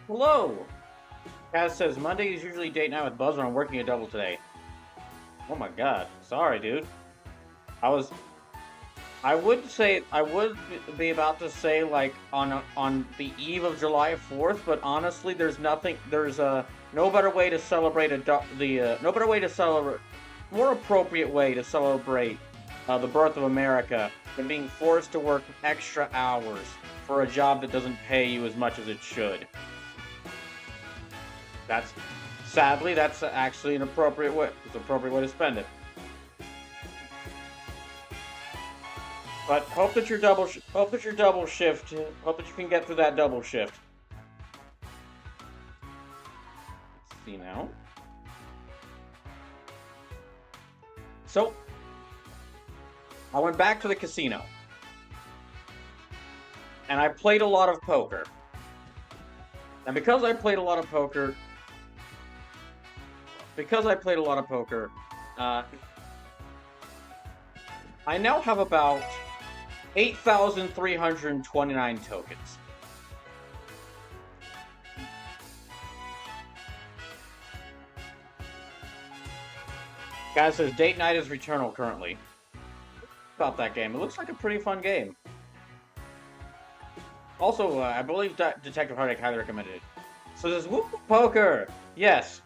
Hello! Kaz says, Monday is usually date night with Buzzer. I'm working a double today. Oh my god. Sorry, dude. I was... I would be about to say, like, on the eve of July 4th, but honestly, there's no better way to celebrate no better way to celebrate, more appropriate way to celebrate the birth of America than being forced to work extra hours for a job that doesn't pay you as much as it should. That's Sadly, that's actually an appropriate way. It's an appropriate way to spend it. But hope that your double shift. Hope that you can get through that double shift. Let's see now. So, I went back to the casino, and I played a lot of poker. And because I played a lot of poker, I now have about 8,329 tokens. Guy says date night is Returnal currently. About that game. It looks like a pretty fun game. Also, I believe Detective Hardick highly recommended it. So there's Whoop Poker! Yes.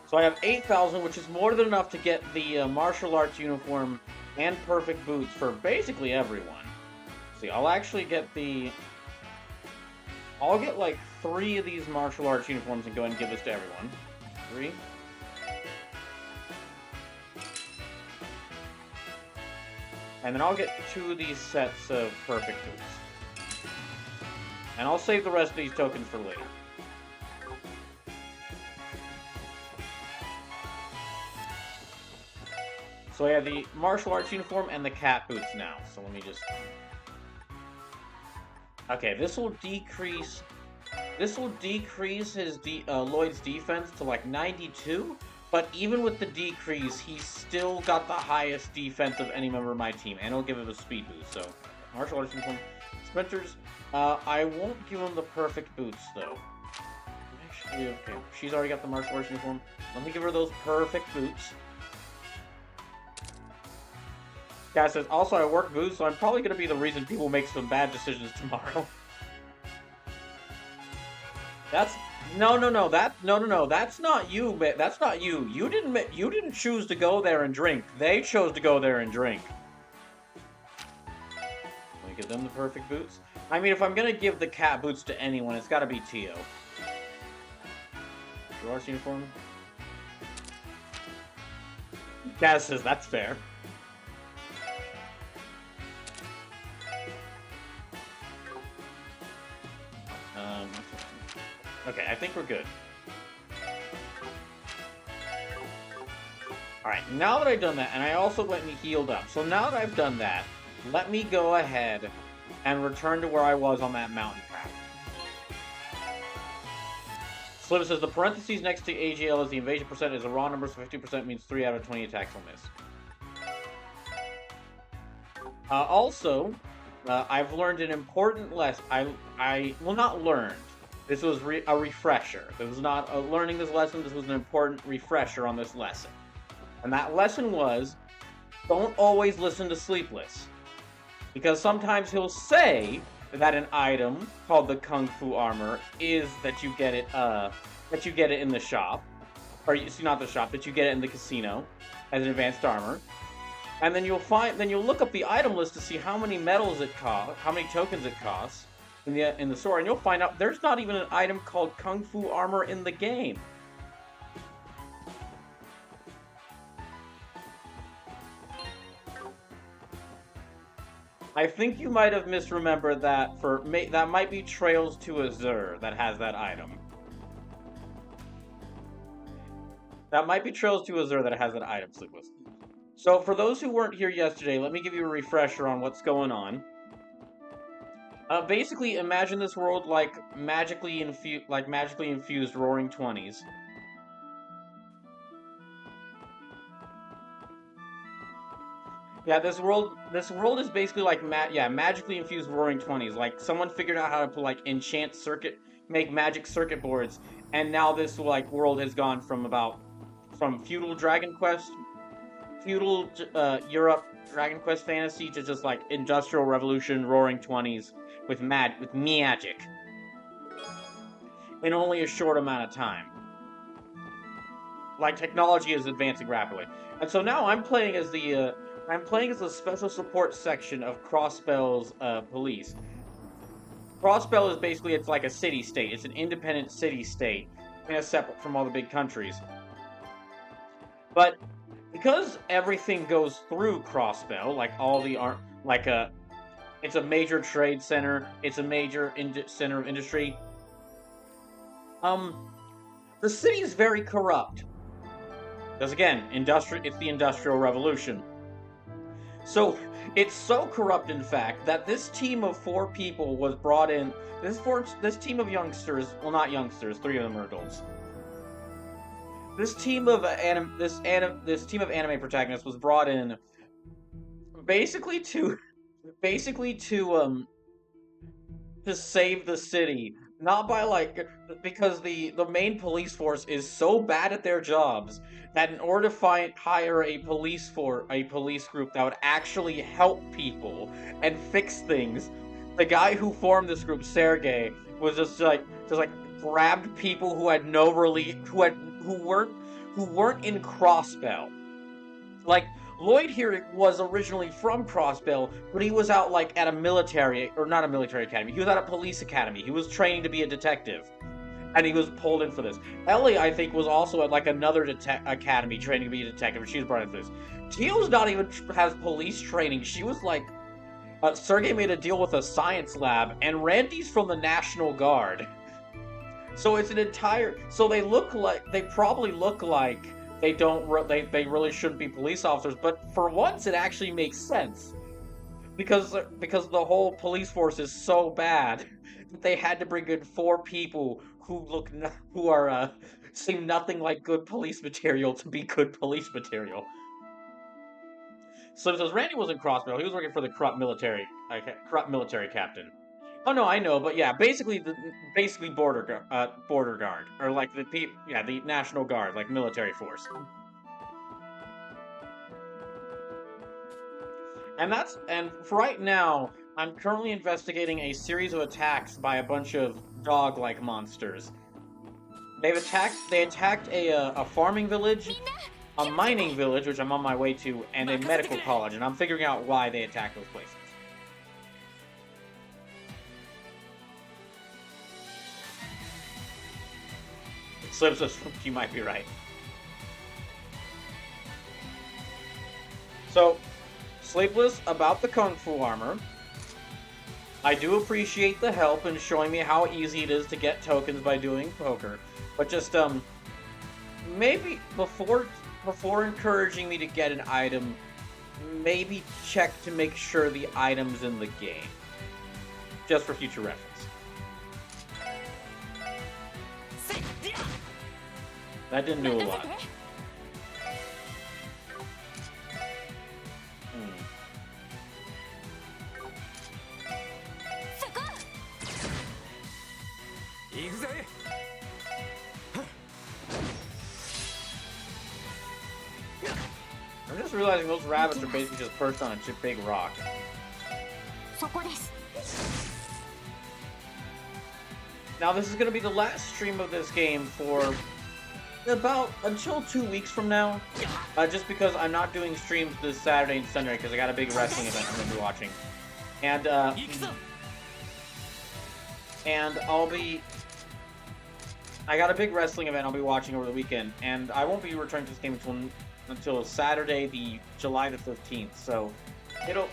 So I have 8,000, which is more than enough to get the martial arts uniform and perfect boots for basically everyone. See, I'll actually get I'll get like 3 of these martial arts uniforms and go ahead and give this to everyone. 3. And then I'll get 2 of these sets of perfect boots. And I'll save the rest of these tokens for later. So I have the martial arts uniform and the cat boots now. So let me just... Okay, this will decrease his Lloyd's defense to like 92, but even with the decrease, he's still got the highest defense of any member of my team, and it'll give him a speed boost. So, martial arts uniform, sprinters. I won't give him the perfect boots though. Actually, okay, she's already got the martial arts uniform. Let me give her those perfect boots. Guy says, also I work boots, so I'm probably going to be the reason people make some bad decisions tomorrow. That's no, that's not you. That's not you. You didn't choose to go there and drink. They chose to go there and drink. Let me give them the perfect boots. I mean, if I'm gonna give the cat boots to anyone, it's got to be Tio. Yours uniform. Kaz says that's fair. Okay, I think we're good. Alright, now that I've done that, and I also went and healed up, so now that I've done that, let me go ahead and return to where I was on that mountain path. Slim says, the parentheses next to AGL is the invasion percent is a raw number, so 50% means 3 out of 20 attacks will miss. Also, I've learned an important lesson. Well, not learned. This was a refresher. This was not learning this lesson. This was an important refresher on this lesson. And that lesson was, don't always listen to Sleepless. Because sometimes he'll say that an item called the Kung Fu Armor is that you get it in the shop. Or, not the shop, that you get it in the casino as an advanced armor. And then you'll look up the item list to see how many medals it costs, how many tokens it costs in the store, and you'll find out there's not even an item called Kung Fu Armor in the game. I think you might have misremembered that that might be Trails to Azure that has that item. That might be Trails to Azure that has that item, Sleepless. So for those who weren't here yesterday, let me give you a refresher on what's going on. Basically, imagine this world like magically infused Roaring Twenties. Yeah, this world is basically like magically infused Roaring Twenties. Like someone figured out how to like enchant make magic circuit boards, and now this like world has gone from feudal Dragon Quest, feudal Europe Dragon Quest fantasy to just like Industrial Revolution, Roaring Twenties with magic in only a short amount of time. Like technology is advancing rapidly, and so now I'm playing as the special support section of Crossbell's police. Crossbell is basically, it's like a city-state. It's an independent city-state, kind of separate from all the big countries. But because everything goes through Crossbell, like all the it's a major trade center. It's a major center of industry. The city is very corrupt. Because again, it's the Industrial Revolution. So it's so corrupt, in fact, that this team of 4 people was brought in. This team of youngsters, well, not youngsters, 3 of them are adults. This team of anime protagonists was brought in basically to save the city. Not by because the main police force is so bad at their jobs that in order to hire a police group that would actually help people and fix things, the guy who formed this group, Sergey, was just grabbed people who had no who weren't in Crossbell. Like Lloyd here was originally from Crossbell, but he was out like at a military, or not a military academy. He was at a police academy. He was training to be a detective, and he was pulled in for this. Ellie, I think, was also at like another academy training to be a detective, and she was brought in for this. Teal's not even has police training. She was like, Sergey made a deal with a science lab, and Randy's from the National Guard. So it's an entire. So they probably look like. They really shouldn't be police officers, but for once it actually makes sense. Because the whole police force is so bad that they had to bring in 4 people who seem nothing like good police material to be good police material. So Randy was in Crossbell. He was working for the corrupt military captain. Oh no, I know, but yeah, basically border guard, or like the National Guard, like military force. And for right now, I'm currently investigating a series of attacks by a bunch of dog-like monsters. They attacked a farming village, a mining village, which I'm on my way to, and a medical college, and I'm figuring out why they attacked those places. Slim says you might be right. So, Sleepless, about the Kung Fu armor. I do appreciate the help in showing me how easy it is to get tokens by doing poker. But just, maybe before encouraging me to get an item, maybe check to make sure the item's in the game. Just for future reference. That didn't do a lot. I'm just realizing those rabbits are basically just perched on a big rock. Now this is going to be the last stream of this game for until 2 weeks from now, just because I'm not doing streams this Saturday and Sunday because I got a big wrestling event I'm going to be watching, and I got a big wrestling event I'll be watching over the weekend, and I won't be returning to this game until Saturday, July the 15th. So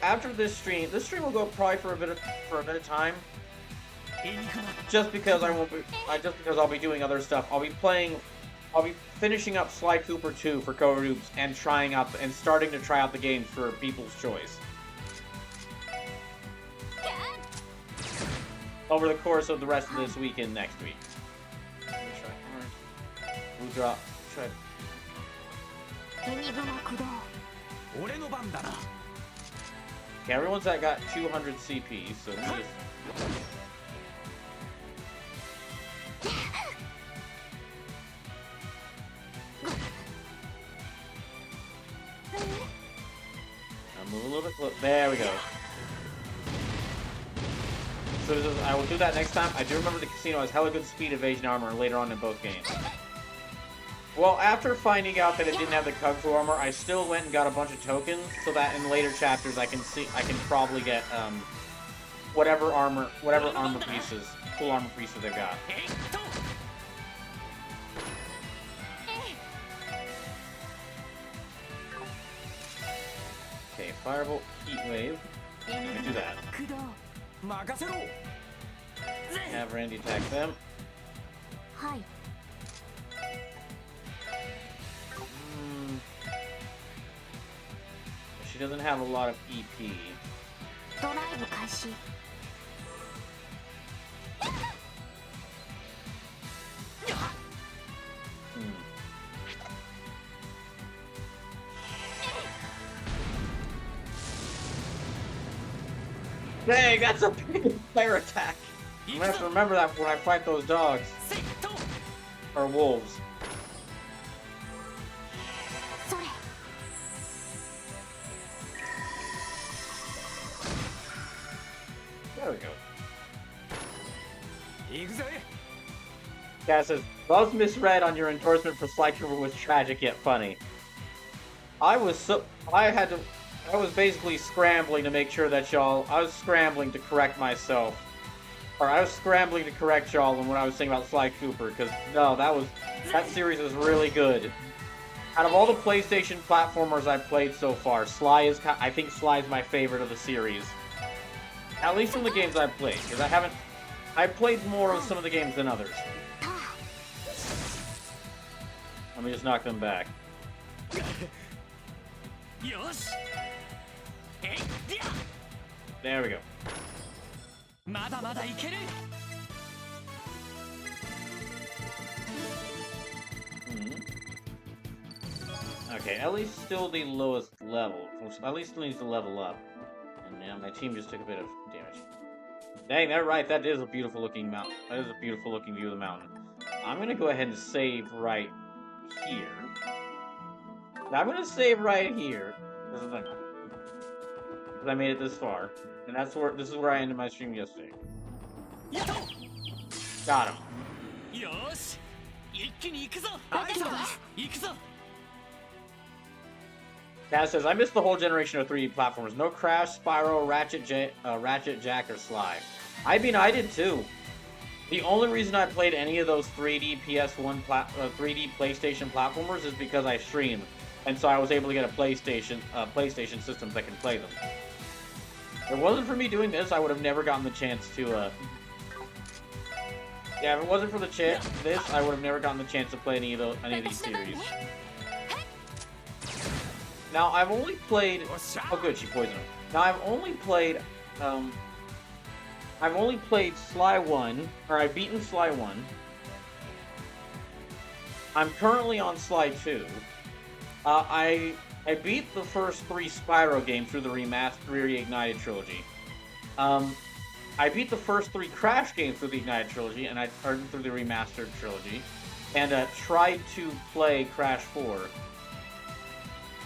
after this stream will go probably for a bit of time. Just because I'll be doing other stuff. I'll be finishing up Sly Cooper 2 for Code Oops and starting to try out the game for People's Choice. Over the course of the rest of this week and next week. We'll drop. Try. Okay, everyone's got 200 CP, so let me just... Look, there we go. So I will do that next time. I do remember the casino has hella good speed, evasion, armor later on in both games. Well, after finding out that it didn't have the Kung Fu armor, I still went and got a bunch of tokens so that in later chapters I can probably get whatever armor pieces, cool armor pieces they've got. Okay, Firebolt, Heat Wave. Let me do that. Have Randy attack them. She doesn't have a lot of EP. Dang, that's a big fire attack. I'm gonna have to remember that when I fight those dogs. Or wolves. There we go. Cat says, "Buzz misread on your endorsement for Sly Cooper was tragic yet funny." I was basically scrambling to make sure that I was scrambling to correct myself. Or I was scrambling to correct y'all when I was saying about Sly Cooper, because no, that series is really good. Out of all the PlayStation platformers I've played so far, I think Sly is my favorite of the series. At least in the games I've played, because I've played more of some of the games than others. Let me just knock them back. There we go. Okay, at least still the lowest level. At least still needs to level up. And now my team just took a bit of damage. Dang, they're right. That is a beautiful looking mountain. That is a beautiful looking view of the mountain. I'm gonna go ahead and save right here. I'm gonna save right here. Because I made it this far. And this is where I ended my stream yesterday. Got him. Kaz says, I missed the whole generation of 3D platformers. No Crash, Spyro, Ratchet, Jack, or Sly. I mean, I did too. The only reason I played any of those 3D PS1 3D PlayStation platformers is because I streamed. And so I was able to get a PlayStation system that can play them. If it wasn't for me doing this, I would have never gotten the chance to, yeah, if it wasn't for this, I would have never gotten the chance to play any of these series. Now, I've only played... Oh, good, she poisoned him. Now, I've only played Sly 1, or I've beaten Sly 1. I'm currently on Sly 2. I beat the first 3 Spyro games through the Reignited trilogy. I beat the first 3 Crash games through the Ignited trilogy, or through the Remastered trilogy, and tried to play Crash 4.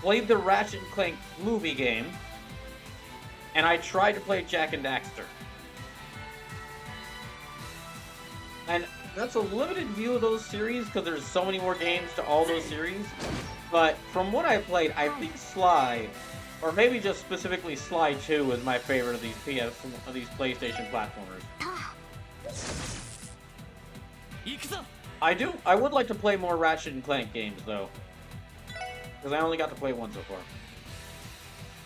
Played the Ratchet & Clank movie game, and I tried to play Jak and Daxter. And that's a limited view of those series, because there's so many more games to all those series. But from what I played, I think Sly, or maybe just specifically Sly 2, is my favorite of these PlayStation platformers. I would like to play more Ratchet & Clank games, though. Because I only got to play one so far.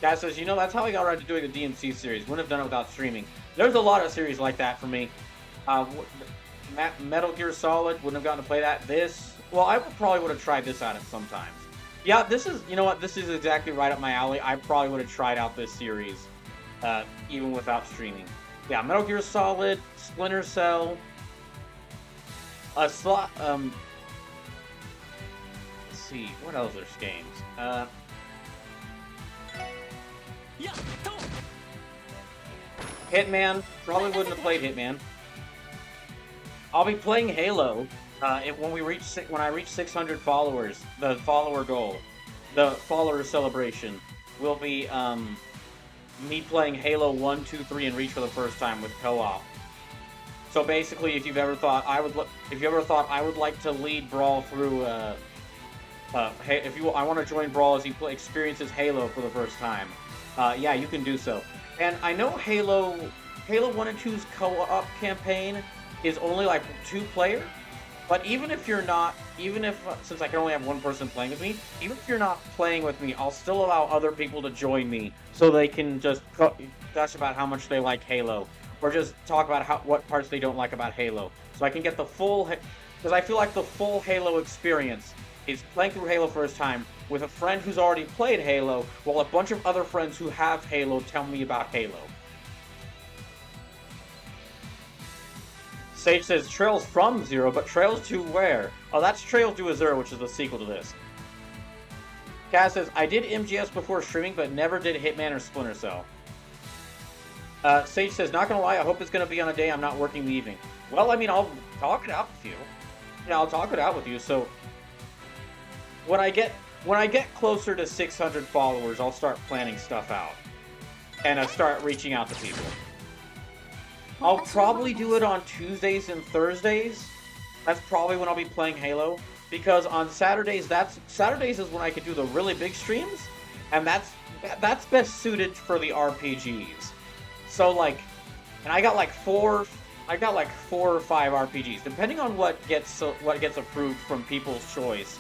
Guy says, that's how I got around to doing the DMC series. Wouldn't have done it without streaming. There's a lot of series like that for me. Metal Gear Solid, wouldn't have gotten to play that. Well, I probably would have tried this out at some times. Yeah, this is, this is exactly right up my alley. I probably would have tried out this series, even without streaming. Yeah, Metal Gear Solid, Splinter Cell, let's see, what else there's games? Hitman, probably wouldn't have played Hitman. I'll be playing Halo. When I reach 600 followers, the follower goal, the follower celebration, will be me playing Halo 1, 2, 3, and Reach for the first time with co-op. So basically, if you ever thought I would like to lead Brawl through, hey, if you, I want to join Brawl as he experiences Halo for the first time, yeah, you can do so. And I know Halo 1 and Two's co-op campaign is only like 2 player, but even if you're not, even if, since I can only have one person playing with me, even if you're not playing with me, I'll still allow other people to join me so they can just gush about how much they like Halo, or just talk about what parts they don't like about Halo, so I can get the full, because I feel like the full Halo experience is playing through Halo first time with a friend who's already played Halo, while a bunch of other friends who have Halo tell me about Halo. Sage says Trails from Zero, but Trails to where? Oh, that's Trails to Azure, which is the sequel to this. Kaz says, I did MGS before streaming, but never did Hitman or Splinter Cell. Sage says, not gonna lie, I hope it's gonna be on a day I'm not working the evening. Well, I mean, I'll talk it out with you. Yeah, I'll talk it out with you. So when I get closer to 600 followers, I'll start planning stuff out and start reaching out to people. I'll probably do it on Tuesdays and Thursdays. That's probably when I'll be playing Halo. Because on Saturdays is when I can do the really big streams, and that's best suited for the RPGs. So like, and I got like four or five RPGs, depending on what gets approved from people's choice.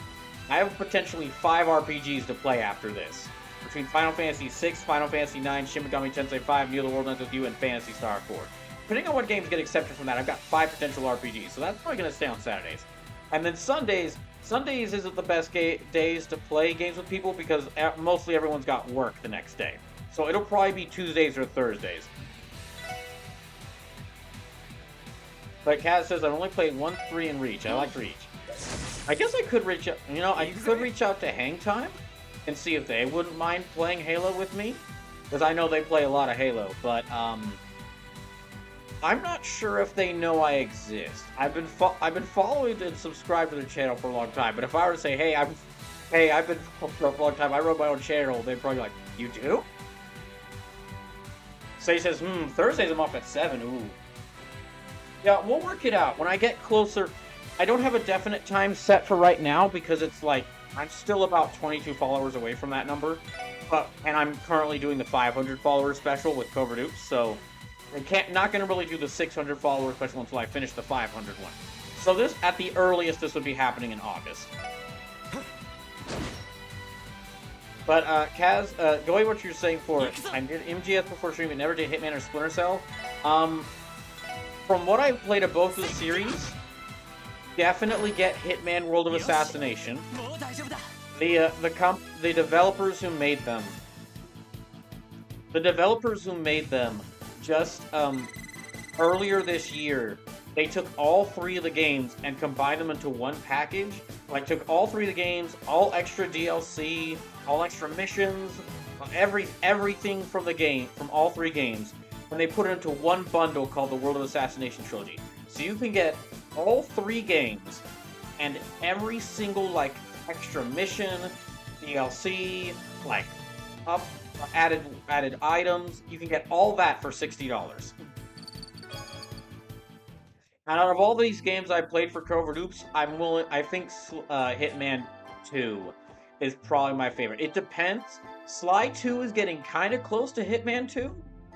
I have potentially 5 RPGs to play after this, between Final Fantasy VI, Final Fantasy IX, Shin Megami Tensei 5, Neil the World Ends with You, and Phantasy Star 4. Depending on what games get accepted from that, I've got 5 potential RPGs, so that's probably going to stay on Saturdays. And then Sundays isn't the best days to play games with people because mostly everyone's got work the next day. So it'll probably be Tuesdays or Thursdays. But Kaz says, I've only played 1, 3, and Reach. I like Reach. I guess I could reach out, I could reach out to Hang Time and see if they wouldn't mind playing Halo with me. Because I know they play a lot of Halo, but, I'm not sure if they know I exist. I've been following and subscribed to their channel for a long time. But if I were to say, hey, I've been following for a long time. I run my own channel. They'd probably be like, you do? So he says, Thursdays I'm off at 7. Ooh. Yeah, we'll work it out when I get closer. I don't have a definite time set for right now because it's like I'm still about 22 followers away from that number. And I'm currently doing the 500 follower special with Covert Oops, so. Not going to really do the 600 follower special until I finish the 500 one. So this, at the earliest, this would be happening in August. But, Kaz, going what you're saying for it, I did MGS before streaming, never did Hitman or Splinter Cell. From what I've played of both of the series, definitely get Hitman World of Assassination. The developers who made them. Just earlier this year, they took all 3 of the games and combined them into one package. Like, took all 3 of the games, all extra DLC, all extra missions, everything from the game, from all 3 games, and they put it into one bundle called the World of Assassination Trilogy. So you can get all 3 games and every single, like, extra mission, DLC, like, added items. You can get all that for $60. And out of all these games I played for Covert Oops, I think Hitman 2 is probably my favorite. It depends. Sly 2 is getting kind of close to Hitman 2,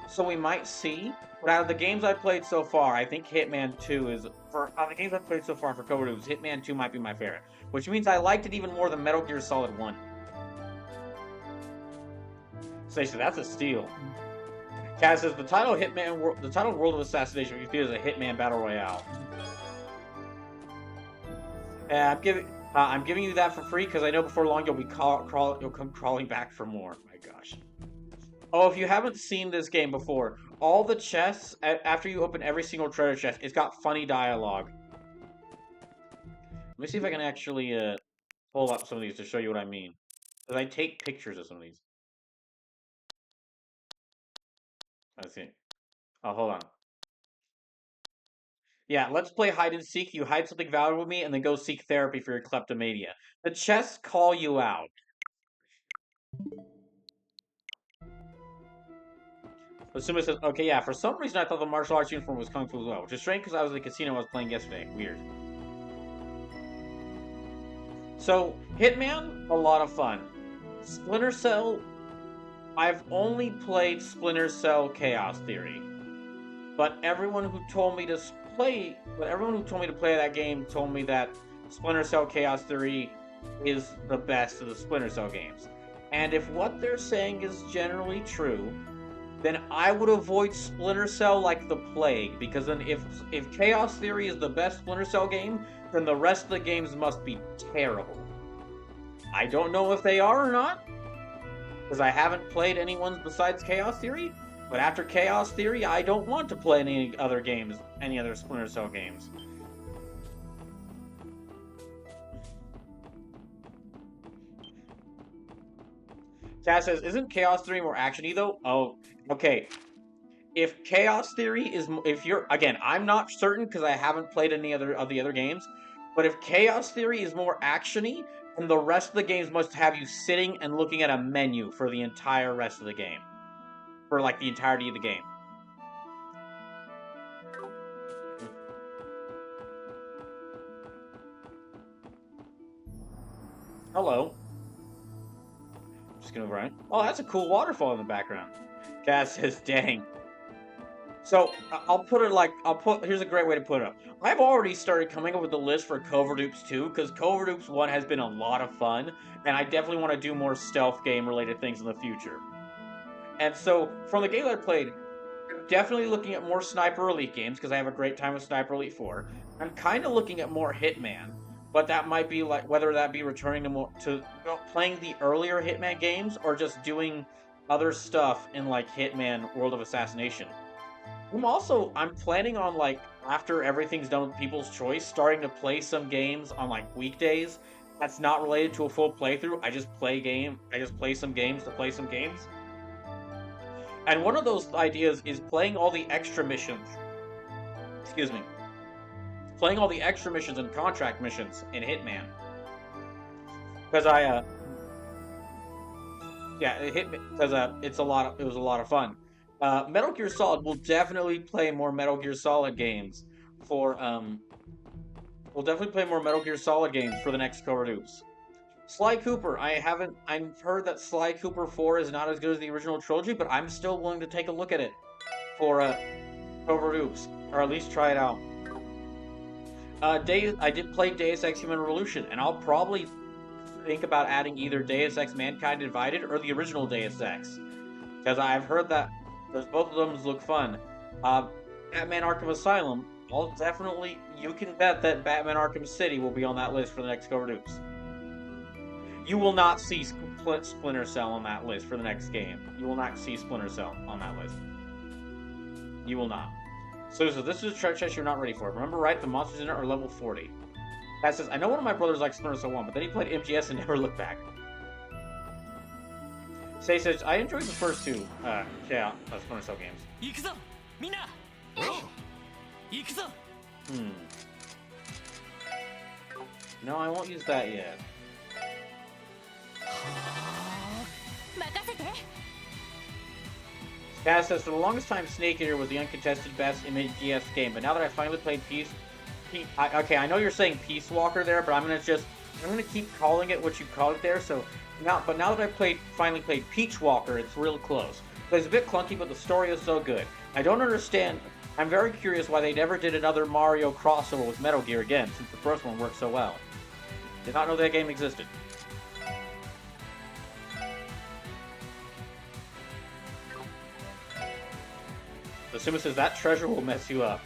so we might see. But out of the games I've played so far, I think Hitman 2 is, out of the games I've played so far for Covert Oops, Hitman 2 might be my favorite. Which means I liked it even more than Metal Gear Solid 1. So that's a steal. Kaz says the title World of Assassination is a Hitman Battle Royale. I'm giving you that for free because I know before long you'll come crawling back for more. My gosh. Oh, if you haven't seen this game before, all the chests after you open every single treasure chest, it's got funny dialogue. Let me see if I can actually pull up some of these to show you what I mean. Because I take pictures of some of these. Let's see. Oh, hold on. Yeah, let's play hide and seek. You hide something valuable with me, and then go seek therapy for your kleptomania. The chests call you out. Asuma says, okay, yeah, for some reason I thought the martial arts uniform was Kung Fu as well, which is strange because I was at the casino I was playing yesterday. Weird. So, Hitman, a lot of fun. Splinter Cell, I've only played Splinter Cell Chaos Theory. But everyone who told me to play that game told me that Splinter Cell Chaos Theory is the best of the Splinter Cell games. And if what they're saying is generally true, then I would avoid Splinter Cell like the plague, because then if Chaos Theory is the best Splinter Cell game, then the rest of the games must be terrible. I don't know if they are or not, because I haven't played any ones besides Chaos Theory, but after Chaos Theory, I don't want to play any other games, any other Splinter Cell games. Taz says, isn't Chaos Theory more actiony though? Oh, okay. If Chaos Theory is, if you're, again, I'm not certain because I haven't played any other of the other games, but if Chaos Theory is more actiony, then the rest of the games must have you sitting and looking at a menu for the entire rest of the game. For like the entirety of the game. Hello. Just gonna grind. Oh, that's a cool waterfall in the background. Cass says, dang. So, I'll put it like, here's a great way to put it up. I've already started coming up with a list for Covert Oops 2, because Covert Oops 1 has been a lot of fun, and I definitely want to do more stealth game related things in the future. And so, from the game that I played, I'm definitely looking at more Sniper Elite games, because I have a great time with Sniper Elite 4. I'm kind of looking at more Hitman, but that might be like, whether that be returning to playing the earlier Hitman games, or just doing other stuff in like Hitman World of Assassination. I'm planning on, like, after everything's done with People's Choice, starting to play some games on, like, weekdays. That's not related to a full playthrough. I just play some games to play some games. And one of those ideas is playing all the extra missions. Excuse me. Playing all the extra missions and contract missions in Hitman. Because it was a lot of fun. Metal Gear Solid will definitely play more Metal Gear Solid games for we'll definitely play more Metal Gear Solid games for the next Covert Oops. Sly Cooper, I've heard that Sly Cooper 4 is not as good as the original trilogy, but I'm still willing to take a look at it for Covert Oops, or at least try it out. I did play Deus Ex Human Revolution, and I'll probably think about adding either Deus Ex Mankind Divided or the original Deus Ex, because I've heard that both of them look fun. Batman Arkham Asylum, you can bet that Batman Arkham City will be on that list for the next Covert Oops. You will not see Splinter Cell on that list for the next game. You will not see Splinter Cell on that list. You will not. So this is a treasure chest you're not ready for. Remember, right? The monsters in it are level 40. That says, I know one of my brothers likes Splinter Cell 1, but then he played MGS and never looked back. Say says, I enjoyed the first two Splinter Cell games. No, I won't use that yet. Cass says, for the longest time, Snake Eater was the uncontested best MGS game, but now that I finally played okay, I know you're saying Peace Walker there, but I'm gonna keep calling it what you called it there. So now that I finally played Peach Walker, it's real close. It's a bit clunky, but the story is so good. I don't understand. I'm very curious why they never did another Mario crossover with Metal Gear again, since the first one worked so well. Did not know that game existed. So Suma says that treasure will mess you up.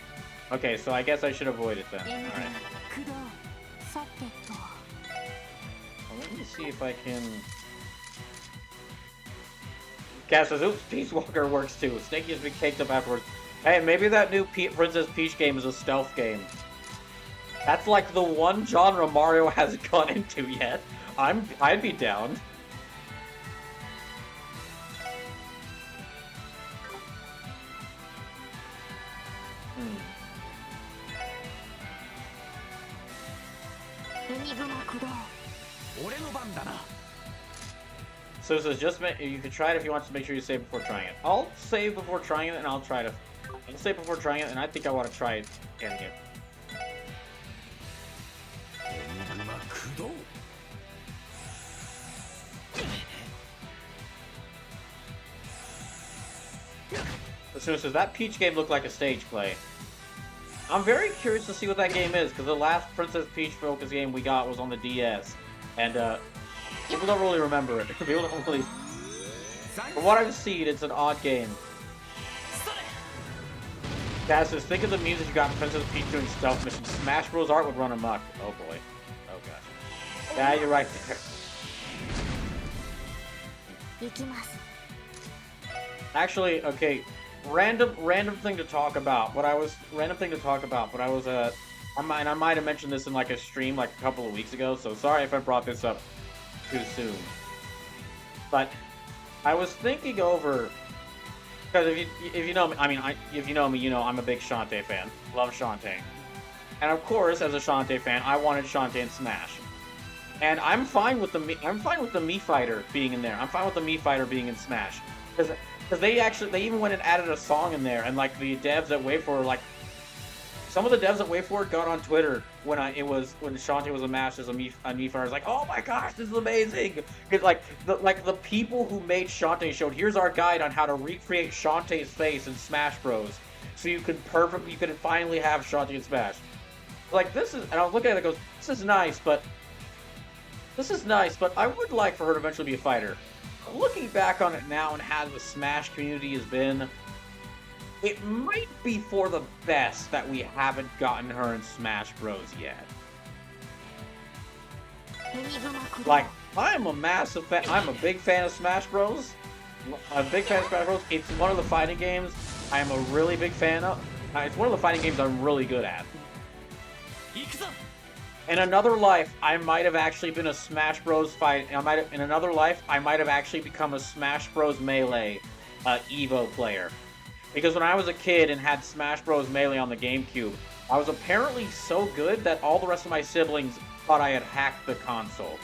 Okay, so I guess I should avoid it then. Alright. Well, let me see if I can... Cass says, oops, Peace Walker works too. Snakey has been caked up afterwards. Hey, maybe that new Princess Peach game is a stealth game. That's like the one genre Mario hasn't gone into yet. I'd be down. So it says you can try it if you want to make sure you save before trying it. I'll save before trying it, and I'll save before trying it, and I think I want to try it again. So it says that Peach game looked like a stage play. I'm very curious to see what that game is, because the last Princess Peach focus game we got was on the DS, and people don't really remember it. People don't really. From what I've seen, it's an odd game. Dad says, think of the music you got in Princess Peach doing stealth missions. Smash Bros. Art would run amok. Oh boy. Oh gosh. Yeah, you're right there. Actually, okay. Random thing to talk about. Random thing to talk about. But I was I might have mentioned this in like a stream like a couple of weeks ago. So sorry if I brought this up too soon. But I was thinking over, because if you know me, I mean, if you know me, you know I'm a big Shantae fan. Love Shantae. And of course, as a Shantae fan, I wanted Shantae in Smash. And I'm fine with the Mii Fighter being in there. I'm fine with the Mii Fighter being in Smash. Because they even went and added a song in there, and like the devs at WayForward, like some of the devs at WayForward got on Twitter when Shantae was a Mii Fighter. I was like, oh my gosh, this is amazing! It's like the people who made Shantae showed, here's our guide on how to recreate Shantae's face in Smash Bros. So you could finally have Shantae in Smash. Like this is, and I was looking at it, goes, this is nice, but I would like for her to eventually be a fighter. Looking back on it now and how the Smash community has been, it might be for the best that we haven't gotten her in Smash Bros. Yet. Like, I'm a big fan of Smash Bros. It's one of the fighting games I am a really big fan of. It's one of the fighting games I'm really good at. In another life, I might have actually been a Smash Bros. In another life, I might have actually become a Smash Bros. Melee Evo player. Because when I was a kid and had Smash Bros. Melee on the GameCube, I was apparently so good that all the rest of my siblings thought I had hacked the console.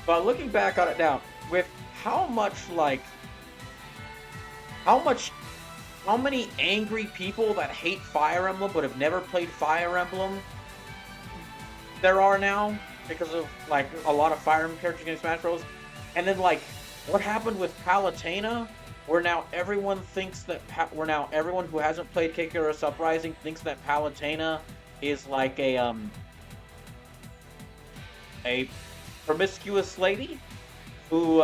But looking back on it now, with how many angry people that hate Fire Emblem but have never played Fire Emblem there are now, because of like a lot of Fire Emblem characters in Smash Bros. And then like what happened with Palutena, where now everyone who hasn't played Kakarot's Uprising thinks that Palutena is like a promiscuous lady who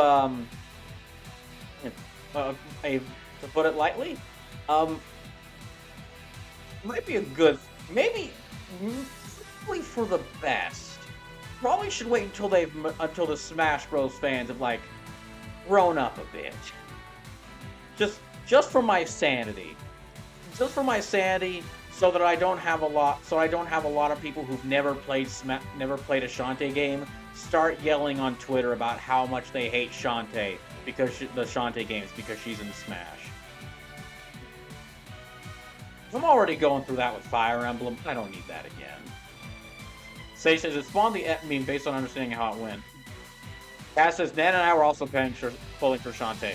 to put it lightly, might be a good, maybe probably for the best. Probably should wait until the Smash Bros. Fans have like grown up a bit. Just for my sanity. Just for my sanity, so that I don't have a lot of people who've never played a Shantae game start yelling on Twitter about how much they hate Shantae because the Shantae games because she's in Smash. I'm already going through that with Fire Emblem. I don't need that again. Sage says it spawned the meme based on understanding how it went. Cass says Nan and I were also pulling for Shantae.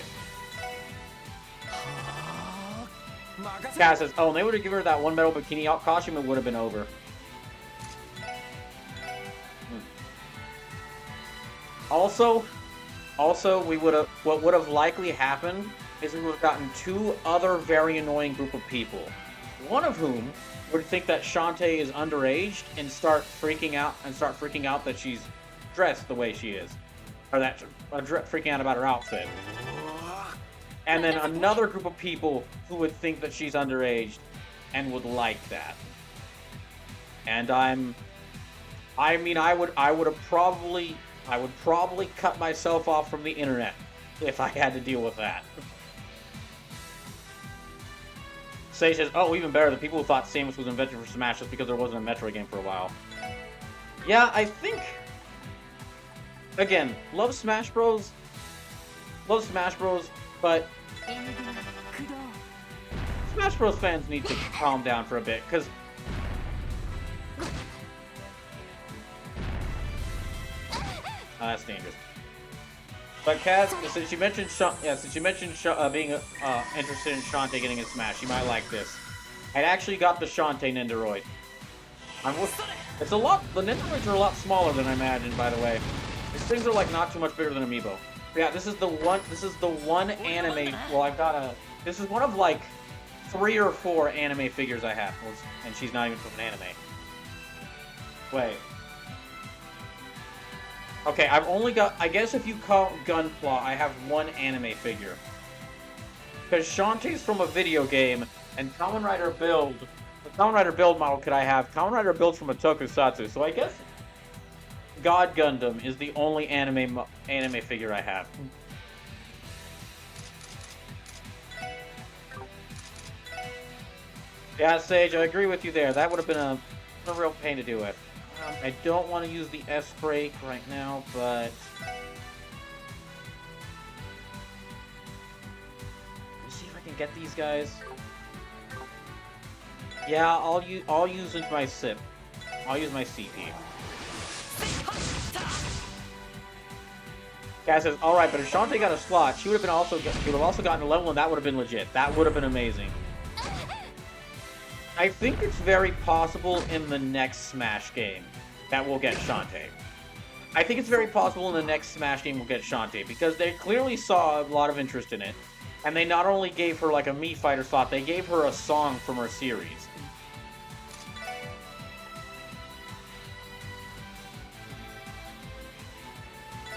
Cass says, oh, and they would have given her that one metal bikini out costume, it would have been over. Also, what would have likely happened is we would have gotten two other very annoying group of people. One of whom would think that Shantae is underaged and start freaking out that she's dressed the way she is, or that freaking out about her outfit. And then another group of people who would think that she's underaged and would like that. And I would probably cut myself off from the internet if I had to deal with that. Sage says, oh, even better, the people who thought Samus was invented for Smash just because there wasn't a Metroid game for a while. Yeah, I think, again, love Smash Bros, but Smash Bros fans need to calm down for a bit, because that's dangerous. But Kaz, since you mentioned being interested in Shantae getting a smash, you might like this. I actually got the Shantae Nendoroid. It's a lot. The Nendoroids are a lot smaller than I imagined. By the way, these things are like not too much bigger than Amiibo. But yeah, this is the one. This is the one anime. Well, I've got a. This is one of like 3 or 4 anime figures I have, and she's not even from an anime. Wait. Okay, I've only got. I guess if you count Gunpla, I have 1 anime figure. Because Shantae's from a video game, and Kamen Rider Build. The Kamen Rider Build model could I have? Kamen Rider Build's from a tokusatsu, so I guess God Gundam is the only anime figure I have. Yeah, Sage, I agree with you there. That would have been a real pain to do with. I don't want to use the S-Brake right now, but... Let's see if I can get these guys. Yeah, I'll use my SIP. I'll use my CP. Cass says, alright, but if Shantae got a slot, she would have also gotten a level, and that would have been legit. That would have been amazing. I think it's very possible in the next Smash game that we'll get Shantae. I think it's very possible in the next Smash game we'll get Shantae, because they clearly saw a lot of interest in it. And they not only gave her like a Mii Fighter slot, they gave her a song from her series.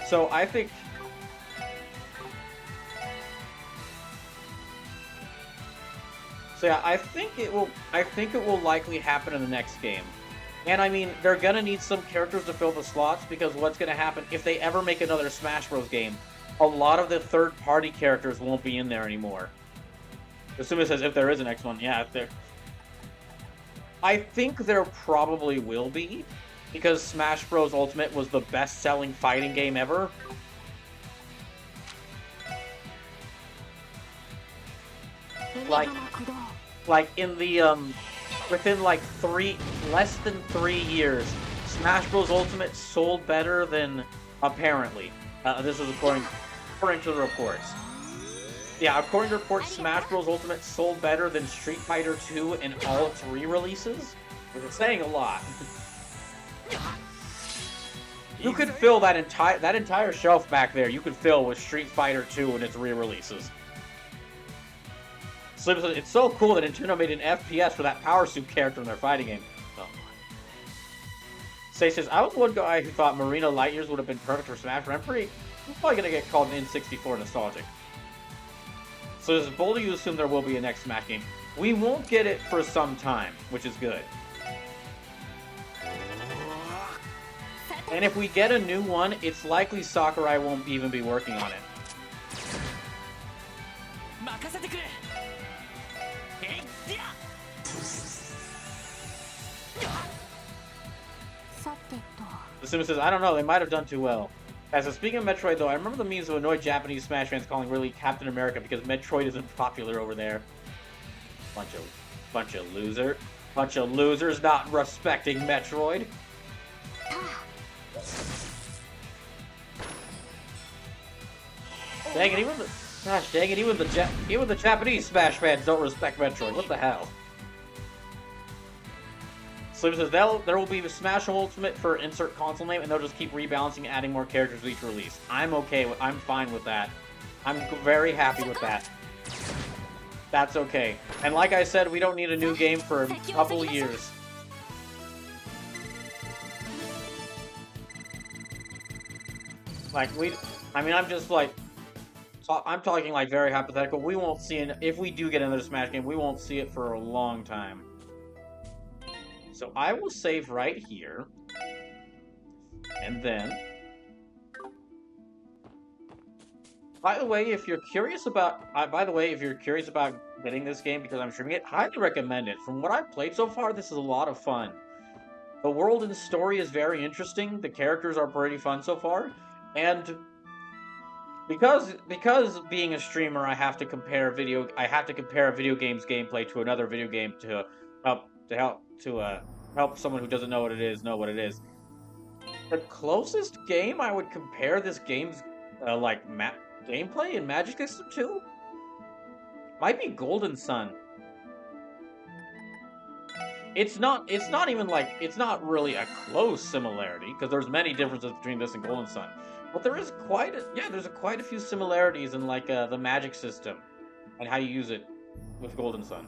So I think... So yeah, I think it will likely happen in the next game. And I mean, they're gonna need some characters to fill the slots, because what's gonna happen, if they ever make another Smash Bros. Game, a lot of the third-party characters won't be in there anymore. Assume it says if there is a next one, yeah, if there... I think there probably will be, because Smash Bros. Ultimate was the best-selling fighting game ever. Like in the, within like less than 3 years, Smash Bros. Ultimate sold better than, apparently. This is according to the reports. Yeah, according to reports, Smash Bros. Ultimate sold better than Street Fighter 2 in all 3 releases. Which is saying a lot. You could fill that entire shelf back there. You could fill with Street Fighter 2 and its re-releases. Slim says, it's so cool that Nintendo made an FPS for that Power Soup character in their fighting game. Oh. Say says, I was one guy who thought Marina Light Years would have been perfect for Smash, but I'm probably gonna get called an N64 nostalgic. So it's bold to assume there will be a next Smash game. We won't get it for some time, which is good. And if we get a new one, it's likely Sakurai won't even be working on it. The Sim says, I don't know, they might have done too well. As a speaking of Metroid, though, I remember the memes of annoyed Japanese Smash fans calling really Captain America because Metroid isn't popular over there. Bunch of losers not respecting Metroid. Dang it, even the Japanese Smash fans don't respect Metroid. What the hell? Slim says there will be a Smash Ultimate for insert console name, and they'll just keep rebalancing, adding more characters with each release. I'm fine with that. I'm very happy with that. That's okay. And like I said, we don't need a new game for a couple of years. Like I'm talking like very hypothetical. We won't see if we do get another Smash game, we won't see it for a long time. So I will save right here, and then, by the way, if you're curious about getting this game because I'm streaming it, highly recommend it. From what I've played so far, this is a lot of fun. The world and story is very interesting. The characters are pretty fun so far, and because being a streamer, I have to compare a video game's gameplay to another video game to help someone who doesn't know what it is know what it is. The closest game I would compare this game's like gameplay and magic system too. Might be Golden Sun. It's not even like, it's not really a close similarity, because there's many differences between this and Golden Sun. But there is quite a few similarities in like the magic system and how you use it with Golden Sun.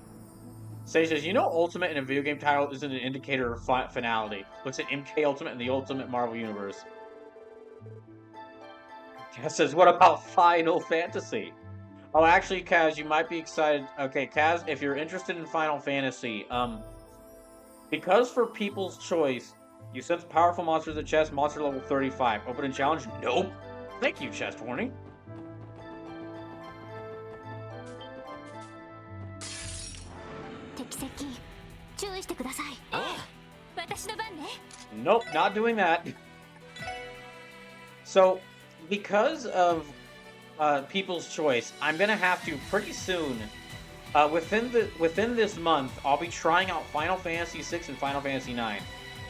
Say says, Ultimate in a video game title isn't an indicator of finality. Looks at MK Ultimate in the Ultimate Marvel Universe. Kaz says, what about Final Fantasy? Oh, actually, Kaz, you might be excited. Okay, Kaz, if you're interested in Final Fantasy, because for People's Choice, you sense powerful monsters at chest, monster level 35. Open and challenge? Nope. Thank you, chest warning. Nope, not doing that. So, because of People's Choice, I'm gonna have to pretty soon, within this month, I'll be trying out Final Fantasy VI and Final Fantasy IX,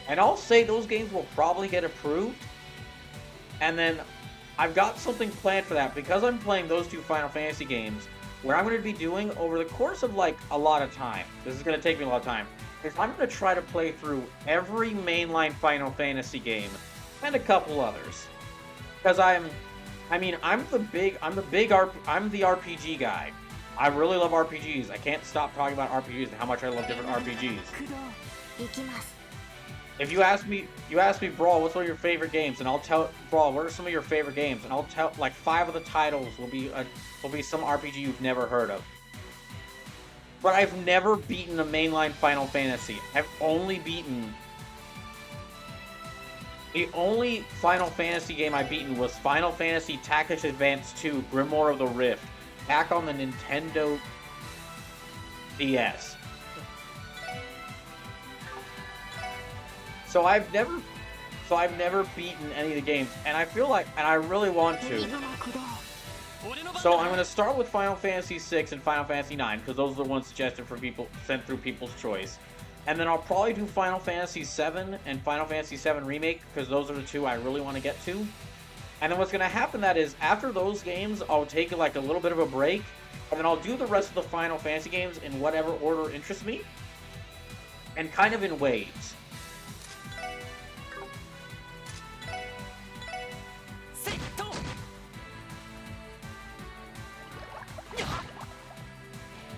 and I'll say those games will probably get approved. And then I've got something planned for that, because I'm playing those two Final Fantasy games. What I'm going to be doing over the course of like a lot of time, this is going to take me a lot of time, is I'm going to try to play through every mainline Final Fantasy game and a couple others. Because I'm the RPG guy. I really love RPGs. I can't stop talking about RPGs and how much I love different RPGs. If you ask me, Brawl, what's one of your favorite games? And I'll tell, Brawl, what are some of your favorite games? And I'll tell, like, 5 of the titles will be some RPG you've never heard of. But I've never beaten a mainline Final Fantasy. I've only beaten... The only Final Fantasy game I've beaten was Final Fantasy Tactics Advance 2, Grimoire of the Rift, back on the Nintendo DS. So I've never beaten any of the games, and I feel like, and I really want to. So I'm going to start with Final Fantasy VI and Final Fantasy IX, because those are the ones suggested for people, sent through People's Choice. And then I'll probably do Final Fantasy VII and Final Fantasy VII Remake, because those are the two I really want to get to. And then what's going to happen that is, after those games, I'll take like a little bit of a break, and then I'll do the rest of the Final Fantasy games in whatever order interests me, and kind of in waves.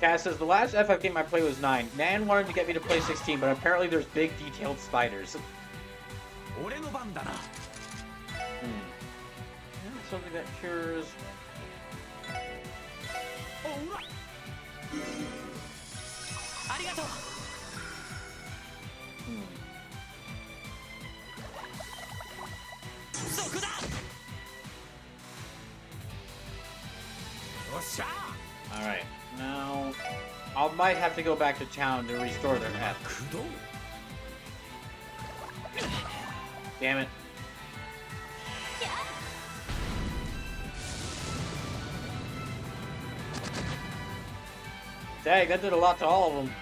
Cass says, the last FF game I played was 9. Nan wanted to get me to play 16, but apparently there's big, detailed spiders. Something that cures... Alright, now... I might have to go back to town to restore their F. Damn it. Dang, that did a lot to all of them.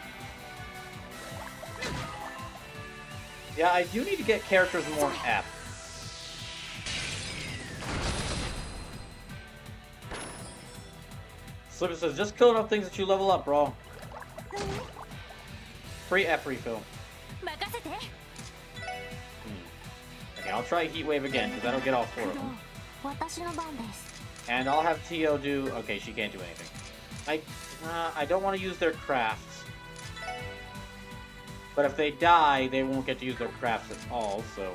Yeah, I do need to get characters more F. Slipper says, just kill enough things that you level up, bro. Free F refill. Okay, I'll try Heat Wave again, because that'll get all 4 of them. And I'll have Tio do... Okay, she can't do anything. I don't want to use their crafts. But if they die, they won't get to use their crafts at all, so...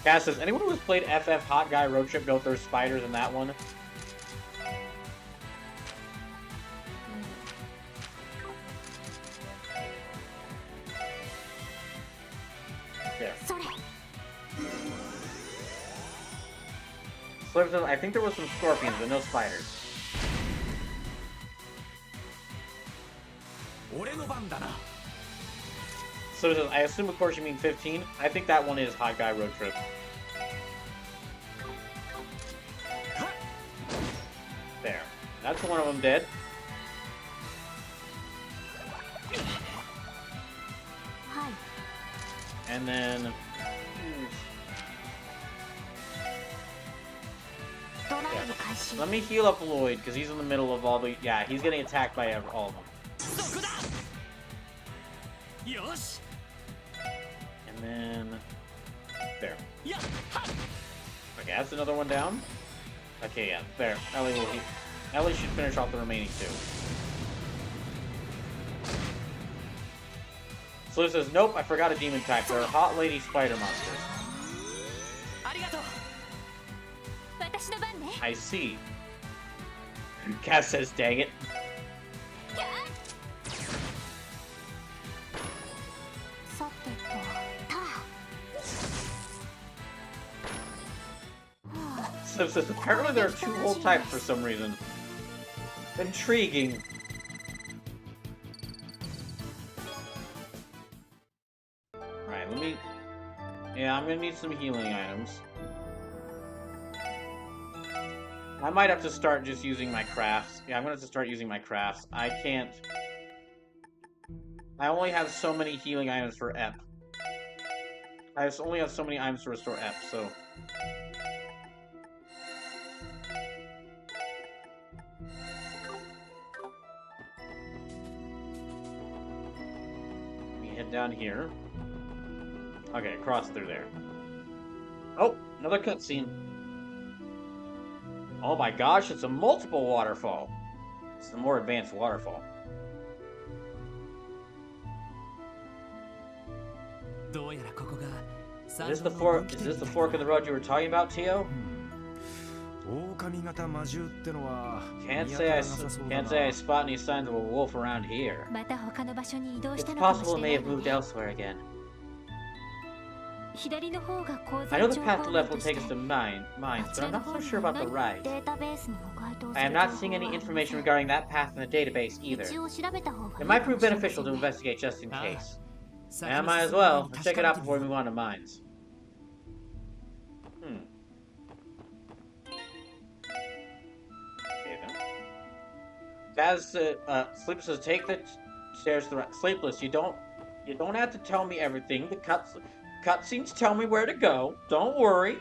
Cass says, anyone who has played FF Hot Guy Road Trip know if there's spiders in that one? There. Slip says, I think there was some scorpions, but no spiders. So says, I assume of course you mean 15. I think that one is Hot Guy Road Trip. There. That's one of them dead. And then Let me heal up Lloyd, because he's in the middle of all the... Yeah, he's getting attacked by all of them. And then... There. Okay, that's another one down. Okay, yeah, there. Ellie should finish off the remaining two. Slip says, nope, I forgot a demon type. There are hot lady spider monsters. I see. Kaz says, dang it. Slip says, apparently there are two whole types for some reason. Intriguing. Alright, let me... Yeah, I'm gonna need some healing items. I might have to start just using my crafts. Yeah, I'm gonna have to start using my crafts. I can't... I only have so many healing items for EP. I only have so many items to restore EP, so... Let me head down here. Okay, cross through there. Oh, another cutscene. Oh my gosh, it's a multiple waterfall. It's the more advanced waterfall. Is this the fork in the road you were talking about, Tio? Can't say I spot any signs of a wolf around here. It's possible it may have moved elsewhere again. I know the path to the left will take us to Mainz, but I'm not so sure about the right. I am not seeing any information regarding that path in the database either. It might prove beneficial to investigate just in case. And I might as well. Let's check it out before we move on to Mainz. Okay then. Kaz, Sleepless says, take the stairs to the right. Sleepless, you don't have to tell me everything. The cutscenes tell me where to go. Don't worry.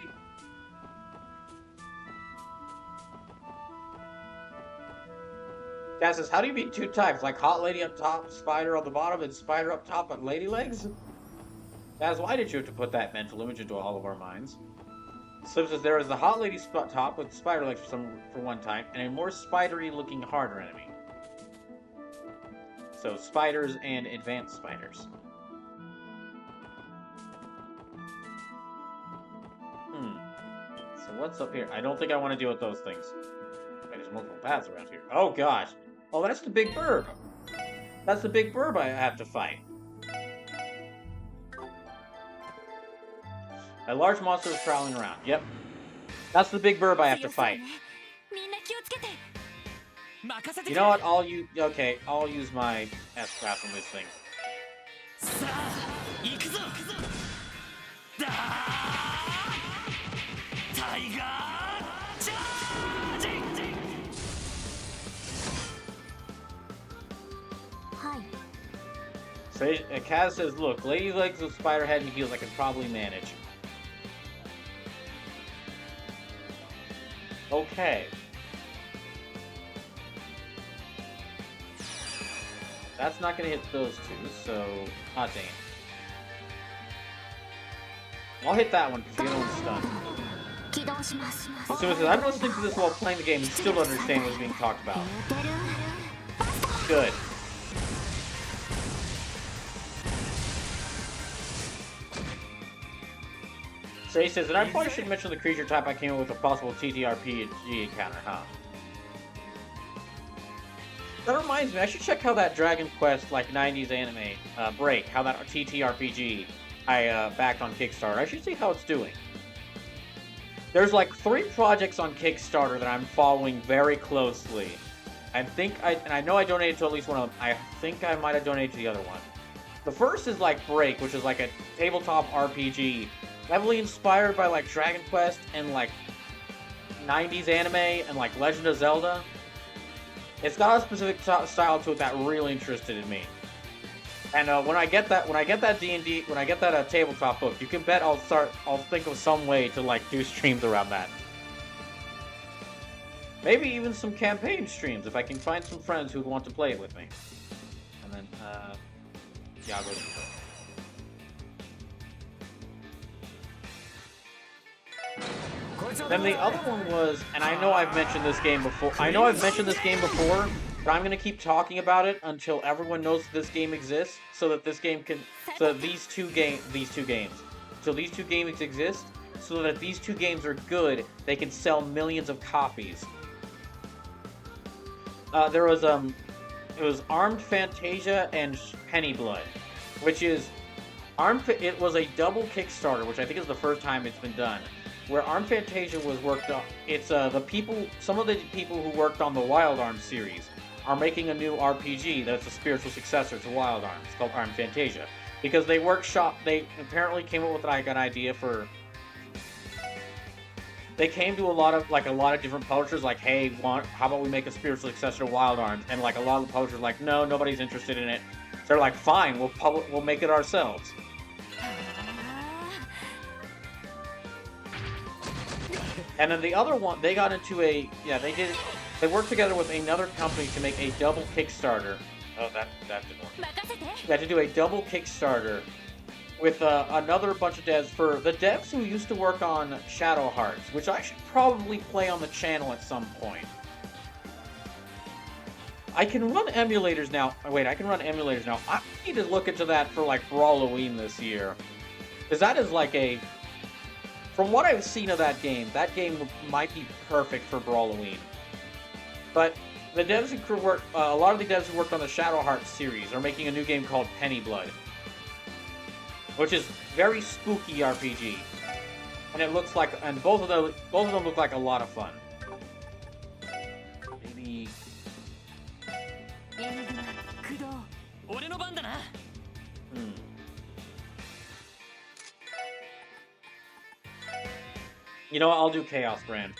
Kaz says, how do you beat two types? Like hot lady up top, spider on the bottom, and spider up top on lady legs? Kaz, why did you have to put that mental image into all of our minds? Slip says, there is the hot lady top with spider legs for one type, and a more spidery looking harder enemy. So spiders and advanced spiders. So what's up here? I don't think I want to deal with those things. Wait, there's multiple paths around here. Oh gosh. Oh, that's the big burb. That's the big burb I have to fight. A large monster is prowling around. Yep. That's the big burb I have to fight. You know what? I'll use my S-Craft on this thing. So Kaz says, look, lady legs with spider head and heels I can probably manage. Okay. That's not gonna hit those two, so... Ah, dang it. I'll hit that one, because the other one's stunned. So it says, I'm listening to this while playing the game and still don't understand what's being talked about. Good. So he says, and I probably should mention the creature type I came up with a possible TTRPG encounter, huh? That reminds me, I should check how that Dragon Quest, like, 90s anime, Break, how that TTRPG I backed on Kickstarter. I should see how it's doing. There's, like, 3 projects on Kickstarter that I'm following very closely. And I know I donated to at least one of them. I think I might have donated to the other one. The first is, like, Break, which is, like, a tabletop RPG, heavily inspired by, like, Dragon Quest and, like, 90s anime and, like, Legend of Zelda. It's got a specific style to it that really interested in me. And when I get that D&D, when I get that tabletop book, you can bet I'll think of some way to like do streams around that. Maybe even some campaign streams if I can find some friends who want to play it with me. And then, yeah, I'll go to Then the other one was, and I know I've mentioned this game before. But I'm gonna keep talking about it until everyone knows that this game exists, so that these two games exist, so that if these two games are good, they can sell millions of copies. It was Armed Fantasia and Penny Blood, which is it was a double Kickstarter, which I think is the first time it's been done. Where Armed Fantasia was worked on, it's some of the people who worked on the Wild Arms series are making a new RPG that's a spiritual successor to Wild Arms. It's called Armed Fantasia. Because they apparently came up with like an idea for... They came to a lot of different publishers like, hey, how about we make a spiritual successor to Wild Arms? And like a lot of the publishers were like, no, nobody's interested in it. So they're like, fine, we'll make it ourselves. And then the other one, they got into they worked together with another company to make a double Kickstarter. Oh, that didn't work. They had to do a double Kickstarter with another bunch of devs for the devs who used to work on Shadow Hearts, which I should probably play on the channel at some point. I can run emulators now. Wait, I can run emulators now. I need to look into that for like Brawloween this year. Because that is like a... From what I've seen of that game might be perfect for Brawloween. But the devs who a lot of the devs who worked on the Shadow Hearts series are making a new game called Penny Blood, which is very spooky RPG, and both of them look like a lot of fun. Maybe. You know what? I'll do Chaos Brand.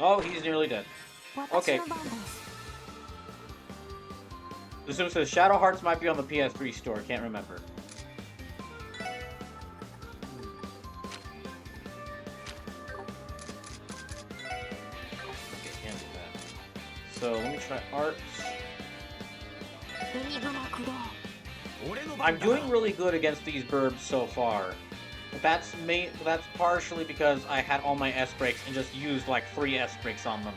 Oh, he's nearly dead. Okay. This one says Shadow Hearts might be on the PS3 store. Can't remember. Okay, can't do that. So let me try arts. I'm doing really good against these burbs so far. But that's partially because I had all my S breaks and just used like 3 S breaks on them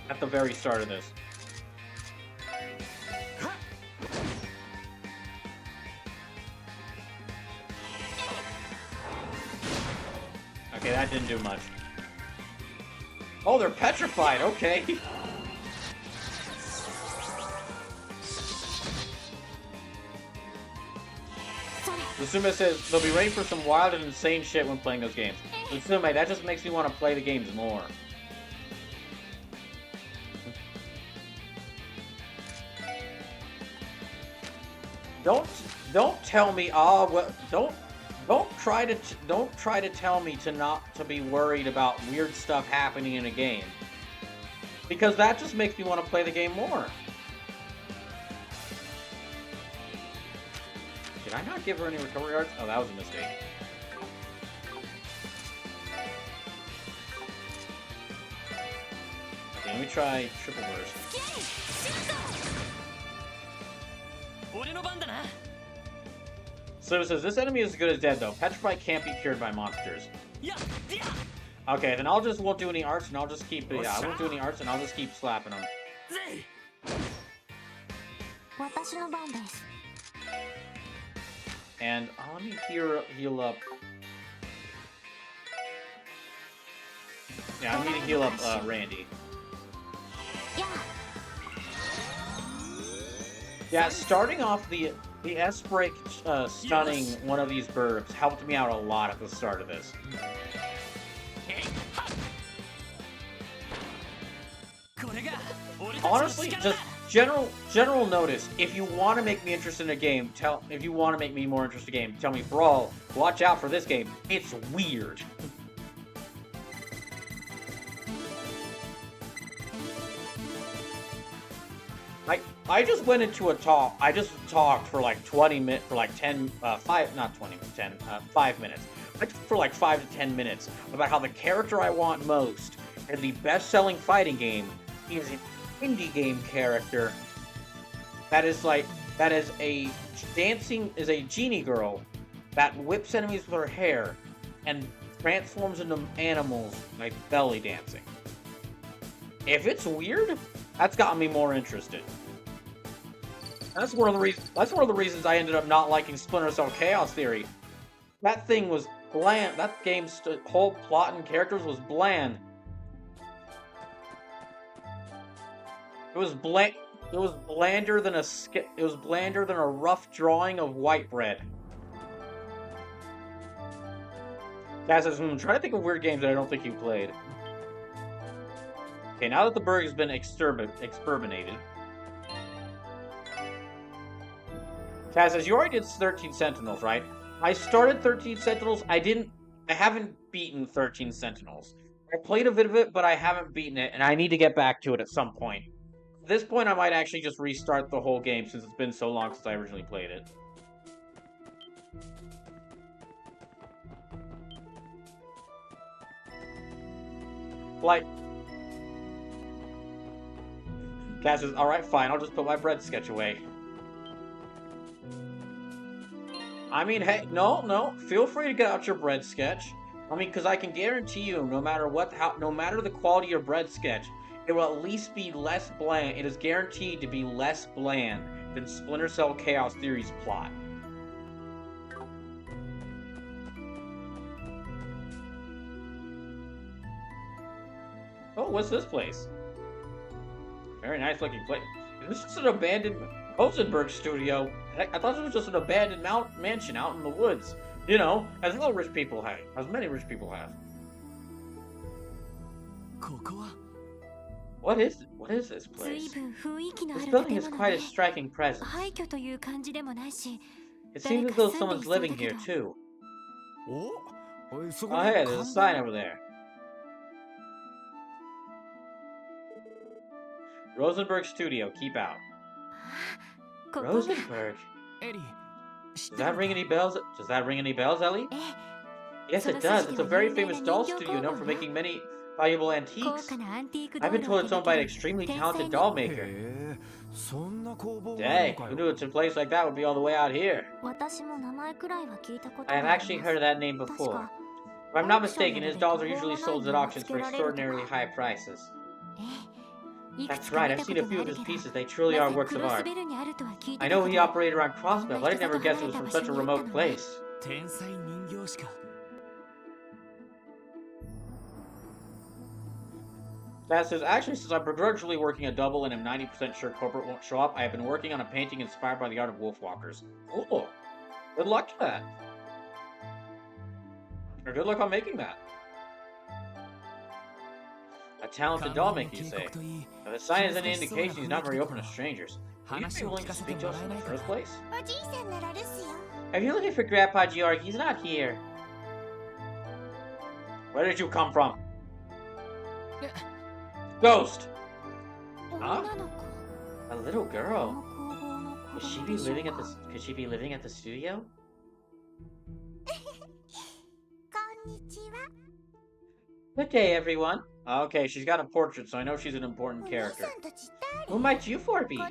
at the very start of this. Okay, that didn't do much. Oh, they're petrified, okay. Susume says they'll be ready for some wild and insane shit when playing those games. Susume, that just makes me want to play the games more. Don't tell me. Don't try to tell me to be worried about weird stuff happening in a game, because that just makes me want to play the game more. Did I not give her any recovery arts? Oh, that was a mistake. Okay, let me try triple burst. So it says, this enemy is as good as dead, though. Petrify can't be cured by monsters. Okay, then I won't do any arts, and I'll just keep... Yeah, I won't do any arts, and I'll just keep slapping them. And let me heal up. Yeah, I need to heal up Randy. Yeah, starting off the S-break stunning one of these burbs helped me out a lot at the start of this. Honestly, just general notice. If you want to make me interested in a game, if you want to make me more interested in a game, tell me, Brawl, watch out for this game. It's weird. I just went into a talk. I just talked for like 20 minutes, for like 10, 5, not 20, 10, 5 minutes. I talked for like 5 to 10 minutes about how the character I want most in the best-selling fighting game is an indie game character that is a genie girl that whips enemies with her hair and transforms into animals by belly dancing. If it's weird, that's gotten me more interested. That's one of the reasons I ended up not liking Splinter Cell Chaos Theory. That thing was bland. That game's whole plot and characters was bland. It was bland. It was blander than a rough drawing of white bread. Guys, I'm trying to think of weird games that I don't think you played. Okay, now that the burg has been exterminated. Kaz says, you already did 13 Sentinels, right? I started 13 Sentinels. I haven't beaten 13 Sentinels. I played a bit of it, but I haven't beaten it, and I need to get back to it at some point. At this point, I might actually just restart the whole game since it's been so long since I originally played it. Like, Kaz says, alright, fine, I'll just put my bread sketch away. I mean, hey, no, feel free to get out your bread sketch. I mean, because I can guarantee you, no matter the quality of your bread sketch, it will at least be less bland. It is guaranteed to be less bland than Splinter Cell Chaos Theory's plot. Oh, what's this place? Very nice looking place. Is this just an abandoned Rosenberg studio? I thought it was just an abandoned mansion out in the woods. You know, as many rich people have. What is this place? This building has quite a striking presence. It seems as though someone's living here too. Oh hey, there's a sign over there. Rosenberg Studio, keep out. Rosenberg? Does that ring any bells? Ellie? Yes, it does. It's a very famous doll studio known for making many valuable antiques. I've been told it's owned by an extremely talented doll maker. Dang, who knew it's a place like that would be all the way out here? I have actually heard of that name before. If I'm not mistaken, his dolls are usually sold at auctions for extraordinarily high prices. That's right, I've seen a few of his pieces. They truly are works of art. I know he operated around Crossbell, but I never guessed it was from such a remote place. That says, actually, since I'm begrudgingly working a double and am 90% sure corporate won't show up, I have been working on a painting inspired by the art of wolfwalkers. Cool. Good luck to that. Or good luck on making that. A talented doll maker, you say? If the sign is any indication, he's not very open to strangers. Would you be willing to speak to us in the first place? If you're looking for Grandpa Georg, he's not here. Where did you come from? Ghost! Huh? A little girl? Could she be living at the studio? Good day, everyone. Okay, she's got a portrait, so I know she's an important character. Who might you four be? Do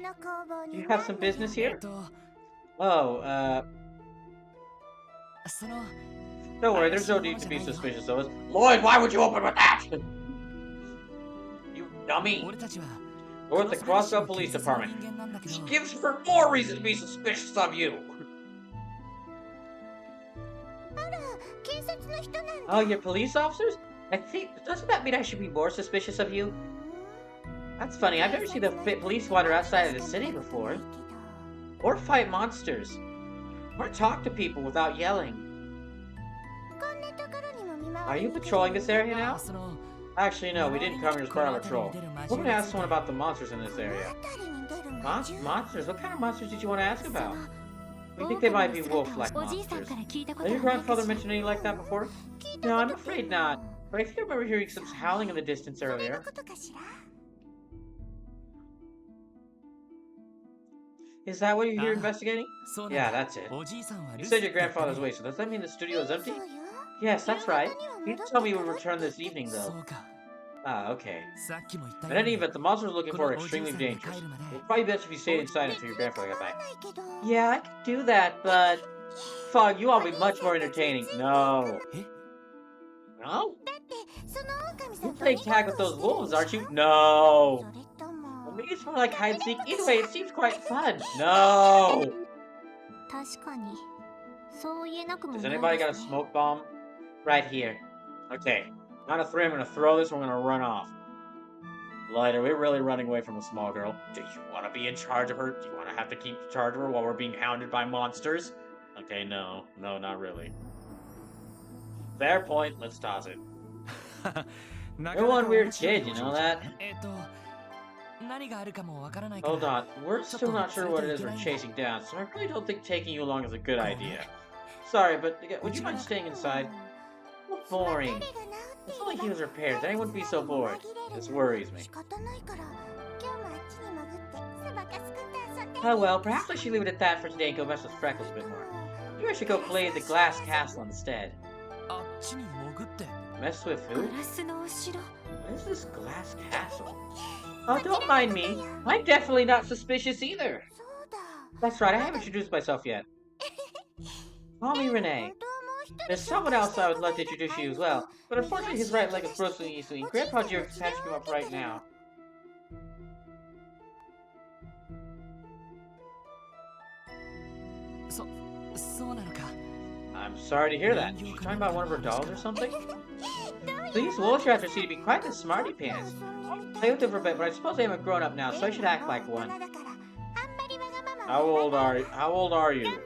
you have some business here? Oh, don't worry, there's no need to be suspicious of us. Lloyd, why would you open with that? You dummy. We're at the Crossbell Police Department. Which gives her more reason to be suspicious of you. Oh, you're police officers? I think, doesn't that mean I should be more suspicious of you? That's funny, I've never seen a police wander outside of the city before. Or fight monsters. Or talk to people without yelling. Are you patrolling this area now? Actually, no, we didn't come here as part of our patrol. We're gonna ask someone about the monsters in this area. Monsters? What kind of monsters did you want to ask about? We think they might be wolf-like monsters. Has your grandfather mentioned anything like that before? No, I'm afraid not. But I think I remember hearing some howling in the distance earlier. Is that what you're here investigating? Yeah, that's it. You said your grandfather's away, so does that mean the studio is empty? Yes, that's right. He didn't tell me we would return this evening, though. Ah, okay. In any event, the monsters we're looking for are extremely dangerous. It would probably be best if you stayed inside until your grandfather got back. Yeah, I could do that, but... Fog, you all be much more entertaining. No. No? You're playing tag with those wolves, aren't you? No. Well, maybe it's more like hide and seek. Either way, it seems quite fun. No. Has anybody got a smoke bomb? Right here. Okay. On a 3, I'm gonna throw this, we're gonna run off. Light, are we really running away from a small girl? Do you want to be in charge of her? Do you want to have to keep charge of her while we're being hounded by monsters? Okay, no. No, not really. Fair point, let's toss it. You're one weird kid, you know that? Hold on, we're still not sure what it is we're chasing down, so I really don't think taking you along is a good idea. Sorry, but would you mind staying inside? Boring. If only he was repaired, then I wouldn't be so bored. This worries me. Oh well, perhaps I should leave it at that for today and go mess with Freckles a bit more. Maybe I should go play the glass castle instead. Mess with who? What is this glass castle? Oh, don't mind me. I'm definitely not suspicious either. That's right, I haven't introduced myself yet. Call me Renee. There's someone else I would like to introduce you as well, but unfortunately his right leg is broken easily. Grandpa Jerk's patching him up right now. I'm sorry to hear that. Is she talking about one of her dolls or something? These Wolfrats seem to be quite the smarty pants. I play with them for a bit, but I suppose they haven't grown up now, so I should act like one. How old are you?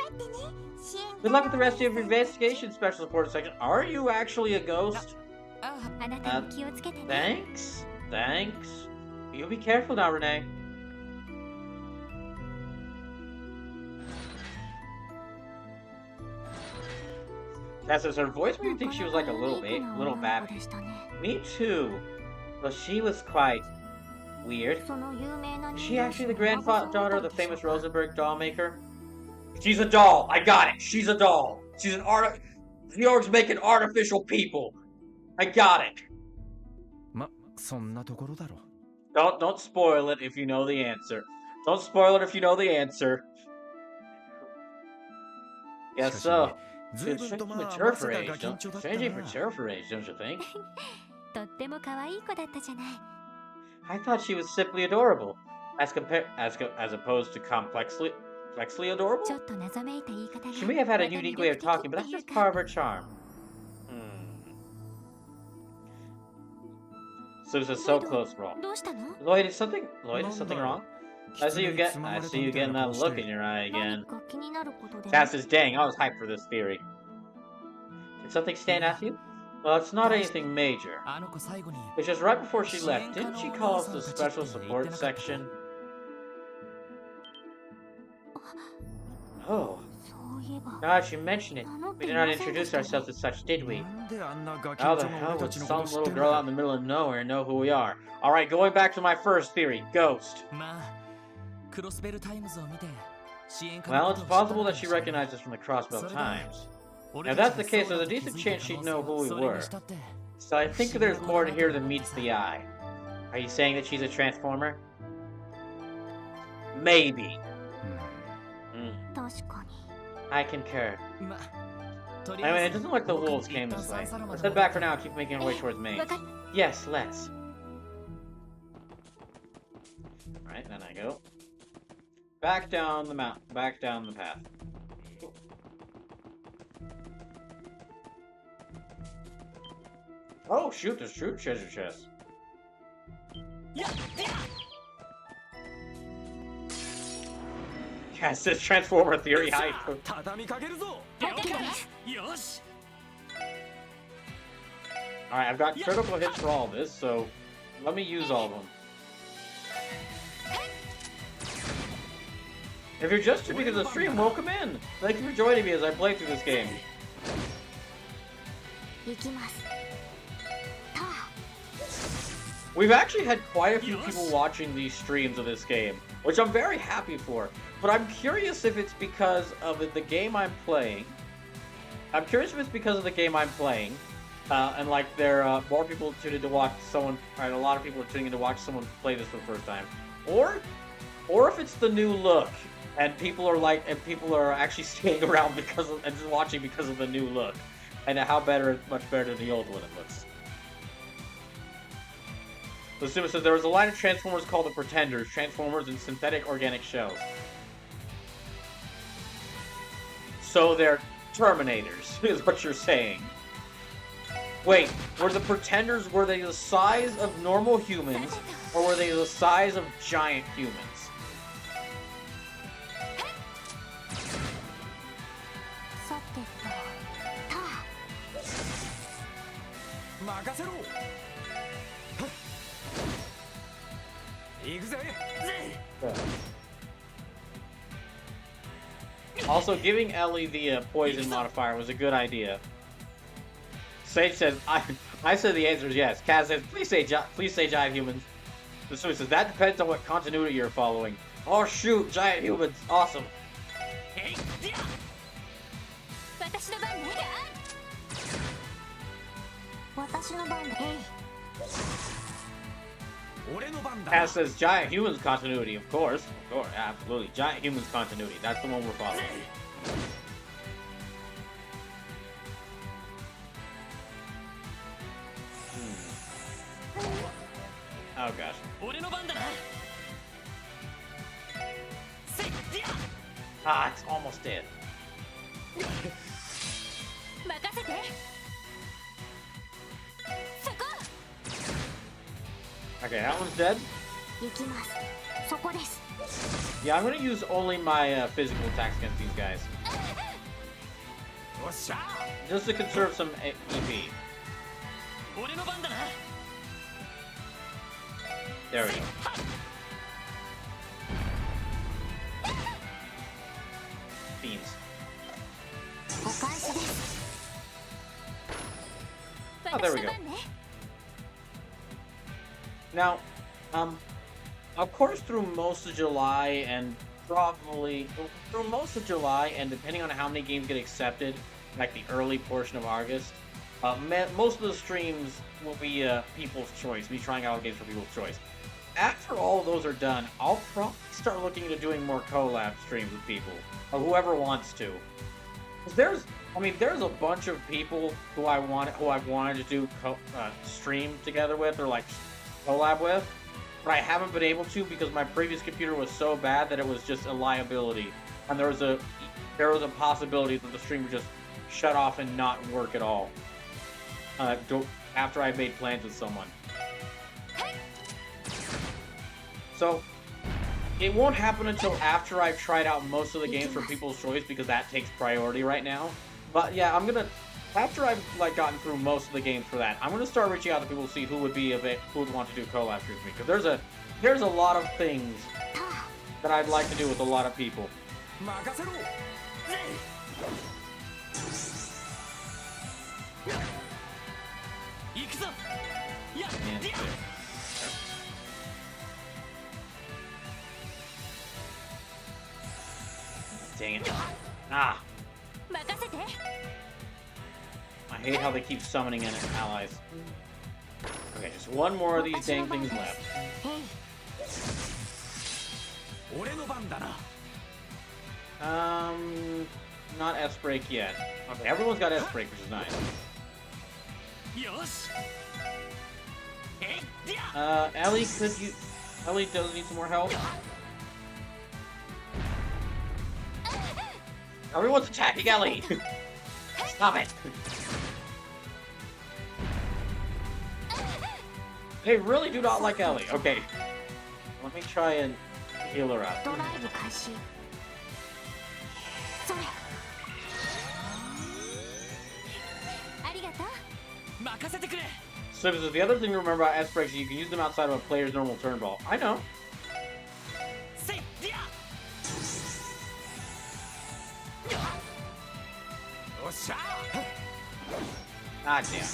Good luck with the rest of your investigation, Special Support Section. Are you actually a ghost? Thanks. Thanks. You be careful now, Renee. That's her voice made me think she was like a little baby. Me too. Well, she was quite weird. Is she actually the granddaughter of the famous Rosenberg doll maker? She's a doll. I got it. She's a doll. She's an the orcs making artificial people. I got it. Don't spoil it if you know the answer. Don't spoil it if you know the answer. Guess so. She's strangely mature for age, don't you think? I thought she was simply adorable, as opposed to complexly adorable. She may have had a unique way of talking, but that's just part of her charm. Susa's so close, wrong. Lloyd, is something wrong? I see you getting that look in your eye again. Cass says, dang, I was hyped for this theory. Did something stand out to you? Well, it's not anything major. It's just right before she left, didn't she call us the Special Support Section? Oh. Now that you mention it, we did not introduce ourselves as such, did we? How the hell would some little girl out in the middle of nowhere know who we are? Alright, going back to my first theory, ghost. Well, it's possible that she recognized us from the Crossbell Times. If that's the case, there's a decent chance she'd know who we were. So I think there's more to here than meets the eye. Are you saying that she's a Transformer? Maybe. I concur. I mean, it doesn't look like the wolves came this way. Let's head back for now and keep making our way towards Mainz. Yes, let's. Alright, then I go. Back down the mountain. Back down the path. Oh, shoot, there's true treasure chest. Yes, this Transformer theory hype. Alright, I've got critical hits for all of this, so let me use all of them. If you're just tuning into the stream, welcome in! Thank you for joining me as I play through this game. We've actually had quite a few people watching these streams of this game. which I'm very happy for. But I'm curious if it's because of the game I'm playing. I'm curious if it's because of the game I'm playing, and like there more people tuning to watch someone, right? A lot of people are tuning in to watch someone play this for the first time, or if it's the new look, and people are actually staying around because of and just watching because of the new look, and how much better than the old one it looks. So Suma says there was a line of Transformers called the Pretenders, Transformers in synthetic organic shells. So they're Terminators, is what you're saying. Wait, were the Pretenders, were they the size of normal humans, or were they the size of giant humans? Also, giving Ellie the poison modifier was a good idea. Sage says, I said the answer is yes. Kaz says, please say giant humans. Sumi says, that depends on what continuity you're following. Oh shoot, giant humans, awesome. Kaz says, giant humans continuity, of course, absolutely. Giant humans continuity, that's the one we're following. Oh gosh. Ah, it's almost dead. Okay, that one's dead. Yeah, I'm gonna use only my physical attacks against these guys. Just to conserve some EP. There we go. Beans. Oh, there we go. Now, of course, through most of July and depending on how many games get accepted, like the early portion of August, most of the streams will be people's choice, me trying out games for people's choice. After all of those are done, I'll probably start looking into doing more collab streams with people, or whoever wants to. Cause there's a bunch of people who I've wanted to do stream together with, or like collab with, but I haven't been able to because my previous computer was so bad that it was just a liability, and there was a possibility that the stream would just shut off and not work at all. After I made plans with someone. So, it won't happen until after I've tried out most of the games for People's Choice, because that takes priority right now. But yeah, after I've gotten through most of the games for that, I'm gonna start reaching out to people to see who would want to do collab with me. Because there's a lot of things that I'd like to do with a lot of people. Dang it. Ah! I hate how they keep summoning in allies. Okay, just one more of these dang things left. Not S-Break yet. Okay, everyone's got S-Break, which is nice. Ellie does need some more help. Everyone's attacking Ellie! Stop it! They really do not like Ellie. Okay. Let me try and heal her up. So the other thing to remember about S-Breaks is you can use them outside of a player's normal turn ball. I know. Ah, damn.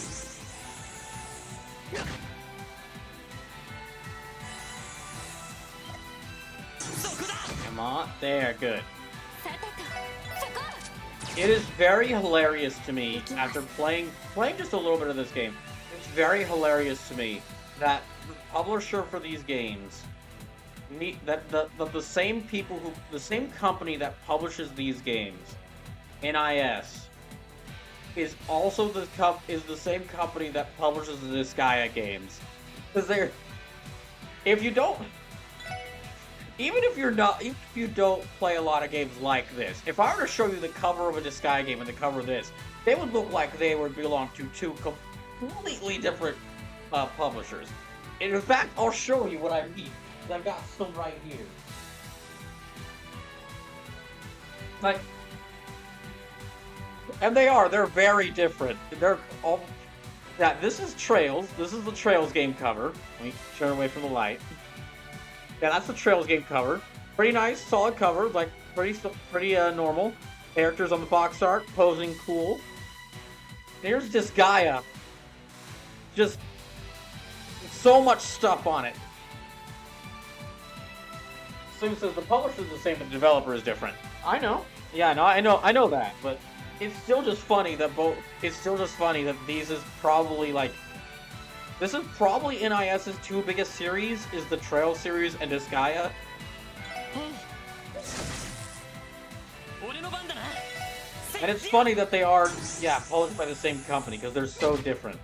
There, good. It is very hilarious to me, after playing just a little bit of this game, it's very hilarious to me that the publisher for these games, the same company that publishes these games, NIS, is also the same company that publishes the Disgaea games. Because even if you don't play a lot of games like this, if I were to show you the cover of a Disgaea game and the cover of this, they would look like they would belong to two completely different publishers. And in fact, I'll show you what I mean. I've got some right here. And they're very different. They're all... Yeah, this is Trails. This is the Trails game cover. Let me turn away from the light. Yeah, that's the Trails game cover. Pretty nice, solid cover, like pretty normal. Characters on the box art, posing cool. Here's Disgaea. Just so much stuff on it. Sim says the publisher is the same, but the developer is different. I know. Yeah, I know that, but it's still just funny that these is probably like. This is probably NIS's two biggest series, is the Trail series and Disgaea. And it's funny that they are, yeah, published by the same company, because they're so different.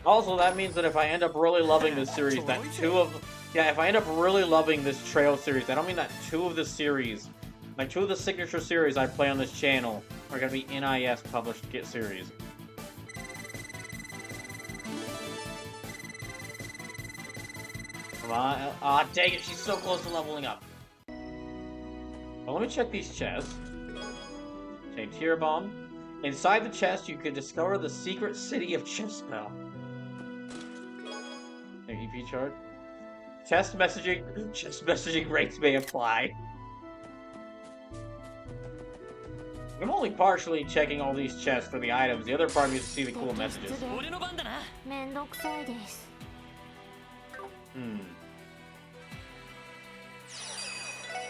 Also, that means that if I end up really loving this series, if I end up really loving this Trail series, I don't mean that two of the signature series I play on this channel are going to be NIS published series. Come on. Aw, dang it, she's so close to leveling up. Well, let me check these chests. Okay, Tear Bomb. Inside the chest, you can discover the secret city of Chestnut. EP chart. Chest messaging rates may apply. I'm only partially checking all these chests for the items. The other part of me is to see the cool messages.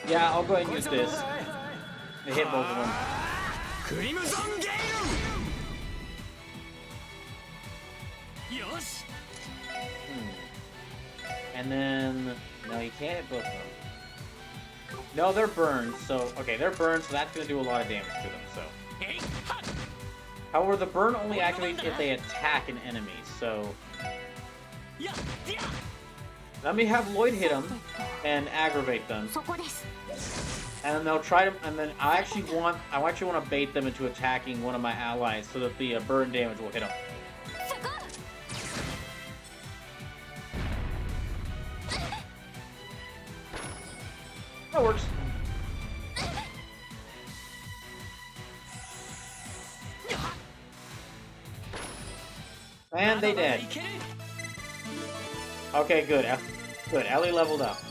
Yeah, I'll go ahead and use this. I hit both of them. And then... No, you can't hit both of them. No, they're burned, so... Okay, they're burned, so that's gonna do a lot of damage to them, so... However, the burn only activates if they attack an enemy, so... Let me have Lloyd hit them and aggravate them. And then they'll try to... And then I actually want to bait them into attacking one of my allies so that the burn damage will hit them. That works. And they did. Okay, good. Good. Ellie leveled up.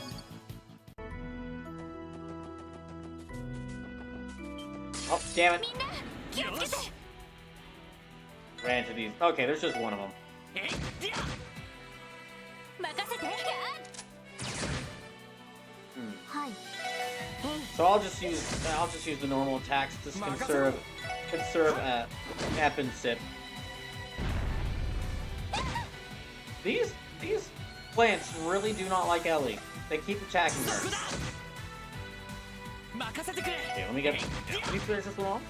Oh, damn it. Ran into these. Okay, there's just one of them. So I'll just use the normal attacks to conserve Ep and Sip. These plants really do not like Ellie. They keep attacking her. Okay, let me finish this one off.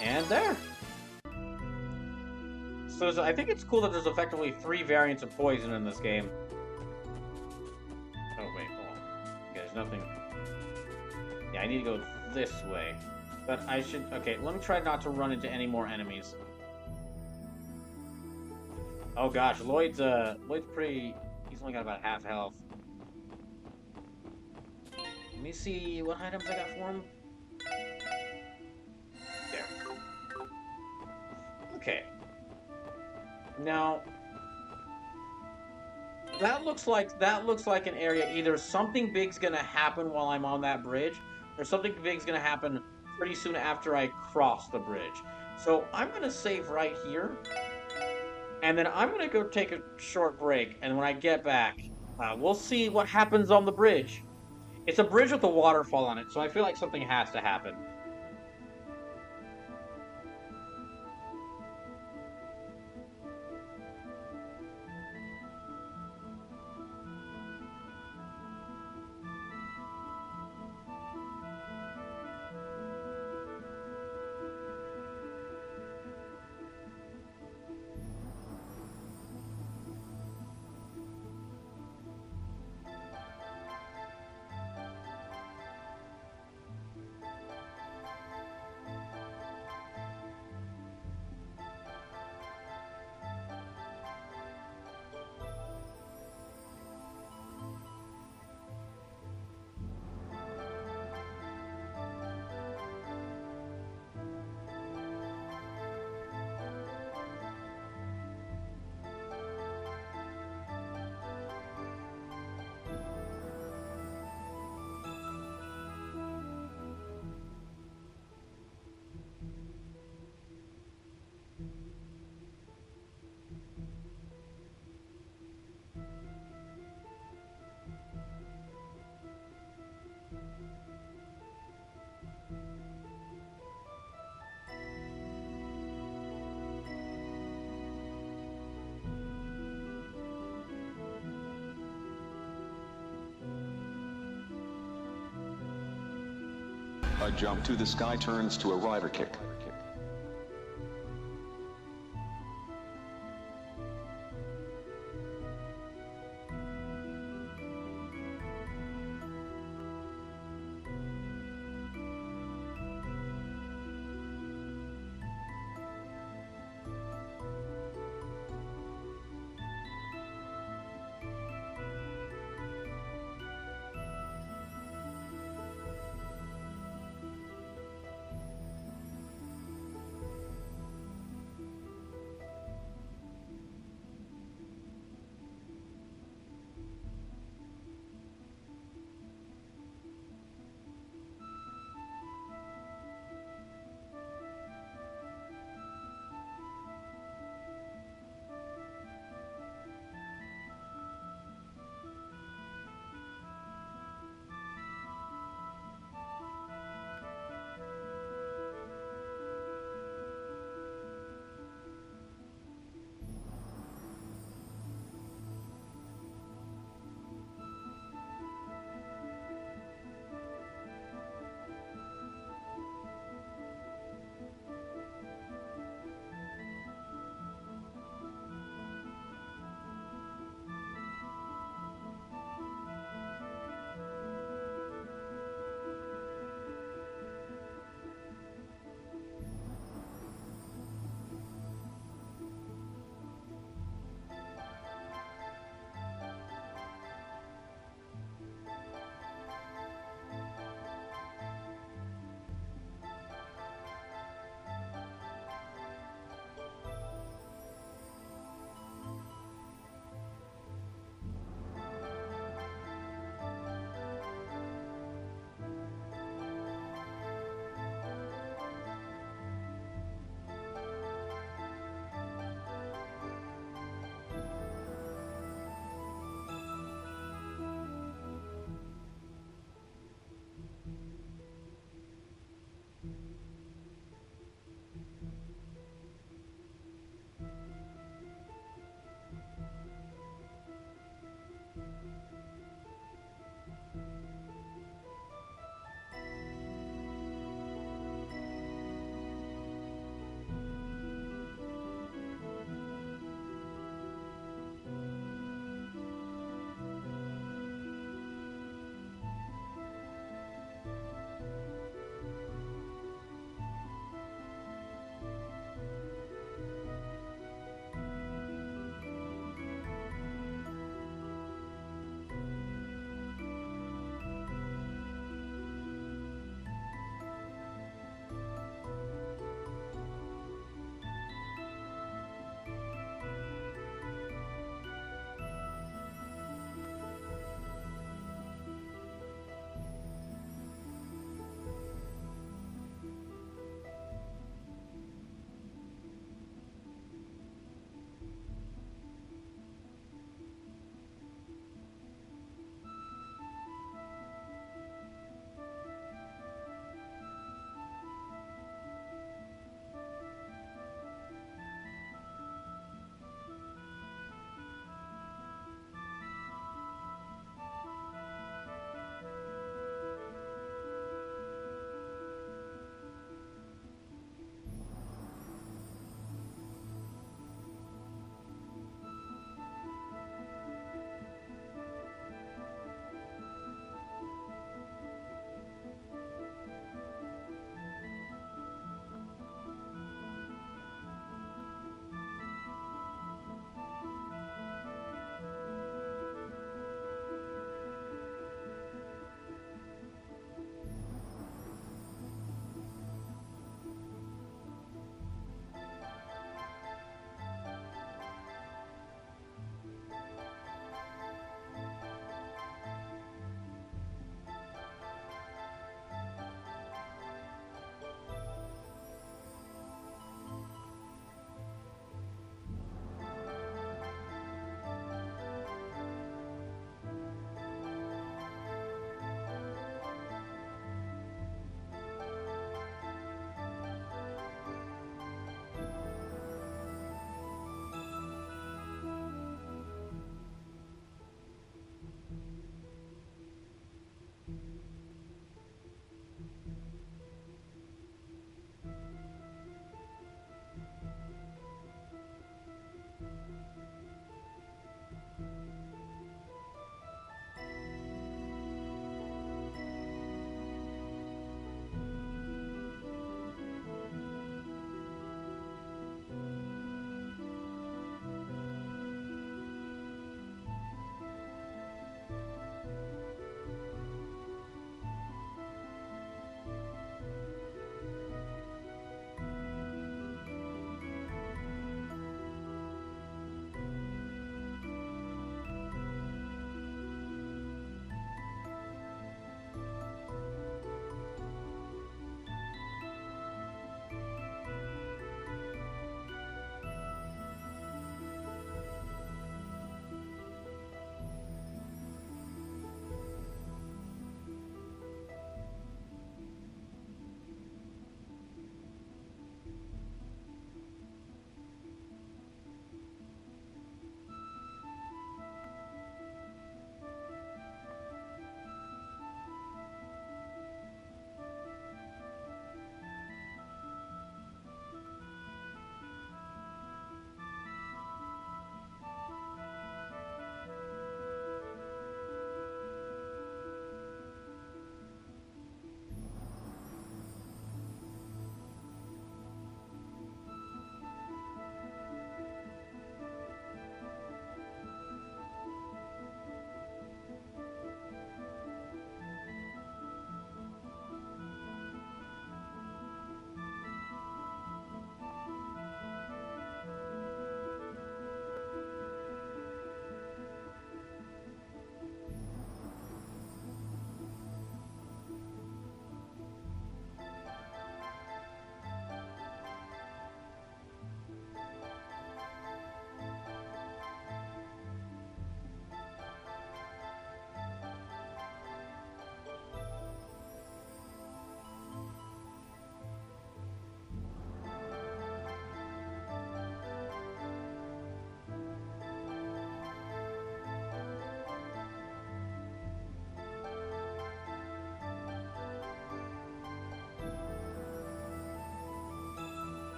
And there. So I think it's cool that there's effectively 3 variants of poison in this game. Oh wait, hold on. Okay, there's nothing. Yeah, I need to go this way. But I should... Okay, let me try not to run into any more enemies. Oh gosh, Lloyd's pretty... He's only got about half health. Let me see what items I got for him. There. Okay. Now... That looks like an area, either something big's gonna happen while I'm on that bridge, or something big's gonna happen pretty soon after I cross the bridge. So I'm going to save right here, and then I'm going to go take a short break. And when I get back, we'll see what happens on the bridge. It's a bridge with a waterfall on it, so I feel like something has to happen. A jump to the sky turns to a rider kick.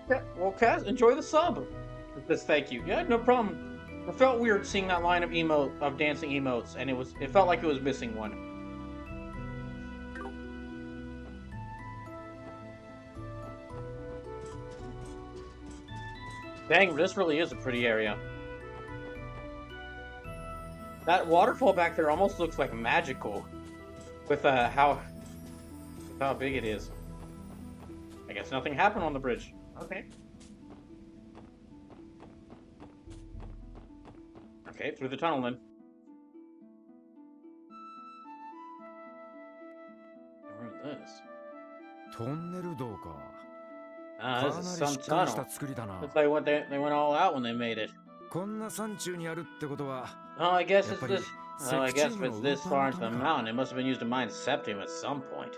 Well, Kaz, enjoy the sub. It says thank you. Yeah, no problem. It felt weird seeing that line of dancing emotes, and it felt like it was missing one. Dang, this really is a pretty area. That waterfall back there almost looks like magical, with how big it is. I guess nothing happened on the bridge. Okay. Okay, through the tunnel then. Where is this? This is some tunnel. Looks like they went all out when they made it. Oh, I guess it's this. Oh, I guess if it's this far into the mountain, it must have been used to mine septium at some point.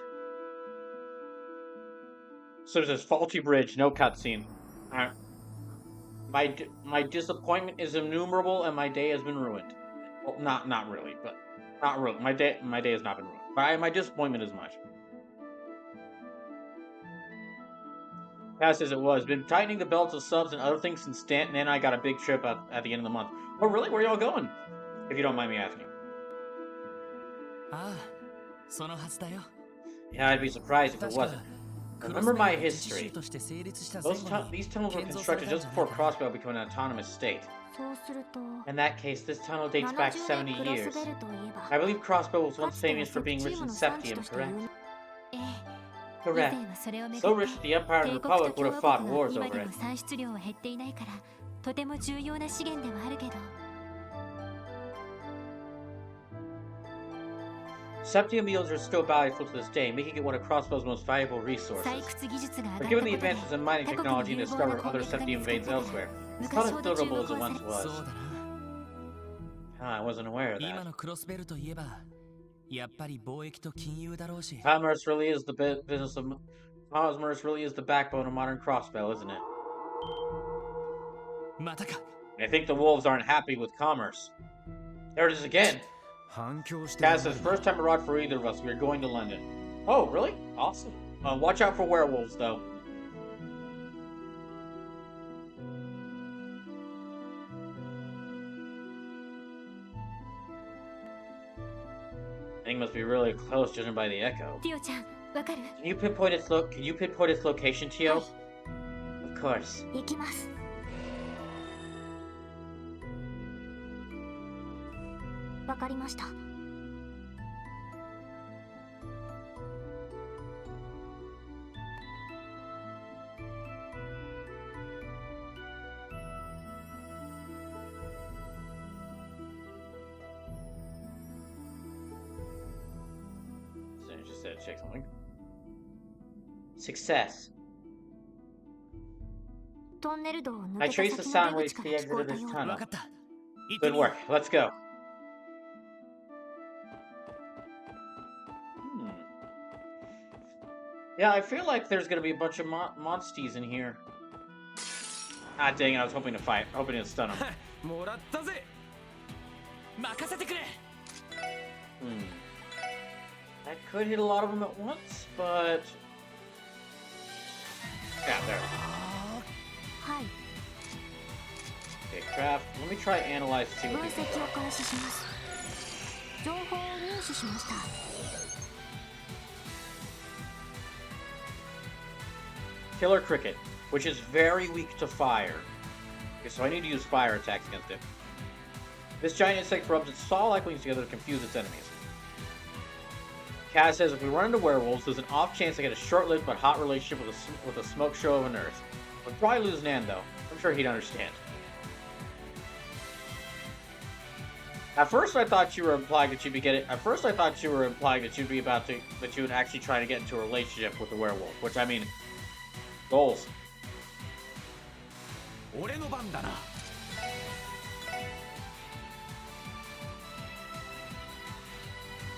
So there's this faulty bridge, no cutscene. My disappointment is innumerable, and my day has been ruined. Well, not really, but not really. My day has not been ruined. But my disappointment is much. Fast as it was, been tightening the belts of subs and other things since Stanton and I got a big trip at the end of the month. Oh, really? Where are y'all going? If you don't mind me asking. Yeah, I'd be surprised if it wasn't. Remember my history. These tunnels were constructed just before Crossbow became an autonomous state. In that case, this tunnel dates back 70 years. I believe Crossbow was once famous for being rich in septium, correct? Correct. So rich that the Empire and the Republic would have fought wars over it. Septium yields are still valuable to this day, making it one of Crossbow's most valuable resources. But given the advances in mining technology and the discovery of other septium veins elsewhere, it's not as durable as it once was. I wasn't aware of that. Commerce really is the business of... Commerce really is the backbone of modern Crossbow, isn't it? I think the wolves aren't happy with commerce. There it is again! Kaz says, first time abroad for either of us. We're going to London. Oh, really? Awesome. Watch out for werewolves, though. Thing must be really close, judging by the echo. Can you pinpoint its location, Tio? Of course. So I just said check something. Success. I traced the sound waves to the exit of this tunnel. Good work. Let's go. Yeah, I feel like there's gonna be a bunch of monsties in here. Ah, dang it! I was hoping to stun him. I could hit a lot of them at once, but yeah, there. Okay, craft. Let me try analyze to see what these are. Killer Cricket, which is very weak to fire. Okay, so I need to use fire attacks against it. This giant insect rubs its saw-like wings together to confuse its enemies. Kaz says if we run into werewolves, there's an off chance I get a short-lived but hot relationship with a smoke show of an earth. We'll probably lose Nan though. I'm sure he'd understand. At first, I thought you were implying that you'd be getting. At first, I thought you were implying that you would actually try to get into a relationship with the werewolf. Which I mean, goals.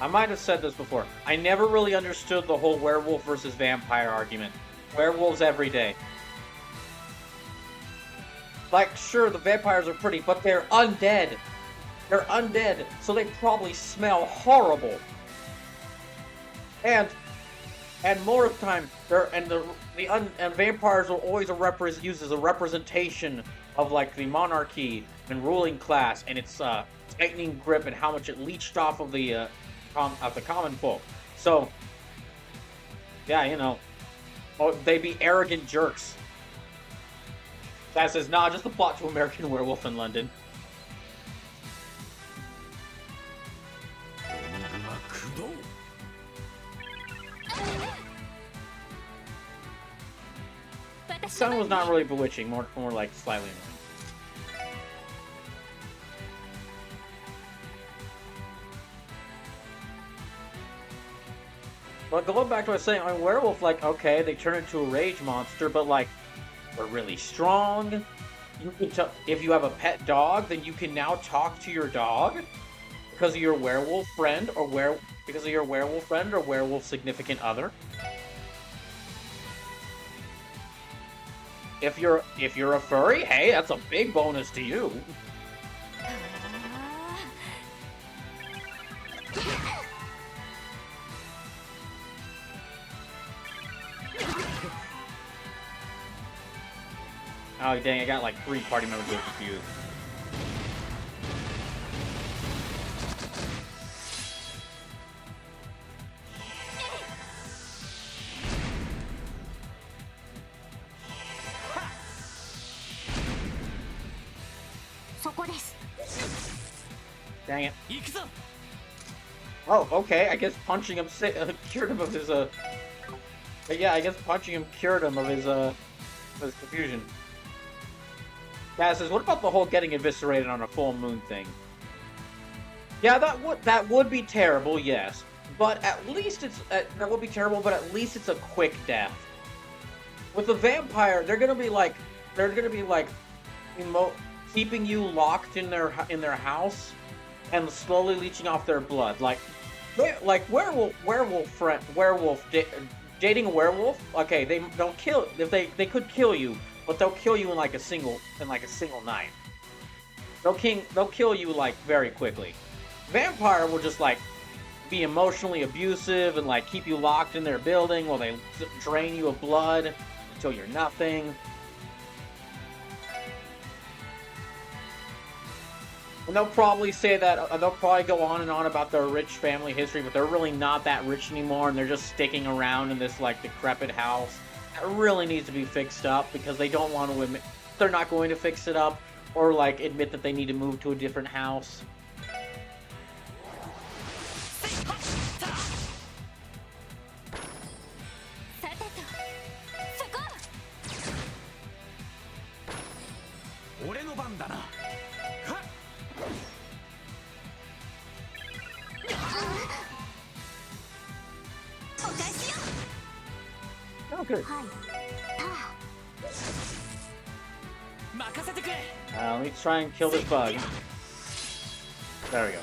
I might have said this before. I never really understood the whole werewolf versus vampire argument. Werewolves every day. Like, sure, the vampires are pretty, but they're undead. They're undead, so they probably smell horrible. And And more of the time, and vampires will always used as a representation of like the monarchy and ruling class and its tightening grip and how much it leached off of the common folk. So yeah, you know, they'd be arrogant jerks. That says, nah, just the plot to American Werewolf in London. The sun was not really bewitching, more like slightly annoying. But going back to what I was saying, on werewolf, like, okay, they turn into a rage monster, but like, they're really strong. You can if you have a pet dog, then you can now talk to your dog because of your werewolf friend or werewolf significant other. If you're a furry, hey, that's a big bonus to you. Oh dang, I got like 3 party members confused. Dang it. Oh, okay, I guess punching him cured him of his yeah, I guess punching him cured him of his confusion. Kaz says, what about the whole getting eviscerated on a full moon thing? Yeah, that would be terrible, yes. But at least it's that would be terrible, but at least it's a quick death. With the vampire, they're gonna be like keeping you locked in their house and slowly leeching off their blood. Like dating a werewolf. Okay, they don't kill. If they could kill you, but they'll kill you in like a single night. They'll kill you like very quickly. Vampire will just like be emotionally abusive and like keep you locked in their building while they drain you of blood until you're nothing. And they'll probably say that, they'll probably go on and on about their rich family history, but they're really not that rich anymore, and they're just sticking around in this, like, decrepit house. That really needs to be fixed up, because they don't want to admit, they're not going to fix it up, or, like, admit that they need to move to a different house. Oh, good. Let me try and kill this bug. There we go.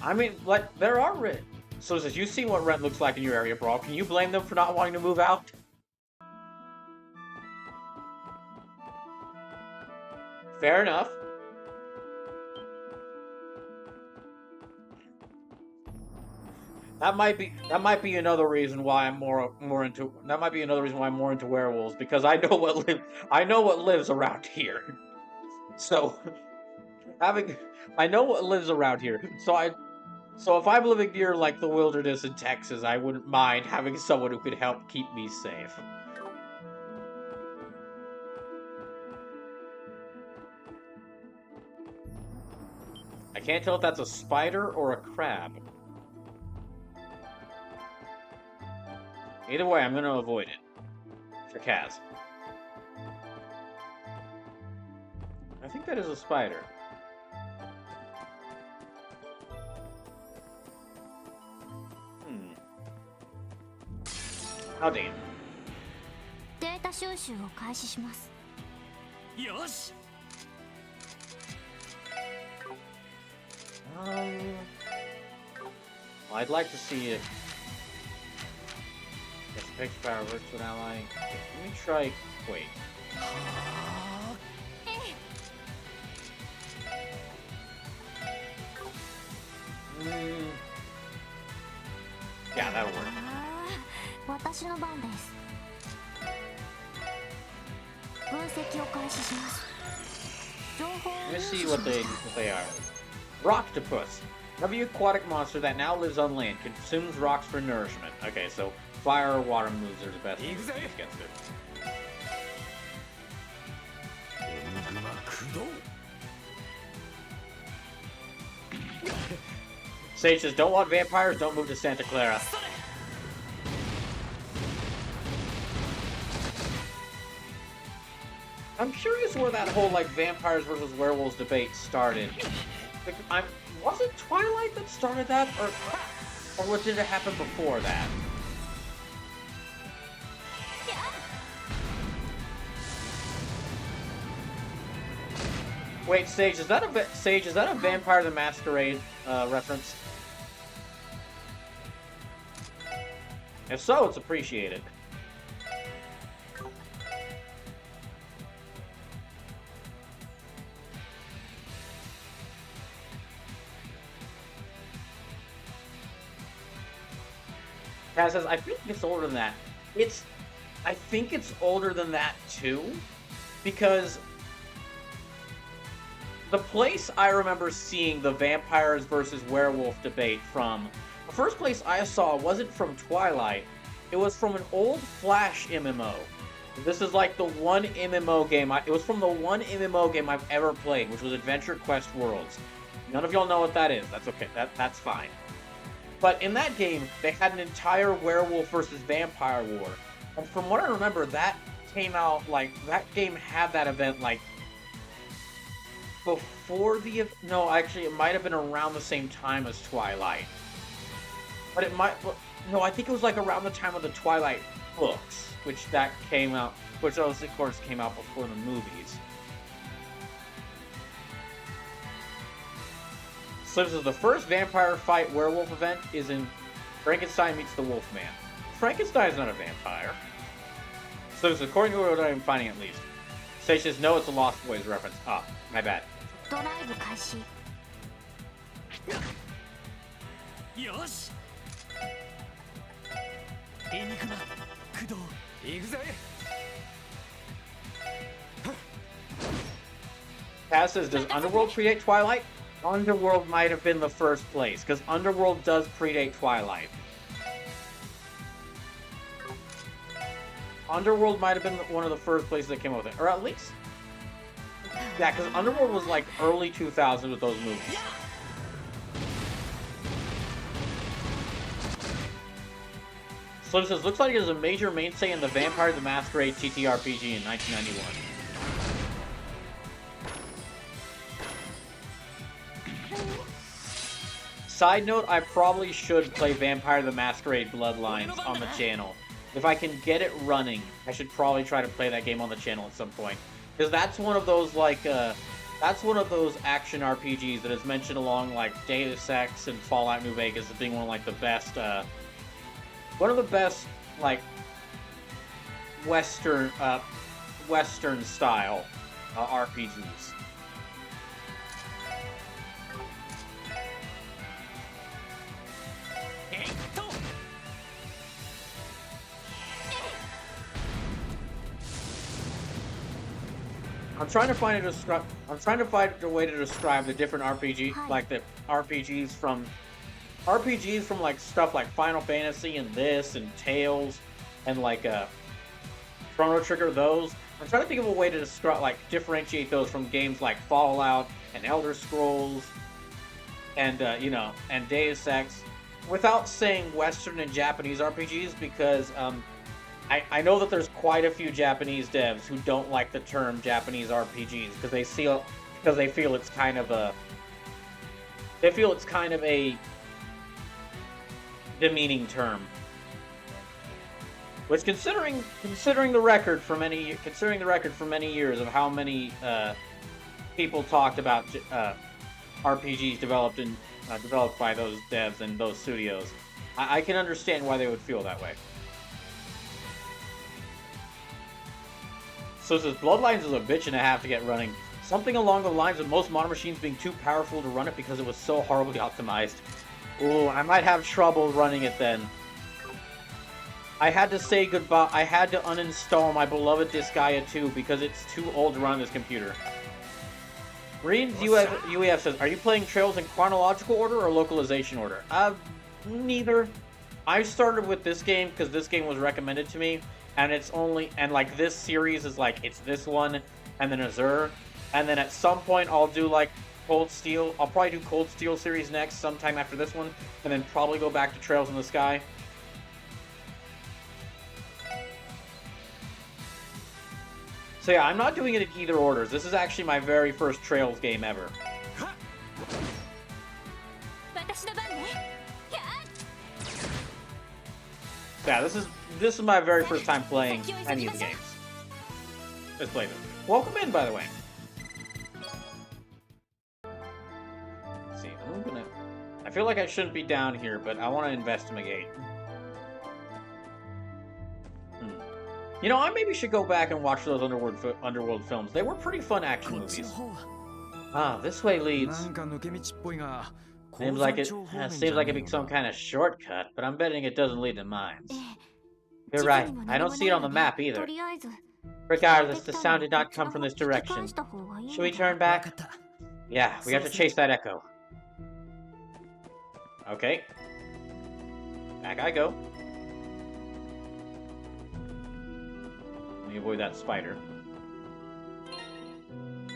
I mean, like, there are Rent. So says, you see what rent looks like in your area, Brawl. Can you blame them for not wanting to move out? Fair enough. That might be another reason why I'm more into. That might be another reason why I'm more into werewolves, because I know what lives around here. So I know what lives around here. So if I'm living near like the wilderness in Texas, I wouldn't mind having someone who could help keep me safe. I can't tell if that's a spider or a crab. Either way, I'm going to avoid it. For Kaz. I think that is a spider. Oh, damn. Well, I'd like to see it. Yes, picture power works with ally. Let me try. Wait. Yeah, that'll work. 私の番です。分析を開始します。情報を Let's see what they are. Rocktopus. Heavy aquatic monster that now lives on land. Consumes rocks for nourishment. Okay, so fire or water moves are the best against it. Sage says, don't want vampires, don't move to Santa Clara. I'm curious where that whole, like, vampires versus werewolves debate started. Like, was it Twilight that started that, or what did it happen before that? Wait, Sage, is that a Vampire the Masquerade reference? If so, it's appreciated. Kaz says, I think it's older than that. I think it's older than that too, because the place I remember seeing the vampires versus werewolf debate from, the first place I saw wasn't from Twilight, it was from an old Flash MMO. This is like the one MMO game, it was from the one MMO game I've ever played, which was Adventure Quest Worlds. None of y'all know what that is, that's okay, that's fine. But in that game, they had an entire werewolf versus vampire war. And from what I remember, that came out, like, that game had that event, like, before the... No, actually, it might have been around the same time as Twilight. But it might... No, I think it was, like, around the time of the Twilight books, which that came out... Which, those, of course, came out before the movies. So this is the first vampire fight werewolf event is in Frankenstein meets the Wolfman. Frankenstein's not a vampire. So this is according to what I'm finding at least. Sage says, no, it's a Lost Boys reference. Ah, my bad. ドライブ開始。よし。エニグマ、駆動、行くぜ。Kaz says, does Underworld predate Twilight? Underworld might have been the first place, because Underworld does predate Twilight. Underworld might have been one of the first places that came up with it, or at least... Yeah, because Underworld was like early 2000s with those movies. Slim says, looks like it is a major mainstay in the Vampire the Masquerade TTRPG in 1991. Side note, I probably should play Vampire the Masquerade Bloodlines on the channel. If I can get it running, I should probably try to play that game on the channel at some point. Because that's one of those, like, that's one of those action RPGs that is mentioned along, like, Deus Ex and Fallout New Vegas as being one of, like, the best, like, Western style RPGs. I'm trying to find a way to describe the different RPG, like the RPGs from like stuff like Final Fantasy and this and Tales and like Chrono Trigger. Those I'm trying to think of a way to describe, like, differentiate those from games like Fallout and Elder Scrolls and you know, and Deus Ex, without saying Western and Japanese RPGs, because I know that there's quite a few Japanese devs who don't like the term Japanese RPGs because they feel it's kind of a demeaning term. Which, considering the record for many years of how many people talked about RPGs developed by those devs and those studios, I can understand why they would feel that way. So it says, Bloodlines is a bitch and a half to get running. Something along the lines of most modern machines being too powerful to run it because it was so horribly optimized. Ooh, I might have trouble running it then. I had to say goodbye. I had to uninstall my beloved Disgaea 2 because it's too old to run on this computer. Marines UEF says, are you playing Trails in chronological order or localization order? Neither. I started with this game because this game was recommended to me, and it's only, and like this series is like, it's this one, and then Azure, and then at some point I'll do like Cold Steel. I'll probably do Cold Steel series next, sometime after this one, and then probably go back to Trails in the Sky. So yeah, I'm not doing it in either orders. This is actually my very first Trails game ever. Yeah, this is my very first time playing any of the games. Let's play them. Welcome in, by the way. Let's see, I feel like I shouldn't be down here, but I want to investigate. You know, I maybe should go back and watch those Underworld films. They were pretty fun action movies. Ah, this way leads. Seems like it'd be some kind of shortcut, but I'm betting it doesn't lead to Mainz. You're right. I don't see it on the map either. Regardless, the sound did not come from this direction. Should we turn back? Yeah, we have to chase that echo. Okay. Back I go. Let me avoid that spider.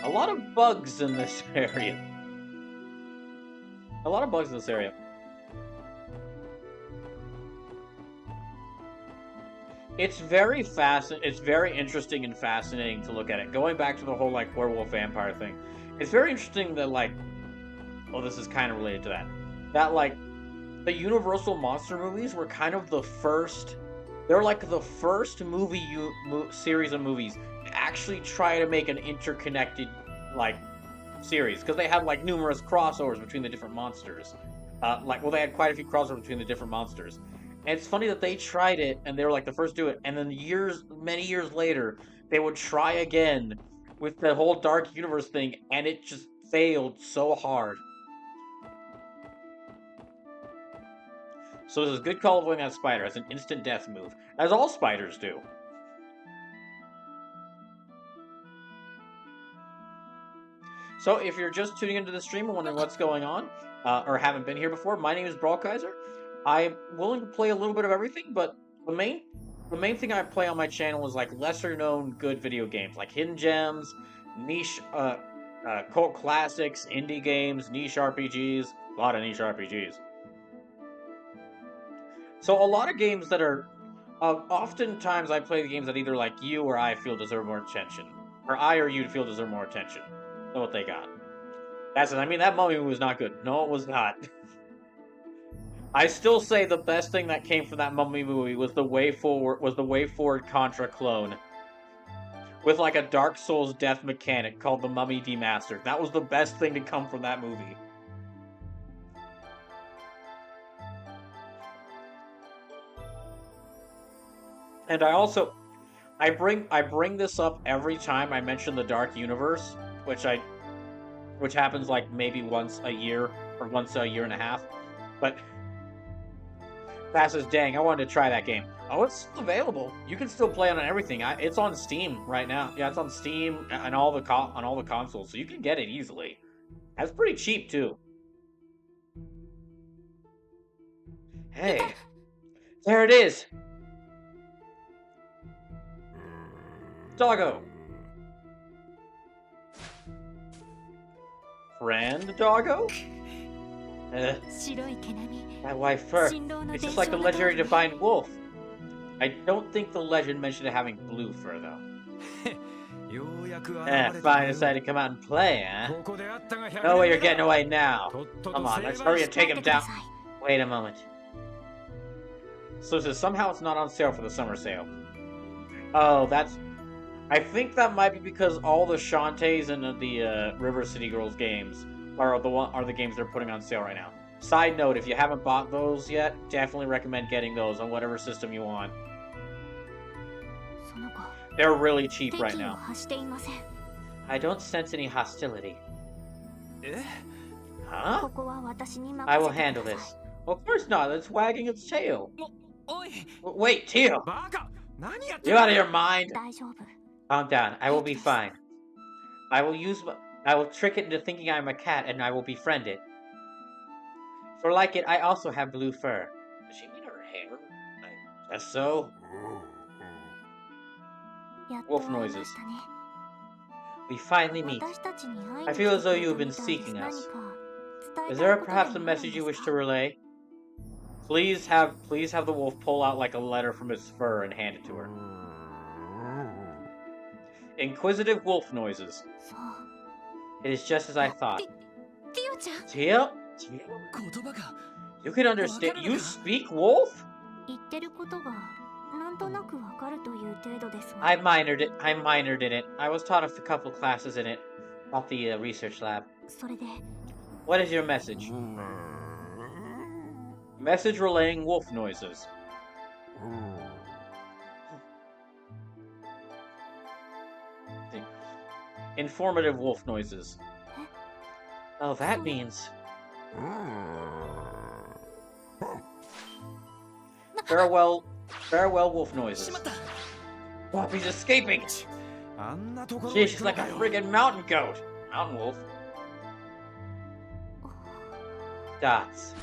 A lot of bugs in this area. A lot of bugs in this area. It's very it's very interesting and fascinating to look at it. Going back to the whole like werewolf vampire thing. It's very interesting that like, well, this is kind of related to that. That like the Universal monster movies were kind of the first. They're like the first series of movies to actually try to make an interconnected like series, because they had like numerous crossovers between the different monsters. They had quite a few crossovers between the different monsters. And it's funny that they tried it and they were like the first to do it, and then many years later, they would try again with the whole Dark Universe thing, and it just failed so hard. So this is a good call avoiding that spider. It's an instant death move, as all spiders do. So if you're just tuning into the stream and wondering what's going on, or haven't been here before, my name is Brawlkaiser. I'm willing to play a little bit of everything, but the main thing I play on my channel is like lesser known good video games, like hidden gems, niche cult classics, indie games, niche RPGs, a lot of niche RPGs. So a lot of games that are, oftentimes I play the games that either like you or I feel deserve more attention, or I or you feel deserve more attention than what they got. That Mummy movie was not good. No, it was not. I still say the best thing that came from that Mummy movie was the Way Forward Contra clone. With like a Dark Souls death mechanic called the Mummy Demastered. That was the best thing to come from that movie. And I bring this up every time I mention the Dark Universe, which happens like maybe once a year or once a year and a half. But Bass says, dang, I wanted to try that game. Oh, it's still available. You can still play it on everything. It's on Steam right now. Yeah, it's on Steam and all the consoles, so you can get it easily. That's pretty cheap too. Hey, there it is. Doggo. Friend Doggo? That white fur. It's just like the legendary divine wolf. I don't think the legend mentioned having blue fur, though. Finally decided to come out and play, huh? No way you're getting away now. Come on, let's hurry and take him down. Wait a moment. So it says somehow it's not on sale for the summer sale. Oh, I think that might be because all the Shantaes and the River City Girls games are the games they're putting on sale right now. Side note, if you haven't bought those yet, definitely recommend getting those on whatever system you want. They're really cheap right now. I don't sense any hostility. Huh? I will handle this. Well, of course not. It's wagging its tail. Wait, Teal! You out of your mind? 大丈夫 Calm down. I will be fine. I will trick it into thinking I'm a cat and I will befriend it. For like it, I also have blue fur. Does she mean her hair? I guess so. やっと Wolf 会いま noises. したね We finally meet. 私たちに会い I に feel 来 as て though く you れ have た been みたいです seeking 何 us. か伝え Is たい there ことで perhaps a もあるん message で you す wish か to relay? Please have the wolf pull out like a letter from his fur and hand it to her. Inquisitive wolf noises. そう It is just as I thought. ティオちゃん Teal? You can understand. You speak wolf? 言ってることがなんとなくわかるという程度ですわ I minored in it. I was taught a couple classes in it. At the research lab. それで What is your message? Message relaying wolf noises. Informative wolf noises. Oh, that means... Farewell wolf noises. Oh, he's escaping! Jeez, she's like a friggin' mountain goat! Mountain wolf. Dots.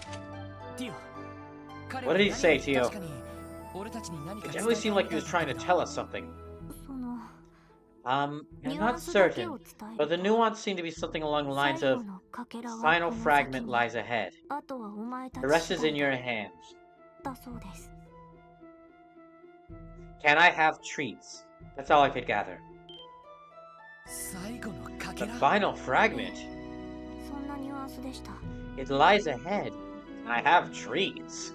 What did he say, Tio? It definitely seemed like he was trying to tell us something. その I'm ニュア not ンスだけ certain, を伝え but the ると nuance seemed to be something along the 最 lines 後 of のかけらは final この先 fragment に lies ahead. あとはお前た The ち rest is 次 in 第 your hands. だそうです Can I have treats? That's all I could gather. 最後のか The けら final fragment? そんなニュアンスでした It lies ahead. I have treats.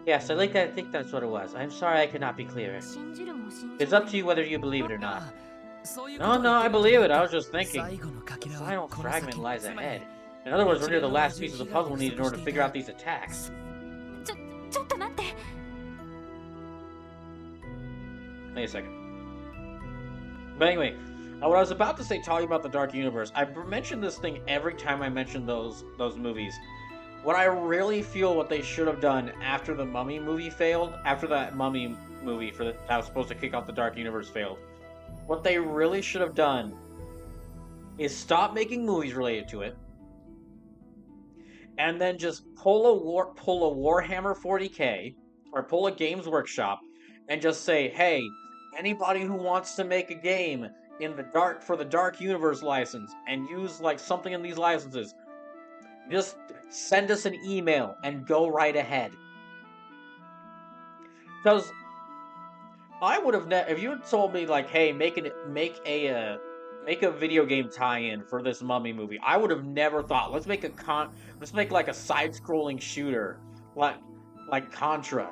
Yes, I think that's what it was. I'm sorry I could not be clearer. 信じるも信じ It's な up い to you whether you believe it or not. そういう No, no, I believe it. I was just thinking. 最後のかけ The らは final この fragment 先 lies つまり ahead. In other words, we're near the last piece of the puzzle needed in order to figure out these attacks. ちょっと待って Wait a second. But anyway, what I was about to say, talking about the Dark Universe, I mentioned this thing every time I mentioned those movies. What I really feel what they should have done after the Mummy movie failed, after that Mummy movie that was supposed to kick off the Dark Universe failed, what they really should have done is stop making movies related to it, and then just pull a Warhammer 40k or pull a Games Workshop and just say, hey, anybody who wants to make a game for the Dark Universe license and use like something in these licenses, just send us an email and go right ahead. Because I would have if you had told me like, hey, make a video game tie-in for this Mummy movie, I would have never thought, let's make like a side-scrolling shooter like Contra.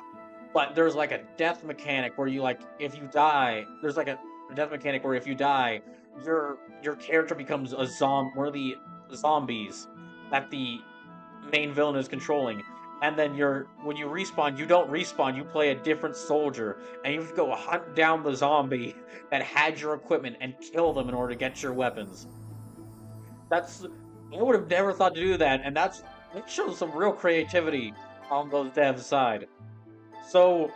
But there's like a death mechanic where you like if you die, there's like a death mechanic where if you die, your character becomes one of the zombies that the main villain is controlling. And then when you respawn, you don't respawn, you play a different soldier, and you have to go hunt down the zombie that had your equipment and kill them in order to get your weapons. I would have never thought to do that, and it shows some real creativity on those devs' side. So,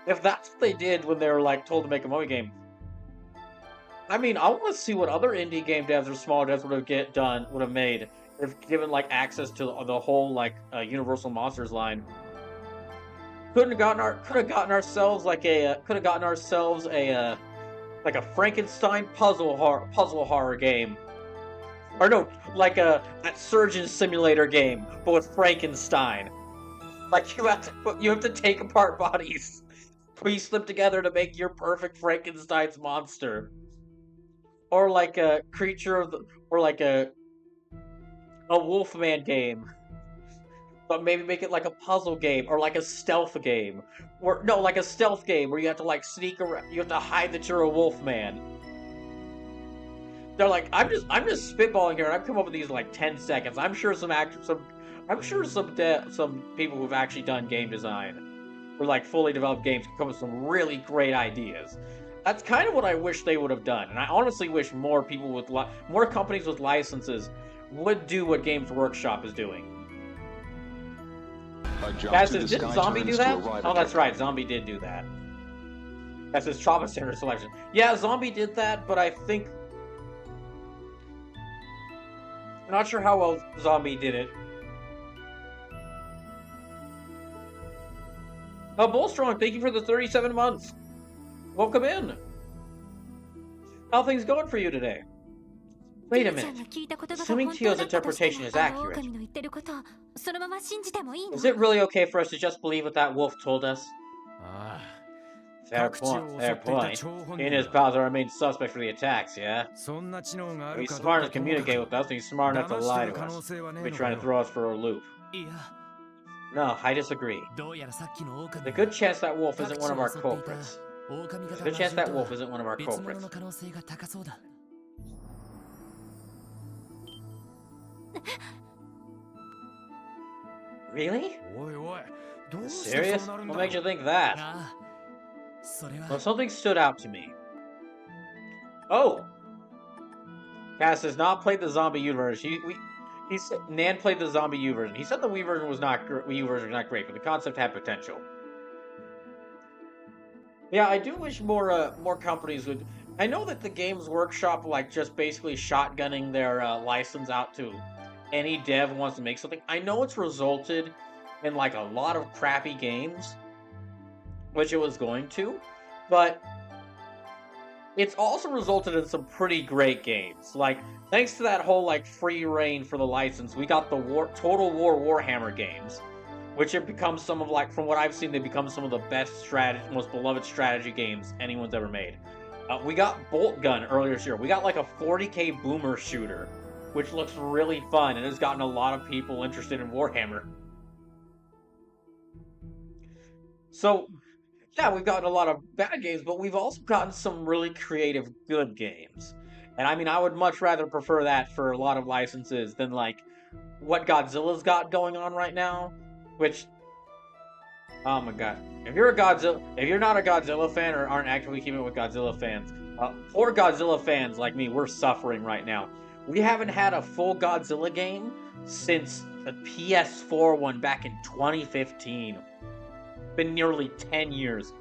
if that's what they did when they were like told to make a Mummy game, I mean, I want to see what other indie game devs or small devs would have made if given like access to the whole like Universal Monsters line. Could have gotten ourselves a Frankenstein puzzle horror game, or no, like that surgeon simulator game, but with Frankenstein. Like you have to take apart bodies, piece them together to make your perfect Frankenstein's monster, or like a a Wolfman game, but maybe make it like a puzzle game or like a stealth game, like a stealth game where you have to like sneak around, you have to hide that you're a Wolfman. They're like, I'm just spitballing here, and I've come up with these in like 10 seconds. I'm sure some people who've actually done game design or like fully developed games come up with some really great ideas. That's kind of what I wish they would have done, and I honestly wish more companies with licenses would do what Games Workshop is doing. A jump Guys, to the didn't sky Zombie do turns that? to a rider Oh, that's character. right. Zombie did do that. That's his trauma center selection. Yeah, Zombie did that, but I think... I'm not sure how well Zombie did it. Oh, Bullstrong, thank you for the 37 months. Welcome in. How are things going for you today? Wait a minute. Assuming Tio's interpretation is accurate, is it really okay for us to just believe what that wolf told us? あ Fair point, fair point. He and his pals are our main suspects for the attacks, yeah? あそんな知能がある He's かどう smart か enough to ともか communicate with us, and he's smart enough to 騙して lie る to 可能 us. 性はね Be えの trying か to よ throw us for a loop. いや No, I disagree. どうやらさっきの狼 The good chance that wolf 各 isn't 地 one of を our 襲っていた culprits. 狼 There's 型 a good chance that 魔 wolf 獣 isn't one of our とは別物 culprits. の可能性が高そうだ Really? おいおいどうして Serious? そうなるん What だ makes you think that? ああそれは Well, something stood out to me. Oh! Cass has not played the Zombie U version. He said Nan played the Zombie U version. He said the Wii version was not great, but the concept had potential. Yeah, I do wish more companies would. I know that the Games Workshop just basically shotgunning their license out to any dev who wants to make something. I know it's resulted in a lot of crappy games, which it was going to, but it's also resulted in some pretty great games. Thanks to that whole free reign for the license, we got the Total War Warhammer games, which have become some of from what I've seen, they become some of the best most beloved strategy games anyone's ever made. We got Bolt Gun earlier this year. We got a 40k boomer shooter, which looks really fun and has gotten a lot of people interested in Warhammer. So, yeah, we've gotten a lot of bad games, but we've also gotten some really creative good games. And I mean, I would much rather prefer that for a lot of licenses than what Godzilla's got going on right now, which, oh my god. If you're not a Godzilla fan or aren't actively keeping up with Godzilla fans, for Godzilla fans like me, we're suffering right now. We haven't had a full Godzilla game since the PS4 one back in 2015. Been nearly 10 years.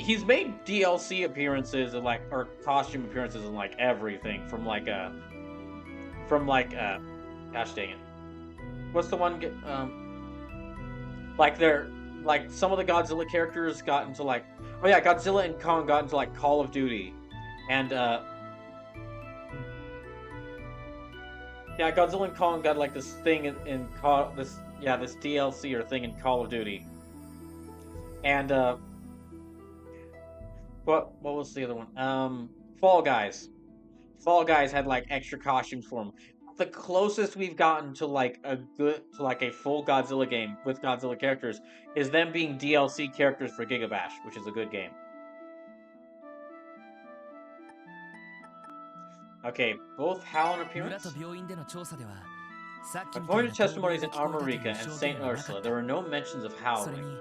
He's made DLC appearances and or costume appearances and everything from gosh dang it. What's the one some of the Godzilla characters got into oh yeah, Godzilla and Kong got into Call of Duty. And yeah, Godzilla and Kong got this thing in this DLC or thing in Call of Duty. And what was the other one? Fall Guys. Fall Guys had extra costumes for them. The closest we've gotten to a full Godzilla game with Godzilla characters is them being DLC characters for Gigabash, which is a good game. Okay, both Howlin' appearance. 村と病院での調査ではさっきみたい According な to 逃亡 testimonies が in 聞こえたという Armorica and 証 St. 言はなか Ursula, った there were no mentions of それ howling. に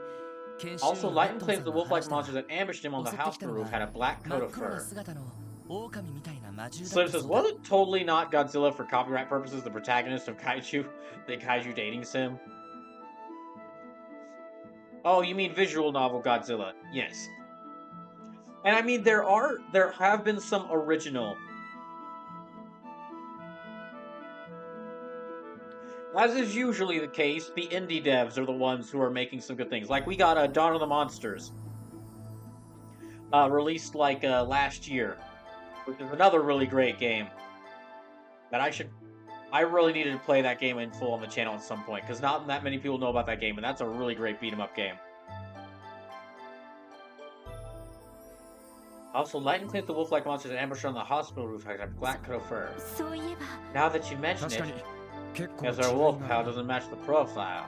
研修 Also, 医の Light ロッ and トン claims さん the が wolf-like 話したの monster that ambushed him on は the 襲って house きた on the の roof had a は black 真 coat っ of 黒な fur. 姿の狼みたいな魔獣だ Slim った says, そう was だ it totally not Godzilla for copyright purposes, the protagonist of the Kaiju dating sim? Oh, you mean visual novel Godzilla? Yes. And I mean, there have been some original. As is usually the case, the indie devs are the ones who are making some good things. We got Dawn of the Monsters, released last year, which is another really great game. That I really needed to play that game in full on the channel at some point, because not that many people know about that game, and that's a really great beat 'em up game. Also, Lightning claims the wolf-like monsters ambushed on the hospital roof had a black coat of fur. そういえば Now that you mention 確かに it, 結構 because our 違い wolf が pal ある doesn't match the profile.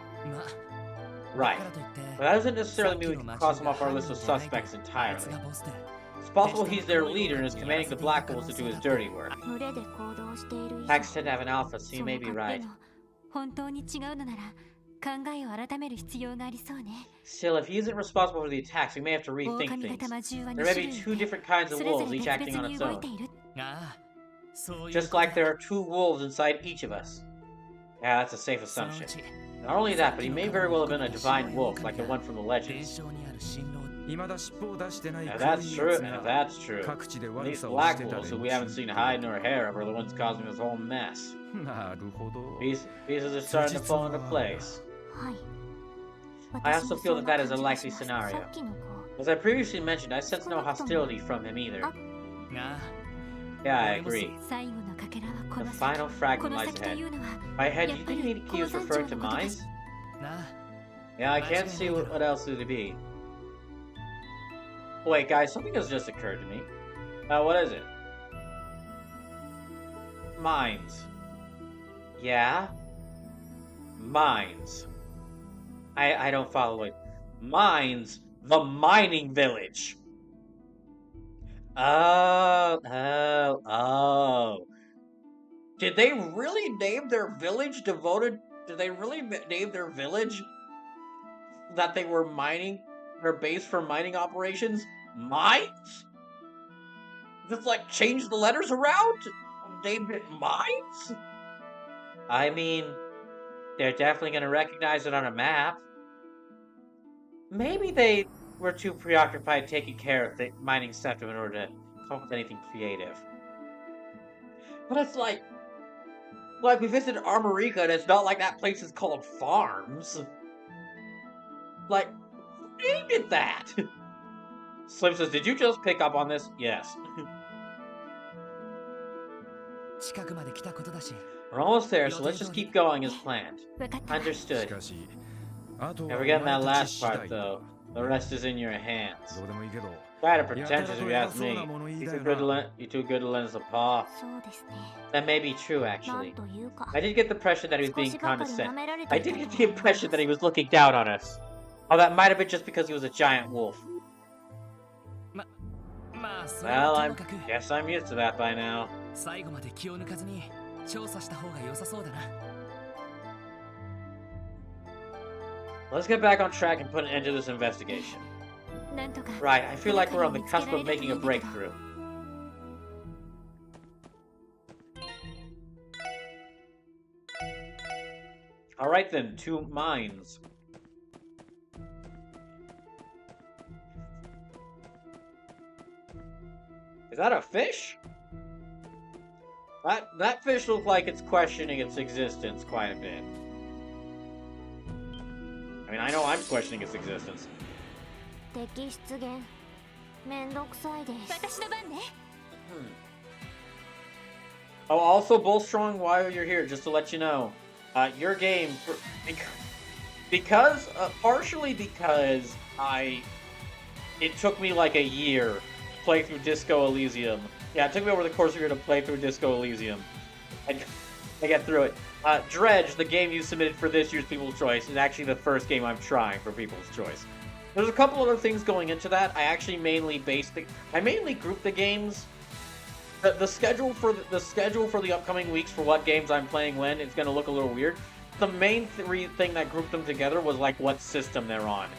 ま Right. だからといって But that doesn't necessarily さっき mean we の can 魔 cross 獣 him が off our 犯 list 人 of じゃないと suspects あいつ entirely. がボスで It's possible he's their leader and is commanding the Black Wolves to do his dirty work. 群れで行動している以上 Hacks tend to have an alpha, so そ you の may be 勝手 right. の本当に違うのなら考えを改める必要がありそうね Still, if he isn't responsible for the attacks, we may have to 狼 rethink 型 things. 魔獣は There 2 may 種 be 2類い different て kinds そ of れぞ wolves, れ each 別 acting 々 on に its 動い own. ているああそういう Just こと like だ there are 2 wolves inside each of us. Yeah, that's a safe そのう assumption. ち Not only that, but he may very well have been a divine wolf, like the one from the 伝 legends. 承にある新郎 未だ尻尾を出してない Now 黒 that's い true. やつ Now が that's true. 各地で These 悪さを black してた wolves 連 who we haven't 中 seen hide nor hair are the ones causing this whole mess. なるほど Pieces are starting to fall into place. はい I also 私 feel も that that is そ a んな感 likely じがします scenario. さっきの子 As I previously mentioned, I sense no hostility from him either. ああ Yeah, I agree. 最後のかけらはこ The の final 先こ fragment の lies 先と ahead. いうのは My head, do you think Nikki is referring to mines? なあ Yeah, I can't see what else it would be. Wait, guys, something has just occurred to me. What is it? Mines. Yeah? Mines. I don't follow it. Mines? The mining village. Oh. Did they really name their village devoted? Did they really name their village that they were mining, their base for mining operations? Mines? Just like change the letters around? Named it Mines? I mean, they're definitely gonna recognize it on a map. Maybe they were too preoccupied taking care of the mining sector in order to come up with anything creative. But it's like we visited Armorica and it's not like that place is called Farms. Like, who named it that? Slim says, did you just pick up on this? Yes. 近くまで来たことだし We're almost there, so let's just keep going as planned. 分かった Understood. しかしあと Now は we're お getting 前 that たち last 次 part 第だ though. The rest is in your hands. どうでもいいけど Quite a やたら pretentious と if you 偉 ask そう me. な物言い You're だ too よ good to な lend, you're too good to lend us a paw. そうですね That may be true, なん actually. というか I did get the impression that he was 少 being しばかり condescending. 舐められて I いた did と get 思 the います impression that he was looking down on us. Oh, that might have been just because he was a giant wolf. まあそれは Well, と I もかく guess I'm used to that by now. 最後まで気を抜かずに調査した方が良さそうだな Let's get back on track and put an end to this investigation. なんとか Right, I feel like we're on the 見つけら cusp れ of るとい making い a んだけど breakthrough. Alright then, 2 mines. Is that a fish? That fish looks like it's questioning its existence quite a bit. I mean, I know I'm questioning its existence. 敵出現めんどくさいです私の番ね Oh, also, Bullstrong, while you're here, just to let you know, your game, partially because it took me like a year to play through Disco Elysium. Yeah, it took me over the course of a year to play through Disco Elysium. And I get through it. Dredge, the game you submitted for this year's People's Choice, is actually the first game I'm trying for People's Choice. There's a couple other things going into that. I actually mainly group the games. The schedule for the upcoming weeks for what games I'm playing when is going to look a little weird. The main thing that grouped them together was like what system they're on,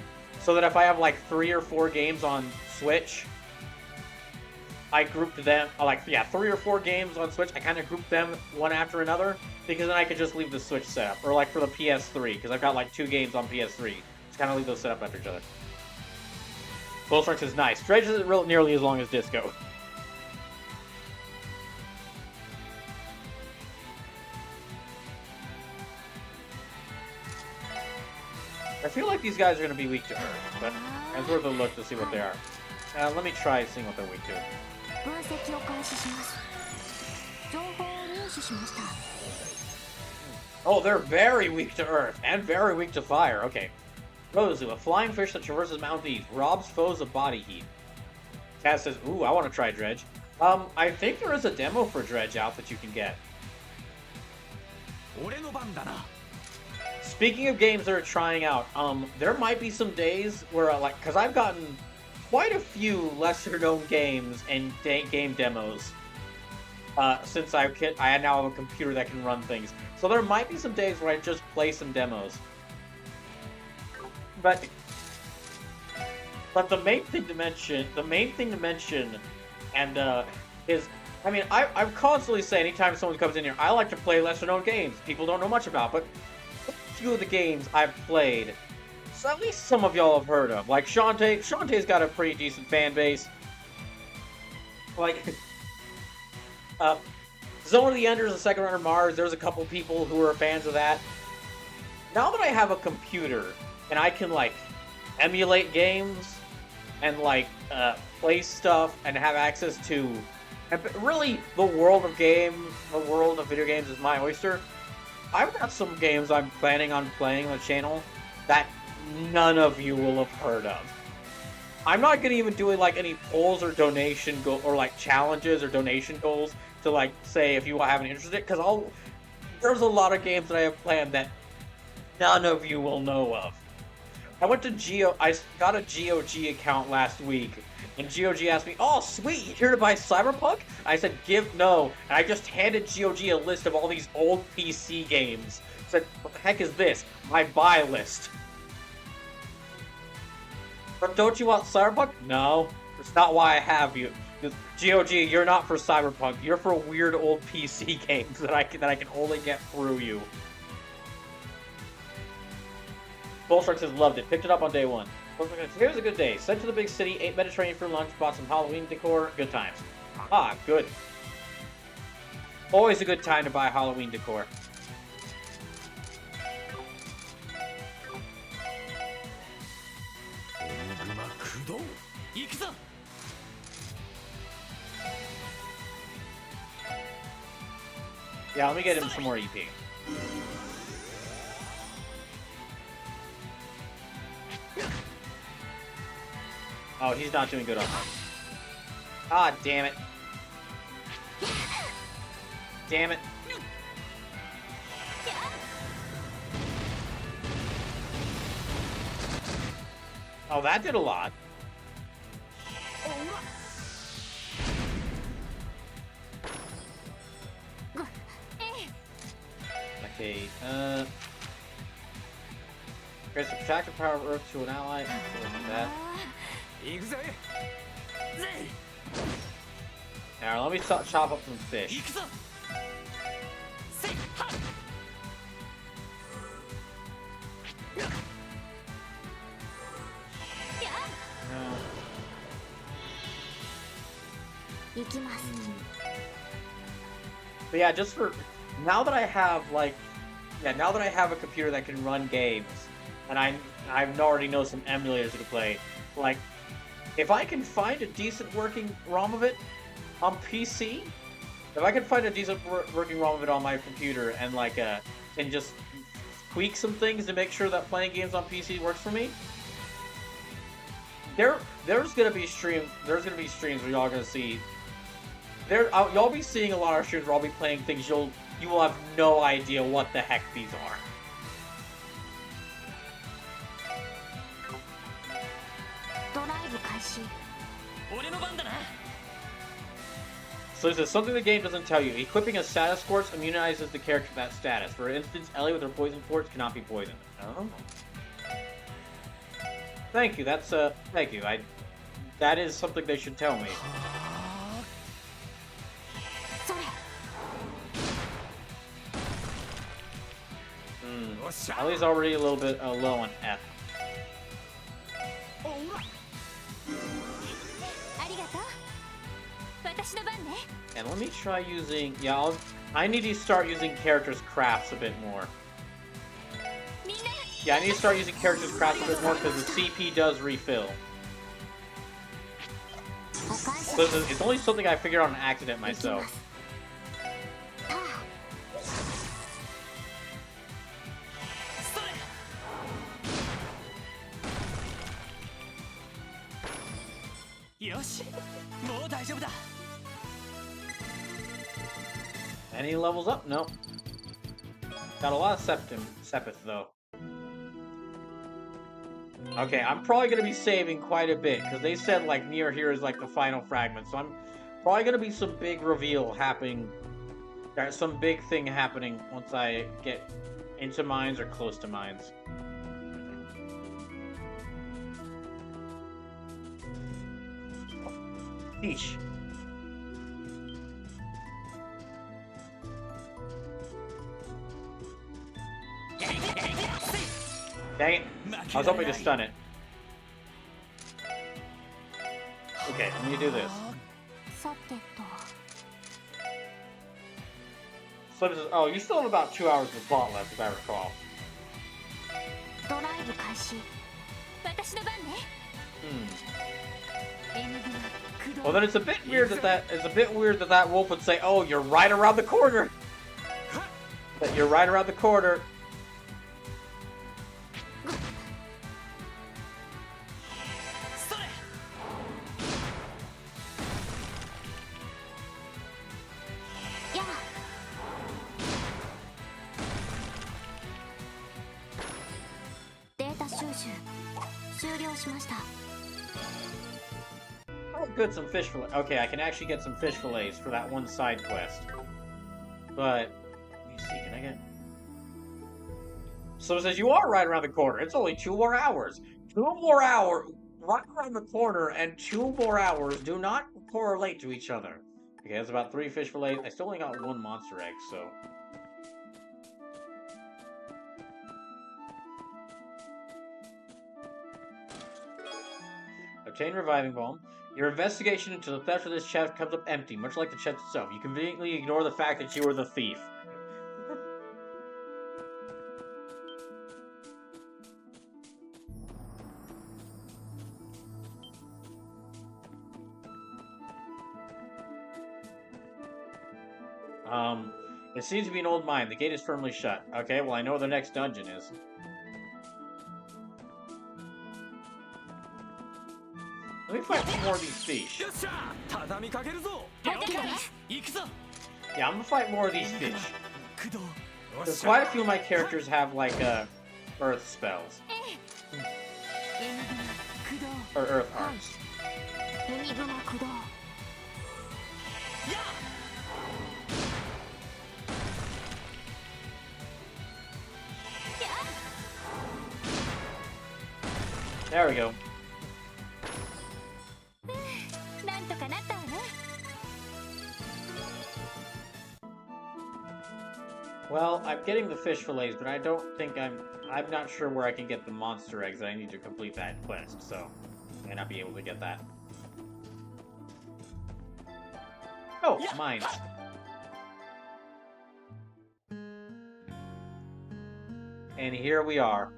so that if I have like 3 or 4 games on Switch, I grouped them 3 or 4 games on Switch. I kind of grouped them one after another because then I could just leave the Switch set up, or like for the PS3 because I've got like 2 games on PS3. Just kind of leave those set up after each other. Bullstrike is nice. Dredge isn't nearly as long as Disco. I feel like these guys are going to be weak to Earth, but it's worth a look to see what they are. Let me try seeing what they're weak to. 分析を開始します情報を入手しました Oh, they're very weak to Earth, and very weak to fire. Okay. Rozu, a flying fish that traverses Mount East, robs foes of body heat. Cass says, ooh, I want to try Dredge. I think there is a demo for Dredge out that you can get. 俺の番だな Speaking of games that are trying out, there might be some days where, because I've gotten quite a few lesser-known games and game demos since I now have a computer that can run things. So there might be some days where I just play some demos. But the main thing to mention, and is, I mean, I'm constantly saying anytime someone comes in here, I like to play lesser-known games people don't know much about, but few of the games I've played, so at least some of y'all have heard of. Like Shantae. Shantae's got a pretty decent fan base. Like, Zone of the Enders and Second Runner Mars, there's a couple people who are fans of that. Now that I have a computer, and I can, like, emulate games, and, like, play stuff, and have access to... And really, the world of video games is my oyster. I've got some games I'm planning on playing on the channel that none of you will have heard of. I'm not gonna even do like any polls or or like challenges or donation goals to like say if you have an interest in it, because there's a lot of games that I have planned that none of you will know of. I got a GOG account last week, and GOG asked me, "Oh, sweet, you here to buy Cyberpunk?" I said, no. And I just handed GOG a list of all these old PC games. I said, what the heck is this? My buy list. But don't you want Cyberpunk? No, that's not why I have you. GOG, you're not for Cyberpunk. You're for weird old PC games that I can only get through you. Bullshark says loved it. Picked it up on day one. Here's a good day. Sent to the big city, ate Mediterranean for lunch, bought some Halloween decor. Good times. Ah, good. Always a good time to buy Halloween decor. Yeah, let me get him some more EP. Oh, he's not doing good on that. Ah, damn it. Damn it. Oh, that did a lot. Okay, grants the protective power of Earth to an ally. Like that. Now, let me chop up some fish. But yeah, just for now that I have now that I have a computer that can run games, and I already know some emulators to play, like if I can find a decent working ROM of it on PC, if I can find a decent working ROM of it on my computer and and just tweak some things to make sure that playing games on PC works for me, there's gonna be streams where y'all gonna see. Y'all be seeing a lot of streams where I'll be playing things you will have no idea what the heck these are. So this is something the game doesn't tell you. Equipping a status quartz immunizes the character to that status. For instance, Ellie with her poison quartz cannot be poisoned. Oh. Thank you. That's thank you. That is something they should tell me. Ellie's already a little bit low on F. And let me try using... Yeah, I need to start using characters' crafts a bit more. Yeah, I need to start using characters' crafts a bit more because the CP does refill. So it's only something I figured out on accident myself. Any levels up? No. Got a lot of Sepith though. Okay, I'm probably gonna be saving quite a bit because they said like near here is like the final fragment, so I'm probably gonna be some big reveal happening. There's some big thing happening once I get into mines or close to mines. Eesh. Dang it. I was hoping to stun it. Okay, let me do this. さてと So this is, oh, you still have about 2 hours of slot left, if I recall. ドライブ開始私の番ね Well, then it's a bit weird that that wolf would say, "Oh, you're right around the corner." That you're right around the corner. Yeah. データ収集終了しました Oh, good, some fish fillet. Okay, I can actually get some fish fillets for that one side quest. But let me see, can I get? So it says you are right around the corner. It's only 2 more hours. 2 more hours, right around the corner, and 2 more hours do not correlate to each other. Okay, that's about 3 fish fillets. I still only got 1 monster egg, so. Obtain reviving balm. Your investigation into the theft of this chest comes up empty, much like the chest itself. You conveniently ignore the fact that you were the thief. It seems to be an old mine. The gate is firmly shut. Okay, well I know where the next dungeon is. Let me fight some more of these fish. Yeah, I'm gonna fight more of these fish. Because quite a few of my characters have, like, earth spells. Or earth hearts. エニグマ駆動 There we go. なんとかなったわね Well, I'm getting the fish fillets, but I don't think I'm not sure where I can get the monster eggs that I need to complete that quest, so I may not be able to get that. Oh, mines. And here we are.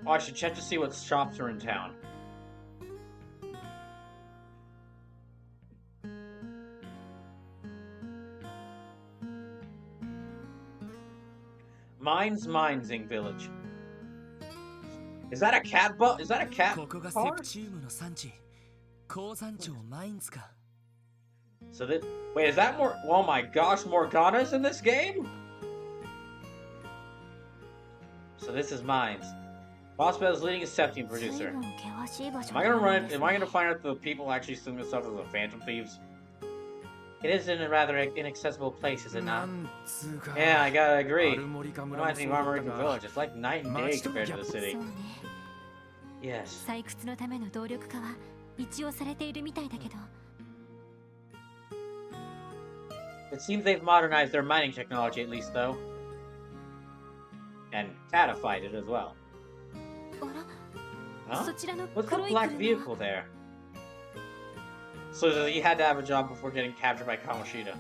Oh, I should check to see what shops are in town. Mainzing village. Is that a cat Is that a cat ここがセ car? プチウムの産地鉱山町マインズか So that wait, is that more? Oh my gosh, Morgana's in this game. So this is Mainz. Bossbell is leading a Septium 随 producer. 分険しい場所 Am I gonna run? Am I gonna find out the people actually stealing themselves as the Phantom Thieves? It is in a rather inaccessible place, is it な not? んつうか Yeah, I gotta ア agree. ルモリカ村も Reminds そ me う of だ Armorican が Village. It's like night and day compared to the そ city. うね Yes. 採掘のための動力化は一応されているみたいだけど It seems they've modernized their mining technology at least, though. And catified it as well. あら Huh? そちらの What's the 黒い black 車 vehicle there? So he had to have a job before getting captured by Kamoshida.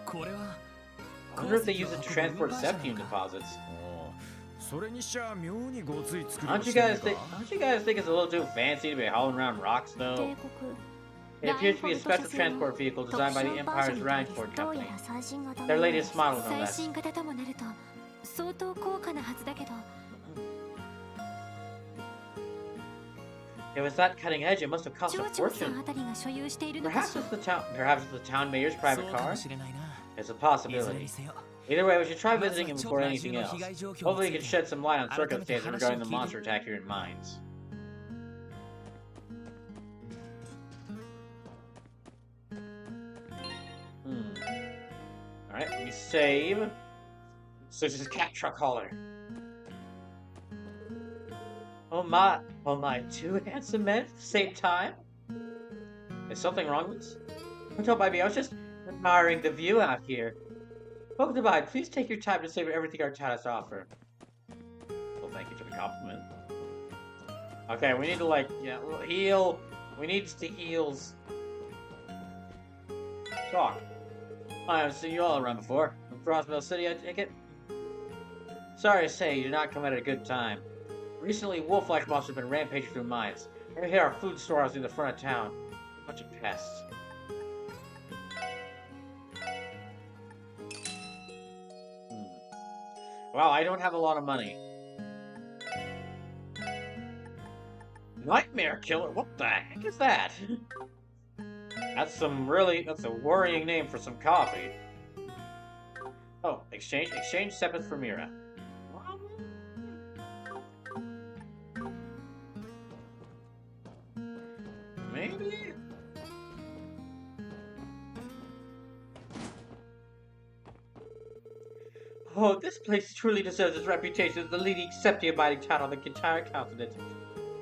これは I wonder if they use it to transport Septium deposits. おうそれにしちゃ妙にごつい作りを Don't し you てね guys え think? か Don't you guys think it's a little too fancy to be hauling around rocks, 帝 though? 国 It appears to be a special transport vehicle designed by the Empire's Ransport どうや Company. ら最新型 Their latest model, no 最 less. 新型ともなると相当高価なはずだけど If it's that cutting edge, it must have cost 町 a 長さん fortune. あたりが所有しているのか Perhaps しら it's the town mayor's そ private うか car. もしれないな It's a いずれ possibility. にせよ Either way, we should try まず visiting は him 町 before 外 anything 中の else. 被害状況に Hopefully, つ he い can て shed some light on 改めて circumstances 話を regarding the 聞いて monster attack here in Mainz. Alright, let me save. So this is cat truck hauler. Oh my, 2 handsome men at the same time? Is something wrong with this? Don't mind me, I was just admiring the view out here. Welcome to Mainz. Please take your time to savor everything our town has to offer. Well, thank you for the compliment. Okay, we need to, like, yeah, heal. We need the heals. Talk. I haven't seen you all around before. From Frostmill City, I take it? Sorry to say, you did not come at a good time. Recently, wolf-like monsters have been rampaging through mines. Right here are food stores in the front of town. A bunch of pests. Wow, I don't have a lot of money. Nightmare Killer? What the heck is that? That's a worrying name for some coffee. Oh, exchange Sepith for Mira. Maybe? Oh, this place truly deserves its reputation as the leading septia-mining town on the entire continent.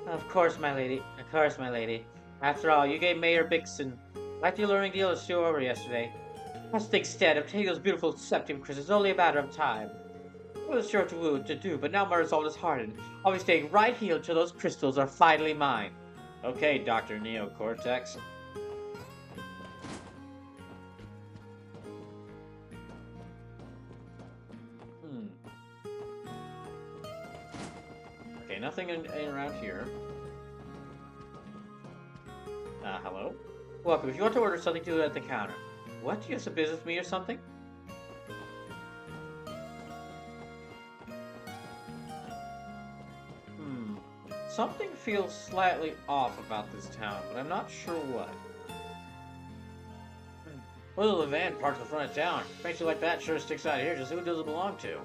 Of course, my lady. Of course, my lady. After all, you gave Mayor Bixson quite the alluring deal to stew over yesterday. Must think instead, obtaining those beautiful septium crystals is only a matter of time. I was sure to do, but now my resolve is hardened. I'll be staying right here until those crystals are finally mine. Okay, Dr. Neocortex. Okay, nothing in around here. Hello? Welcome. If you want to order something, do it at the counter. What? Do you have some business with me or something? Something feels slightly off about this town, but I'm not sure what. Well, the van parked in the front of town. Fancy like that sure sticks out here. Just who does it belong to?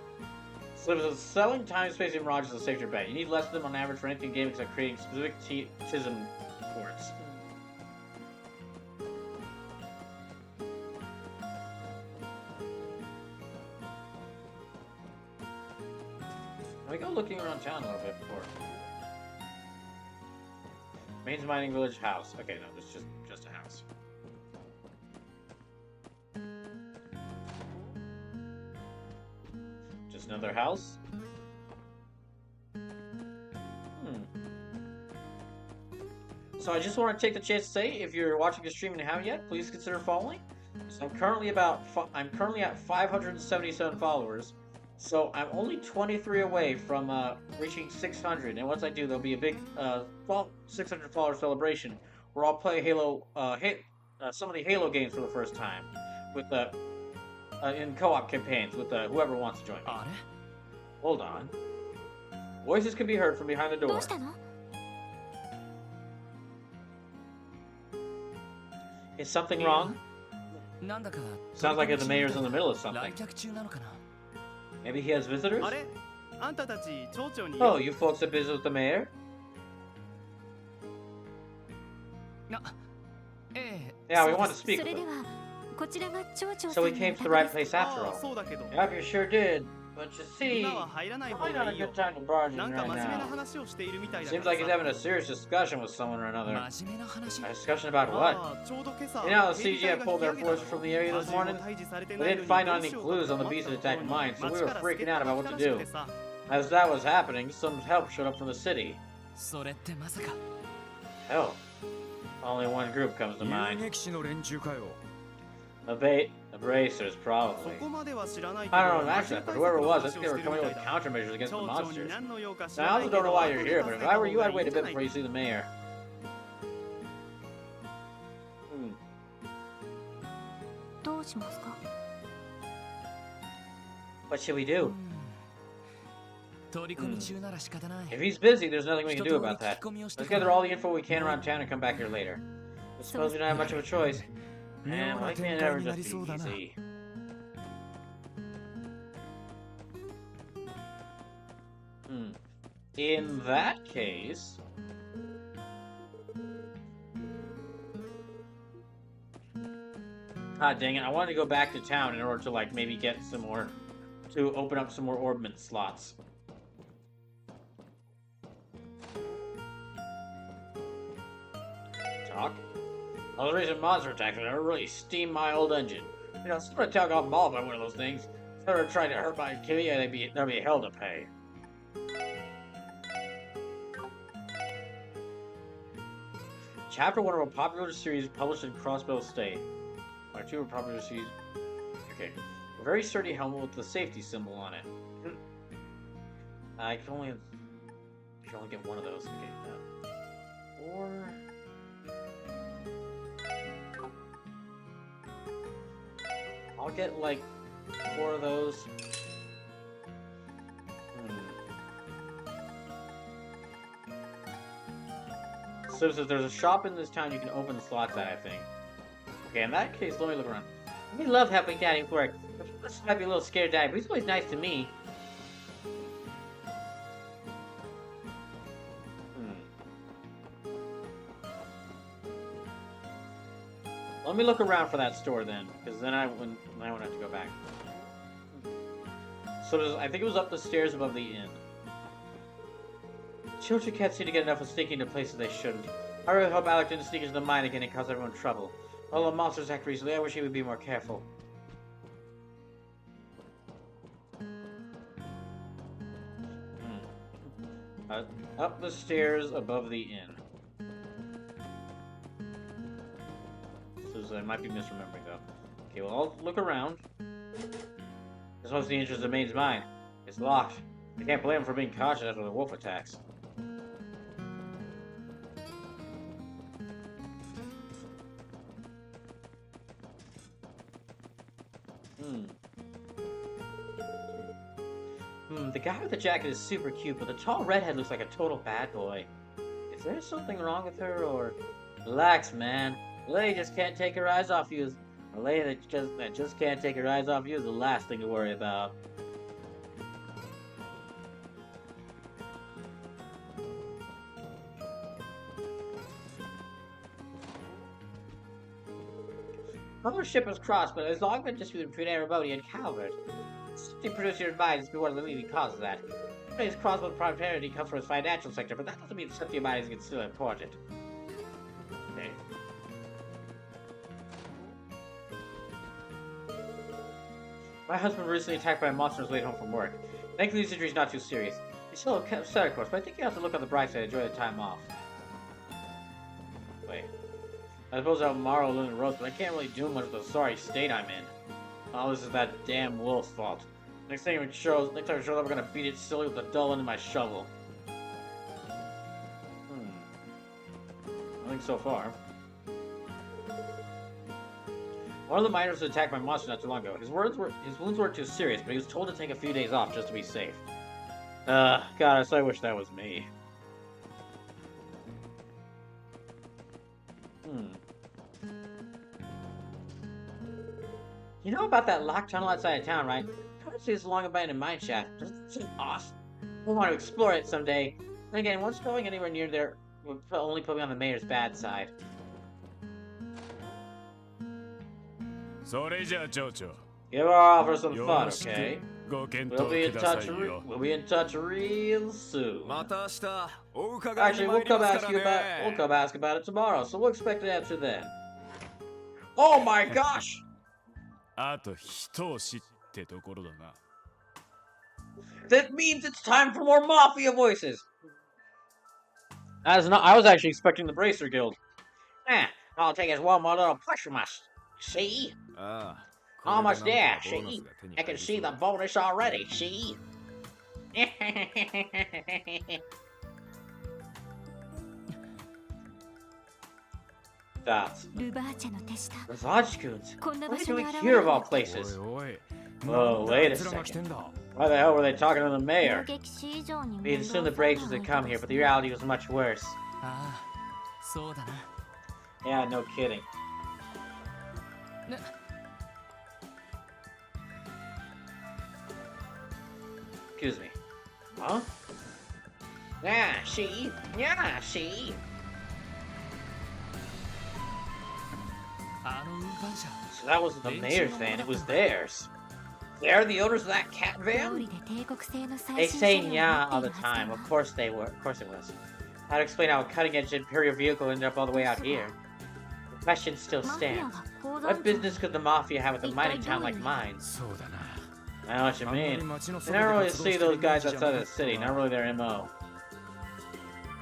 So there's selling time, space, and mirages is a safer bet. You need less of them on average for anything gaming except creating specific tism ports. Let me go looking around town a little bit before. Mainz Mining Village house. Okay, no, this is just a house. Just another house? So I just want to take the chance to say, if you're watching the stream and haven't yet, please consider following. So I'm currently at 577 followers. So I'm only 23 away from reaching 600, and once I do, there'll be a big 600 follower celebration where I'll play Halo, some of the Halo games for the first time, with in co-op campaigns with whoever wants to join me. Hold on. Voices can be heard from behind the door. Is something wrong? Sounds like the mayor's in the middle of something. Maybe he has visitors? Oh, you folks have visit with the mayor? Yeah, we want to speak with him. So we came to the right place after all. Yep, you sure did. But you see, probably not a good time to barge in right now. Seems like he's having a serious discussion with someone or another. A discussion about what? You know, the CGF pulled their forces from the area this morning. We didn't find any clues on the beast that attacked mine, so we were freaking out about what to do. As that was happening, some help showed up from the city. Help? Only one group comes to mind. The bracers, probably. I don't know actually, but whoever it was, I think they were coming up with countermeasures against the monsters. Now, I also don't know why you're here, but if I were you, I'd wait a bit before you see the mayor. What should we do? If he's busy, there's nothing we can do about that. Let's gather all the info we can around town and come back here later. I suppose we don't have much of a choice. Man, why can't it ever just be easy? In that case... Ah, dang it, I wanted to go back to town in order to, like, maybe get some more... to open up some more orbment slots. Talk? Well, the recent monster attacks have never really steamed my old engine. You know, sort of town got mauled by one of those things. If they were trying to hurt my kitty, there'd be hell to pay. Chapter 1 of a popular series published in Crossbow State. Or 2 of a popular series. Okay. A very sturdy helmet with the safety symbol on it. I can only get one of those. Okay, no. Or I'll get like 4 of those. So there's a shop in this town you can open the slots at, I think. Okay, in that case, let me look around. We love helping Daddy work. This might be a little scared Daddy, but he's always nice to me. Let me look around for that store then, because then I wouldn't have to go back. So I think it was up the stairs above the inn. Children can't seem to get enough of sneaking into places they shouldn't. I really hope Alec didn't sneak into the mine again and cause everyone trouble. All the monsters act recently, I wish he would be more careful. Up the stairs above the inn. So I might be misremembering though. Okay, well I'll look around. This must be the entrance of Mainz mine. It's locked. I can't blame him for being cautious after the wolf attacks. The guy with the jacket is super cute, but the tall redhead looks like a total bad boy. Is there something wrong with her, or... Relax, man. A lady just can't take her eyes off you. A lady that just can't take her eyes off you is the last thing to worry about. Another ship has crossed, but it's long been disputed between Erebodi and Calvert. The producer advised to be one of the leading causes of that. His crossbow prosperity comes from his financial sector, but that doesn't mean safety of mines is still important. Okay. My husband was recently attacked by a monster on his way home from work. Thankfully, his injury is not too serious. He's still upset, of course, but I think you have to look on the bright side and enjoy the time off. Wait. I suppose I'll marrow Lynn and Rose, but I can't really do much with the sorry state I'm in. Oh, this is that damn wolf's fault. Next time it shows up, we're gonna beat it silly with the dull end of my shovel. I think so far. One of the miners was attacked by a monster not too long ago. His wounds weren't too serious, but he was told to take a few days off just to be safe. God, I wish that was me. You know about that locked tunnel outside of town, right? I want to see this long abandoned mine shaft. Doesn't seem awesome. I want to explore it someday. And again, once going anywhere near there would only put me on the mayor's bad side. Give our offer some fun, okay? We'll be in touch real soon. Actually, we'll come ask about it tomorrow, so we'll expect an answer then. Oh my gosh! That means it's time for more Mafia voices! I was actually expecting the Bracer Guild. I'll take as one more little push from us. See? Almost there, see? I can see the bonus already, see? That's Rajkuns. What are you doing here of all places? Oh, wait a second. Why the hell were they talking to the mayor? We'd assumed the Bracers had come here, but the reality was much worse. Yeah, no kidding. Excuse me. Huh? Yeah, she. So that wasn't the mayor's van, it was theirs. They're the owners of that cat van? They say yeah all the time. Of course they were. Of course it was. How to explain how a cutting-edge Imperial vehicle ended up all the way out here? The question still stands. What business could the Mafia have with a mining town like mine? I know what you mean. You never really see those guys outside of the city, not really their MO.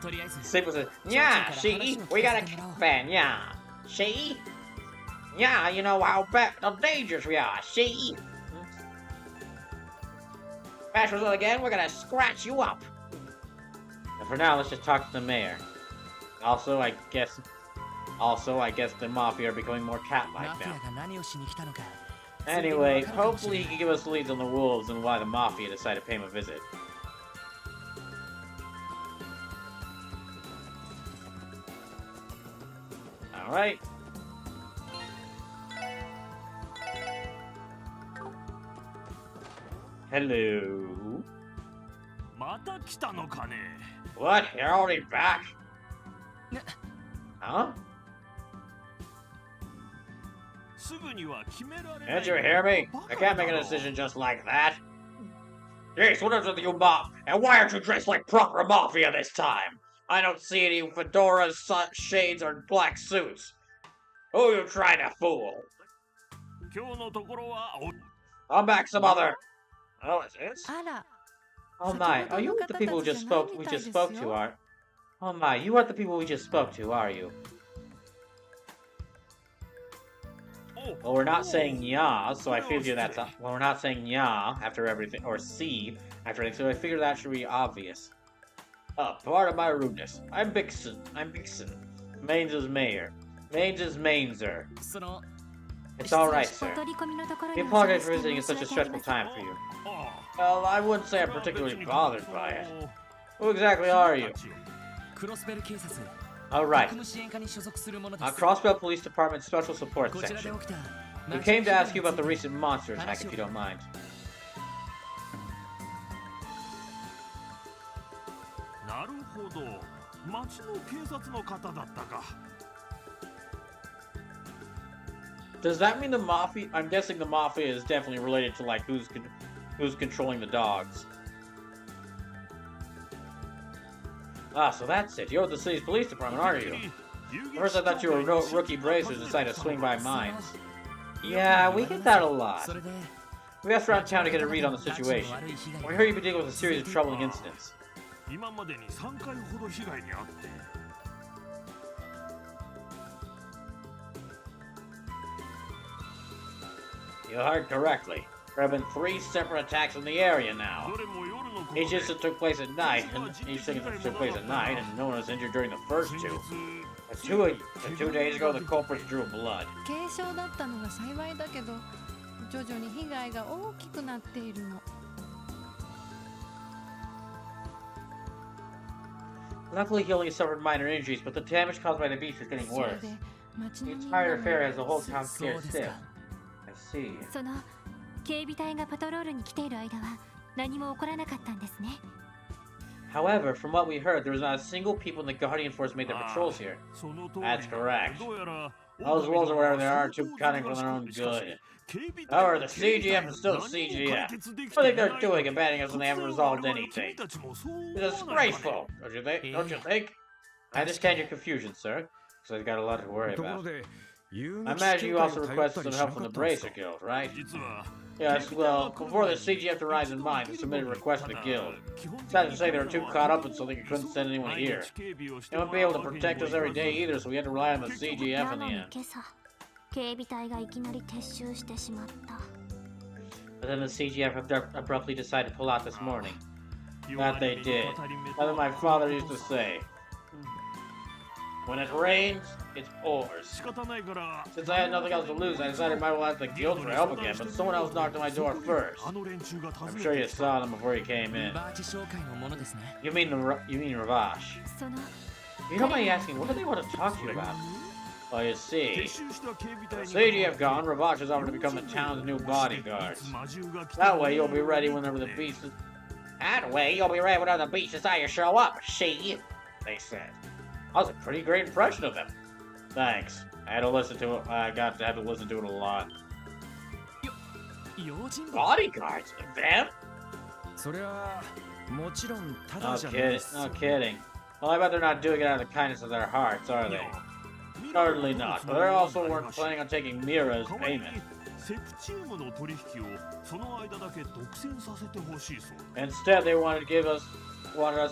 とりあえず Sleeper says, yeah, she, we got a fan, yeah. She? Yeah, you know how dangerous we are, she. Bash with it again, we're gonna scratch you up. And for now, let's just talk to the mayor. Also, I guess the mafia are becoming more cat-like マフィ now. アが何をしに来たのか Anyway, hopefully he can give us leads on the wolves and why the mafia decided to pay him a visit. Alright. Hello. また来たのかね What? You're already back? Huh? すぐには決められない Can't you hear me? I can't make a decision just like that. Jeez, what is with you, Mom? And why aren't you dressed like proper mafia this time? I don't see any fedoras, shades, or black suits. Who are you trying to fool? 今日のところは I'm back some other... Oh, is this? あら Oh my, are you the people we just spoke to, are... Oh my, you are the people we just spoke to, are you? Well, we're not saying ya, so I figure that's... Well, we're not saying ya after everything, or see after everything, so I figure that should be obvious. Part of my rudeness. I'm Bixen. Mainz is mayor. Mainz is Mainzer. その It's alright, sir. お取り込みのところ We にお邪 apologize 魔 for して visiting at 申 such a し訳あり stressful ません time for you. Well, I wouldn't say I'm particularly bothered by it. Who exactly are you? クロスベル警察 Alright. 国務支援課に所属する者です Crossbell Police Department Special Support こちらで Section. 起きた We came to ask you about the recent monster attack, if you don't mind. なるほど町の警察の方だったか Does that mean the mafia? I'm guessing the mafia is definitely related to like who's controlling the dogs. Ah, so that's it. You're the city's police department, aren't you? First, I thought you were rookie bracers who decided to swing by Mainz. Yeah, we get that a lot. それで We asked around town to get a read on the situation. We heard you've been dealing with a series of troubling incidents. 今までに3回ほど被害に遭って You heard correctly. There have been 3 separate attacks in the area now. どれも夜のこと Each incident took place at night, and no one was injured during the first 先 two. 日 Two days ago, the culprits drew blood. 軽傷だったのが幸いだけど徐々に被害が大きくなっているの Luckily, he only suffered minor injuries, but the damage caused by the beast is getting それ worse. で町 The のみん entire な affair も has the whole town そう scared です stiff. か I see. その警備隊がパトロールに来ている間は何も起こらなかったんですね However, from what we heard, there was not a single people in the Guardian Force made their patrols here. その通り That's correct. どうやら Those wolves or whatever they are too cunning for their own good. However, the CGF is still the CGF. What do you think they're doing abandoning us when they haven't resolved anything? It's disgraceful, don't you think? Don't you think? I understand your confusion, sir. So they've got a lot to worry ところ about. で I imagine you also requested some help from the Bracer Guild, right? 実は Yes, well, before the CGF to rise in mind, they submitted a request to the guild. Sad to say they were too caught up in something they couldn't send anyone here. They won't be able to protect us every day either, so we had to rely on the CGF in な the のに end. 今朝警備隊がいきなり撤収してしまった But then the CGF abruptly decided to pull out this morning. That they did. That's what my father used to say. When it rains, it pours. 仕方ないから Since I had nothing else to lose, I decided I might well ask the guild for help again, but someone else knocked on my door first. あの連中が訪 I'm ね sure て you きた saw them before you came in. バーチ紹介のものですね You mean Ravash? その You don't mind asking, what do they want to talk to you about? Well, you 撤 see, 収した警備隊 the に CGF gone, Ravash has offered to become the town's new bodyguards. 魔獣が来 That た way you'll be ready whenever the beast is... That way you'll be ready whenever the beast decide to show up, she, they said. That was a pretty great impression of them. Thanks. I had to listen to it. Had to listen to it a lot. 用心棒 Bodyguards? Them? そりゃもちろんただ No じゃない kidding. です No kidding. Well, I bet they're not doing it out of the kindness of their hearts, are they? Certainly not. But they also weren't planning on taking Mira as payment. セプチウムの取引をその間だけ独占させてほしいそう。 Instead, they wanted us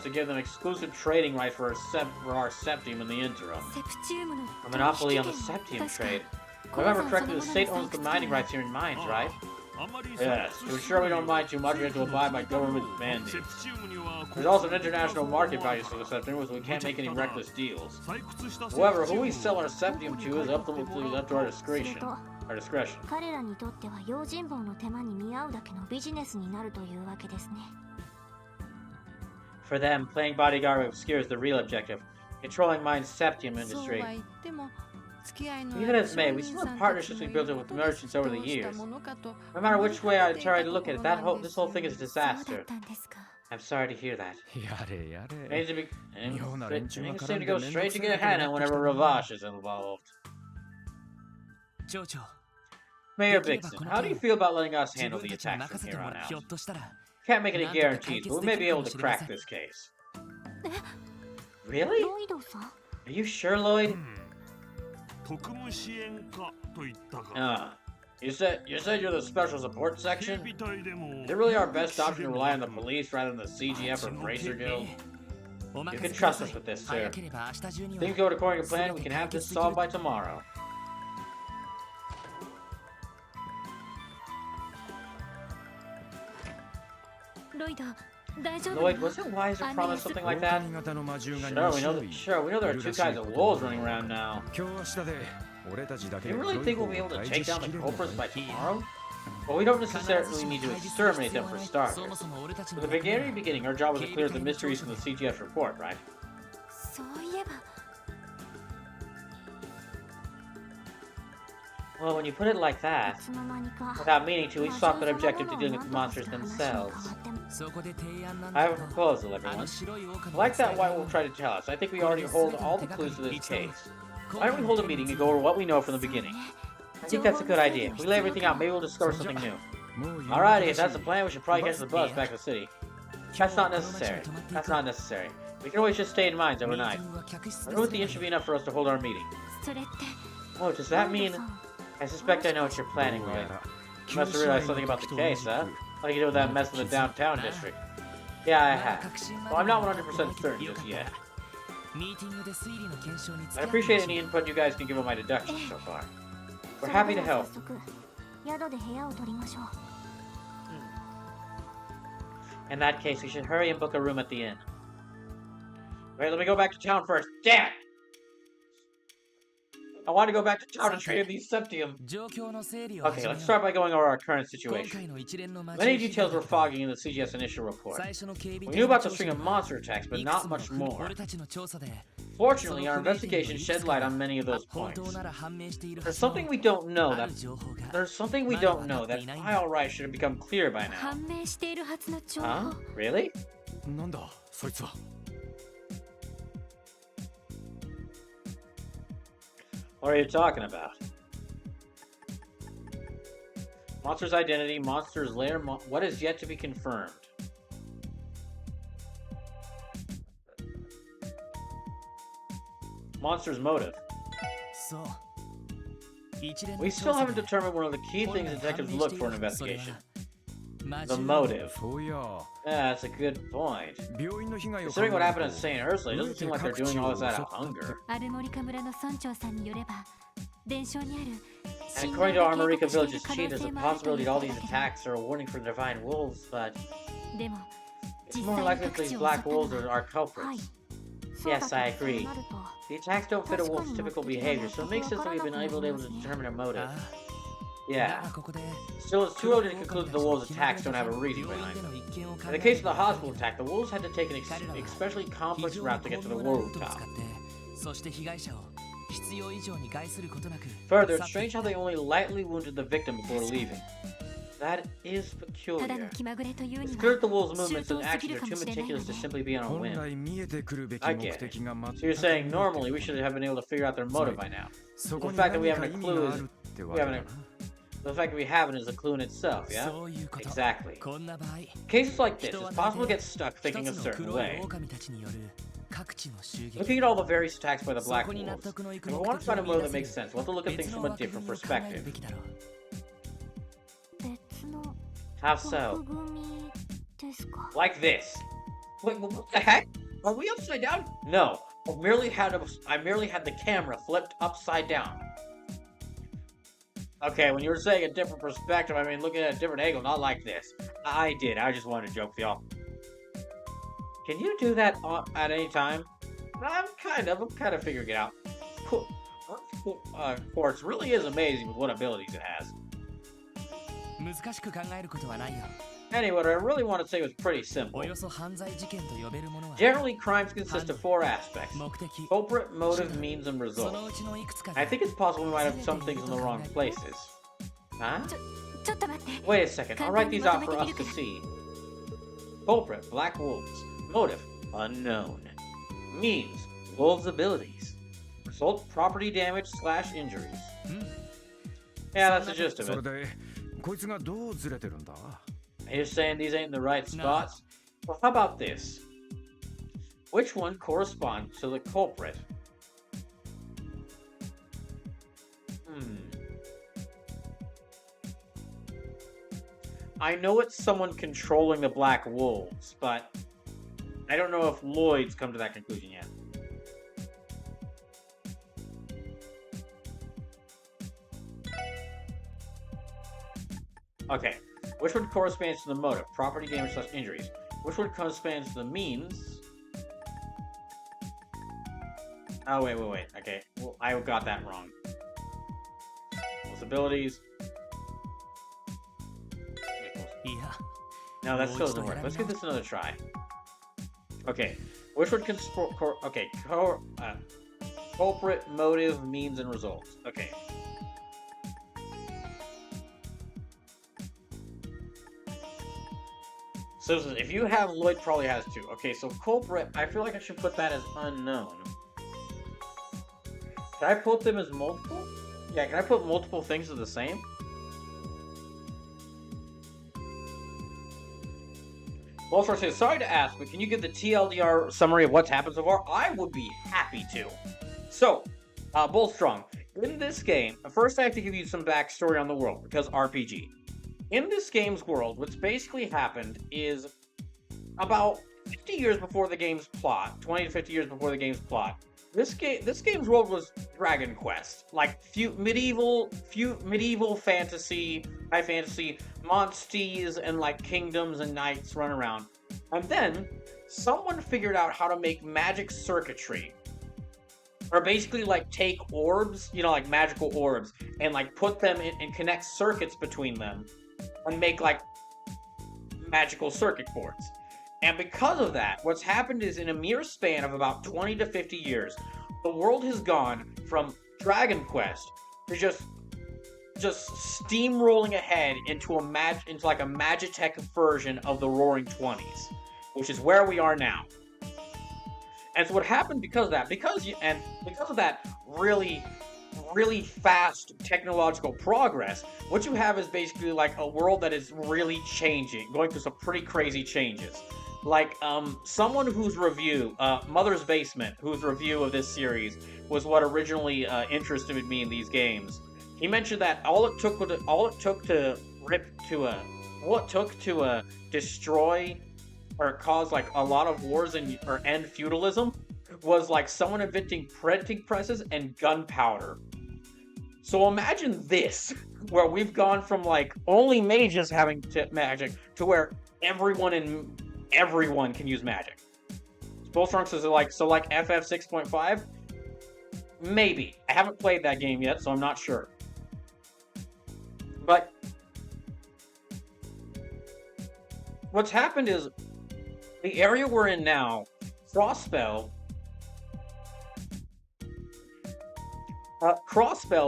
to give them exclusive trading rights for our septium in the interim. セプチウムの A monopoly on the septium trade. If I remember correctly, the state owns the mining rights here in Mainz, right? あまり Yes, to ensure we don't mine too much, we have to abide by government セ mandates. プチウムには There's also an international market value for the septium, so we can't make any reckless deals. 採掘した However, who we sell our septium to is ultimately left to our する discretion. と Our discretion. 彼らにとっては用心棒の手間に見合うだけのビジネスになるというわけですね。 For them, playing bodyguard obscures the real objective, controlling Mainz's septium そう industry. は言っても付き合いの Even as May, we still have partnerships we built up with merchants over the years. ものかと No matter which way I try to look at it, this whole thing is a そうだっ disaster. たんですか。 I'm sorry to hear that. やれや Things れ seem to go straight to get Hannah whenever Ravash is involved. 町長 Mayor Bixton, how do you feel about letting us 自 handle 分 the たちに attacks 任 from せて here も on らひょ out? っとしたら Can't make any guarantees, but we may be able to crack this case. Really? ロイドさん Are you sure, Lloyd? 特務支援課と言ったが You said you're the special support 警 section? 備隊でも Is it really our best option to rely on the police rather than the CGF or Bracer Guild? お You 任 can せくだ trust さ us い with this, 早 sir. ければ明日中には Things go according to plan, we can have this solved by tomorrow. Lloyd, was it wise to promise something like that? 型の魔獣が Sure, we know there are two kinds of wolves running around now. 今日明日で俺たちだけ Do で you really think we'll be able to take down the culprits by tomorrow? Well, we don't necessarily need to exterminate them for そ starters. もそも俺たち At の the very beginning, our job was to clear the mysteries from the CGF report, right? そういえば Well, when you put it like い that, つの間にか without meaning to, we swapped that objective to dealing with the monsters themselves. そこで提案なんだ I have け a ど proposal, あ everyone. の白い狼 Like thatが White Wolf tried to tell us, I think we already hold all the clues to this case. Why don't we hold a meeting and go over what we know from the beginning? I think that's a good idea. If we lay everything out, maybe we'll discover something new. もう Alrighty, if that's the plan, we should probably catch the bus back to the city. That's not necessary. That's not necessary. We can always just stay in Mainz ミー overnight. ティングは客室 I で know す the inch should be enough for us to hold our meeting. それって Oh, does that mean... I suspect I know what you're planning, Lloyd. You must have realized something about the case, huh? What do you do with that mess in the downtown district? Yeah, I have. Well, I'm not 100% certain just yet. ミーティングで推理の検証に I appreciate any input you guys can give on my deductions so far. We're happy to help. 早速宿で部屋を取りましょう。 In that case, we should hurry and book a room at the inn. Wait, let me go back to town first. Damn it! I want to go back to town and trade these septium. 状況の整理を Okay, 始め let's よう start by going over our current 今 situation. 回の一連の魔 Many 獣 details were 被害 fogging in the CGS initial report. 最初の警備 We 隊 knew の about the 調 string 査 of で monster attacks, but いく not つも much の more. 俺たちの調査で Fortunately, our investigation shed light on many of those 本 points. 当なら判明している There's something we don't know あ that る情報が there's something we don't know that File Right should have become clear by now. 判明しているはずの情報 Huh? Really? なんだそいつは What are you talking about? Monster's identity, monster's lair, what is yet to be confirmed? Monster's motive. そう一連 We の still 調査 haven't で determined one of the key 本 things 来 detectives 判明 look してい for る in それ investigation. は魔 The 獣 motive. そういや Yeah, that's a good point. 病院の被害を Considering what happened at St. Ursula, it doesn't seem like they're doing all this out of hunger. アルモリカ村の村長さんによれば伝承にある And according to Armorica Village's chief, there's a possibility that all these attacks are a warning for the divine wolves, but でも it's more likely that these black wolves are our culprits. Yes, I agree. The attacks don't fit a wolf's typical behavior, so it makes sense that we've been able to determine a motive. ああ Yeah. ならここで Still, it's too early to conclude that the wolves' attacks don't have a reason 病院 behind で them. の一件を考 In え the case of the hospital attack, the wolves had to take an especially 非 complex 常 route に to get to the 巧妙なルー wolf トを使っ town. てそして被害者を必要以上に害することなく Further, it's 去って strange how they only lightly wounded the victim before leaving. That is ただの peculiar. 気まぐれというに It's は clear that the wolves' movements 周 and 到すぎ actions る are か too もしれないわ meticulous to ね simply be on a 本 whim. 来見えてくるべき I 目 get it. 的が So you're saying normally we should have been able to figure out their motive by now. そこに The fact that we 何 have か a 意味 clue があ is るってわ we け have だ an な the fact that we have it is a clue in itself, yeah? そういうこと Exactly. こんな場合 Cases like this, 人 it's は possible to 大 get 抵 stuck 一 thinking a つの certain 黒い way. 狼たちによる各地の襲撃 Looking at all the various attacks by the そ black こに納 wolves, 得のいく if we 目 want to 的を find a 見 motive 出 that せ makes る sense, we'll have to look at things 別 from の a 枠組 different みを考える perspective. べきだろう How so? 枠組みですか。 Like this. Wait, what the heck? Are we upside down? No. I merely had the camera flipped upside down. Okay, when you were saying a different perspective, I mean looking at a different angle, not like this. I did. I just wanted to joke with y'all. Can you do that at any time? I'm kind of figuring it out. Quartz really is amazing with what abilities it has. 難しく考えることはないよ。 Anyway, what I really want to say was pretty simple. およそ犯罪事件と呼べるものは Generally, crimes consist of 4 aspects: 目的、 culprit, motive, means, and そ result. のうちのいくつかが I think it's possible we might have some things in the wrong places. Huh? ちょっと待って。 Wait a second, I'll write these out for us to see. Culprit, black wolves. Motive, unknown. Means, wolves' abilities. Result, property damage / injuries. Yeah, that's the gist of それ it. でこいつがどうずれてるんだ？ You're saying these ain't the right No. spots? Well, how about this? Which one corresponds to the culprit? I know it's someone controlling the black wolves, but I don't know if Lloyd's come to that conclusion yet. Okay, which one corresponds to the motive? Property damage / injuries. Which one corresponds to the means? Oh, wait. Okay, well, I got that wrong. Those abilities. いや No, that still doesn't work. Let's give this another try. Okay, which one culprit, motive, means, and results. Okay. So if you have Lloyd, probably has 2. Okay, so culprit, I feel like I should put that as unknown. Can I put them as multiple? Yeah, can I put multiple things as the same? Well, says, sorry to ask, but can you give the TLDR summary of what's happened so far? I would be happy to. So, Bullstrong, in this game, first I have to give you some backstory on the world, because RPG. In this game's world, what's basically happened is about 50 years before the game's plot, 20 to 50 years before the game's plot, this game's world was Dragon Quest, like medieval fantasy, high fantasy, monsties and like kingdoms and knights run around. And then someone figured out how to make magic circuitry, or basically like take orbs, like magical orbs, and like put them in and connect circuits between them, and make like magical circuit boards. And because of that, what's happened is in a mere span of about 20 to 50 years, the world has gone from Dragon Quest to just steamrolling ahead into like a Magitech version of the Roaring 20s, which is where we are now. And so what happened because of that, because of that really fast technological progress, what you have is basically like a world that is really changing, going through some pretty crazy changes. Like, someone whose review, Mother's Basement, whose review of this series was what originally interested me in these games. He mentioned that all it took to destroy or cause like a lot of wars or end feudalism was like someone inventing printing presses and gunpowder. So imagine this, where we've gone from like only mages having magic to where everyone can use magic. Bullstrong says like FF 6.5? Maybe. I haven't played that game yet, so I'm not sure. But what's happened is the area we're in now, Crossspell,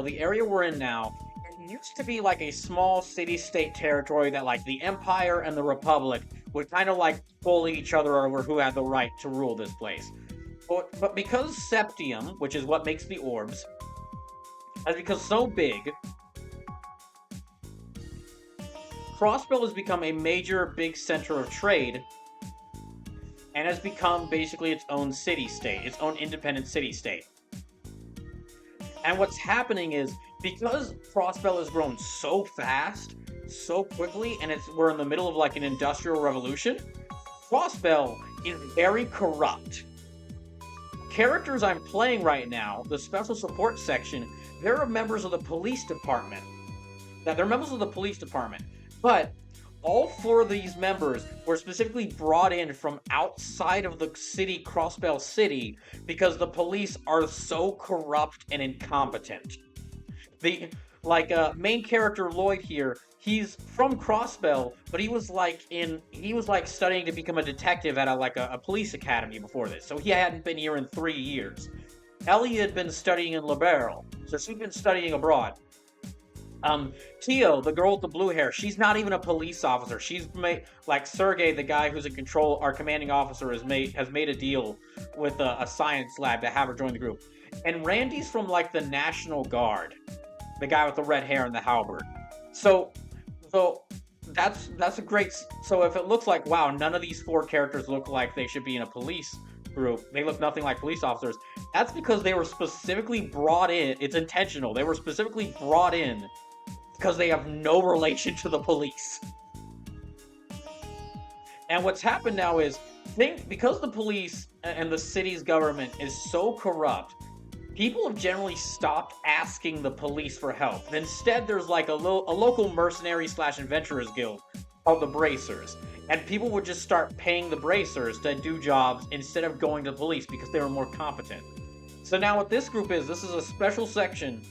the area we're in now, it used to be like a small city-state territory that like the Empire and the Republic would kind of like bully each other over who had the right to rule this place. But because Septium, which is what makes the orbs, has become so big, Crossspell has become a major big center of trade and has become basically its own city-state, its own independent city-state. And what's happening is, because Crossspell has grown so fast, so quickly, and we're in the middle of like an industrial revolution. Crossbell is very corrupt. Characters I'm playing right now, the special support section, they're members of the police department. Now, they're members of the police department, but all 4 of these members were specifically brought in from outside of the city, Crossbell City, because the police are so corrupt and incompetent. The main character Lloyd here, he's from Crossbell, but he was studying to become a detective at a police academy before this, so he hadn't been here in 3 years. Ellie had been studying in Liberal, so she'd been studying abroad. Tio, the girl with the blue hair, she's not even a police officer. She's made, like Sergey, the guy who's in control, our commanding officer, has made a deal with a science lab to have her join the group. And Randy's from like the National Guard, the guy with the red hair and the halberd. So that's a great. So if it looks like, wow, none of these 4 characters look like they should be in a police group, they look nothing like police officers, that's because they were specifically brought in. It's intentional. They were specifically brought in because they have no relation to the police. And what's happened now is, because the police and the city's government is so corrupt, people have generally stopped asking the police for help. Instead, there's like a local mercenary / adventurers guild called the Bracers. And people would just start paying the Bracers to do jobs instead of going to the police because they were more competent. So now what this group is, this is a special section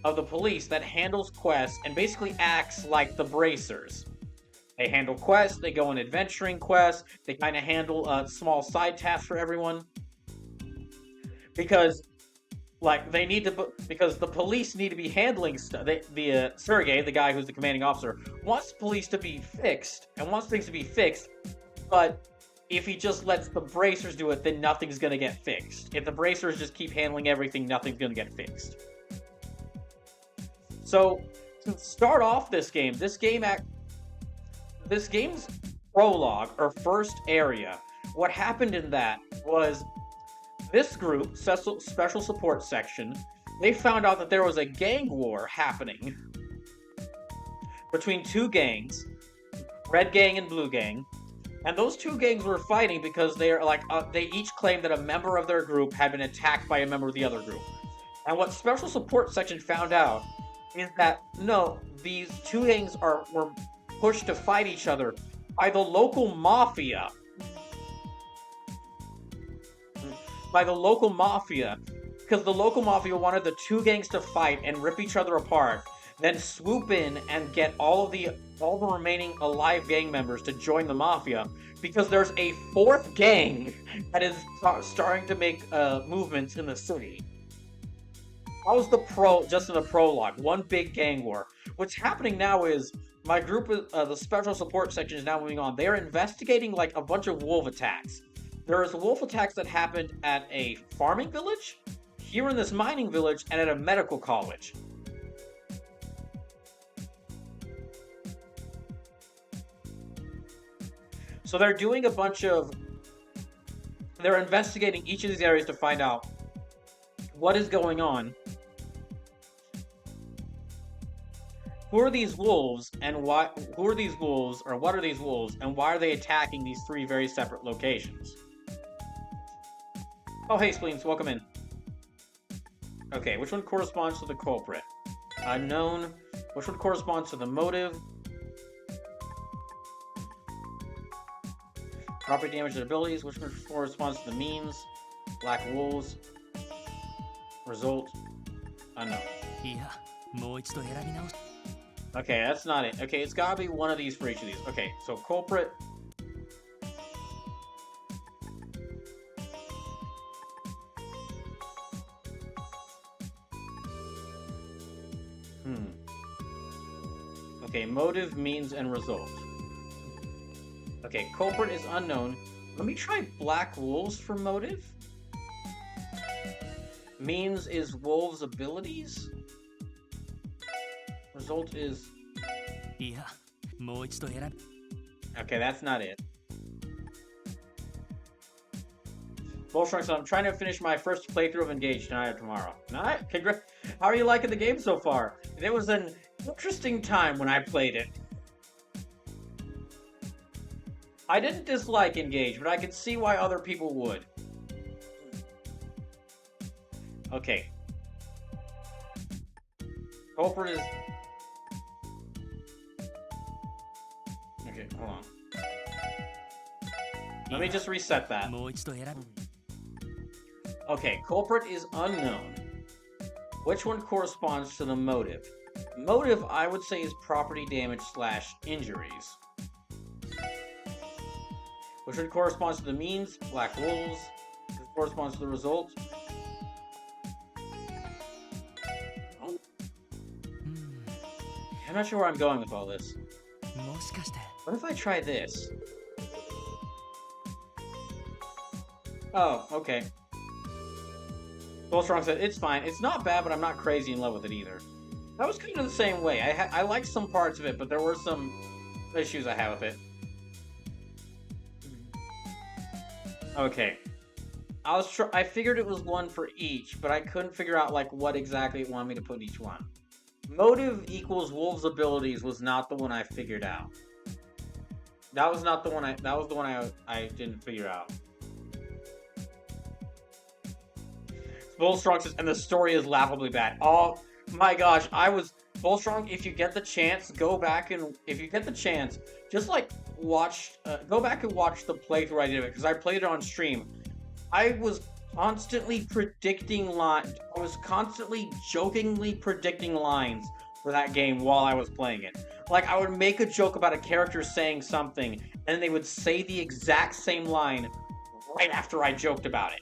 of the police that handles quests and basically acts like the Bracers. They handle quests, they go on adventuring quests, they kind of handle small side tasks for everyone. Because because the police need to be handling stuff. Sergey, the guy who's the commanding officer, wants police to be fixed and wants things to be fixed, but if he just lets the Bracers do it, then nothing's gonna get fixed. If the Bracers just keep handling everything, nothing's gonna get fixed. So, to start off this game's prologue, or first area, what happened in that was this group, Special Support Section, they found out that there was a gang war happening between 2 gangs, Red Gang and Blue Gang, and those 2 gangs were fighting because they each claimed that a member of their group had been attacked by a member of the other group. And what Special Support Section found out is that, no, these 2 gangs were pushed to fight each other by the local mafia. Because the local mafia wanted the 2 gangs to fight and rip each other apart, then swoop in and get all the remaining alive gang members to join the mafia, because there's a 4th gang that is starting to make movements in the city. That was just in the prologue, one big gang war. What's happening now is, my group, the Special Support Section, is now moving on. They are investigating like a bunch of wolf attacks. There's wolf attacks that happened at a farming village, here in this mining village, and at a medical college. So they're doing they're investigating each of these areas to find out what is going on. Who are these wolves, and what are these wolves, and why are they attacking these 3 very separate locations? Oh, hey, Spleens, welcome in. Okay, which one corresponds to the culprit? Unknown. Which one corresponds to the motive? Property damage and abilities. Which one corresponds to the means? Black wolves. Result. Unknown. Okay, that's not it. Okay, it's gotta be one of these for each of these. Okay, so culprit. Okay, motive, means, and result. Okay, culprit is unknown. Let me try black wolves for motive. Means is wolves' abilities. Result is... Okay, that's not it. Bullshrunk, so I'm trying to finish my first playthrough of Engage tonight or tomorrow. Alright, congrats. How are you liking the game so far? It was an interesting time when I played it. I didn't dislike Engage, but I could see why other people would. Okay. Culprit is... Okay, hold on. Let me just reset that. もう一度選ぶ Okay, culprit is unknown. Which one corresponds to the motive? Motive, I would say, is property damage / injuries. Which one corresponds to the means? Black wolves. Which corresponds to the result? Oh. I'm not sure where I'm going with all this. もしかして What if I try this? Oh, okay. Strong said, it's fine. It's not bad, but I'm not crazy in love with it either. That was kind of the same way. I liked some parts of it, but there were some issues I had with it. Okay. I figured it was one for each, but I couldn't figure out like what exactly it wanted me to put in each one. Motive equals Wolf's abilities was not the one I figured out. That was not the one that was the one I didn't figure out. Bullstrong says, and the story is laughably bad. Oh my gosh, Bullstrong, if you get the chance, go back and, just like watch, go back and watch the playthrough I did of it, because I played it on stream. I was constantly jokingly predicting lines for that game while I was playing it. Like, I would make a joke about a character saying something, and they would say the exact same line right after I joked about it.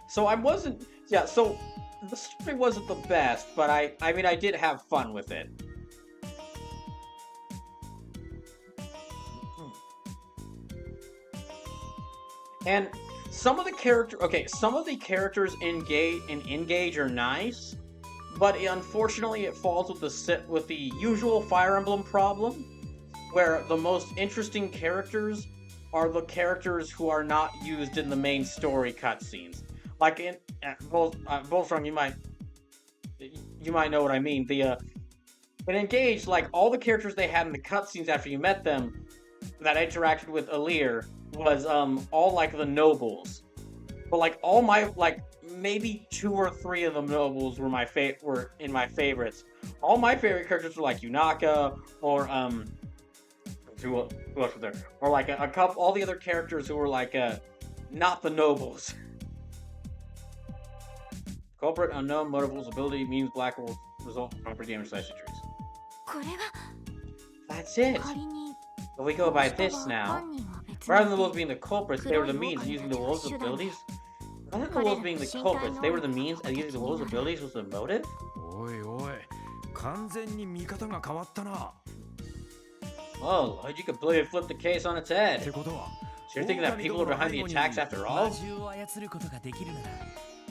So so the story wasn't the best, but I mean, I did have fun with it. And some of the characters in Engage are nice, but unfortunately it falls with the usual Fire Emblem problem, where the most interesting characters are the characters who are not used in the main story cutscenes. Like in Bullstrong, you might know what I mean. In Engage, like all the characters they had in the cutscenes after you met them that interacted with Alir was all like the nobles. But like maybe 2 or 3 of the nobles were in my favorites. All my favorite characters were like Yunaka or who else was there? Or like a couple, all the other characters who were like not the nobles. Culprit unknown, motive's ability means black wolf result property damage / injuries. That's it. But we go by this now. Rather than the wolves being the culprits, they were the means, and using the wolves' abilities. Rather than the wolves being the culprits, they were the means, and using the wolves' abilities was the motive. おいおい、完全に見方が変わったな。 Oh, Lloyd, you completely flipped the case on its head. ってことは、 So you're thinking that people are behind the attacks after all? 魔獣を操ることができるなら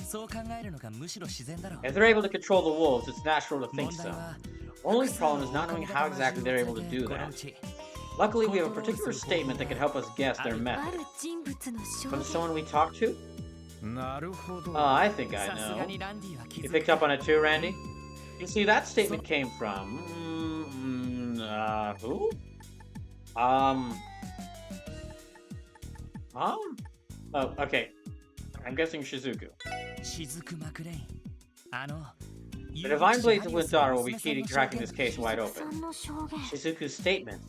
そう考えるのがむしろ自然だろう If they're able to control the wolves, it's natural to think 問題 so. は Only problem is not knowing how exactly they're able to do この that. うち Luckily, we have a particular statement that can help us guess their method. From someone we talked to? なるほど。 I think I さすが know. にランディは気 You づい picked up on it too, Randy? You see, that statement came from... who? Oh, okay. I'm guessing Shizuku. 雫マクレインあの The Divine Blades of Windara will be key to cracking this case wide open. Shizuku's statement.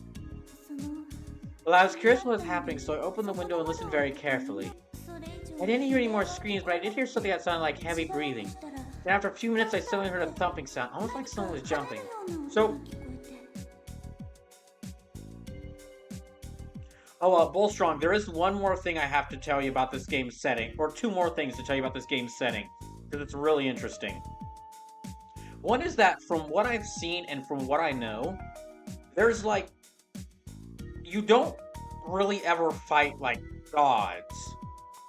Well, I was curious what was happening, so I opened the window and listened very carefully. I didn't hear any more screams, but I did hear something that sounded like heavy breathing. Then after a few minutes, I suddenly heard a thumping sound, almost like someone was jumping. So... Oh, Bullstrong, there is one more thing I have to tell you about this game's setting, or 2 more things to tell you about this game's setting, because it's really interesting. One is that, from what I've seen and from what I know, there's like... You don't really ever fight like gods,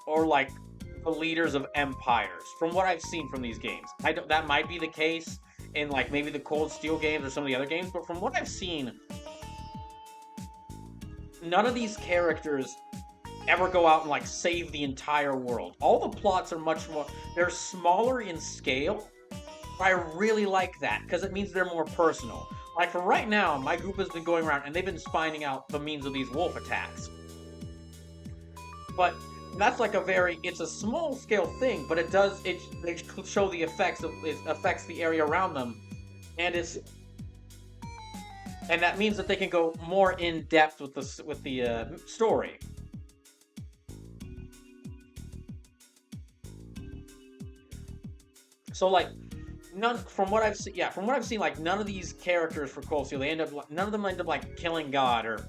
or like the leaders of empires, from what I've seen from these games. That might be the case in like maybe the Cold Steel games or some of the other games, but from what I've seen, none of these characters ever go out and like save the entire world. All the plots are much more, they're smaller in scale. I really like that because it means they're more personal. Like for right now, my group has been going around and they've been finding out the means of these wolf attacks. But that's like it's a small scale thing, but they show the effects it affects the area around them, and that means that they can go more in depth with the story. So like from what I've seen, like none of these characters for Cold Steel, none of them end up like killing God or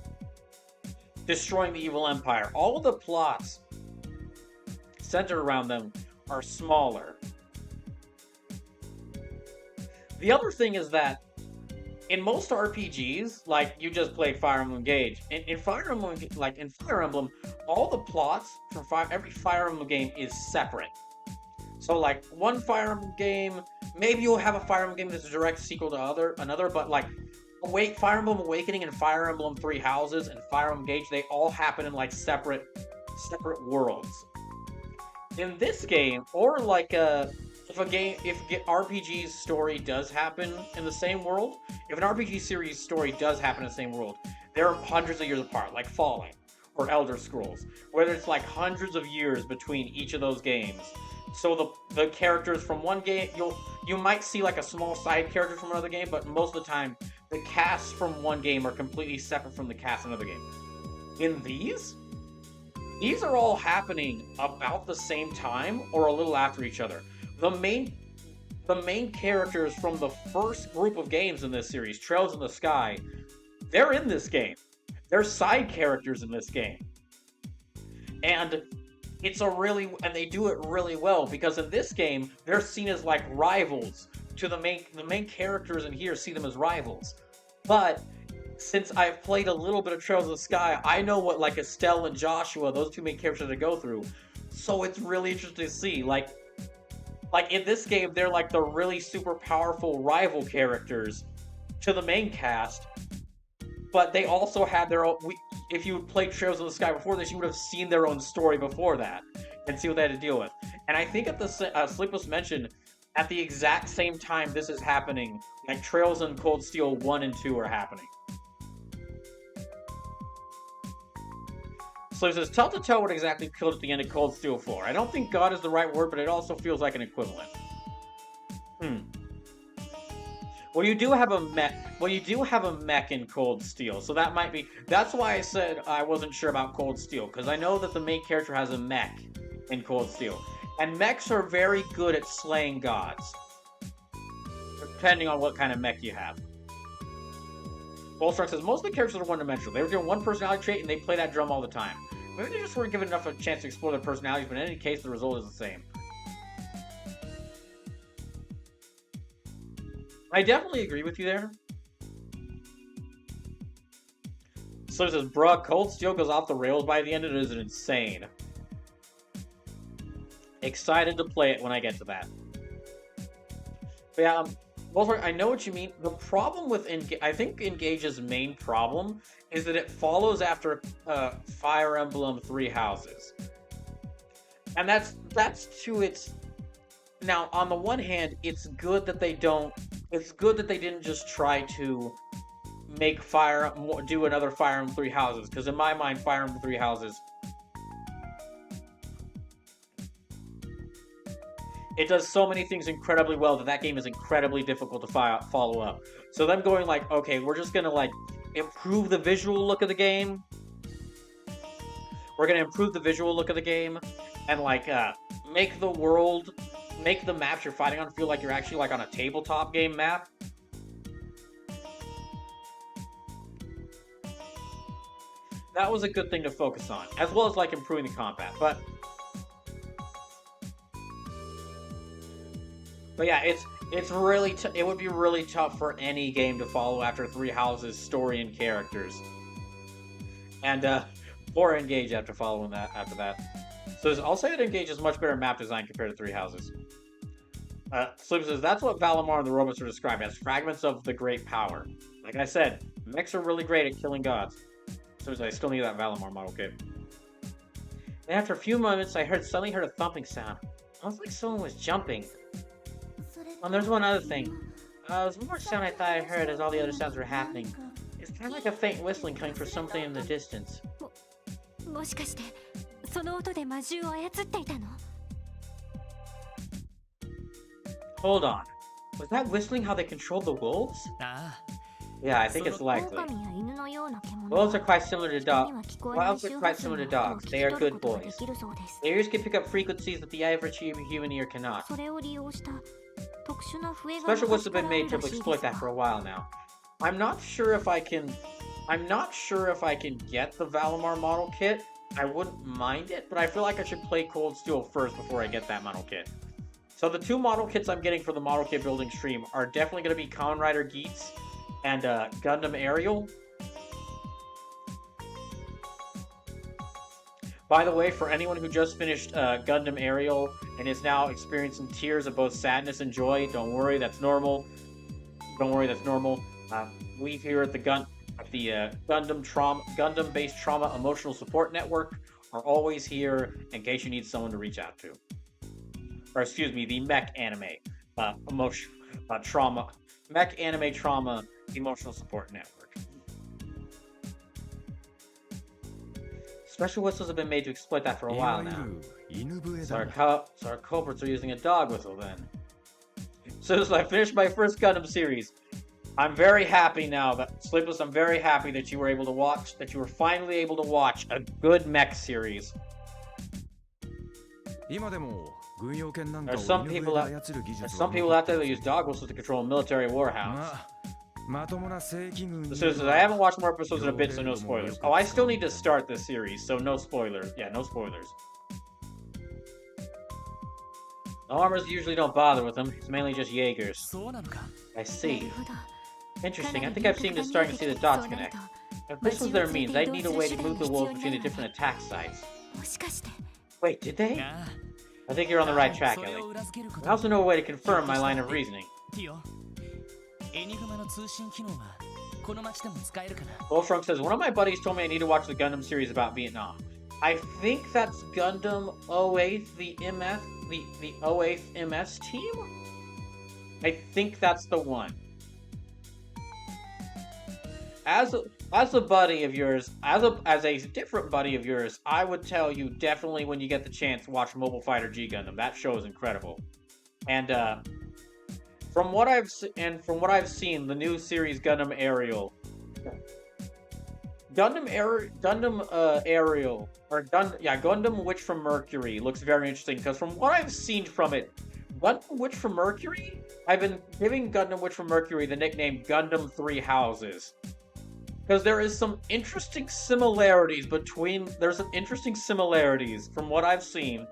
destroying the evil empire. All of the plots centered around them are smaller. The other thing is that in most RPGs, like you just play Fire Emblem Engage. In Fire Emblem, all the plots from every Fire Emblem game is separate. So like one Fire Emblem game, maybe you'll have a Fire Emblem game that's a direct sequel to another, but like Fire Emblem Awakening and Fire Emblem Three Houses and Fire Emblem Engage, they all happen in like separate worlds. In this game, or like if RPG's story does happen in the same world, if an RPG series story does happen in the same world, they're hundreds of years apart, like Fallout or Elder Scrolls, where it's like hundreds of years between each of those games. So the characters from one game, you might see like a small side character from another game, but most of the time, the cast from one game are completely separate from the cast in another game. In these are all happening about the same time or a little after each other. The main characters from the first group of games in this series, Trails in the Sky, they're in this game. They're side characters in this game. And they do it really well, because in this game, they're seen as like rivals to the main characters in here see them as rivals. But since I've played a little bit of Trails of the Sky, I know what like Estelle and Joshua, those two main characters, go through. So it's really interesting to see. Like in this game, they're like the really super powerful rival characters to the main cast. But they also had their own. If you had played Trails of the Sky before this, you would have seen their own story before that and see what they had to deal with. And I think at the Sleepless mentioned, at the exact same time this is happening, like Trails and Cold Steel 1 and 2 are happening. So he says, tell to tell what exactly killed at the end of Cold Steel 4. I don't think God is the right word, but it also feels like an equivalent. Well, you do have a mech in Cold Steel, so that might be. That's why I said I wasn't sure about Cold Steel, because I know that the main character has a mech in Cold Steel, and mechs are very good at slaying gods, depending on what kind of mech you have. Volstrak says most of the characters are one-dimensional. They were given one personality trait, and they play that drum all the time. Maybe they just weren't given enough of a chance to explore their personalities, but in any case, the result is the same. I definitely agree with you there. So it says, bruh, Cold Steel goes off the rails by the end of it is insane. Excited to play it when I get to that. But yeah, Wolfgang, I know what you mean. The problem with I think Engage's main problem is that it follows after Fire Emblem Three Houses. And that's to its... Now, on the one hand, it's good that they didn't just try to make do another Fire Emblem Three Houses, because in my mind, Fire Emblem Three Houses, it does so many things incredibly well that game is incredibly difficult to follow up. So them going like, okay, we're just gonna like improve the visual look of the game. We're gonna improve the visual look of the game, and like make the maps you're fighting on feel like you're actually like on a tabletop game map. That was a good thing to focus on, as well as like improving the combat. But yeah, it's really it would be really tough for any game to follow after Three Houses' story and characters, and or Engage after following that after that. So I'll say that Engage is much better map design compared to Three Houses. Sleep says, that's what Valimar and the robots are described as, fragments of the great power. Like I said, mechs are really great at killing gods. So I still need that Valimar model kit. And after a few moments, I suddenly heard a thumping sound. Almost like someone was jumping. それ Oh, there's one other thing. There's one more sound I thought I heard as all the other sounds were happening. It's kind of like a faint whistling coming from something in the distance. もしかしてその音で魔獣を操っていたの？ Hold on. Was that whistling how they controlled the wolves? ああ Yeah, I think it's likely. 狼や犬のような獣 Wolves are quite similar to 人に dogs. は聞こえない Wolves are quite similar to dogs. They are good boys. できるそうです。 Their ears can pick up frequencies that the average human ear cannot. それを利用した特殊な笛が Special 昔 whistles か have ら been ある made ら to しいです exploit が that for a while now. I'm not sure if I can get the Valimar model kit. I wouldn't mind it, but I feel like I should play Cold Steel first before I get that model kit. So the two model kits I'm getting for the model kit building stream are definitely going to be Kamen Rider Geats and Gundam Aerial. By the way, for anyone who just finished Gundam Aerial and is now experiencing tears of both sadness and joy, don't worry, that's normal. Don't worry, that's normal. We here at the Gundam-based trauma emotional support network are always here in case you need someone to reach out to. Or excuse me, the mech anime mech anime trauma emotional support network. Special whistles have been made to exploit that for a while now. So our culprits are using a dog whistle then. So I finished my first Gundam series. I'm very happy now that Sleepless. I'm very happy that you were finally able to watch a good mech series. There's some people out there that use dog whistles to control military warhounds. So I haven't watched more episodes in a bit, so no spoilers. Oh, I still need to start this series, so no spoilers. Yeah, no spoilers. The armors usually don't bother with them. It's mainly just Jaegers. そうなのか I な see. るほど Interesting. I think I've seen this starting to see the dots connect. If this was their means, I'd need a way to move the wolves between the different attack sites. もしかして Wait, did they? あ I think you're on the あ right track, それ Ellie. を裏付けるこ I と also know a way to confirm my line of reasoning. いいよエニグマの通信機能はこの街でも使えるかな Wolfrunk says, one of my buddies told me I need to watch the Gundam series about Vietnam. I think that's Gundam 08, the the 08th MS team? I think that's the one. As a buddy of yours, as a different buddy of yours, I would tell you definitely when you get the chance, watch Mobile Fighter G Gundam. That show is incredible. And from what I've seen, the new series Gundam Aerial, Gundam Witch from Mercury looks very interesting because from what I've seen from it, Gundam Witch from Mercury, I've been giving Gundam Witch from Mercury the nickname Gundam Three Houses. Because there is some interesting similarities from what I've seen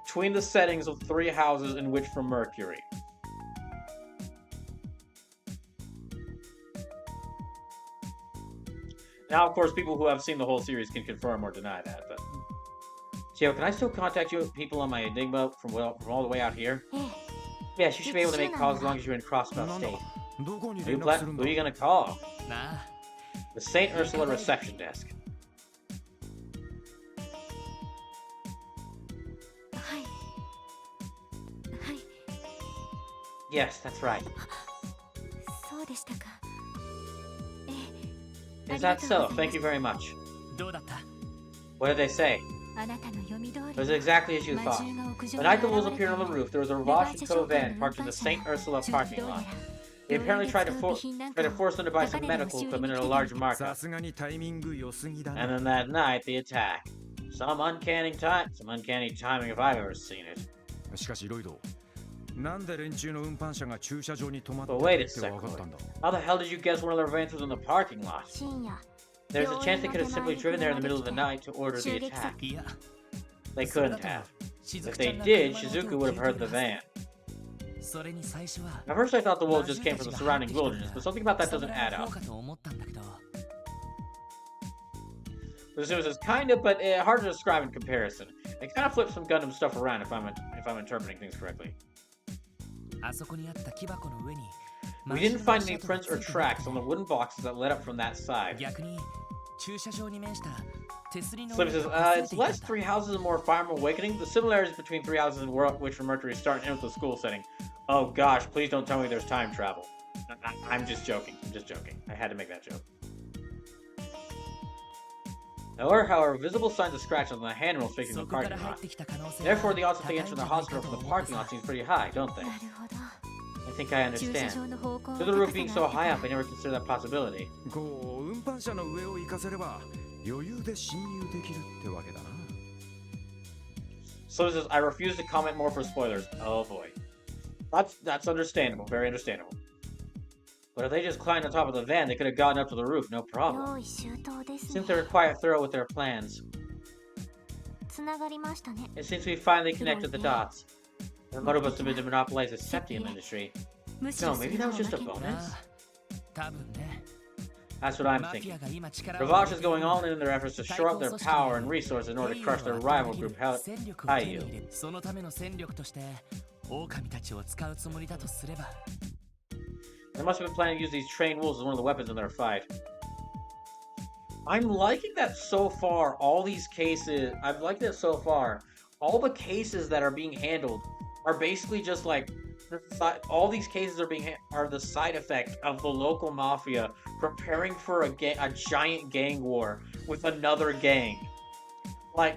between the settings of Three Houses and Witch from Mercury. Now, of course, people who have seen the whole series can confirm or deny that, but... Chio, can I still contact you people on my Enigma from all the way out here? ええ Yes, you should be able to make calls as long as you're in Crossbelt State. どこに Who 連絡するんだ are you gonna call? なあ The St. Ursula reception desk. はいはい Yes, that's right. そうでしたかええ Is that so? Thank you very much. どうだった What did they say? あなたの読み通 It was り exactly as you 魔 thought. 獣が屋上 The に night the 現 wolves れ appeared on the たの roof, there was a レバー Rosh チェ and 商 Co 店 van の運 parked in 搬 the 車 St. が Ursula 中 parking どうや lot. ら They 病院 apparently で tried 使 to う force 備品なん tried か to force them to buy some 高値で medical 修理 equipment に at 来 a て large る markup. さすがにタイミング良すぎだ And な then that night, the attack. Some uncanny timing if I've ever seen it. しかしロイドなんで連中の運搬車が駐車場に止まって But たっ wait て a second. 分かったんだ How the hell did you guess one of their vans was in the parking lot? 深夜 There's a chance they could have simply driven there in the middle of the night to order the 襲撃さ attack. いや They それ couldn't だと have. しず If くちゃ they んが did, 車の Shizuku 音を would have 聞い heard て the るは van. ずそれに最初は At first I thought the wolves just came from the surrounding wilderness, but something about that そ doesn't れ add の方 up. かと思ったんだけど This is kind of, but hard to describe in comparison. It kind of flips some Gundam stuff around if I'm interpreting things correctly. あそこにあった木箱の上に We didn't find any prints or tracks on the wooden boxes that led up from that side. 逆に駐車場に面した Slim says, it's less Three Houses and more Fire Emblem Awakening. The similarities between Three Houses and Witch from Mercury start in with the school setting. Oh gosh, please don't tell me there's time travel. I'm just joking. I'm just joking. I had to make that joke. However, visible signs of scratches on the handrails facing the parking lot. Therefore, the odds that they enter the hospital from the parking lot seems pretty high, don't they? なるほど I think I 駐車 understand. 場の方向 With the roof being so high up, I never considered that possibility. こう運搬車の上を行かせれば余裕で侵入できるってわけだな。 So says, I refuse to comment more for spoilers. Oh boy. That's understandable, very understandable. But if they just climbed on top of the van, they could have gotten up to the roof, no problem. 用意周到ですね Since they were quite thorough with their plans, つながりましたね it seems we finally connected the dots. The motive was to monopolize the septium industry. むし No, ろそ maybe れ that を was just a 負け bonus? 多分ね That's what I'm マフィ thinking. アが今力を Ravage is going all in in their efforts to shore up their power and resources in order to crush their rival group, 戦力を手に入 Haiyu. れそのための戦力として狼たちを使うつもりだとすれば They must have been planning to use these trained wolves as one of the weapons in their fight. I'm liking that so far, all these cases, I've liked it so far. All the cases that are being handled are basically just like, all these cases are the side effect of the local mafia preparing for a giant gang war with another gang. Like,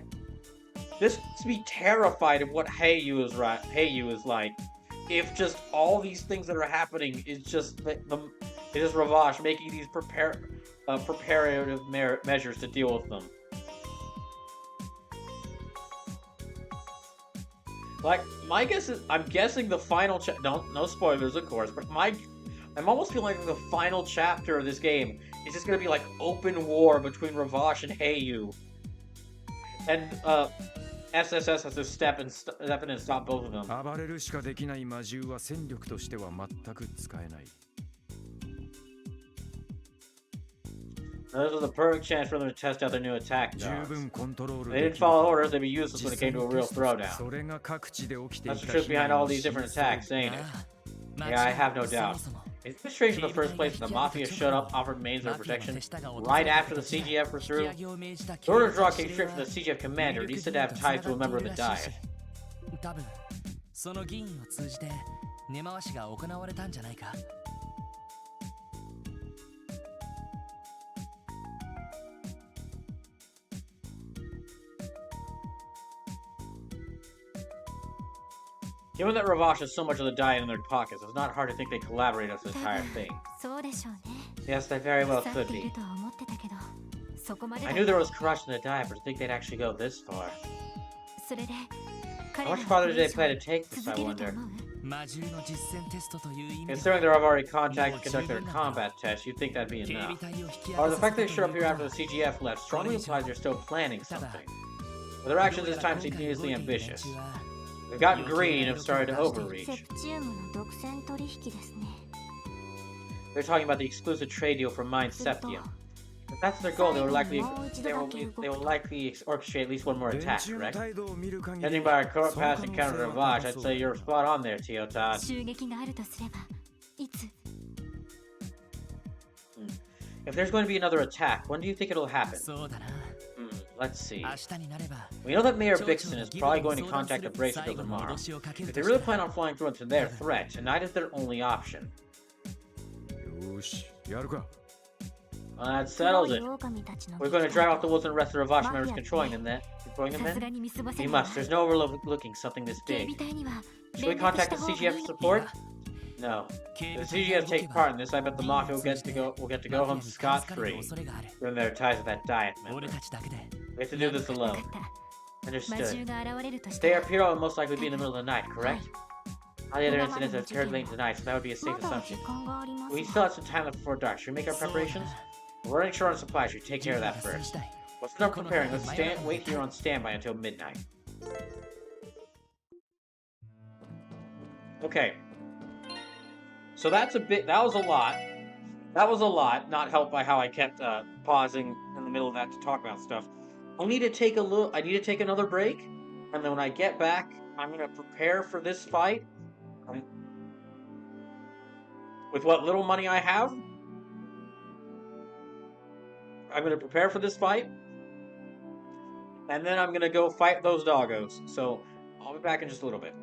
this makes me terrified of what Haiyu is like. If just all these things that are happening is just it is Ravage making these preparative measures to deal with them. Like, my guess is, I'm guessing the final no spoilers, of course, but I'm almost feeling like the final chapter of this game is just gonna be like open war between Ravage and Haiyu. And, SSS has to step in and stop both of them. 暴れるしかできない魔獣は戦力としては全く使えない。 This was the perfect chance for them to test out their new attack 十 dogs. 分コントロール They で didn't きる follow orders, they'd be useless when it 実 came to a 際に real テストそ throwdown. れが各地で起きてい That's た the truth 被害 behind all の these 真 different 相 attacks, ain't it? ああ Yeah, I have no そ doubt. もそも It's frustrating in the first place that the Mafia showed up, offered Mainz their protection right after the CGF were through. The order to draw came straight from the CGF commander, and he said to have ties to a member of the Diet. 多分その議員を通じて根回しが行われたんじゃないか Given that Ravage has so much of the Diet in their pockets, it's not hard to think they collaborate on this 多 entire 分 thing. そうでしょうね Yes, they very well 腐っ could てい be. るとは思ってたけどそこまで I だ knew there was corruption in the Diet, but to think they'd actually go this far. それで How 彼ら much は farther こ did れ they 以 plan 上 to take this, 続 I けると wonder? 思う 魔獣の実践テストという意味で Considering they've already contacted and conducted their combat tests, you'd think that'd be 警備 enough. 隊を引き Or 合 the わせ fact た they と showed up いう here こ after と the CGF left strongly implies they're still planning something. But their ど actions うや this ら time 今 seem 回 needlessly 動いている連 ambitious. 中は They've gotten greedy and have started to セ overreach. プチウムの独占取引ですね They're talking about the exclusive trade deal from Mainz すると Septium. If that's their goal, they will likely They orchestrate at least one more 連 attack, 中の correct? 態度を見る限り Judging by our court その past 可能 encounter 性 with は Ravage, 高 I'd そう say you're spot on there, Teotan. 襲撃があるとすればいつ If there's going to be another attack, when do you think it'll happen? そうだな Let's see. 明日になれば We know that Mayor 町 Bixton 長 is が議 probably 論 going に to 相談 contact する the Bracelet 最後の tomorrow. 脅しをかけ If る they と really した plan ら on flying through into their threat, tonight is their only option. よーしやるか That settles 黒 it. い狼たちの We're going to drive off the woods and arrest the Ravage members Mafia controlling them then. Controlling them さすが then? に見過ごせ We ないわ must. There's no overlooking something this 警 big. 備隊には Should we 連絡 contact した the 方がい CGF い for の support? No. 警 If 備 the 隊が CGF 動 take けば part in this, I bet the 議員を Mafia will 通 get じ to て go will get to マ go フィア home に感づかれる scot-free 恐れがある given their ties with that Diet 俺 member. たちだけで We have to do this 分 alone. かった魔 Understood. 獣が現れるとした Stay ら up here will most likely be in the middle of the night, correct? All the other 今まで incidents の have 事 occurred 件 late tonight, so that would be a safe まだ assumption. 時間があります We が still have some time left before dark. Should we make our そうだ preparations? な We're running short on supplies. Should we take care of 準備 that が済み first? 次第 Let's start preparing. Let's wait here on standby until midnight. Okay. So that was a lot. That was a lot, not helped by how I kept pausing in the middle of that to talk about stuff. I need to take another break, and then when I get back, I'm going to prepare for this fight. With what little money I have, I'm going to prepare for this fight. and then I'm gonna go fight those doggos. So I'll be back in just a little bit.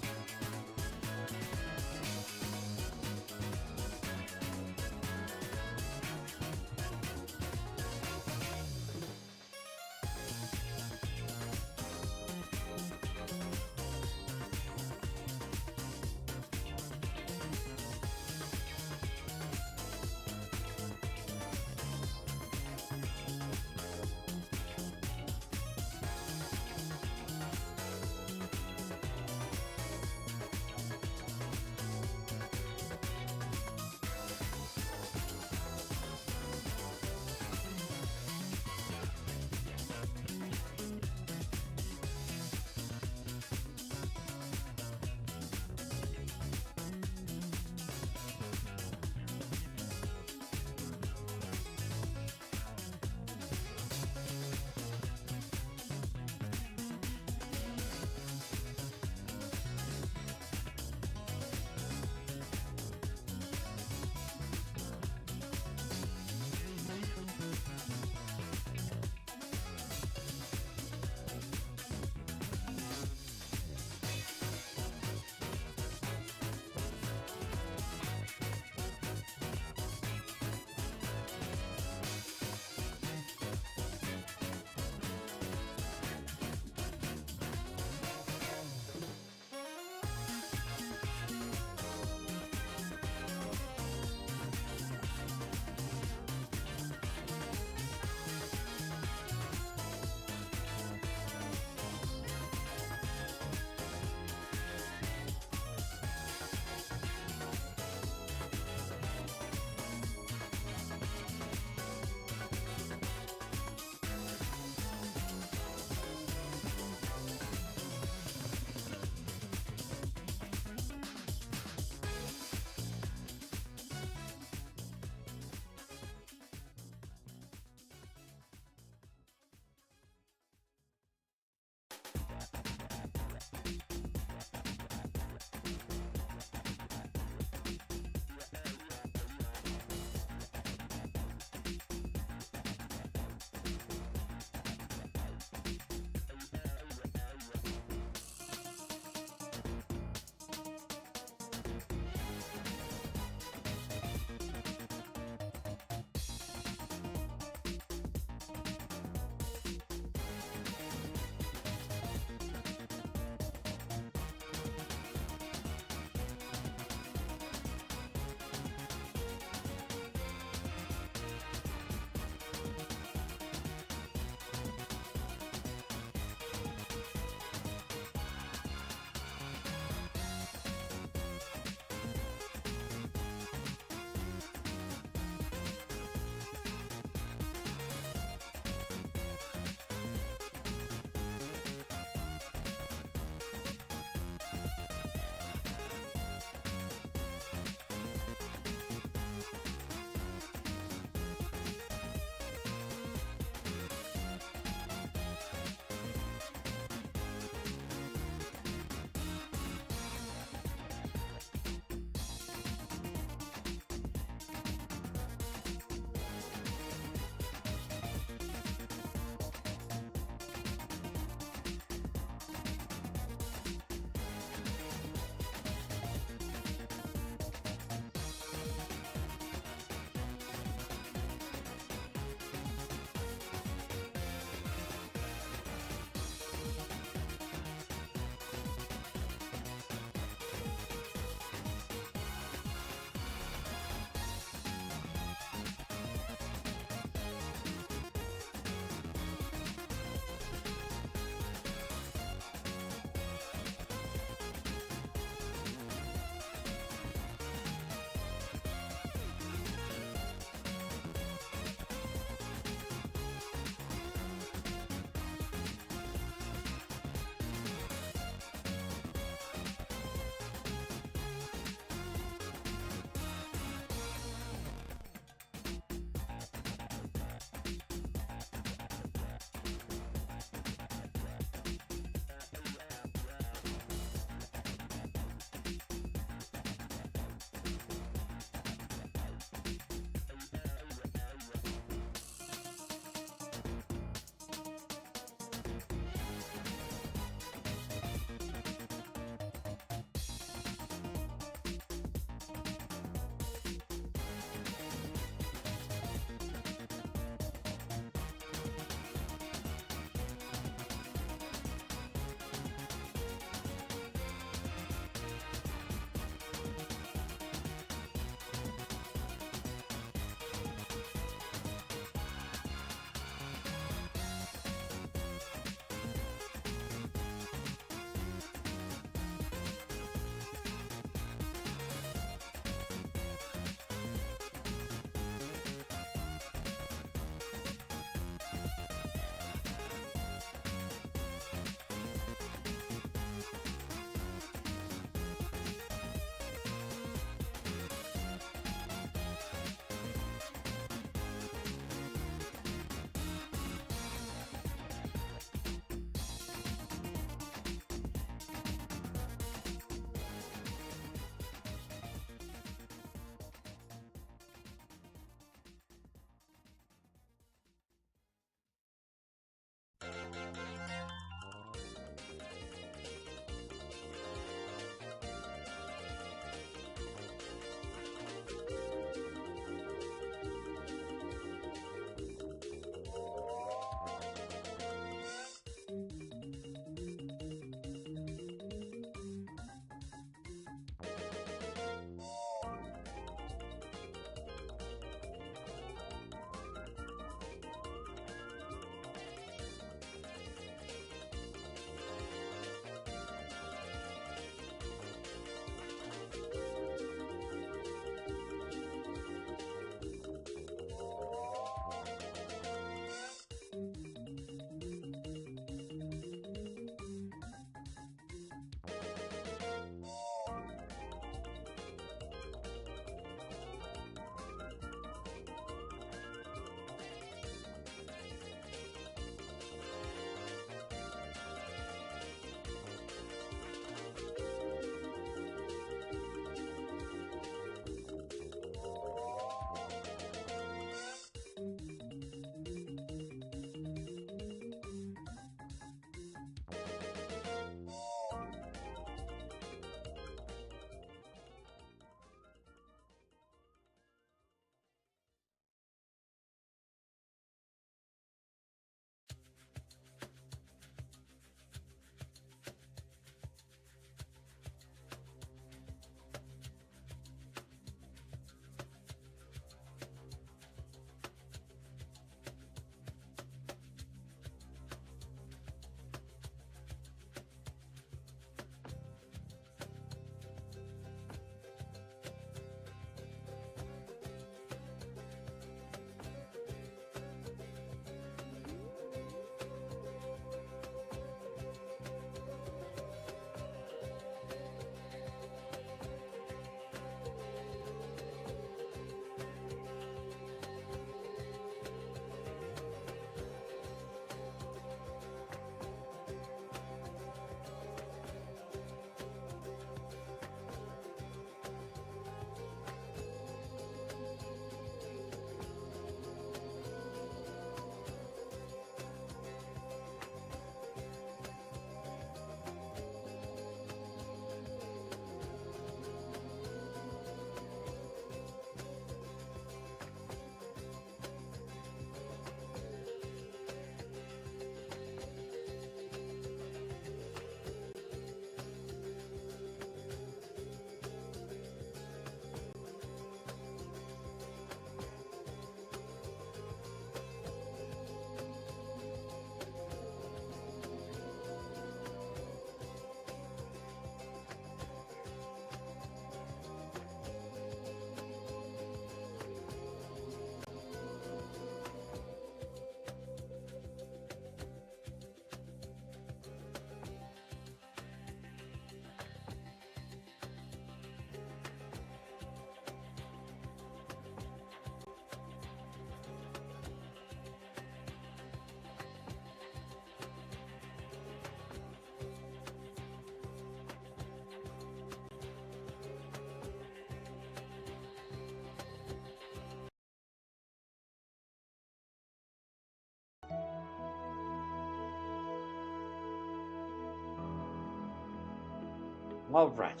Alright.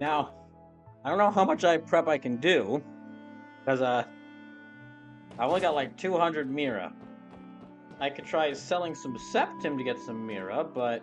Now, I don't know how much prep I can do, because, I've only got like 200 Mira. I could try selling some Septim to get some Mira, but...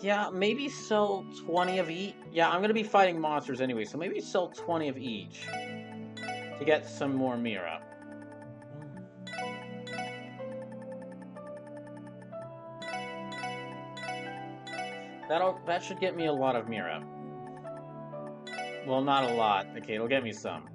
Yeah, maybe sell 20 of each. Yeah, I'm gonna be fighting monsters anyway, so maybe sell 20 of each to get some more Mira. That should get me a lot of Mira. Well, not a lot. Okay, it'll get me some.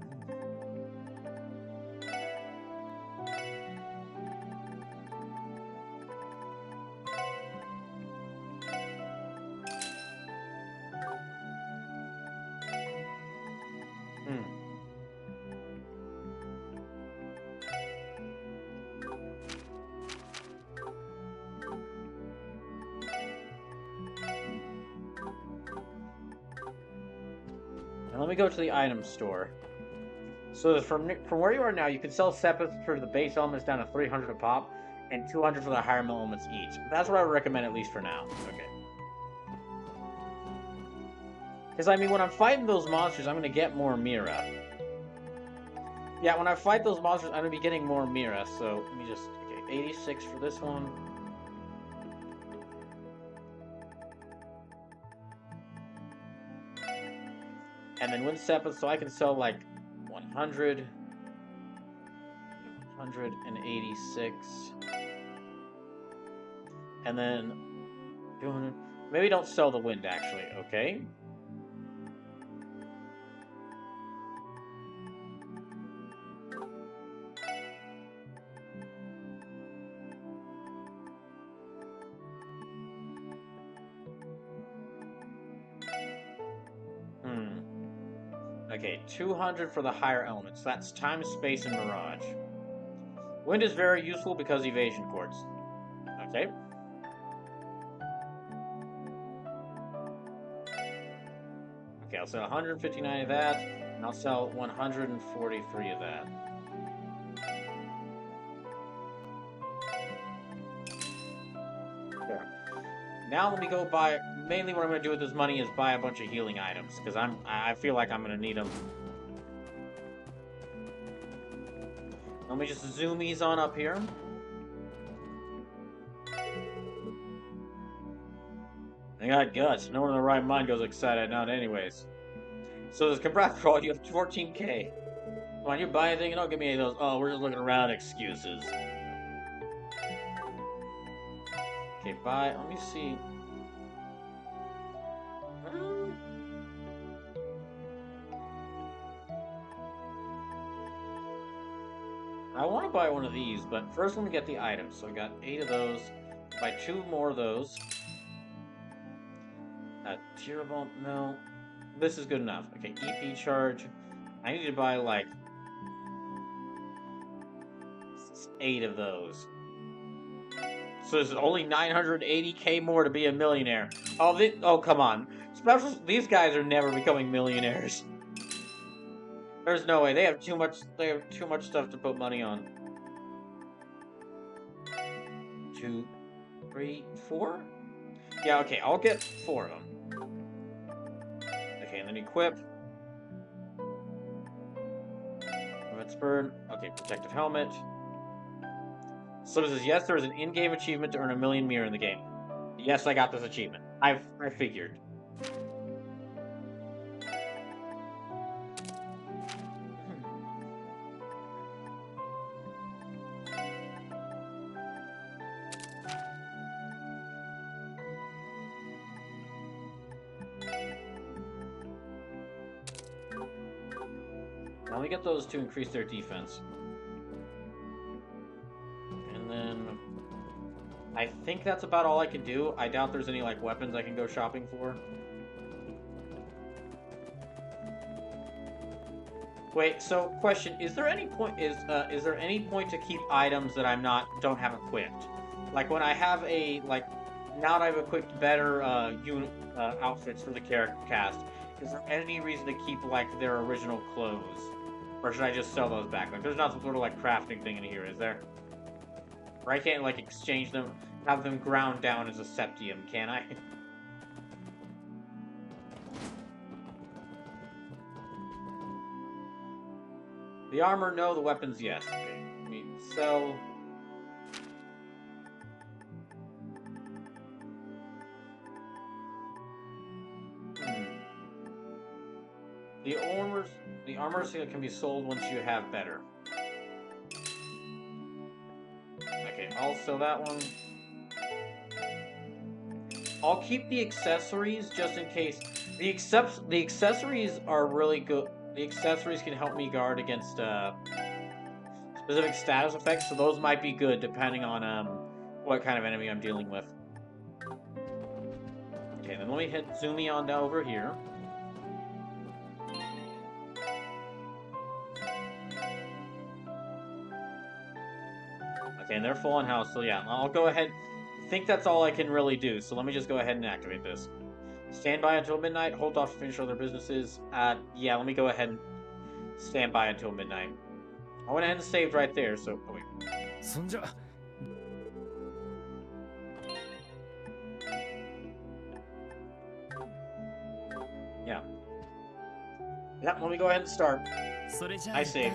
And let me go to the item store. So from where you are now, you can sell sepets for the base elements down to 300 a pop, and 200 for the higher elements each. That's what I would recommend, at least for now. Okay. Because, I mean, when I'm fighting those monsters, I'm going to get more Mira. Yeah, when I fight those monsters, I'm going to be getting more Mira. So, let me just... Okay, 86 for this one. And then win sepets, so I can sell, like, 100... 186... And then... 200... Maybe don't sell the wind, actually. Okay. Okay, 200 for the higher elements. That's time, space, and mirage. Wind is very useful because evasion quartz. Okay. Okay, I'll sell 159 of that, and I'll sell 143 of that. There. Now let me go buy... Mainly what I'm going to do with this money is buy a bunch of healing items, because I feel like I'm going to need them. Let me just zoom these on up here. I got guts. No one in the right mind goes excited, not anyways. So this congrats crawl, you have 14k. Come on, you buy anything and don't give me any of those, oh, we're just looking around excuses. Okay, buy, let me see. I want to buy one of these, but first let me get the items. So I got 8 of those. Buy 2 more of those. Tear bomb, no. This is good enough. Okay, EP charge. I need to buy like 8 of those. So there's only 980k more to be a millionaire. Oh, come on. These guys are never becoming millionaires. There's no way. They have too much stuff to put money on. 2, 3, 4? Yeah, okay, I'll get 4 of them. Okay, and then equip. Red Spur. Okay, protective helmet. So this is, yes, there is an in-game achievement to earn 1 million Mira in the game. Yes, I got this achievement. I figured. Now we get those to increase their defense. And then I think that's about all I can do. I doubt there's any like weapons I can go shopping for. Wait, so question, is there any point to keep items that don't have equipped? Like when I have a now that I've equipped better outfits for the character cast, is there any reason to keep like their original clothes, or should I just sell those back? Like, there's not some sort of like crafting thing in here, is there? Or I can't like exchange them, have them ground down as a septium, can I? The armor, no. The weapons, yes. Okay. I mean, sell. The armor can be sold once you have better. Okay, I'll sell that one. I'll keep the accessories just in case. The accessories are really good. The accessories can help me guard against specific status effects, so those might be good depending on what kind of enemy I'm dealing with. Okay, then let me hit zoom me on down over here. Okay, and they're full on house, so yeah, I'll go ahead. I think that's all I can really do, so let me just go ahead and activate this. Stand by until midnight, hold off to finish other businesses. Yeah, let me go ahead and stand by until midnight. I went ahead and saved right there, so... Oh, wait. Yeah. Yeah, let me go ahead and start. I saved.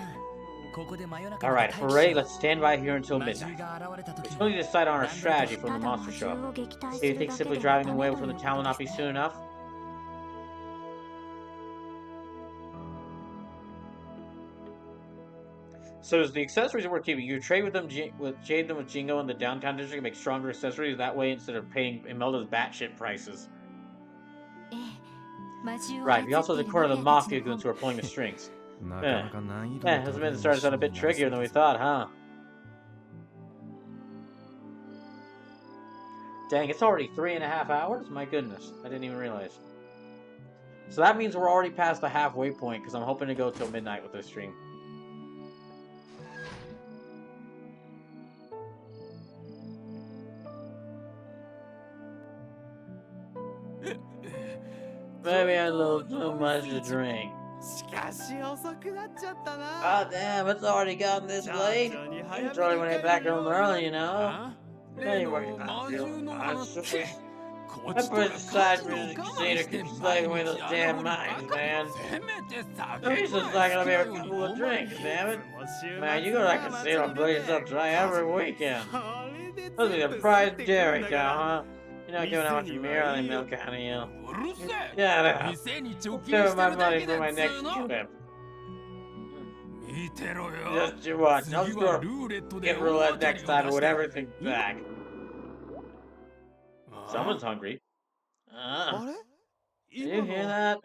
Alright, hooray, let's stand by here until midnight. We still need to decide on our strategy from the monster show. Do you think simply driving them away from the town will not be soon enough? So the accessories are worth keeping. You trade with them, trade them with Jingo in the downtown district and make stronger accessories that way instead of paying Imelda's batshit prices. Right, we also have to corner the mafia goons who are pulling the strings. This been started out a bit trickier than we thought, huh? Dang, it's already 3.5 hours? My goodness, I didn't even realize. So that means we're already past the halfway point, because I'm hoping to go till midnight with this stream. Maybe I had a little too much to drink. Oh damn, it's already gotten this late. I totally want to get back home early, you know? Anyway, I put aside for the casino keep slaving away those damn mines, man. He's just not gonna be able to couple of drinks, damn it. Man, you go to that casino and blaze up tonight every weekend. Must be the prize dairy cow, huh? You're not giving out much merely milk out of you. Yeah, save my money for my next trip. Just you watch. I'll score. Get roulette next time and with everything back. Someone's hungry. Did you hear that?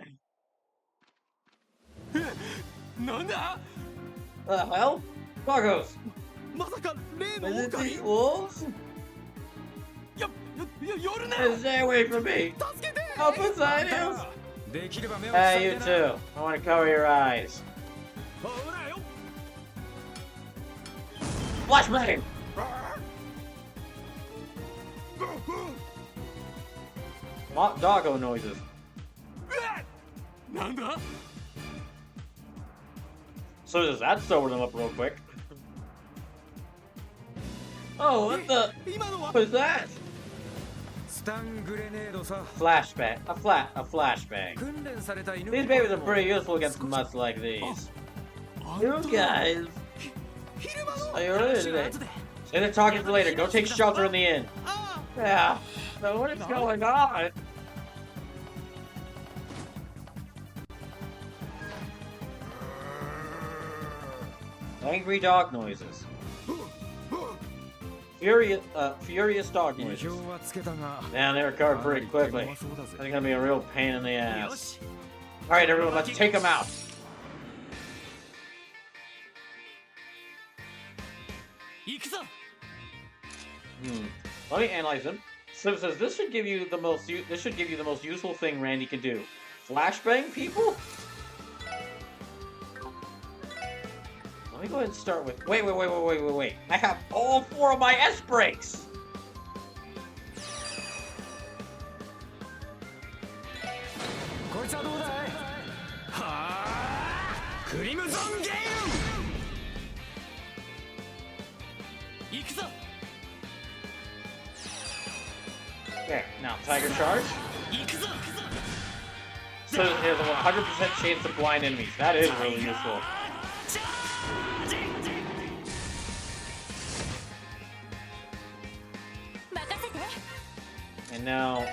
The hell? Doggos! Is it these wolves? Stay away from me! Help us, Idiots! Hey, you too. I want to cover your eyes. Flashbang! Doggo noises. So does that sober them up real quick? Oh, what the? What is that? Flashbang. A flashbang. These babies are pretty useful against mutts like these. You guys. Are you ready today? Say the talking for later. Go take shelter in the inn. Yeah. So what is going on? Angry dog noises. Furious dog noises. Man, they recovered pretty quickly. That's gonna be a real pain in the ass. Alright, everyone, let's take them out. Let me analyze them. So it says this should give you the most useful thing Randy can do. Flashbang people? Let me go ahead and start with... Wait. I have all 4 of my S-brakes! いつはどうだい。はあ、クリムゾンゲイ行くぞ。 There. Now, Tiger Charge. 行くぞ。 So it has a 100% chance to blind enemies. That is really useful. And now...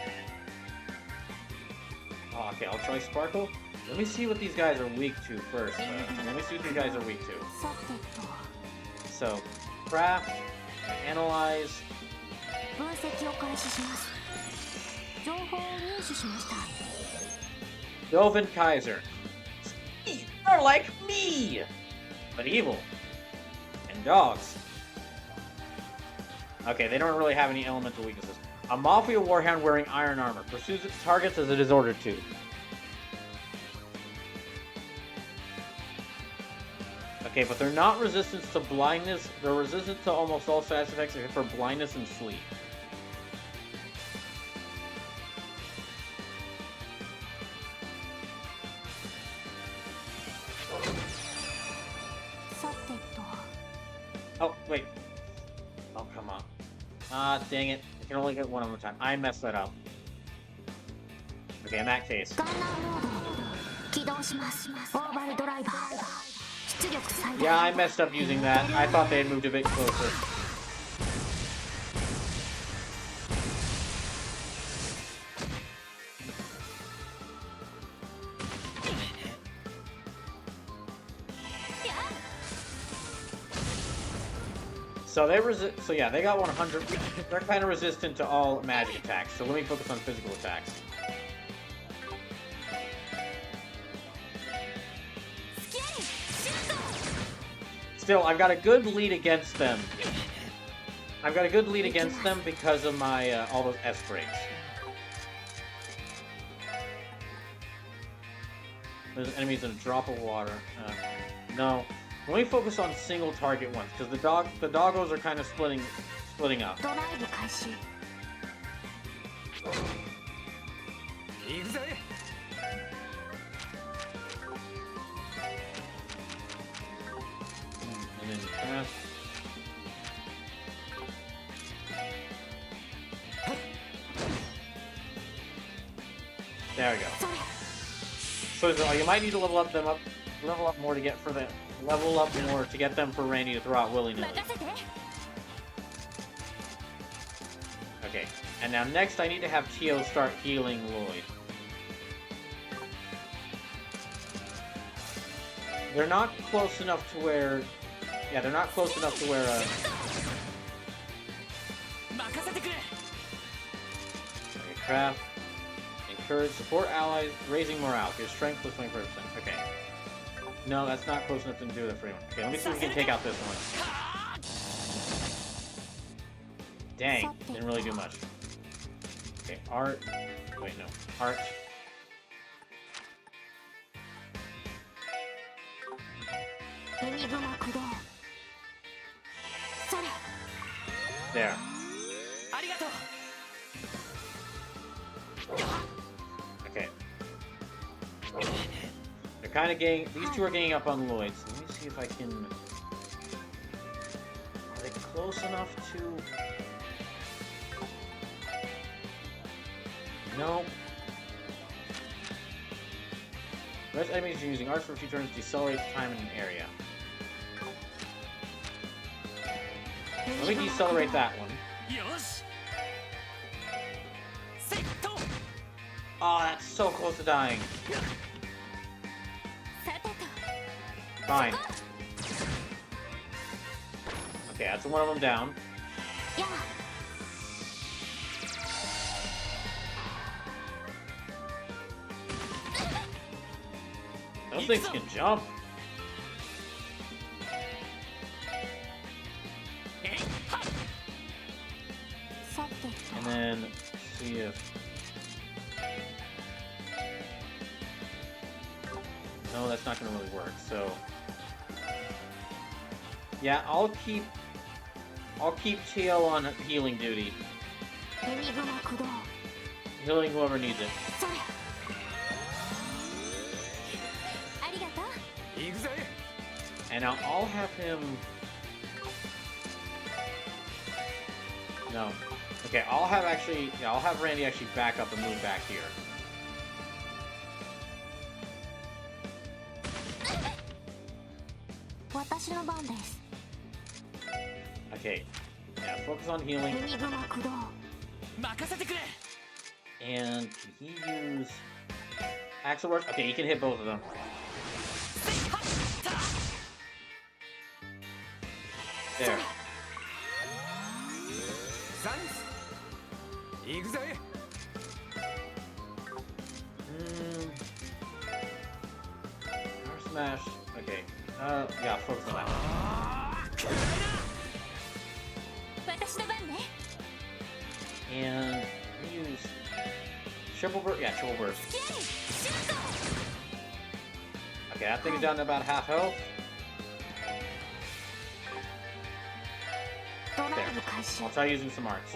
Oh, okay, I'll try Sparkle. Let me see what these guys are weak to first. Let me see what these guys are weak to. So, craft, analyze. 分析を開始します。情報を入手しました。 Dovin Kaiser. They're like me! But evil. And dogs. Okay, they don't really have any elemental weaknesses. A Mafia Warhound wearing iron armor. Pursues its targets as it is ordered to. Okay, but they're not resistant to blindness. They're resistant to almost all status effects except for blindness and sleep. Oh, wait. Oh, come on. Ah, dang it. I can only get one at a time. I messed that up. Okay, in that case. Yeah, I messed up using that. I thought they had moved a bit closer. So they so yeah, they got 100. They're kind of resistant to all magic attacks. So let me focus on physical attacks. Still, I've got a good lead against them. I've got a good lead against them because of my all those S breaks. There's enemies in a drop of water. No. Let me focus on single target ones, because the doggos are kind of splitting up. And then craft. There we go. So you might need to level up more to get for the level up more to get them for Randy to throw out willy-nilly. Okay, and now next I need to have Tio start healing Lloyd. They're not close enough to where... Yeah, they're not close enough to where... Okay, craft. Encourage support allies, raising morale. Your strength plus 25%. Okay. No, that's not close enough to do that for anyone. Okay, let me see if we can take out this one. Dang, didn't really do much. Okay, art. Wait, no. Art. There. Okay. They're kind of getting... These two are getting up on Lloyd, so let me see if I can... Are they close enough to... No. Most enemies are using art for a few turns decelerates time in an area. Let me decelerate that one. Oh, that's so close to dying. Fine. Okay, that's one of them down. Those things can jump. And then see if... No, that's not gonna really work, so... Yeah, I'll keep Tio on healing duty. Healing whoever needs it. And now I'll have him... No. Okay, I'll have Randy actually back up and move back here. Okay. Yeah, focus on healing. And can he use Axel Rush? Okay, he can hit both of them. There. Power smash. Okay. Yeah, focus on that one. And use triple burst. Yeah, triple burst. Okay, that thing is down to about half health. There. I'll try using some arts.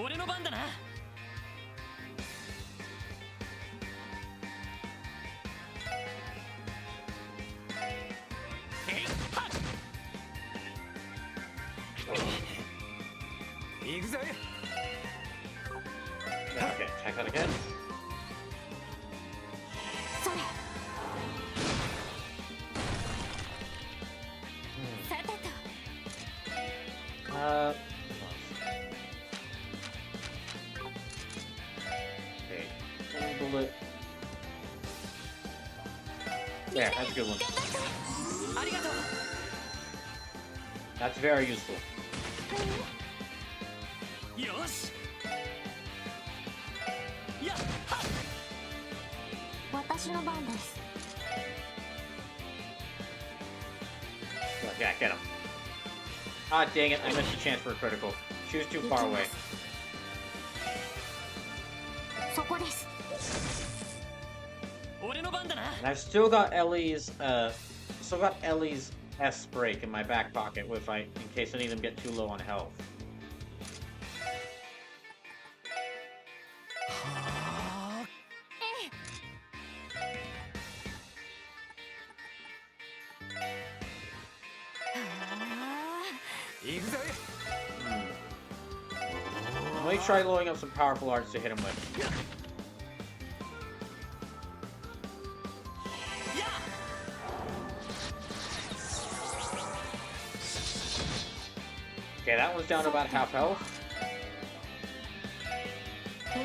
Okay, check that again. Okay, bullet. There, that's a good one. That's very useful. Yeah, get him. Ah, dang it, I missed a chance for a critical. She was too far away. And I've still got Ellie's S break in my back pocket in case any of them get too low on health. Let me try loading up some powerful arts to hit him with. Okay, that one's down to about half health. That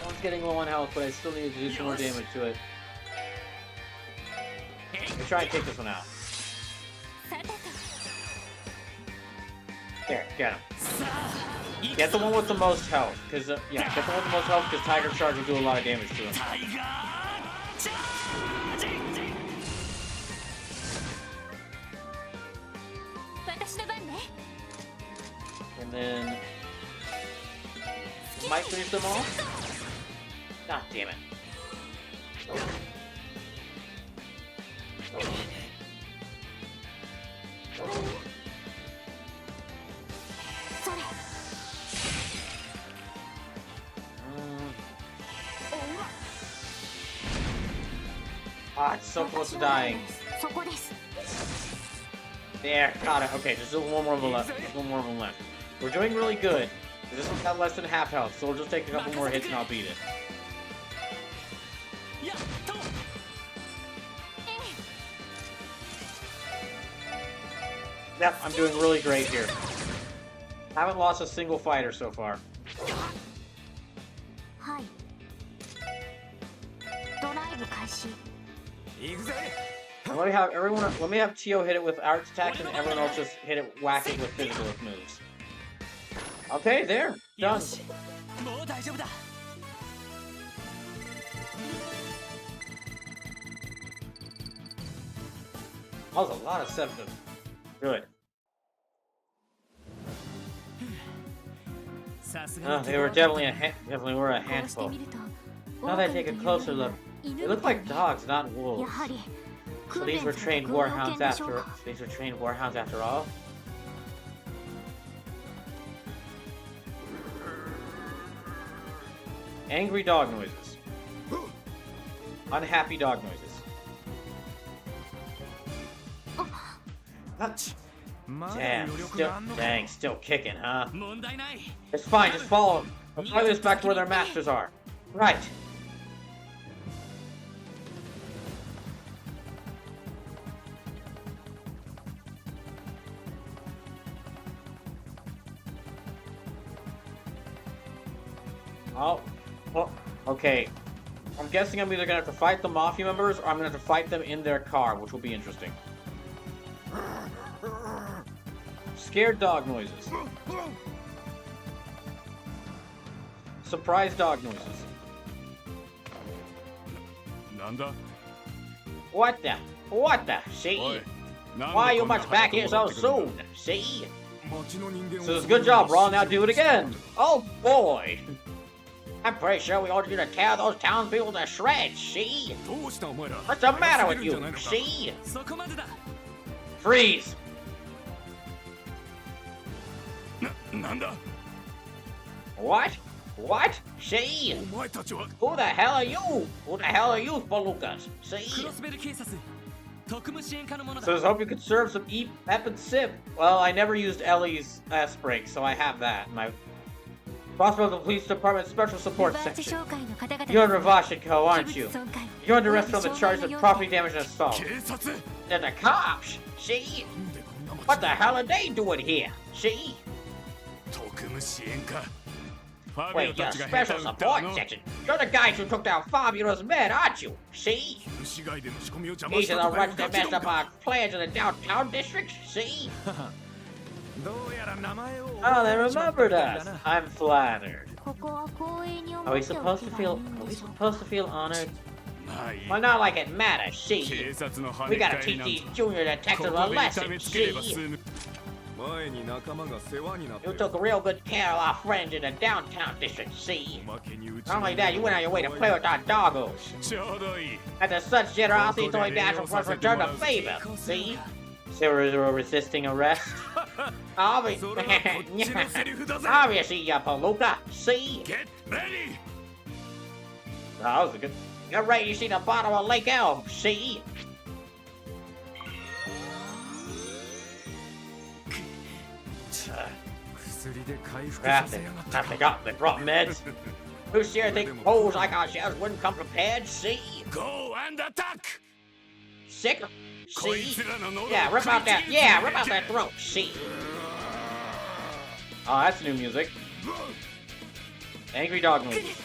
one's getting low on health, but I still need to do some more damage to it. Let me try and take this one out. There, get him. Get the one with the most health, because yeah, get the one with the most health, because Tiger Charge will do a lot of damage to him. And then might finish them all. God damn it. Ah, it's so close to dying. There, got it. Okay, there's one more of them left. There's one more of them left. We're doing really good. This one's got less than half health, so we'll just take a couple more hits and I'll beat it. Yep, I'm doing really great here. Haven't lost a single fighter so far. Let me have Tio hit it with arts attacks and everyone else just hit it, whack it with physical moves. Okay, there, done. That was a lot of 7. Good. They were definitely were a handful. Now that I take a closer look, they look like dogs, not wolves. So these were trained warhounds after all? Angry dog noises. Unhappy dog noises. Damn, still kicking, huh? 問題ない It's fine, just follow them. Let's fly this back to where their masters are. Right. Oh, well, okay. I'm guessing I'm either gonna have to fight the Mafia members or I'm gonna have to fight them in their car, which will be interesting. Scared dog noises. Surprise dog noises. なんだ What the? What the? See? おいなんで Why you こんな much back here so 早く戻ってくるん soon? だ See? 町の人間を So it's a good job, Raw. Now do it again. Oh boy. I'm pretty sure we ordered you to tear those townspeople to shreds. See? どうしたお前ら What's the matter 早す with ぎるんじゃ you? ないのか See? そこまでだ Freeze. なんだ What? What? See? お前たちは Who the hell are you? Who the hell are you, Balukas? ク See? ロスベル警察特務支援課の者 So だ I hope you could serve some Ep and Sip. Well, I never used Ellie's S-Brake, so I have that. My Prosper of the Police Department Special ル Support バーチ Section. 商会の方々 You're in Ravash and Co, 器 aren't 物 you? 損壊 You're under arrest on the 傷 charge 害 of の property 容疑 damage and assault. 警察 They're the cops. See? なんでこんな町 What the hell are they doing here? See? 特務支援かファビオ Wait, た you're ちが special 下手打った support section. You're the guys who took down Fabio's men, aren't you? See? 市街での仕込みを邪魔 These し are た the とかいう runs ガ that キど messed も up か our plans in the downtown district. See? どうやら名前を Oh, they remembered us. I'm flattered. ここは光栄に Are 思 we ってお supposed け to ば feel? いい Are ん we でしょう supposed to feel honored? ない Well, not like it matters. 警 See? 察の跳 We ね gotta 返り teach なん these か junior こ detectives こ a で痛 lesson. めつければ See? 済む前に仲間が世話になった You よ took real good care of our friends in the downtown district. See? おまけにうち Not の only that, you went on your way to play with our doggos. ちょうどいい After such generosity, it's only natural for us to return the favor. See? So we're resisting arrest? それはこっちのセリフだぜ Obviously, you palooka. See? Get ready That was a good. You're ready to see the bottom of Lake Elm. See? 薬で回復 Ah, させやがった they brought meds. Who here think fools like ourselves wouldn't come prepared? See? Go and attack Sick? こい See? つらの喉を Yeah, rip out that. 食いちぎって Yeah, rip out that throat. See? Oh, that's new music. Angry dog movie.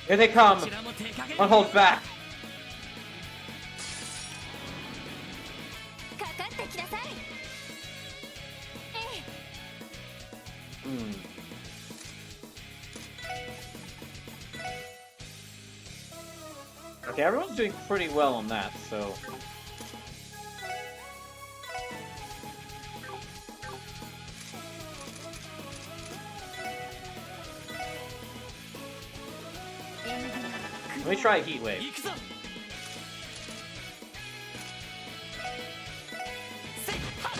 Here they come. こちらも手加減 One holds back. かかってきなさい Hmm. Okay, everyone's doing pretty well on that, so. Let me try Heat Wave. 行くぞせっはっ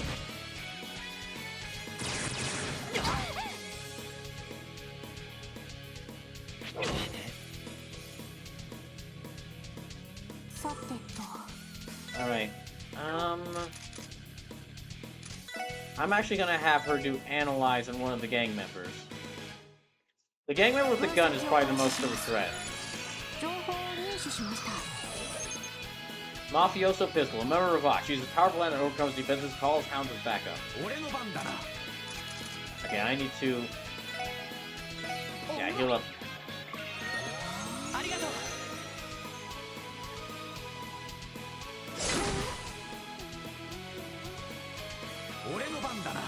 さてと Alright. I'm actually gonna have her do Analyze on one of the gang members. The gang member with the gun is probably the most of a threat. 情報を入手しました Mafioso Pistol, a member of Vox. Uses powerful land that overcomes defenses, calls hounds as backup. 俺の番だな Okay, I need to... Yeah, heal up. ありがとう 俺の番だな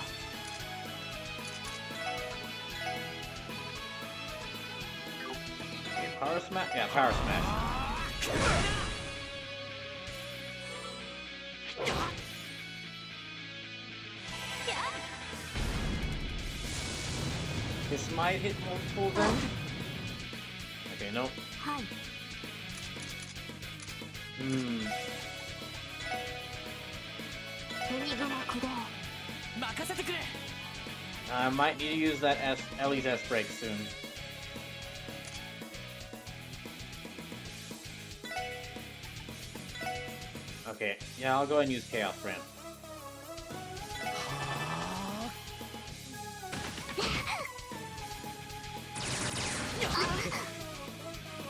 Okay, power smash? Yeah, power smash. This might hit multiple of them. Okay, nope. はい Hmm. エニグマ駆動 任せてくれ I might need to use that Ellie's S break soon. Okay, yeah, I'll go ahead and use Chaos Brand.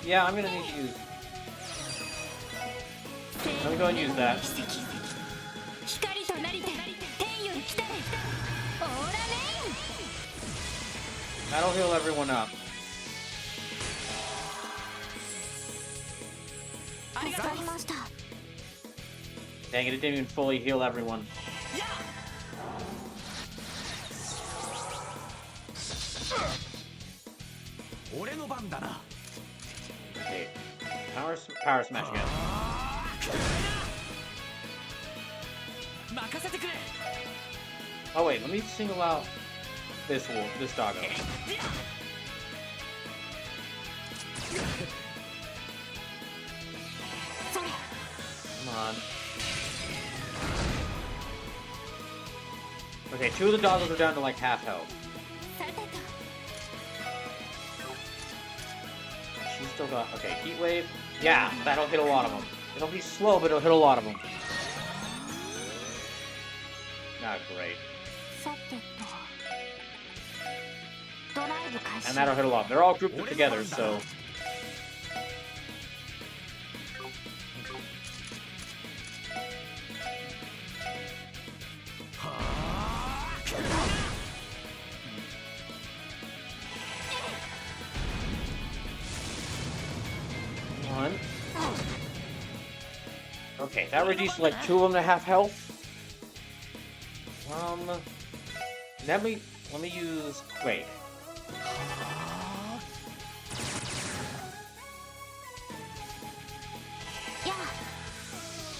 Yeah, I'm gonna need to use... Let me go and use that. That'll heal everyone up. Dang it, it didn't even fully heal everyone. Okay, power smash again. Oh wait, let me single out this doggo. Come on. Okay, 2 of the doggos are down to like half health. She's still got... Okay, Heat Wave. Yeah, that'll hit a lot of them. It'll be slow, but it'll hit a lot of them. Not great. And that'll hit a lot. They're all grouped together, so... One. Okay, that reduced like 2 of them to half health. Let me use Quake.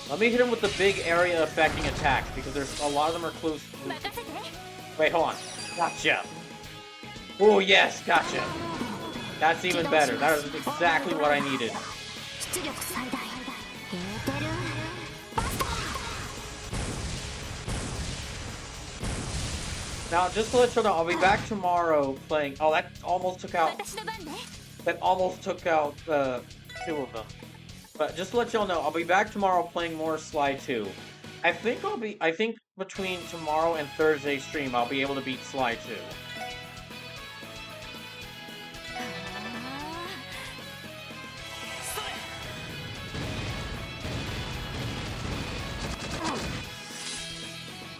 Let me hit him with the big area affecting attacks because there's a lot of them are close. Wait, hold on. Gotcha. Oh yes, gotcha. That's even better. That is exactly what I needed. Now, just to let you know, I'll be back tomorrow playing... Oh, that almost took out... That almost took out 2 of them. But just to let y'all know, I'll be back tomorrow playing more Sly 2. I think between tomorrow and Thursday's stream, I'll be able to beat Sly 2.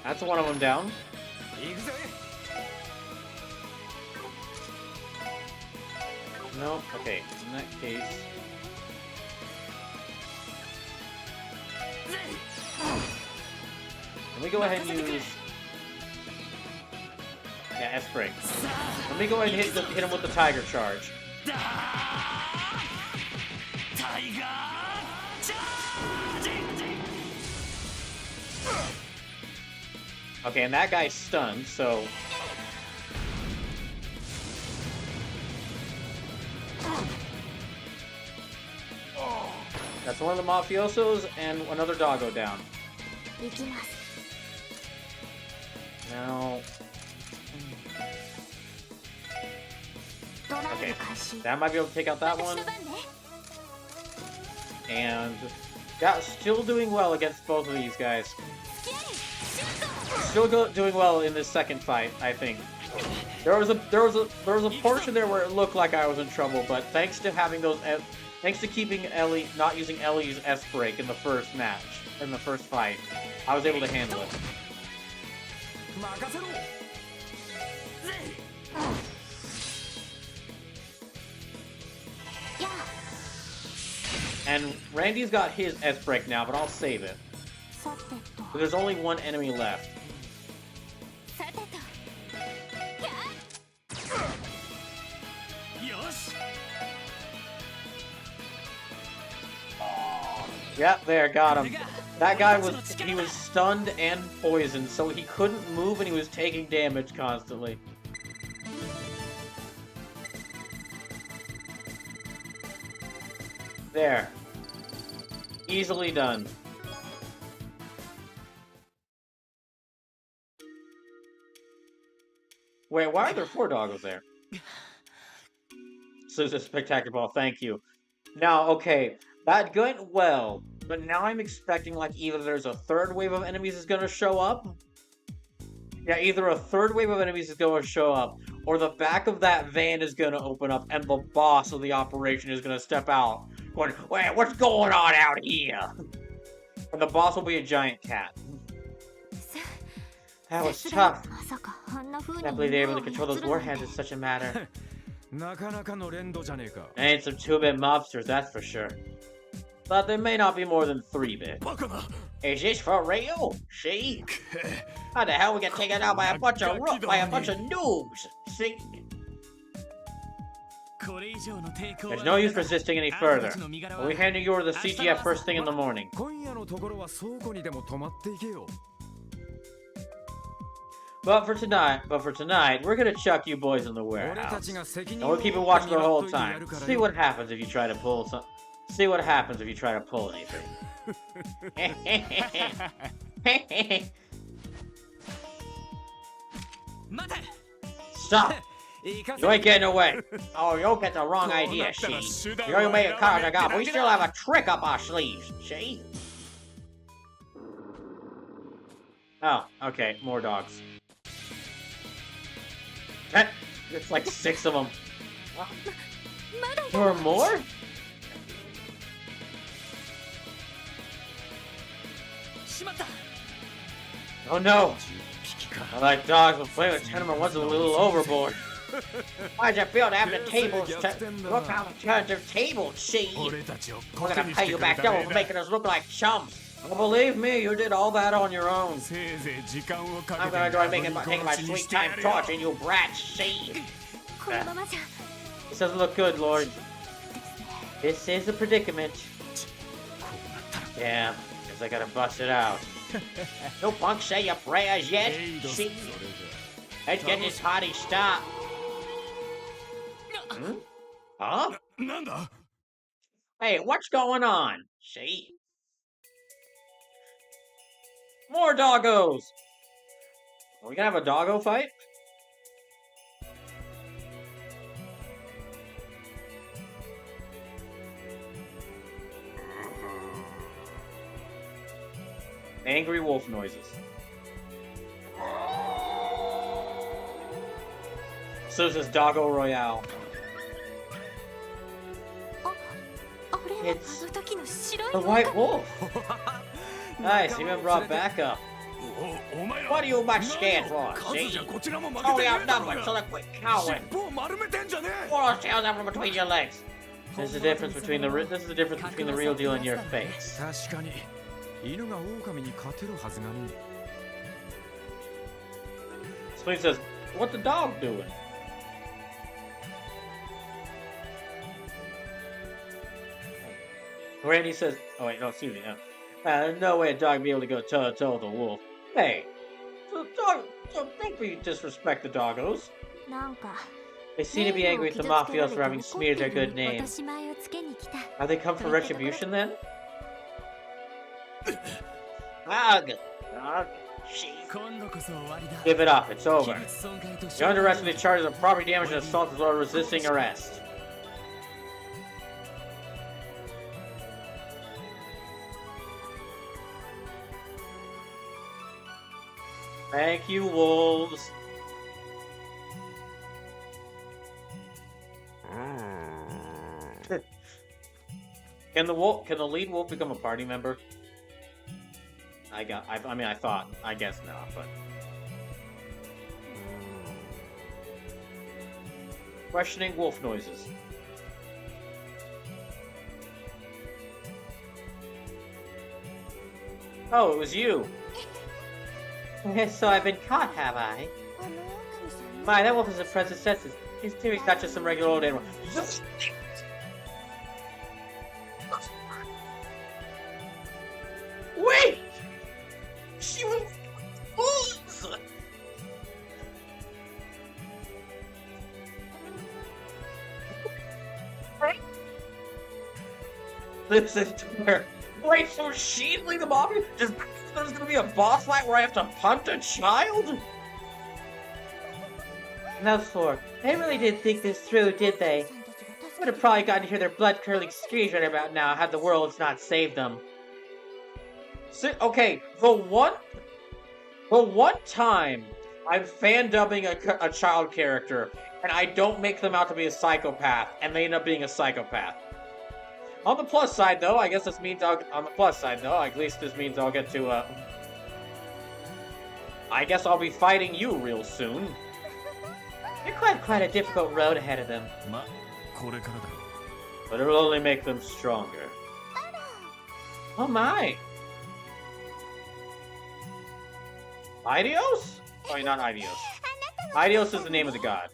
That's one of them down. No, okay, in that case... Let me go ahead and use... Yeah, S-Break. Let me go ahead and hit him with the Tiger Charge. Okay, and that guy's stunned, so... That's one of the mafiosos and another doggo down. Now... Okay, that might be able to take out that one. And... Yeah, still doing well against both of these guys. Still doing well in this second fight, I think. There was a portion there where it looked like I was in trouble, but thanks to having those... Thanks to keeping Ellie, not using Ellie's S-Break in the first match, in the first fight, I was able to handle it. And Randy's got his S-Break now, but I'll save it. So there's only one enemy left. Yep, there, got him. That guy he was stunned and poisoned, so he couldn't move and he was taking damage constantly. There. Easily done. Wait, why are there 4 doggos there? So it's a spectacular ball, thank you. Now, okay, that went well. But now I'm expecting like either there's a third wave of enemies is gonna show up. Yeah, either a third wave of enemies is gonna show up, or the back of that van is gonna open up and the boss of the operation is gonna step out. Going, wait, what's going on out here? And the boss will be a giant cat. That was tough. まさかあんな風に Can't believe they're able to control those warheads in such a matter. なかなかの連動じゃねえか。 Ain't some 2-bit mobsters, that's for sure. But there may not be more than 3-bit. バカな Is this for real? See? How the hell we get taken out by a bunch of noobs? See? これ以上の抵抗は There's no use resisting any あな further. たたちの身柄は We'll be handing you over to the CGF first thing in the morning. 今夜のところは倉庫にでも泊まっていけよ。 But for tonight, we're gonna chuck you boys in the 俺た warehouse. ちが責 And 任 we'll を keep it 持って watching the whole 担っといてや time. るから See よ。 what happens if you try to pull some. See what happens if you try to pull anything. Stop! 行かせ You ain't getting away. Oh, you'll get the wrong idea, she. You know you made a car, but we still have a trick up our sleeves, see? Oh, okay, more dogs. It's like 6 of them. There are more? Oh no! I like dogs, but playing with Tenement was a little overboard. Why'd you feel to have the tables look how to turn the tables, see? 俺たちを We're コケ gonna にし pay て you くれ back た double 礼 for だ making us look like chumps. Oh, believe me, you did all that on your own. せいぜい時間をか I'm け gonna て try 殴り taking my 殺しに sweet してや time るよ torching you brats, see? このままじゃ This doesn't look good, Lord. This is a predicament. こうなったら Yeah, guess I gotta bust it out. No punk say your prayers yet, エイド see? それじ Let's get this party stopped. Hmm? Huh? ゃなんだ Hey, what's going on? See? More doggos! Are we gonna have a doggo fight? Angry wolf noises. So this is Doggo Royale. あれ It's あの時の白い the White Wolf! Nice, you been brought back up. お前ら What are you much scared for? 数じゃ See? こちらも負け Only てねえだろう outnumbered, so が the quick coward. 尻尾を丸めてんじゃねえ Pull those tails out from between your legs. This is the difference between the real deal and your face. 確かに犬が狼に勝てるはずがね Spleen says, "What the dog doing?" Randy says, "Oh wait, no, excuse me. No way a dog be able to go toe to toe with a wolf. Hey, don't be disrespect the doggos. なんか They seem to be angry with the Mafios for having smeared their good name. 私前をつけに来た Have they come for retribution then?" Ugh. She. 今度こそ終わりだ Give it up. It's over. 器物損壊と You're under arrest on the charges of property damage and assault as well as resisting arrest. Thank you, wolves. Can the lead wolf become a party member? I thought. I guess not, but. Questioning wolf noises. Oh, it was you. So I've been caught, have I? あの狼さん My, that wolf is a present senses. His theory's not just some regular old animal. Wait! She was wolves! Listen to her. Wait, so she's leading the mob? Just there's gonna be a boss fight where I have to punt a child? Now, for they really didn't think this through, did they? さんたちが助 Would have probably gotten to hear their blood-curdling screams right about now had the worlds not saved them. Okay, the one time I'm fan dubbing a child character and I don't make them out to be a psychopath and they end up being a psychopath. On the plus side, though, I guess this means at least this means I'll get to, I guess I'll be fighting you real soon. You're quite a difficult road ahead of them. ま、これからだ。But it'll only make them stronger. Oh my! Idios? Oh, not Idios. Idios is the name of the god.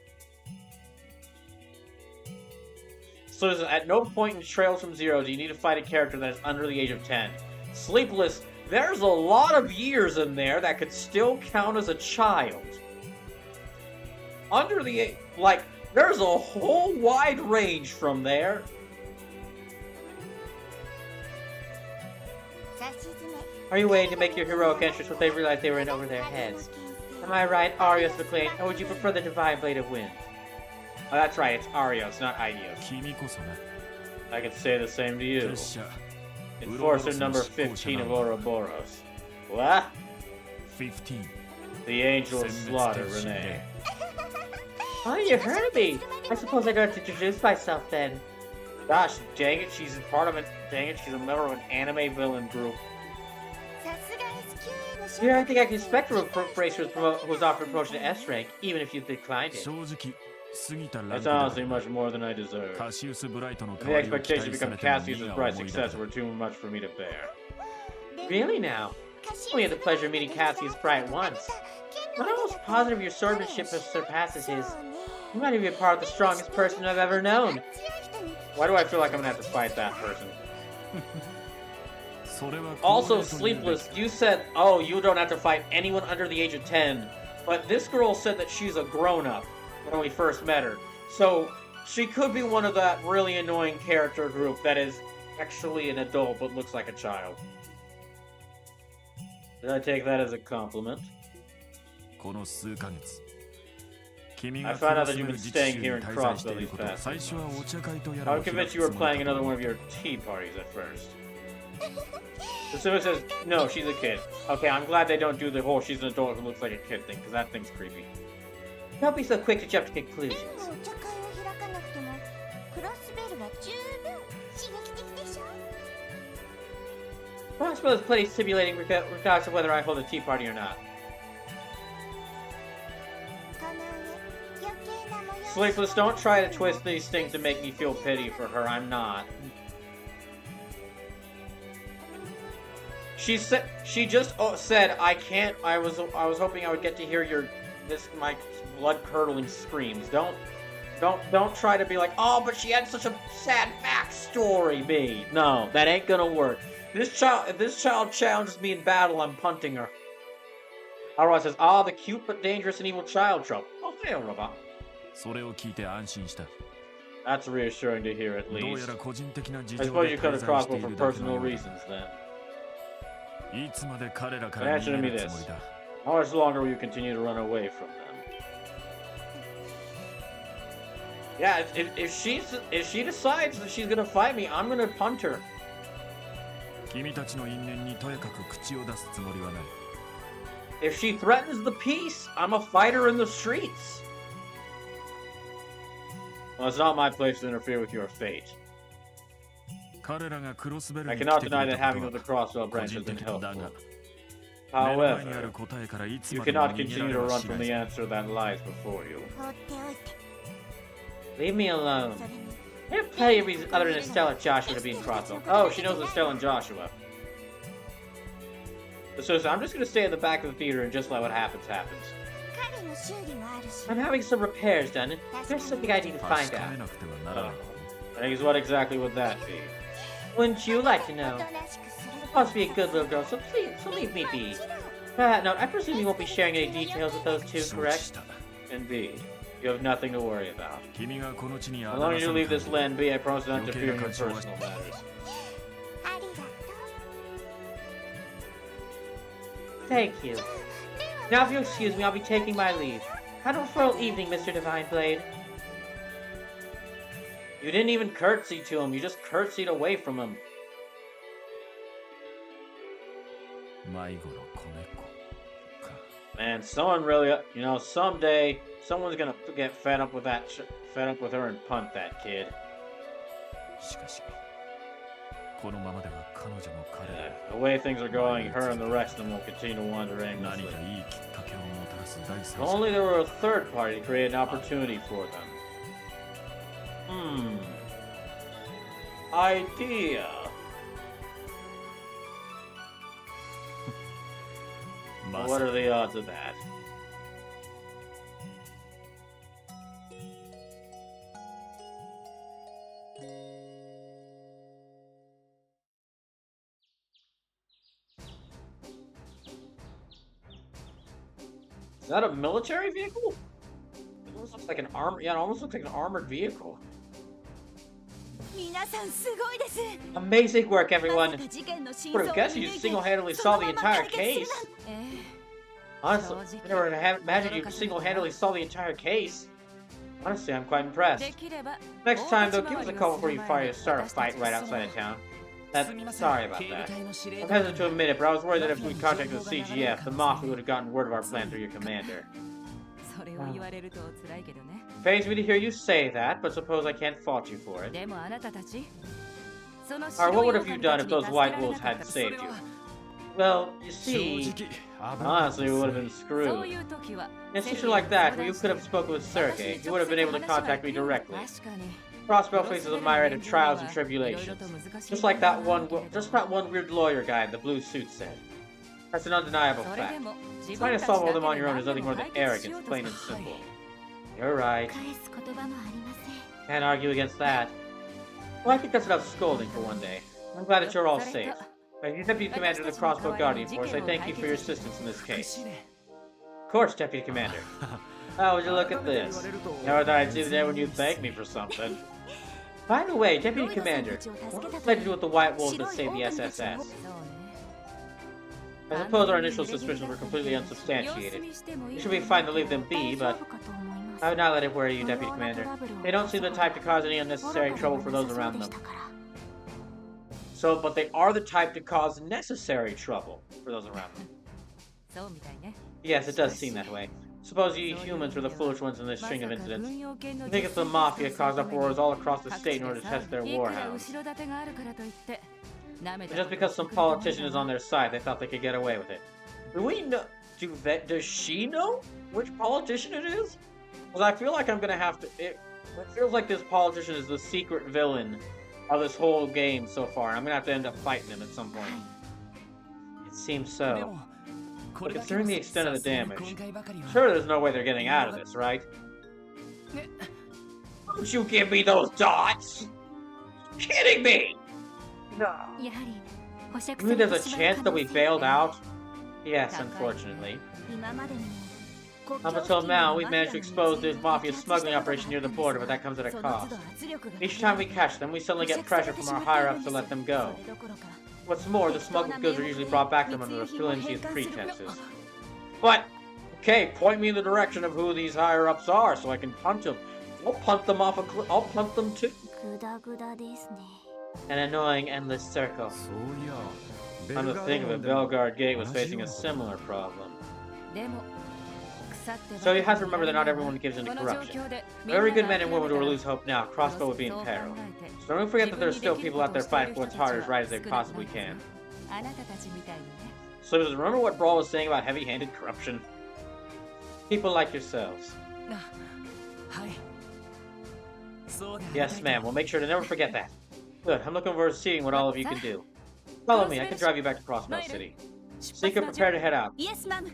So at no point in Trails from Zero do you need to fight a character that is under the age of 10. Sleepless, there's a lot of years in there that could still count as a child. Under the age, like, there's a whole wide range from there. Are you waiting to make your heroic entrance when they realize they were in over their heads? Am I right, Arios McLean, or would you prefer the Divine Blade of Wind? Oh, that's right, it's Arios, not Idios. 君こそな。 I could say the same to you. 拙者、 Enforcer number 15 of Ouroboros. What? 15。 The Angel of Slaughter, Renee. Oh, you heard of me. I suppose I don't have to introduce myself then. Gosh, dang it, she's part of it. Dang it, she's a member of an anime villain group. You don't think I can expect a racer who's offered promotion to S rank, even if you've declined it. 正直、過ぎたラン That's クだ。 honestly much more than I deserve. カシウス・ブライトの The 代わりを期 expectation 待 to さ become れても Cassius' 荷が bright 重いだろ successor were too much for me to bear. Really now? We had the pleasure of meeting Cassius Bright once. I'm almost positive your swordsmanship surpasses his. You might even be part of the strongest person I've ever known. Why do I feel like I'm gonna have to fight that person? それは Also, 光栄と言うべき Sleepless, you said, oh, you don't have to fight anyone under the age of 10. But this girl said that she's a grown-up when we first met her. So, she could be one of that really annoying character group that is actually an adult but looks like a child. Did I take that as a compliment? この数ヶ月。君 I が found out ク that ロ you've ス been メル staying 実 here 習 in に滞在してい Crossville る these こと、 past 最初はお茶会とや I ら was を開 convinced く you were つもり planning だ another った one が of your tea parties at first. Asuma says, no, she's a kid. Okay, I'm glad they don't do the whole she's an adult who looks like a kid thing, because that thing's creepy. Don't be so quick to jump to conclusions. Well, I suppose plenty stimulating regardless of whether I hold a tea party or not. Sleepless, don't try to twist these things to make me feel pity for her. I'm not. She just said I can't. I was hoping I would get to hear my blood-curdling screams. Don't try to be like, oh, but she had such a sad backstory. Me, no, that ain't gonna work. If this child challenges me in battle, I'm punting her. Alright, says, the cute but dangerous and evil child trope. Oh, hey, robot. それを聞いて安心した。 That's reassuring to hear, at どう least. やら個人的な事 I 情 suppose で you 滞 cut 在 across してい for るだけの personal ようだ。 reasons, then. いつまで彼らか But ら answer 逃 to げ me るつ this. もりだ。 How much longer will you continue to run away from them? Yeah, if she decides that she's gonna fight me, I'm gonna punt her. 君たちの因縁にとやかく口を出すつもりはない。 If she threatens the peace, I'm a fighter in the streets. Well, it's not my place to interfere with your fate. 彼らがクロスベル I に cannot 来てく deny れ that た having こ of the とは Crossrail 個 branch 人 has been 的とだが、 helpful. 目の前にあ However, る答えからいつ you までも cannot 逃げ continue られ to は run し from な the い。 answer that lies before you. Leave me alone. I have plenty of reasons other than Estelle and Joshua to be in Crossville. Oh, she knows Estelle and Joshua. So I'm just gonna stay in the back of the theater and just let what happens happens. I'm having some repairs done, and there's something I need to 確 find か out. めなくてはならない。 What exactly would that be? Wouldn't you like to know? You must be a good little girl, so leave me be. No, I presume you won't be sharing any details with those two, 承知し correct? た。 Indeed. You have nothing to worry about. 君がこの地に As あ long ら as you さ leave ぬ this 限り land be, I promise not to Okay, interfere in your that's what- personal matters. Thank you. Now, if you'll excuse me, I'll be taking my leave. Have a wonderful evening, Mr. Divine Blade. You didn't even curtsy to him, you just curtsied away from him. 迷子の子猫か。 Man, someone really, someday someone's gonna get fed up with fed up with her and punt that kid. しかしこのままでは彼女も彼ら The way things are going, her and the rest of them will continue to wander 何 aimlessly. かいいきっかけをもたらす第 If 三者 only there were a third party to create an opportunity for them. Idea. ま What さ are the odds of that? Is that a military vehicle? It almost looks like an it almost looks like an armored vehicle. 皆さんすごいです。 Amazing work, ま everyone. さか事件の真 Would 相 have を guessed 見 you 抜いて single-handedly その solve the まま entire 解決する case. なんて。 Honestly, I never imagined you single-handedly solve the entire case. Honestly, I'm quite impressed. できれば Next time, though, give us a call before you start a fight right outside of town. Sorry about that. I'm hesitant to admit it, but I was worried that if we contacted the CGF, the Mafia would have gotten word of our plan through your commander. それを言われると辛いけどね。 Pains me to hear you say that, but suppose I can't fault you for it. でもあなたたち、その Or what would have you 白い done 狼 if たち those に助け white られ wolves なかっ had たら saved それ you? は Well, you 正 see, 直危なかった honestly, で we す would have been そう screwed. いう時は In a situation like that, where you could have spoken with Sergei, you would have been able to contact me directly. 確かに Crossbow faces a myriad of trials and tribulations. Just like that one weird lawyer guy in the blue suit said. That's an undeniable それで fact. も自 Trying 分 to たち solve all だ them on け your で own is 何で nothing も more than 解決し arrogance, ようと plain し and ない simple. You're right. 返す言葉もありません。 Can't argue against that. Well, I think that's enough scolding for one day. I'm glad that you're all safe. As your Deputy Commander of the Crossbow Guardian Force, I thank you for your assistance in this case. Of course, Deputy Commander. How would you look at this? Never thought I'd see the day when you'd thank me for something. By the way, Deputy Commander, what does that to do with the White Wolves that saved the SSS? そうね。 I suppose our initial suspicions were completely unsubstantiated. It should be fine to leave them be, but I would not let it worry you, Deputy Commander. They don't seem the type to cause any unnecessary trouble for those around them. So, but they are the type to cause necessary trouble for those around them. そうみたいね。 Yes, it does seem that way. Suppose you humans were the foolish ones in this まさ string か of 軍 incidents. 用犬の I think if the Mafia caused uproars all across the state in order to test their いくら warhounds. 後ろ盾があるからといって舐めた Just because some politician is on their side, they thought they could get away with it. Do we know? Does she know which politician it is? Because I feel like I'm gonna have to. It feels like this politician is the secret villain of this whole game so far. And I'm gonna have to end up fighting him at some point. It seems で so. もこれだけ Considering の the extent of the さすがに damage, 今回ばかりは Sure, there's no way they're getting out of this, right? Don't you give me those dots! Kidding me! No. やはり保釈 You さ mean れ there's て a しまう chance 可 that 能 we 性 bailed が out? Yes, unfortunately. 今までにも Up until now, we've managed to expose this mafia smuggling operation near the border, but that comes at a その cost. 都度圧力が Each time we catch them, we suddenly get pressure from our higher-ups to let them go. それどころか What's more, the smuggled goods are usually brought back to them under the flimsiest pretenses. But, okay, point me in the direction of who these higher-ups are so I can punch them. I'll punt them off a cliff. I'll punt them too. グダグダですね An annoying endless circle. そういや Come to think of it, Belgard Gate was facing a similar problem. でも腐ってば So you かり have to remember that not everyone gives into この状 corruption. 況で For every good みんな man and が woman 諦 who め will たら lose hope now, Crossbow will be in そう考 peril. えて So don't forget that there's still people out there fighting for what's hard as right as they possibly can. あなたたちみたいにね So just remember what Brawl was saying about heavy-handed corruption? People like yourselves. あはいそうでありたい Yes, と ma'am. We'll make sure to never forget that. Good. I'm looking forward to seeing what all of you can do. Follow me. I can drive you back to Crossbow City. 出 Seeker, 発 prepare to head out. イエスマム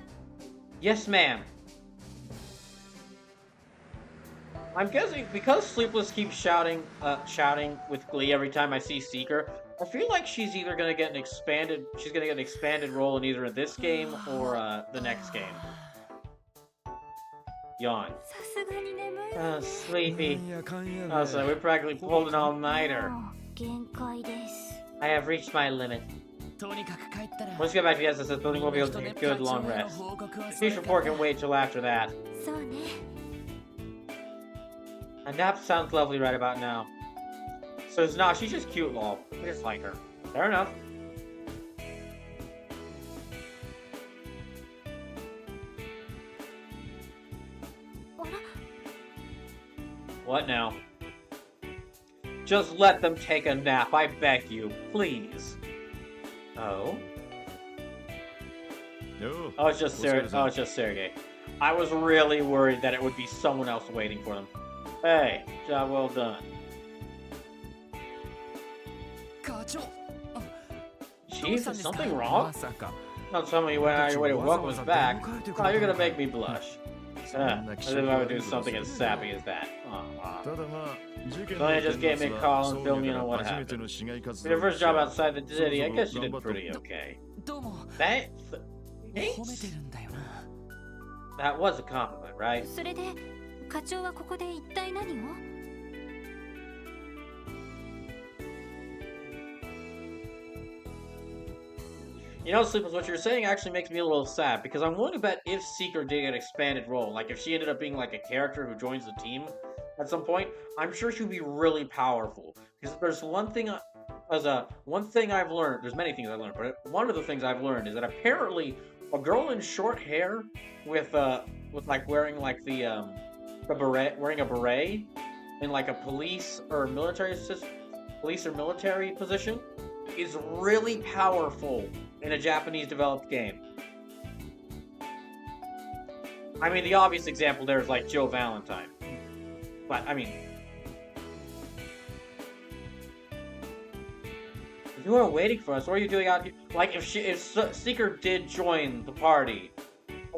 Yes, ma'am. I'm guessing because Sleepless keeps shouting with glee every time I see Seeker. I feel like she's either gonna get an expanded role in either this game or the next game. Yawn. さすがに眠い Sleepy. なんやかんやで Oh, so we practically pulled an all-nighter. もう限界です I have reached my limit. とにかく帰ったら Once you get back to the SSS building, we'll be able to take a good long rest. Peace report can wait till after that. そうね A nap sounds lovely right about now. So it's not, she's just cute, lol. We just like her. Fair enough. What now? Just let them take a nap, I beg you, please. Oh? Oh, it's just Sergey. I was really worried that it would be someone else waiting for them. Hey, job well done. Chief, is something wrong? Don't tell me when on your way to welcome us back. Oh, you're gonna make me blush. As if I would do something as sappy as that. Sonya just gave me a call and filled me in on what happened. For your first job outside the city, I guess you did pretty okay. Thanks. That was a compliment, right? それで課長はここで一体何を？ You know, Sleepless, what you're saying actually makes me a little sad, because I'm willing to bet if Seeker did get an expanded role, like if she ended up being like a character who joins the team at some point, I'm sure she would be really powerful. Because there's one thing I've learned, there's many things I've learned, but one of the things I've learned is that apparently a girl in short hair with like wearing like the beret, wearing a beret in like a police or military position is really powerful in a Japanese developed game. I mean, the obvious example there is like Joe Valentine. But, I mean... You are waiting for us. What are you doing out here? Like, if Seeker did join the party,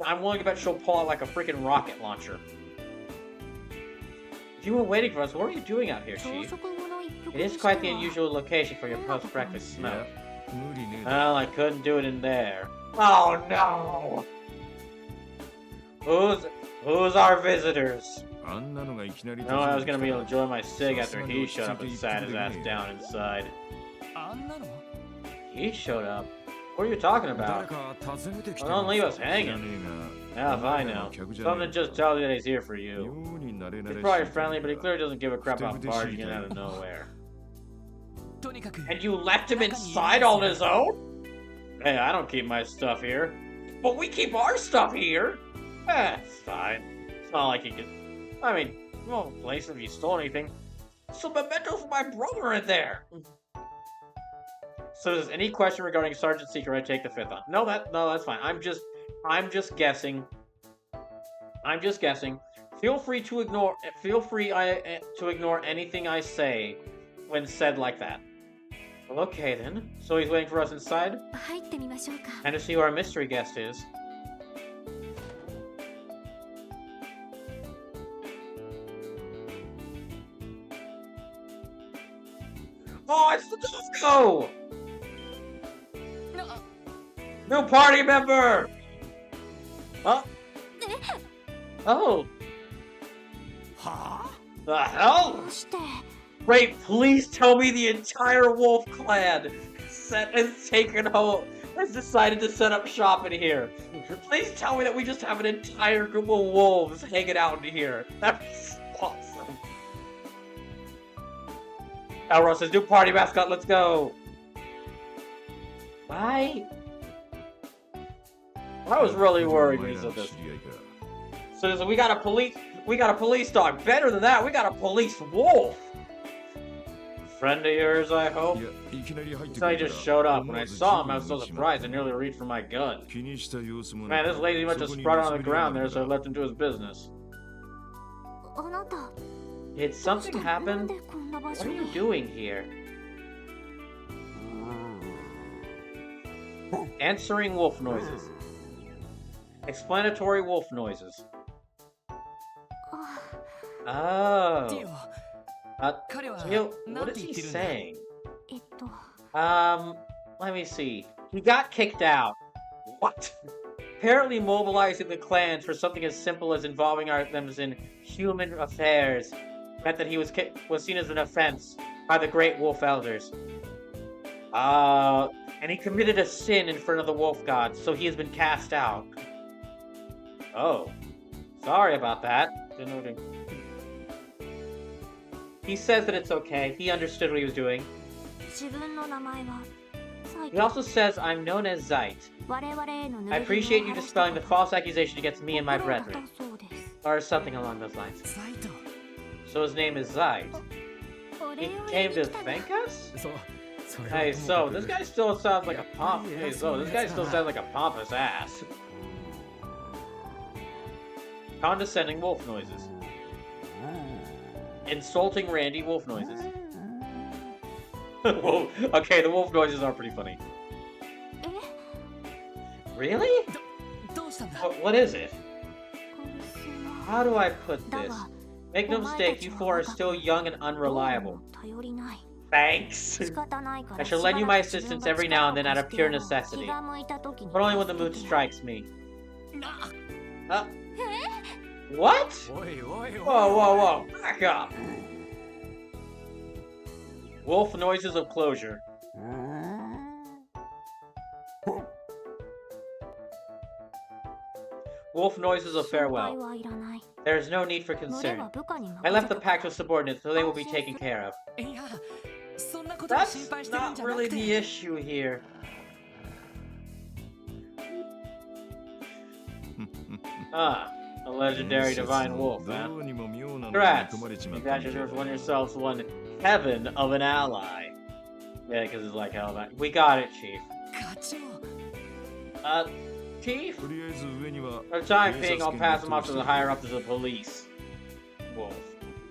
I'm willing to bet she'll pull out like a freaking rocket launcher. If you were waiting for us, what are you doing out here, Chief? It is quite the unusual location for your post-breakfast smoke. Well, I couldn't do it in there. Oh no! Who's our visitors? No, I was gonna be able to enjoy my cig after he showed up and sat his ass down inside. He showed up? What are you talking about? Well, don't leave us hanging. Yeah, fine now. Something just tells you that he's here for you. He's probably friendly, but he clearly doesn't give a crap about barging in out of nowhere. And you left him inside on his own? Hey, I don't keep my stuff here. But we keep our stuff here! It's fine. It's not like he can... I mean, no place if he stole anything. Some mementos for my brother in there! So, if there's any question regarding Sergeant Seeker, I take the fifth on. No, that's fine. I'm just guessing. I'm just guessing. Feel free to ignore anything I say when said like that. Well, okay then. So he's waiting for us inside? 入ってみましょうか。 And to see who our mystery guest is. Oh, it's the disco! New party member! Huh? Oh. The hell? どうして？ Great, please tell me the entire wolf clan has decided to set up shop in here. Please tell me that we just have an entire group of wolves hanging out in here. That'd be so awesome. Elros says, new party mascot, let's go. I was really worried when he said this. So we got a police dog. Better than that, we got a police wolf. Friend of yours, I hope? So he just showed up. When I saw him, I was so surprised I nearly reached for my gun. Man, this lazy much just spread on the ground there, so I left him to his business. あなた。 Did something happen? What are you doing here? Answering wolf noises. Explanatory wolf noises. Oh. Teo, what is he saying? えっと。 Let me see. He got kicked out. What? Apparently mobilizing the clans for something as simple as involving them in human affairs meant that he was seen as an offense by the great wolf elders. And he committed a sin in front of the wolf gods, so he has been cast out. Oh. Sorry about that. He says that it's okay. He understood what he was doing. 自分の名前は。 He also says I'm known as Zeit. 我々への I appreciate you dispelling the false accusation against me and my brethren. そうです。 Or something along those lines. So his name is Zeit. He came to thank us? そうそれは Hey, とも so かく this guy still sounds like a pomp. Hey, so this guy still sounds like a pompous ass. Condescending wolf noises. Insulting Randy wolf noises. Whoa, okay, the wolf noises are pretty funny. Really? どうしたんだ What is it? How do I put this? Make no mistake, you four are still young and unreliable. Thanks. I shall lend you my assistance every now and then out of pure necessity, but only when the mood strikes me. What? おいおいおい Whoa, whoa, whoa, back up! Wolf noises of closure. Wolf noises of farewell. There is no need for concern. I left the pact with subordinates, so they will be taken care of. いやそんなことを心 That's 配してるん not じゃな really く the て issue here. A legendary divine wolf, ど huh? うにも妙なのに Congrats! 組まれち You まった got みたいだ yourselves won yourselves one heaven of an ally. Yeah, because it's like hell of a... We got it, Chief. 課長 Chief? とりあえず上には For the time being, I'll pass him off to the higher ups of the police. Wolf.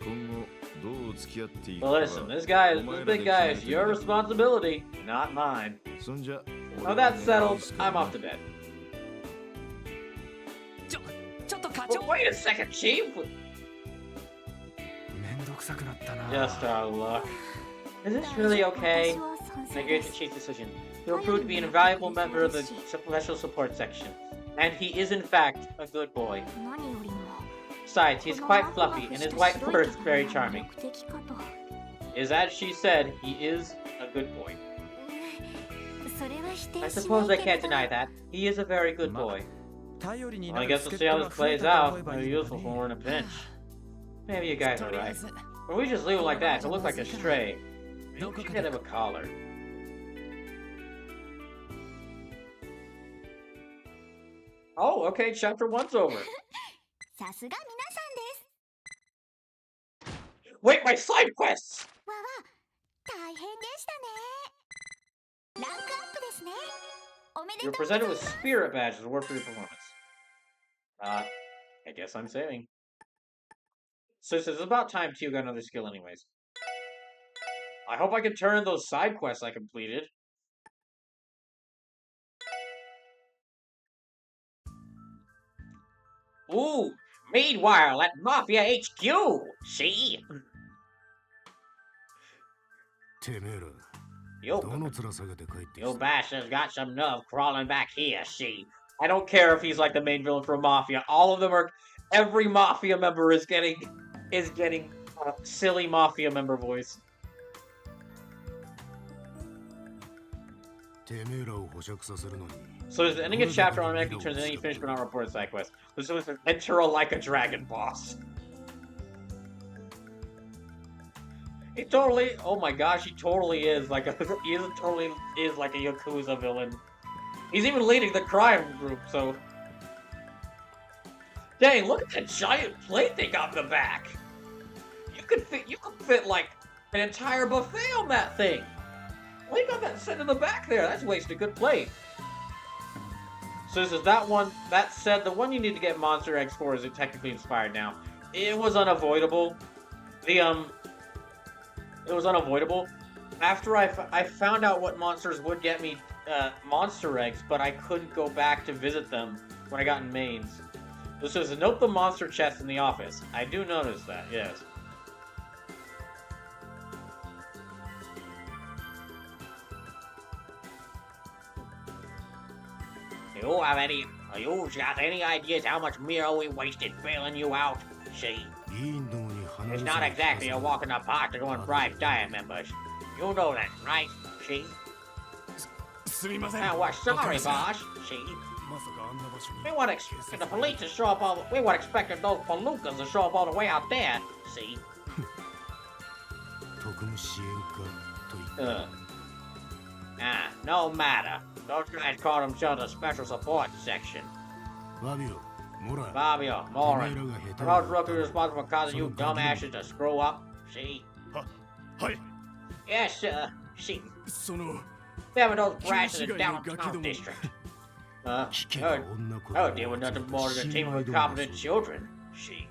今後どう付き合っていく But か listen, は this guy, お前 this ら big で guy 決 is めて your くれ responsibility, not mine. そんじゃ Now that's settled, I'm off to bed. ちょっと課 Well, 長 wait a second, Chief! めんどくさくなったな Just our luck. Is this really okay? I agree with the Chief's decision. He will prove to be an invaluable member of the Special Support Section. And he is, in fact, a good boy. Besides, he is quite fluffy, and his white fur is very charming. Is as she said, he is a good boy. I suppose I can't deny that. He is a very good boy. 頼りに Well, な I る guess 助 we'll っ see how 人 this が増え plays たと思 out. えば Maybe いいの useful に when we're in a pinch. Maybe you guys と are りあえ right. ず Or we just leave him like that to look like a stray. Maybe we should get him a collar. Oh, okay, chapter 1's over. さすが皆さんです Wait, my side quests! わわ大変でしたねランクアップですねおめで You're とうござい presented ま with す spirit badges worth for your performance. I guess I'm saving. So it says it's about time too got another skill anyways. I hope I can turn those side quests I completed. Ooh, meanwhile at Mafia HQ, see? てめえら Yo, どの面下げて帰ってき yo た bastard's got some nerve crawling back here, see? I don't care if he's like the main villain for Mafia. All of them are. Every Mafia member is getting a silly Mafia member voice. てめえらを保釈させるのに So there's the ending of chapter automatically turns any finished but not reported side quest. This was an enter a like a dragon boss. He totally. Oh my gosh, he totally is like a. He is totally is like a Yakuza villain. He's even leading the crime group. So. Dang! Look at that giant plate they got in the back. You could fit like an entire buffet on that thing. Why you got that set in the back there? That's wasted good plate. So this is that one. That said, the one you need to get Monster Eggs for is technically inspired now. It was unavoidable. It was unavoidable. After I found out what monsters would get me Monster Eggs, but I couldn't go back to visit them when I got in Mainz. This is note the monster chest in the office. I do notice that, yes. You got any ideas how much Miro we wasted bailing you out? See? 議員どもに話 It's not exactly a walk in the park to go and bribe diet members. You know that, right? See? すみません Now we're sorry, boss. See? まさかあんな場所に We weren't expecting the police to show up all. We weren't expecting those palookas to show up all the way out there. See? 特務支援課と言っ No matter. Those guys call themselves a special support section. たわびろ Fabio, moron. The most rookie responsible for causing you dumbasses to screw up. See? はい Yes, sir. See? その Having those brats in the downtown district. Oh, deal with nothing more than a team of incompetent children. See?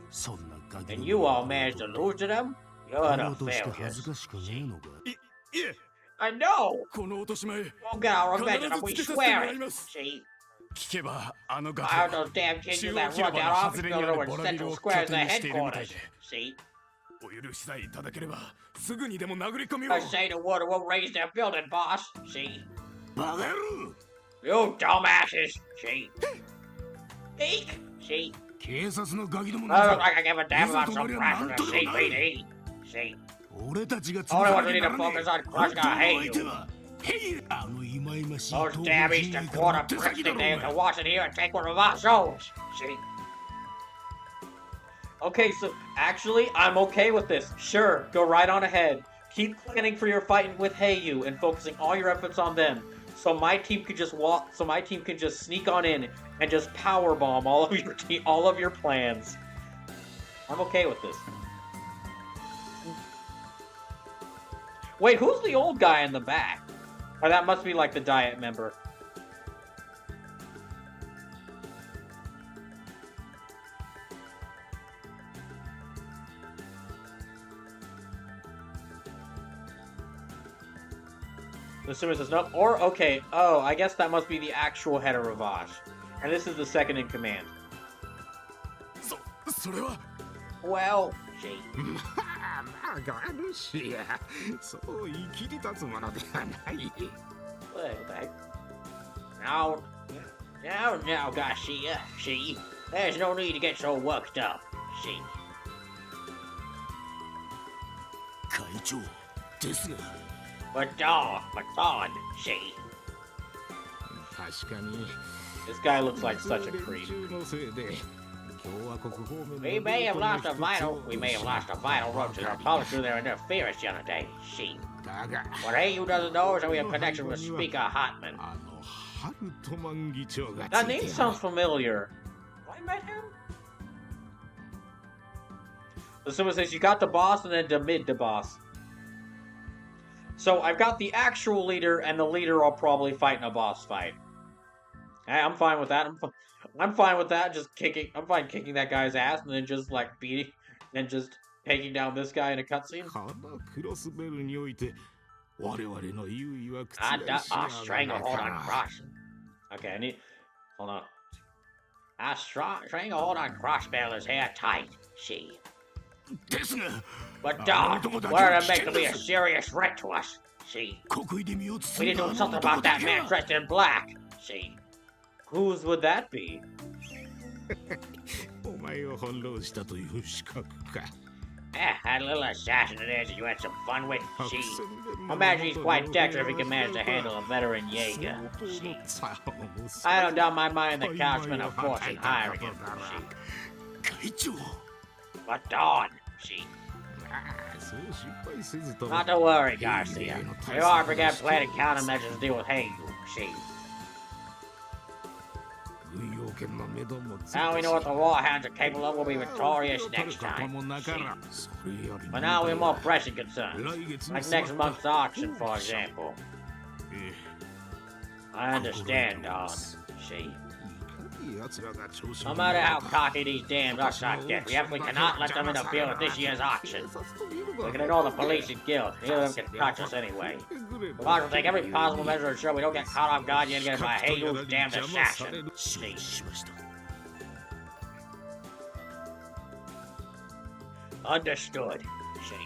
And you all managed to lose to them? You're the failures. いえ I know! この落とし前 We'll get our revenge and we swear it! See? 聞けばあのガ I heard キ those damn kids 中 do 央 that 広場 rundown の office 外れに building ある over ボ in ラビル Central を Square 拠 as their 点にしているみたい headquarters. で See? お許しさえいただければすぐにでも殴り込みを I say the word and we'll raise their building, boss. See? バカ野郎 You dumbasses! See? Eek! See? 警察のガキども I な look ん like ざ I give a damn about some brats in the CPD. See? 俺たちが Only 潰 one さ we な need きゃ to ならね focus on え crushing 本当 our の hate 相手 you. はヘイあの忌々しい Those 東 damn 方 Eastern 人間から Quarter の手 pricks 先だ think ろ they お can 前 watch it here and take one of our souls. See? Okay, so actually, I'm okay with this. Sure, go right on ahead. Keep planning for your fight with Heiyu and focusing all your efforts on them. So my team could just sneak on in and just power bomb all of your plans. I'm okay with this. Wait, who's the old guy in the back? Or that must be like the diet member. The Summer says no. Or, okay. Oh, I guess that must be the actual head of Ravage. And this is the second in command. それは Well, gee. まあまあガルシアそう言い切り立つものではない What the heck? No. No, Garcia. See? There's no need to get so worked up. See? 会長ですが But Dawn. See? 確かに This guy looks like such a 連 creep. 中のせいで共和国方面の We may have lost a ルートの一つ vital. を We may have lost a vital road to the Republic through their interference the other day. See? だが What Heiyu doesn't know is that we have connection with Speaker Hartman. あのハルトマン議長がつ That いて name る sounds familiar. Have I met him? So someone says you got the boss and then demid the boss. So I've got the actual leader and the leader will probably fight in a boss fight. Hey, I'm fine with that. I'm fine with that. I'm fine kicking that guy's ass and then just like beating and just taking down this guy in a cutscene. このクロスベルにおいて我々の優位は覆し Stranglehold on Cross. Okay, hold on. Stranglehold on Crossbeller's hair tight. See. ですが But Dawn, where to make to be a serious threat to us. See. 国威で身を We 包 need ん to だ do あの something 男 about だ that け man は dressed in black. See. Whose would that be? お前を翻弄したという資格か That little assassin it is that you had some fun with. See. Imagine he's quite dexterous if he can manage to handle a veteran Jaeger. See. I don't doubt my mind that Couch spent a fortune hiring him. See. 会長 But Dawn, see. そう心配せずとも Not to worry, Garcia. We are began planning countermeasures to deal with Heiyu. See. 軍用犬の目処もつい Now we た know what し the Warhounds are capable of. We'll be victorious 取る next こと time. もなか See. らそれより But now we have more pressing concerns. 来月の Like スマ next ッ month's auction, for example. え I understand, Dawn. See. いい奴らが調子 No に matter 乗 how る cocky these damn ducks are get, we cannot let them interfere with this year's auction. We can ignore the police and guild. Neither of them can touch us anyway. We might as well take every possible measure to ensure we don't get caught off guard yet again by Heiyu's damned assassin. 承知しました Understood. See.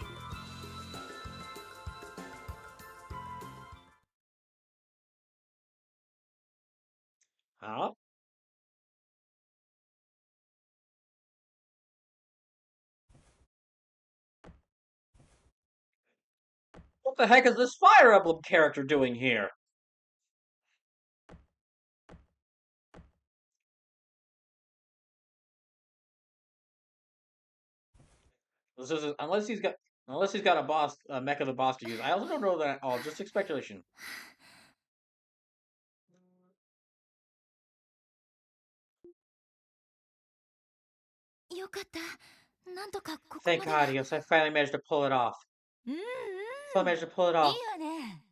Huh? What the heck is this Fire Emblem character doing here? This is unless he's got a boss, a mech of the boss to use. I also don't know that. Oh, just speculation. よかった。なんとかここま Thank で。 God, yes, I finally managed to pull it off. うんうん。 So I managed to pull it いい off. わね。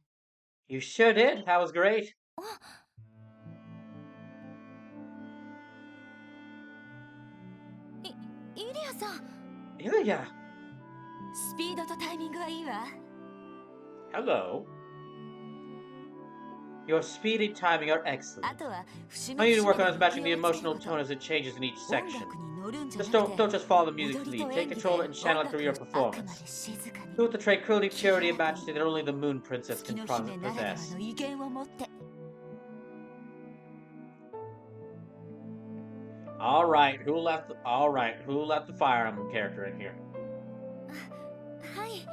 You sure did. That was great. イリアさん、 Ilya, スピードとタイミングはいいわ。 hello. Your speedy timing are excellent. あとは節 I need to 目 work on 節 is 目 matching the に気をつける emotional こと tone as it changes in each 音 section. 楽に乗るんじゃ Just なく don't て just follow the music's 踊りと lead. Take 演技で control of it and channel it 音 through 楽 your にあくまで performance. 静かに Do it with the tranquility, purity, and majesty that only the Moon Princess 月 can の姫ならでは possess. の威厳を持って。 All right, who left? All right, who left the Fire Emblem character in here? はい。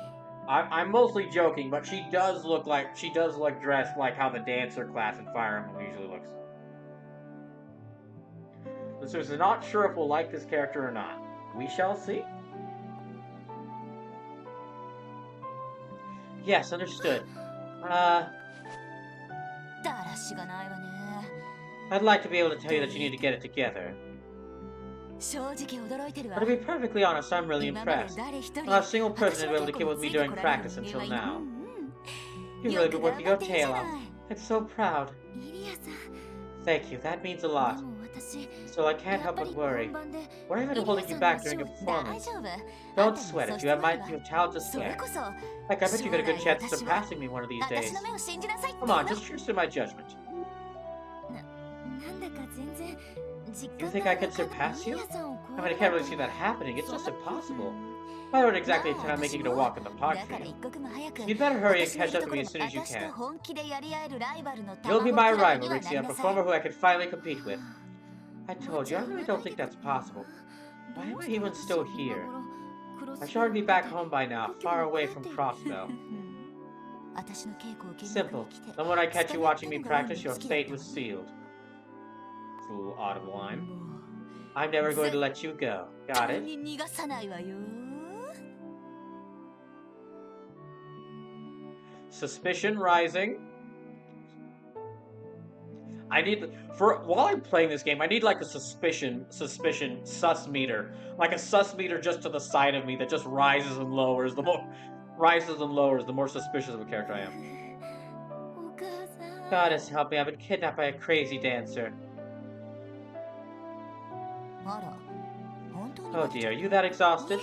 I'm mostly joking, but she does look dressed like how the dancer class in Fire Emblem usually looks. So is not sure if we'll like this character or not. We shall see. Yes, understood. だらしがないわね。 I'd like to be able to tell you that you need to get it together. 正直驚いてるわ。 But to be perfectly honest, I'm really 今まで impressed. 誰一人 Not a single person 私 has の been able to 稽 keep 古 with に me ついて during こられる practice 人 until 間はい now. うんうん You've よ really く been 頑 working 張 your ってるじゃ tail な off. い。 I'm so proud. イリアさん。 Thank you, that means a lot. でも私 So I can't やっ help ぱ but り worry. 本番で What have I イリ been ア holding さ you ん back の during 足 your を大 performance? 丈夫。 Don't sweat it, you have あんたに you 素質 have はある talent わ to それ spare. こそ Like, I bet you got a good 将 chance 来 of 私は surpassing me one of these 私 days. の目を信じなさいって Come 言う on, の。 just trust in my judgment. なんだか全然実 You 感 think が I 湧 could かない surpass イ you? リアさんを超 I え mean, I る can't なん really て see that happening. It's そん just な impossible. I don't exactly まあ intend on 私 making it a も walk in the park だ for から you. 一刻も早く You'd better hurry and 私のい catch る up と to こ me ろ as で soon as you 私と can. 本気でやり合えるライバルの You'll be 卵 my くらい rival, にはな Rixie, り a なさい。 performer who I could finally compete with. I told you, I really don't think that's possible. Why am I even still here? I should already be back home by now, far away from Crossbell. 私の稽古を見学 Simple. に来て The moment I catch you watching me 疲れたのが practice, your 好きだっ fate た was の。 sealed. It's a little audible line. もう I'm never going to let you go. Got 絶 it? 対に逃がさないわよ。 Suspicion rising. I need while I'm playing this game, I need like a suspicion sus meter, like a sus meter just to the side of me that just rises and lowers. The more suspicious of a character I am. お母さん。 God has helped me, I've been kidnapped by a crazy dancer. あら、本当に Oh dear, are you that exhausted?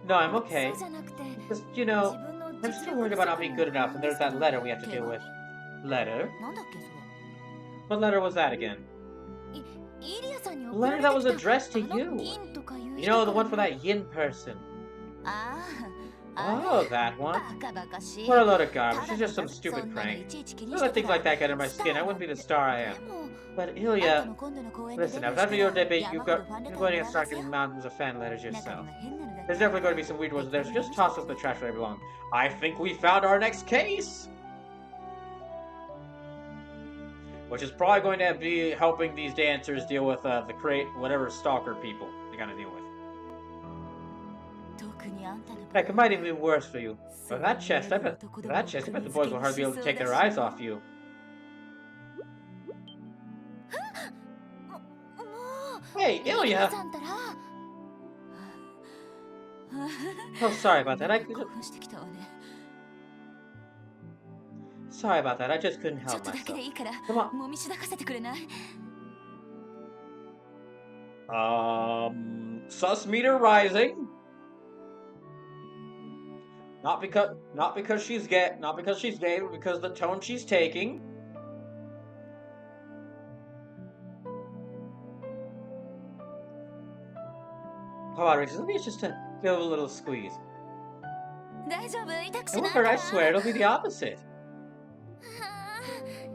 No, I'm そ okay. うじゃなくて、 Just, you 自 know, 分の I'm 実 still 力 worried 不 about 足 not being も good enough, and で there's すけ that ど letter we have to 手 deal 紙 with. Letter? なんだっけそれ。 What letter was that again? イリアさんに The 送ら letter れ that て was きた addressed to あの you. 銀とかいう You 人 know, the から one for that yin person. ああ、 Oh, that one. バカバカしい。 What a load of garbage. た It's だ just た some だ stupid そんなのい prank. ちいち気 Don't にし let て things た like ら that get under my スタ skin. I ー wouldn't be the star I で am. も But あんた Ilya, も今度の公演で listen, デビュー after した your ら debate, 山 you're ほどファン going レタ to ーもら start う getting わ mountains of fan letters 中に yourself. は変なのだけ There's definitely going to be some weird ones in there, so just toss us the trash where they belong. I think we found our next case, which is probably going to be helping these dancers deal with whatever stalker people they gotta deal with. 特にあんたの Heck, it might even be worse for you. そ But う that chest, I 見え bet, る男ども that を chest, I 釘 bet the 付 boys け will に hardly し be able そ to う take だ their し eyes off you. もう Hey, イリア Ilya! さんたら Oh, sorry about that. I could, 興奮してきたわね sorry about that. I just couldn't ちょ help っとだけ myself. でいいから Come on. もみしだかせてくれない Sus meter rising. Not because she's gay, but because the tone she's taking. Come on, Rixie, let me just give it a little squeeze. 大丈夫痛く It しな won't いか hurt, ら I swear. It'll be the opposite.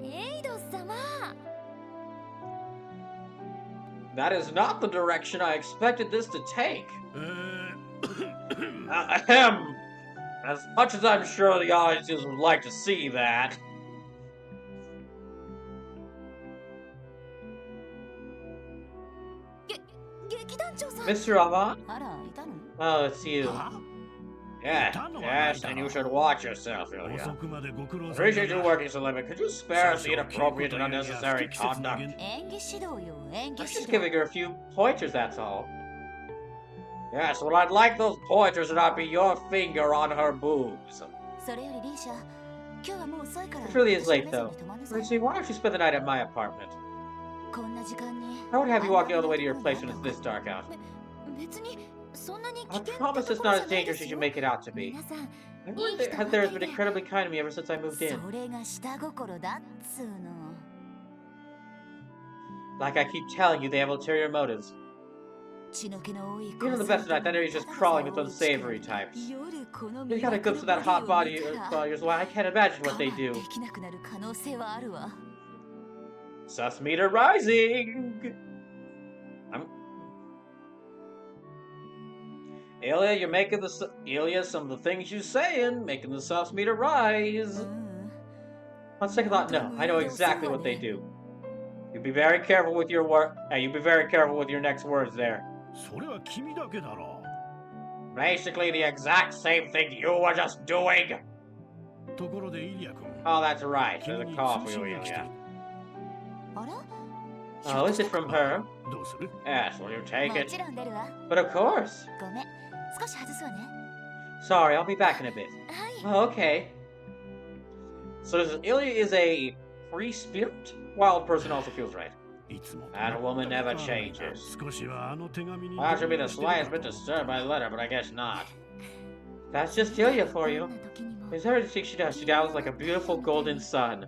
エイド様 That is not the direction I expected this to take. ー Ahem. As much as I'm sure the audiences would like to see that. 劇団長さん Mr. Ahmad? あらいたの Oh, it's you. は Yes, yes, and you should watch yourself, 遅 Ilya. くまでご苦労様 Appreciate you だ working so late, but could you spare us the inappropriate and unnecessary conduct? 演技指導よ演技 I'm just 指導 giving her a few pointers, that's all. Yes, well, I'd like those pointers to not be your finger on her boobs. それよりリーシャ、今日はもう遅いから It really is 私の late, メゾン though. に泊まるぞ。 Lucy, why don't you spend the night at my apartment? こんな時間に I would have you walking all the way to your あん place な when it's this dark out. 別にそんなに危 I 険って promise と it's ころ not じ as ゃないで dangerous す as よ。 you make it out to be. 皆さん、 Everyone いい人 there has ばか been りで incredibly kind to me ever since I moved in. それが下心だっつうの。 Like I keep telling you, they have ulterior motives. 血の気の多い You know the best tonight, that area's just crawling with unsavory types. 夜この They gotta glimpse of that hot body of yours. Well, I can't imagine what they do. できなくなる可能性はあるわ。 Sus meter rising! Ilya, you're making the... Ilya, some of the things you're saying, making the sus meter rise. うん On second thought, no. I know exactly what they do. You be very careful with your word. You be very careful with your next words there. それは君だけだろ Basically, the exact same thing you were just doing. ところでイリア君 Oh, that's right. There's 君 a に call 通 for 信 you, が来て Ilya. る あら Oh, is it from her? どうする Yes, will you take も it? ちろん出るわ。 But of course. ごめん。少し外すわね。 Sorry, I'll be back in a bit. はい。 Oh, okay. So Ilya is a free spirit? Wild person also feels right. いつも That woman never changes. 少しはあの手紙に I should be the slightest bit disturbed by the letter, but I guess not. That's just Ilya for ど you. んな時にも Is there anything she does? She dials like a beautiful golden sun.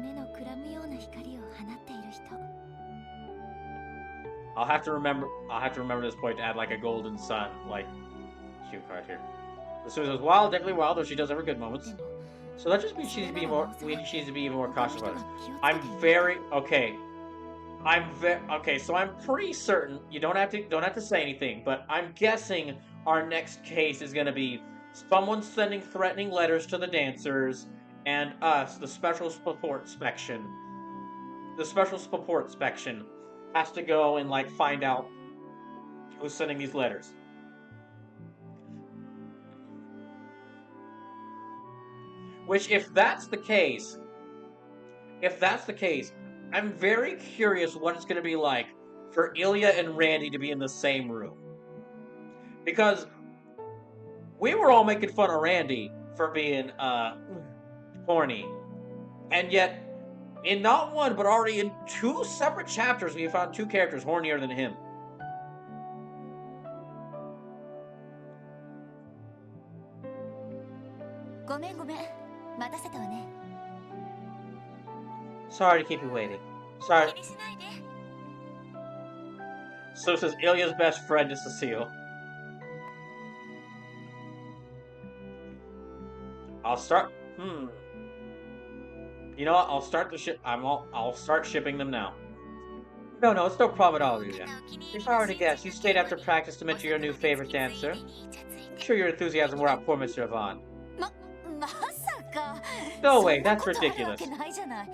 目のくらむような光を放っている人。 I'll have to remember this point to add like a golden sun, like cue card here. Susan is wild, definitely wild, though she does have her good moments. でも So that just means she needs to be more she needs to be even more 他の cautious 人 about が it. 気をつけて I'm very okay. Okay, so I'm pretty certain you don't have to say anything, but I'm guessing our next case is gonna be someone sending threatening letters to the dancers and us, the special support section. The special support section has to go and like find out who's sending these letters. Which if that's the case, I'm very curious what it's going to be like for Ilya and Randy to be in the same room. Because we were all making fun of Randy for being horny. And yet, in not one, but already in 2 separate chapters, we found 2 characters hornier than him. Sorry to keep you waiting. Sorry. 気にしないで。 So says Ilya's best friend is Cecile. I'll start. You know what? I'll start the ship. I'll start shipping them now. No, it's no problem at all, Ilya. If I were to guess, you stayed after practice to mentor your new favorite dancer. I'm sure your enthusiasm wore out poor Mr. Yvonne. まさか。 No way, そんな that's ことあるわ ridiculous. けないじゃない。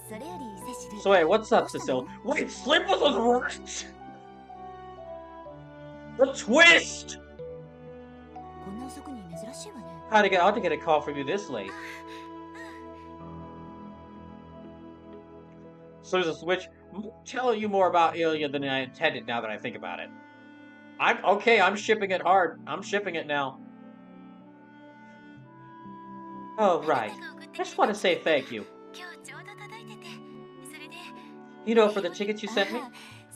それよりセシル。 So wait, what's up, どうしたの Cecile? Wait, sleep with us rats! The twist! こんな遅くに珍しいわね。 How'd I get a call from you this late? So there's a switch. Tell you more about Ilya than I intended now that I think about it. I'm shipping it hard. I'm shipping it now. Oh, right. I just want to say thank you. 今日ちょうど届いてて、それで。 You know, for the tickets you sent me? あ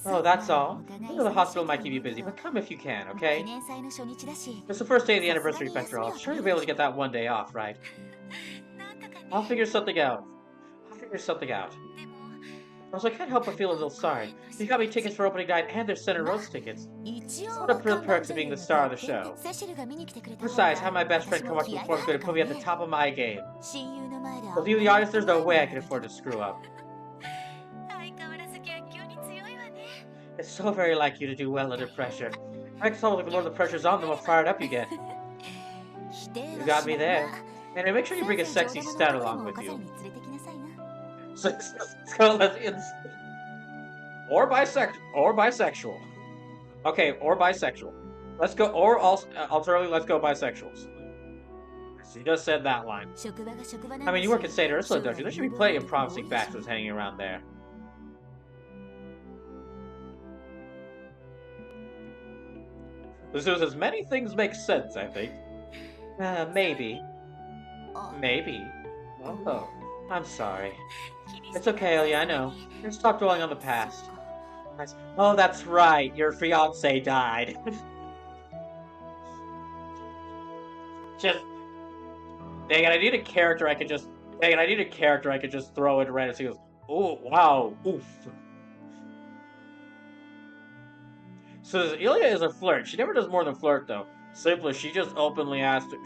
Oh, that's all. お互い I know the hospital might 忙し keep い you と思 busy, う but けど come if you can, 記 okay? 念祭の初日だし。 It's the first day of the anniversary festival. I'm sure you'll be able to get that one day off, right? なんとかね。 I'll figure something out.でも Also, I can't help but feel a little sorry. You got me tickets for opening night and their Center Rose tickets. 一応 What are the perks of being the star of the show? セシルが見に来てくれた方が Besides, have my best friend come watch the performance going to put me at the top of my game. 親友の前で With you, the artist, there's no way I can afford to screw up. 相変わらず逆境に強いわね。 It's so very like you to do well under pressure. I can tell the more the pressure's on, the more fired up you get. 否定は You got me しない there. な。 And make sure you bring a 先生 sexy 冗 stud 談の along とこ with ろ you. に連れてきなさいな。 So lesbians. Or bisexual. Okay, or bisexual. Let's go, or also, alternatively, let's go bisexuals. She just said that line. 職場が職場なん I だ mean, し you work at St. Ursula, don't you? There should be plenty of promising bachelors hanging around there. This says many things make sense, I think. Maybe. あ Maybe. Oh, I'm sorry. It's okay, Ilya, I know. Just stop dwelling on the past. Oh, that's right. Your fiance died. Just dang it, I need a character I could just throw into Reddit. So he goes, oh wow, oof. So Ilya is a flirt. She never does more than flirt though. Sleepless, she just openly asked the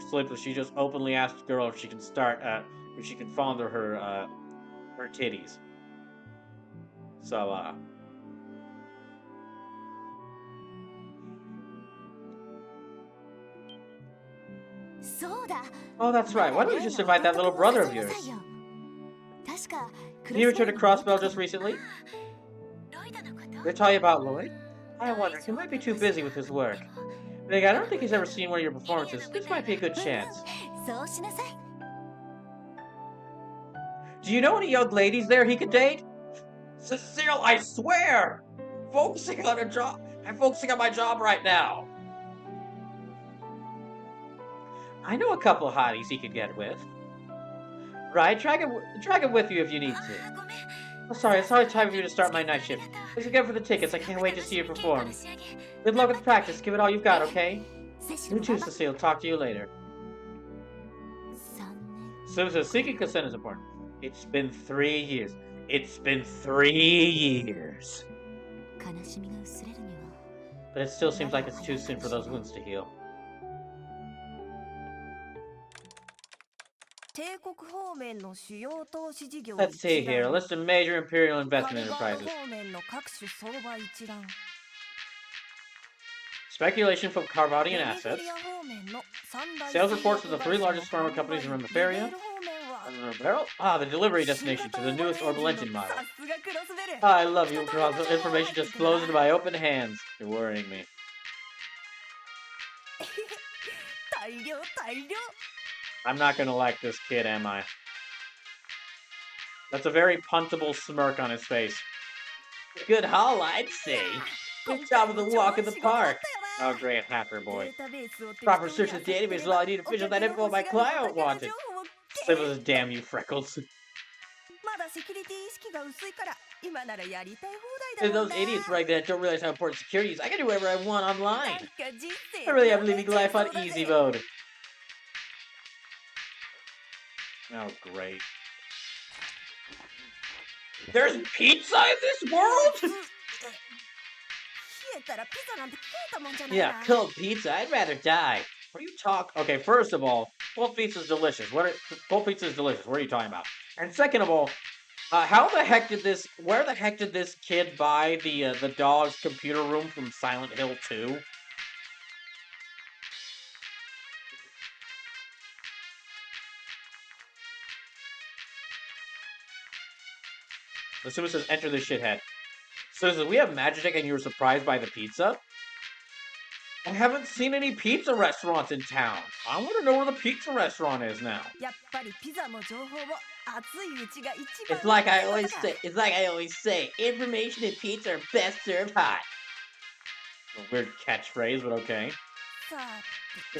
girl if she can if she can fondle her titties. So oh, that's right. Why don't you just invite that little brother of yours? Did he return to Crossbell just recently? They tell you about Lloyd? I wonder, he might be too busy with his work. Big, I don't think he's ever seen one of your performances. This might be a good chance. Do you know any young ladies there he could date? Cecile, I swear! I'm focusing on my job right now. I know a couple hotties he could get with. Right, drag him with you if you need to. Oh, sorry, it's hardly time for you to start my night shift. Thanks again for the tickets. I can't wait to see you perform. Good luck with the practice. Give it all you've got, okay? You too, Cecile. Talk to you later. So seeking consent is important. It's been 3 years. It's been 3 years. But it still seems like it's too soon for those wounds to heal. Let's see here. A list of major Imperial investment enterprises. Speculation from Carvadian assets. Sales reports of the 3 largest pharma companies in Remiferia. The delivery destination to the newest orbital engine model. I love you, Cross. Information just flows into my open hands. You're worrying me. I'm not gonna like this kid, am I? That's a very puntable smirk on his face. Good haul, I'd say. Good job with the walk in the park. Oh, great, hacker boy. Proper search of the database is all I need to fish out that info my client wanted. Simple as damn you, Freckles. And those idiots right there don't realize how important security is. I can do whatever I want online. I really am living life on easy mode. Oh, great. There's pizza in this world? Yeah, cold pizza. I'd rather die. What are you talking? Okay, first of all, cold pizza's delicious. Cold pizza is delicious. What are you talking about? And second of all, where the heck did this kid buy the dog's computer room from Silent Hill 2? The Sumo says, enter the shithead. So says, we have Magic and you were surprised by the pizza? I haven't seen any pizza restaurants in town. I want to know where the pizza restaurant is now. It's like I always say, information and pizza are best served hot. A weird catchphrase, but okay.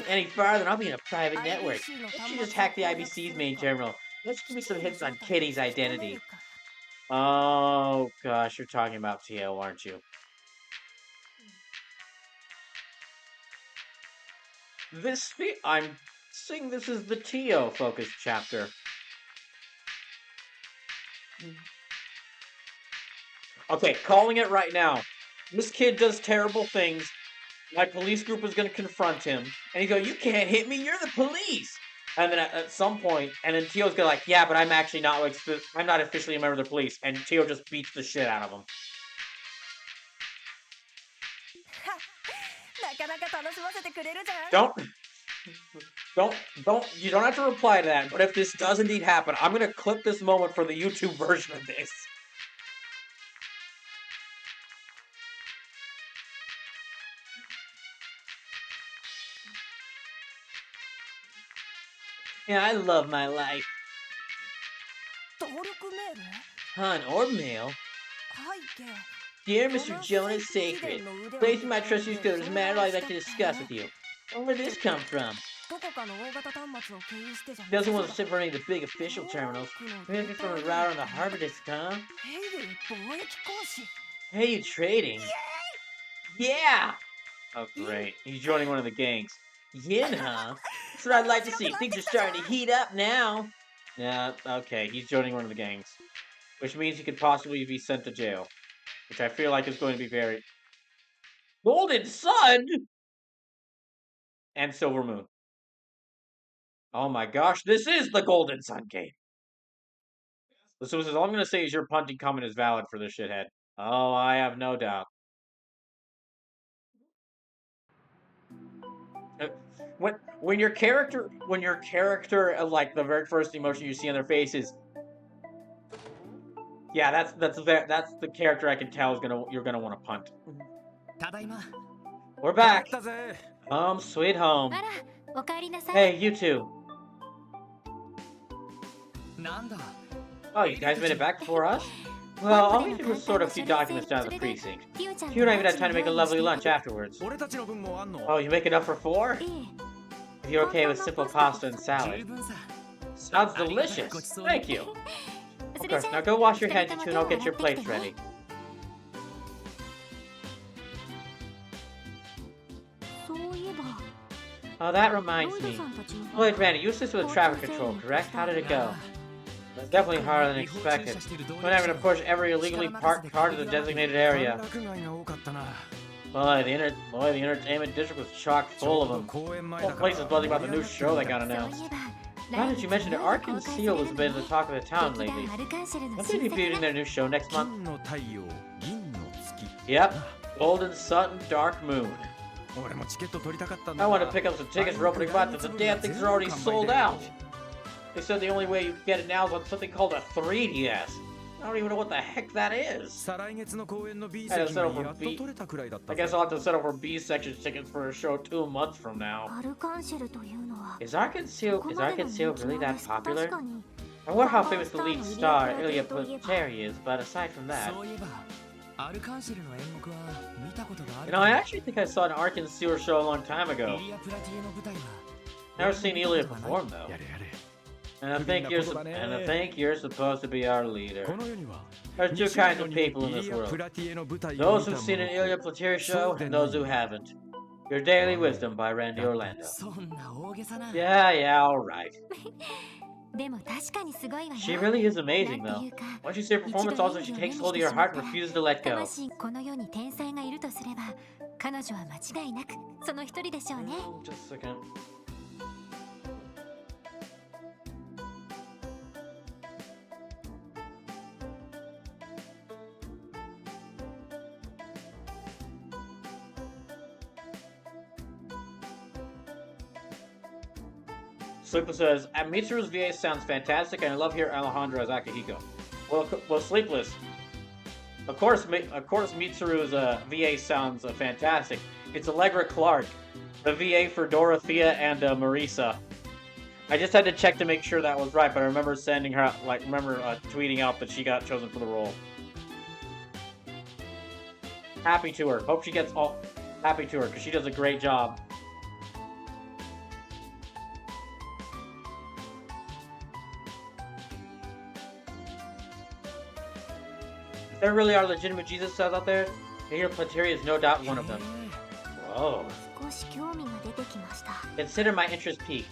Any farther, I'll be in a private network. Let's just hack the IBC's main terminal. Let's give me some hints on Kitty's identity. Oh gosh, you're talking about TL, aren't you? I'm seeing this is the Tio focused chapter. Okay, calling it right now. This kid does terrible things. My police group is going to confront him, and he go, "You can't hit me. You're the police." And then at some point, and then Tio's gonna like, "Yeah, but I'm actually not like, I'm not officially a member of the police," and Tio just beats the shit out of him. You don't have to reply to that, but if this does indeed happen, I'm gonna clip this moment for the YouTube version of this. Yeah, I love my life. An orb mail? Dear Mr. Jonah is sacred. Placing my trust in your field is a matter I'd like to discuss with you. Where did this come from? Doesn't want to sit for any of the big official terminals. Maybe from a route on the harbor district, huh? Hey, you trading? Yeah! Oh, great. He's joining one of the gangs. Yin, huh? That's what I'd like to see. Things are starting to heat up now. Yeah, okay. He's joining one of the gangs. Which means he could possibly be sent to jail. Which I feel like is going to be very... Golden Sun? And Silver Moon. Oh my gosh, this is the Golden Sun game! So all I'm going to say is your punting comment is valid for this shithead. Oh, I have no doubt. When your character, like the very first emotion you see on their face is, yeah, that's the character I can tell you're gonna want to punt. We're back. Home sweet home. Hey, you two. Oh, you guys made it back before us? Well, all we did was sort a few documents down at the precinct. You and I even had time to make a lovely lunch afterwards. Oh, you make enough for 4? If you're okay with simple pasta and salad. Sounds delicious. Thank you. Of course, now go wash your hands, you two, and I'll get your plates ready. Oh, that reminds me. Lloyd Randy, you assisted with traffic control, correct? How did it go? It was definitely harder than expected. We're having to push every illegally parked car to the designated area. Boy, the entertainment district was chock full of them. The whole place is buzzing about the new show that got announced. Now that you mentioned it, Ark and Seal has been the talk of the town lately. Won't they be debuting their new show next month? Yep, Golden Sun, Dark Moon. I want to pick up some tickets for opening night, but the damn things are already sold out. They said the only way you can get it now is on something called a 3DS. I don't even know what the heck that is. I guess I'll have to settle for B section tickets for a show 2 months from now. Is Arkansas really that popular? I wonder how famous the lead star, Ilya Pluteri, is, but aside from that... You know, I actually think I saw an Arkansas show a long time ago. Never seen Ilya perform, though. And I think you're supposed to be our leader. There's 2 kinds of people in this world. Those who've seen an Ilya Pluteri show, and those who haven't. Your Daily Wisdom by Randy Orlando. Yeah, alright. She really is amazing, though. Once you see her performance, also she takes hold of your heart and refuses to let go. Just a second. Sleepless says, Mitsuru's VA sounds fantastic, and I love hearing Alejandro as Akihiko. Well, Sleepless. Of course, Mitsuru's VA sounds fantastic. It's Allegra Clark, the VA for Dorothea and Marisa. I just had to check to make sure that was right, but I remember sending her, tweeting out that she got chosen for the role. Happy to her. Hope she gets all happy to her, because she does a great job. There really are legitimate Jesus stars out there. Ilya Pluteri is no doubt one of them. Whoa. Consider my interest piqued.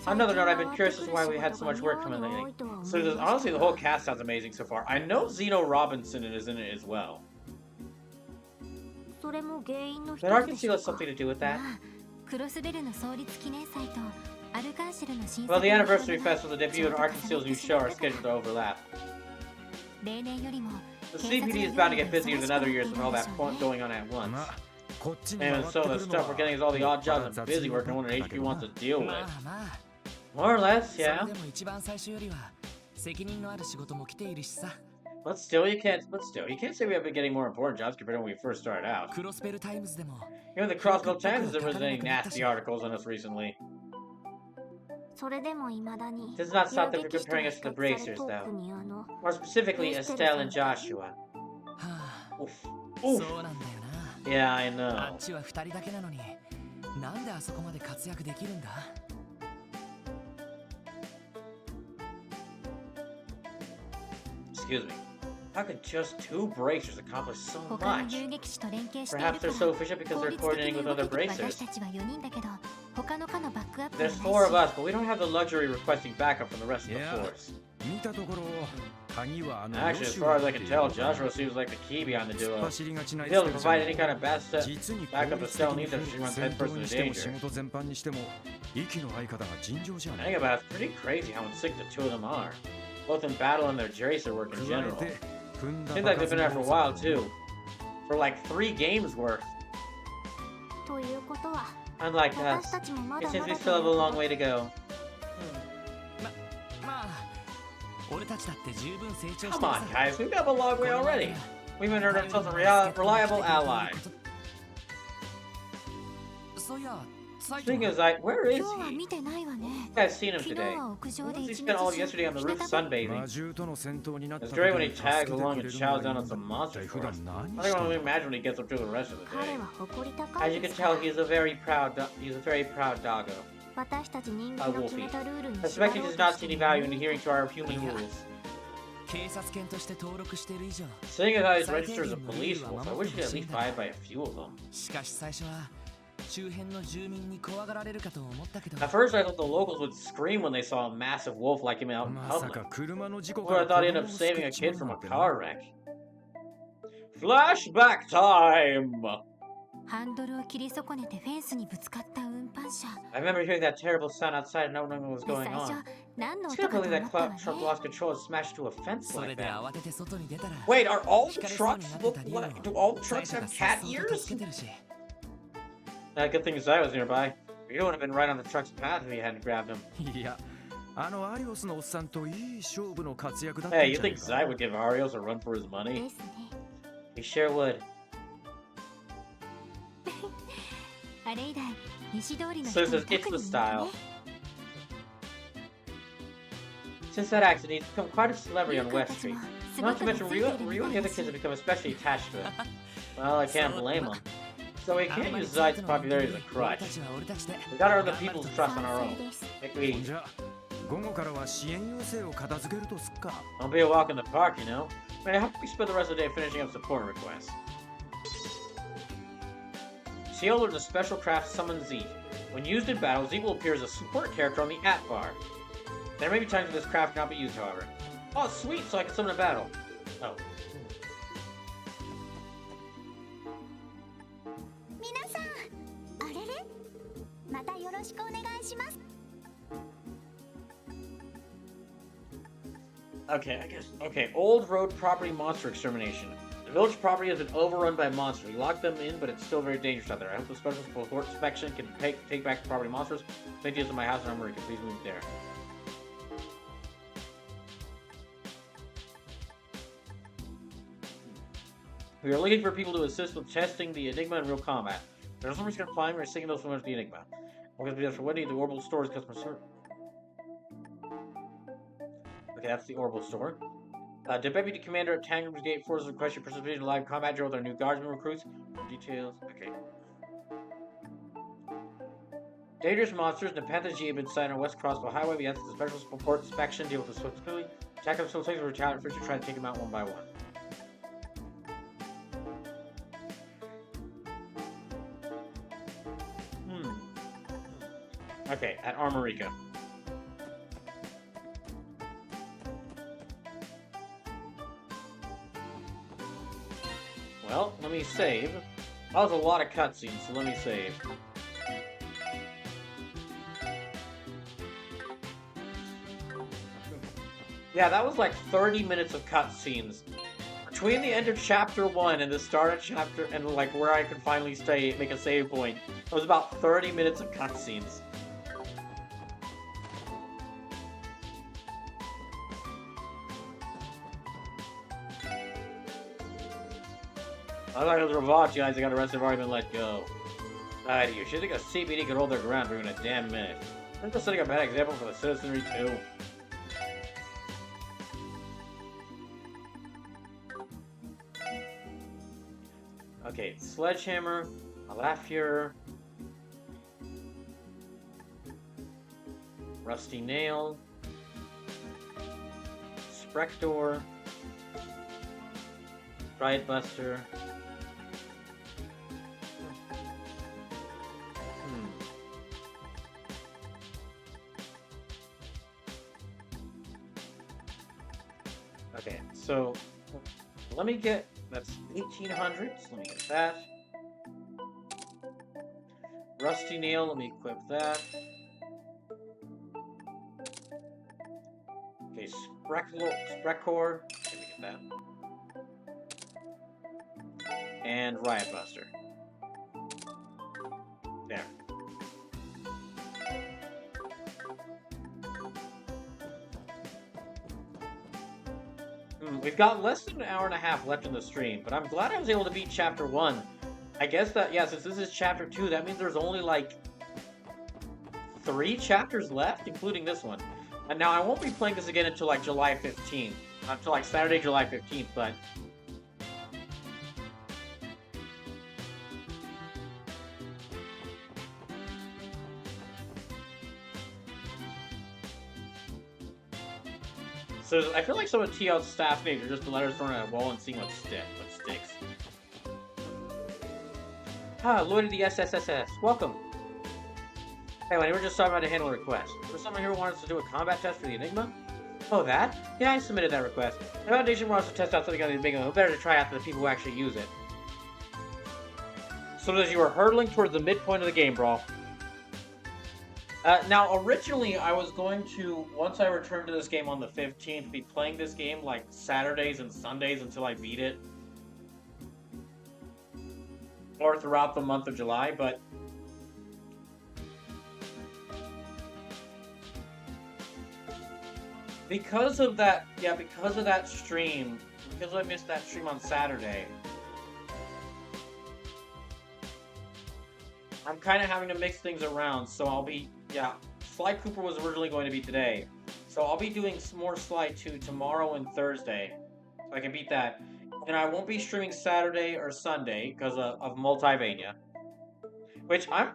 On another note, I've been curious as to why we had so much work coming lately. So honestly, the whole cast sounds amazing so far. I know Zeno Robinson is in it as well. Did Arkansas have something to do with that? Well, the anniversary fest with the debut of Arkansas's new show are scheduled to overlap. The CPD is bound to get busier than other years with all that going on at once. And so the stuff we're getting is all the odd jobs and busy work no one at HQ wants to deal with. More or less, yeah. But still, you can't say we have been getting more important jobs compared to when we first started out. Even the Crossbelt Times hasn't written any nasty articles on us recently. Does not stop them from comparing us to the Bracers, though. More specifically, Estelle and Joshua. Oof. そ Oof. うなんだよ Yeah, I な。あ know. っちは2人だけなのに、なんであそこまで活躍できるんだ？ Excuse me. How could just 2 bracers accomplish so 他の much? 遊撃士と連携してい Perhaps るか they're so ら efficient because 効 they're 率的 coordinating に with 動 other けている私 bracers. たちは4人だけど他の課のバックアップがない There's し 4 of us, but we don't have the luxury of requesting backup from the rest of the Yeah. force. 見たところ鍵はActually, as far as I can tell, Joshua seems like the key behind the 突っ duo. 走りがちな He'll be able to provide any kind of backup 実に効 to 率 Stell 的 needs if に she runs 戦 headfirst 闘 into にしても仕 danger. 事全般にしても息の合い方が尋常じゃな I い think about it, it's pretty crazy how in sync the 2 of them are. Both in battle and their racer work in 加え general. て踏んだ Seems like they've been there for a while 爆発 too. For like 3 games worth. ということは Unlike 私 us, たちもま it だ seems ま we だ still have a long way to go. まあ、俺たちだって十分成長してる Come さ on, guys, we've got a long way already. We've earned ourselves a reliable ally. そういや、サイト Speaking of Zai, where is 今日は he? 見てないわね You guys seen him 昨日 today? は屋上で He 一 spent all 日 yesterday on the 中 roof 日向ぼ sunbathing. 魔獣との戦闘になった It's 時 great when に he 助 tags けて along く and れる chows の down が on い some るん monsters だ。 for 普 us. 段 I 何 think して I'll る only imagine when he gets up through the rest of the 彼 day. は誇り高 As い you で can すから tell, he's a very proud, he's a very proud doggo. 私たち人間の決めたルールに I 縛 suspect he ろう does と not し see て any る value in adhering to our human rules. 警察犬として登録してる以上、 Seeing as how he's registered as a police wolf, I wish he could at least abide by a few of them. しかし最初は周辺の住民に怖がられるかと思ったけど、 At first, I thought the locals would scream when they saw a massive wolf like him out in まさ public. か車の事故 Or I から thought he'd 子 end 供 up を救 saving っ a ちま kid う from な a んて car wreck. Flashback time! ハンドルを切り損ねてフェンスにぶつかった運搬車 I remember hearing that terrible sound outside and not knowing what was 最 going 初 on. 何の I 音 can't かと believe 思 that ったわ truck ね lost control and smashed into a fence それ like で that. 慌てて外に出たら、 Wait, are all 引 the かれそう trucks になって look た理由を like? Do all the サイ trucks トが have さ cat っそうと ears? 助けてるし、 Good thing Zai was nearby. You would have been right on the truck's path if you hadn't grabbed him. いやあのアリオスのおっさんといい勝負の活躍だったん Hey, じ you ゃない think か Zai would give Arios a run for his で money? すね He sure would. あれ以来西通りの So 人 it's に the 特に人気 style. ね Since that accident, he's become quite a celebrity ユ on ーカー West たち Street. もす Not ごく to 懐 mention, いて Ryu, いるみ Ryu た and い the だ other kids し have become especially attached to him. Well, I can't blame them. So we can't use Zai's popularity as a 俺 crutch. たちは俺たちで We gotta earn the people's trust on our 賛 own. 成です Like ほ we んじゃ午後からは支援要請を片付けるとすっか don't be a walk in the park, you know. I mean, how can we spend the rest of the day finishing up support requests? Seal learns a special craft summon Z. When used in battle, Z will appear as a support character on the at bar. There may be times when this craft cannot be used, however. Oh, sweet! So I can summon a battle. Oh. 皆さんあれれまたよろしくお願いします Okay, I guess. Okay, old road property monster extermination. The village property has been overrun by monsters. We locked them in, but it's still very dangerous out there. I hope the special support inspection can take back the property monsters. Make deals in my house in Armory. Please move there. We are looking for people to assist with testing the Enigma in real combat. There's no risk of flying or seeking those familiar with the Enigma. We're going to be there for Wendy, the Orbital Store's customer service. Okay, that's the Orbital Store. Deputy Commander at Tangram's Gate Forces request your participation in live combat drill with our new guardsmen recruits. Details. Okay. Dangerous monsters. Nepenthe G have been sighted on West Crossbow Highway. We entered the special support inspection. Deal with the swiftly. Jack up still takes a retaliate first to try to take them out one by one. Okay, at Armorica. Well, let me save. That was a lot of cutscenes, so let me save. Yeah, that was like 30 minutes of cutscenes. Between the end of chapter 1 and the start of chapter and like where I could finally make a save point, it was about 30 minutes of cutscenes. I thought it was Ravachi guys that got arrested have already been let go. Alright, you should think a CBD could hold their ground for even a damn minute. They're just setting a bad example for the citizenry too. Okay, Sledgehammer, Alafier, Rusty Nail, Sprector, Stride Buster. Okay, so let me get, that's 1800, so let me get that. Rusty Nail, let me equip that. Okay, Sprecor, let me get that. And Riot Buster. There. We've got less than an hour and a half left in the stream, but I'm glad I was able to beat Chapter 1. I guess that, yeah, since this is Chapter 2, that means there's only, like, 3 chapters left, including this one. And now, I won't be playing this again until, like, July 15th. Until, like, Saturday, July 15th, but... So, I feel like some of TL's staff mates are just the letters thrown at a wall and seeing what sticks. Ah, Lloyd of the SSSS, welcome. Hey, we were just talking about a handle request. There's someone here who wanted us to do a combat test for the Enigma? Oh, that? Yeah, I submitted that request. The Foundation wants to test out something on the Enigma. Better to try out for the people who actually use it. So as you were hurtling towards the midpoint of the game, Brawl. Now, originally, I was going to, once I returned to this game on the 15th, be playing this game, like, Saturdays and Sundays until I beat it. Or throughout the month of July, but... because of that stream, because I missed that stream on Saturday, I'm kind of having to mix things around, so I'll be... Yeah, Sly Cooper was originally going to be today. So I'll be doing some more Sly 2 tomorrow and Thursday. So I can beat that. And I won't be streaming Saturday or Sunday because of Multivania. Which I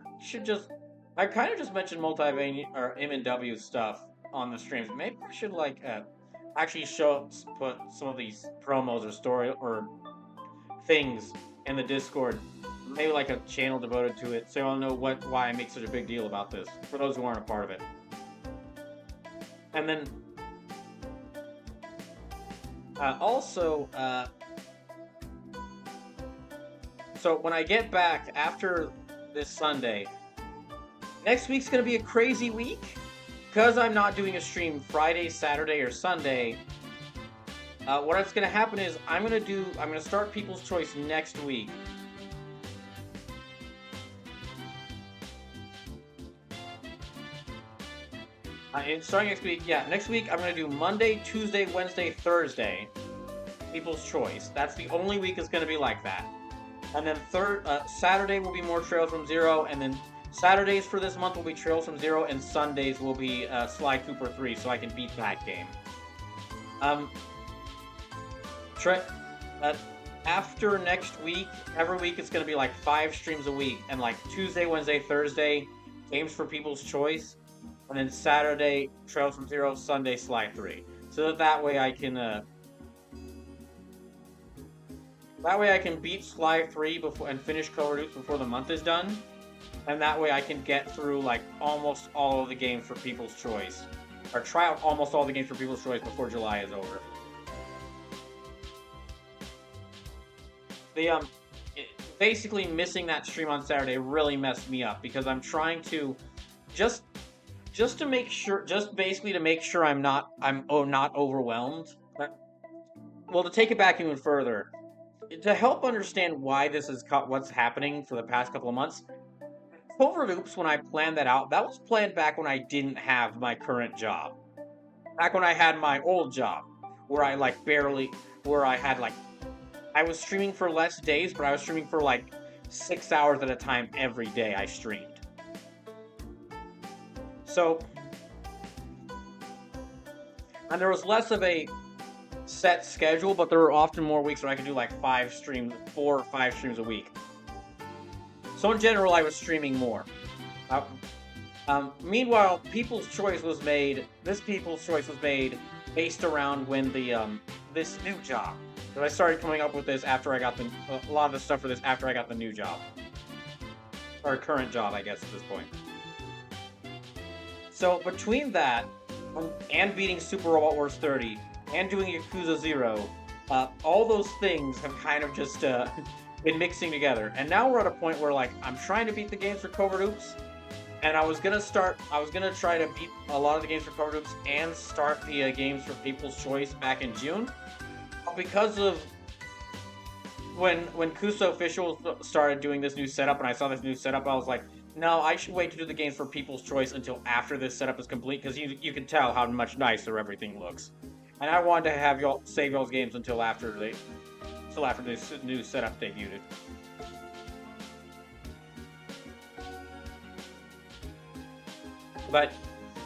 kind of just mentioned Multivania or M&W stuff on the streams. Maybe I should like actually put some of these promos or story or things in the Discord. Maybe like a channel devoted to it, so y'all know why I make such a big deal about this, for those who aren't a part of it. And then, so when I get back after this Sunday, next week's gonna be a crazy week, because I'm not doing a stream Friday, Saturday, or Sunday. What's gonna happen is I'm gonna start People's Choice next week. And starting next week, next week I'm going to do Monday, Tuesday, Wednesday, Thursday, People's Choice. That's the only week it's going to be like that. And then Saturday will be more Trails from Zero, and then Saturdays for this month will be Trails from Zero, and Sundays will be Sly Cooper 3, so I can beat that game. After next week, every week it's going to be like 5 streams a week, and like Tuesday, Wednesday, Thursday, games for People's Choice. And then Saturday, Trails from Zero, Sunday, Sly 3. So that way I can, beat Sly 3 and finish Color Dupes before the month is done. And that way I can get through, like, almost all of the games for People's Choice. Or try out almost all the games for People's Choice before July is over. Basically missing that stream on Saturday really messed me up, because I'm trying to just to make sure, basically to make sure I'm not overwhelmed. Well, to take it back even further, to help understand why this is what's happening for the past couple of months, Covert Oops, when I planned that out, that was planned back when I didn't have my current job. Back when I had my old job, where I was streaming for less days, but I was streaming for like 6 hours at a time every day I streamed. So, and there was less of a set schedule, but there were often more weeks where I could do like 4 or 5 streams a week. So in general, I was streaming more. Meanwhile, People's Choice was made. This People's Choice was made based around when the this new job. So I started coming up with this after I got a lot of the stuff for this after I got the new job, or current job, I guess at this point. So between that and beating Super Robot Wars 30 and doing Yakuza 0, all those things have kind of just been mixing together. And now we're at a point where like I'm trying to beat the games for Covert Oops. And I was gonna try to beat a lot of the games for Covert Oops and start the games for People's Choice back in June. But because of when Kuso Official started doing this new setup and I saw this new setup, I was like, no, I should wait to do the games for People's Choice until after this setup is complete, because you can tell how much nicer everything looks. And I wanted to have y'all save y'all's games until after this new setup debuted. But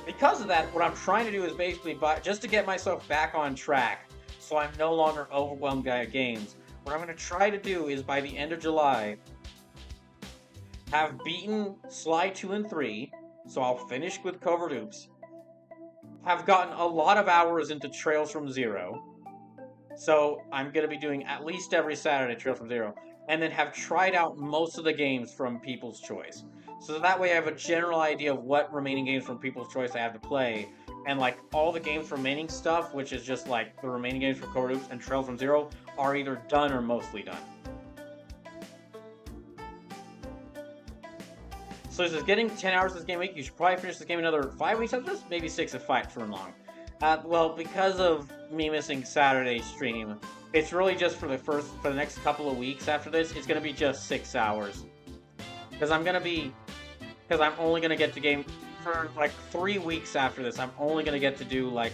because of that, what I'm trying to do is basically just to get myself back on track, so I'm no longer overwhelmed by games. What I'm going to try to do is by the end of July, have beaten Sly 2 and 3, so I'll finish with Covert Oops. Have gotten a lot of hours into Trails from Zero, so I'm going to be doing at least every Saturday Trails from Zero, and then have tried out most of the games from People's Choice. So that way I have a general idea of what remaining games from People's Choice I have to play, and like all the games remaining stuff, which is just like the remaining games for Covert Oops and Trails from Zero, are either done or mostly done. So this is getting 10 hours this game a week. You should probably finish this game another 5 weeks after this, maybe 6 if fight for long. Well, because of me missing Saturday's stream, it's really just for the next couple of weeks after this. It's gonna be just 6 hours, because I'm only gonna get to game for like 3 weeks after this. I'm only gonna get to do like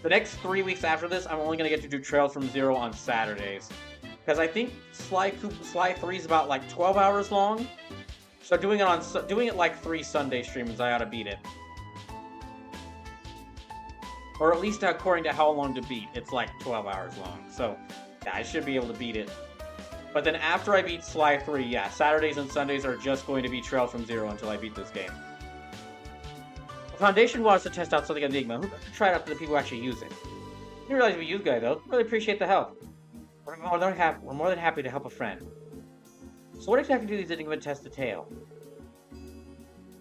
the next 3 weeks after this. I'm only gonna get to do Trails from Zero on Saturdays, because I think Sly 3 is about like 12 hours long. So doing it like 3 Sunday streams, I ought to beat it. Or at least according to how long to beat, it's like 12 hours long. So yeah, I should be able to beat it. But then after I beat Sly 3, yeah, Saturdays and Sundays are just going to be Trails from Zero until I beat this game. The Foundation wants to test out something Enigma. Who could try it out to the people who actually use it? I didn't realize we use guy though. Really appreciate the help. We're more than happy to help a friend. So what exactly do these Enigma tests entail?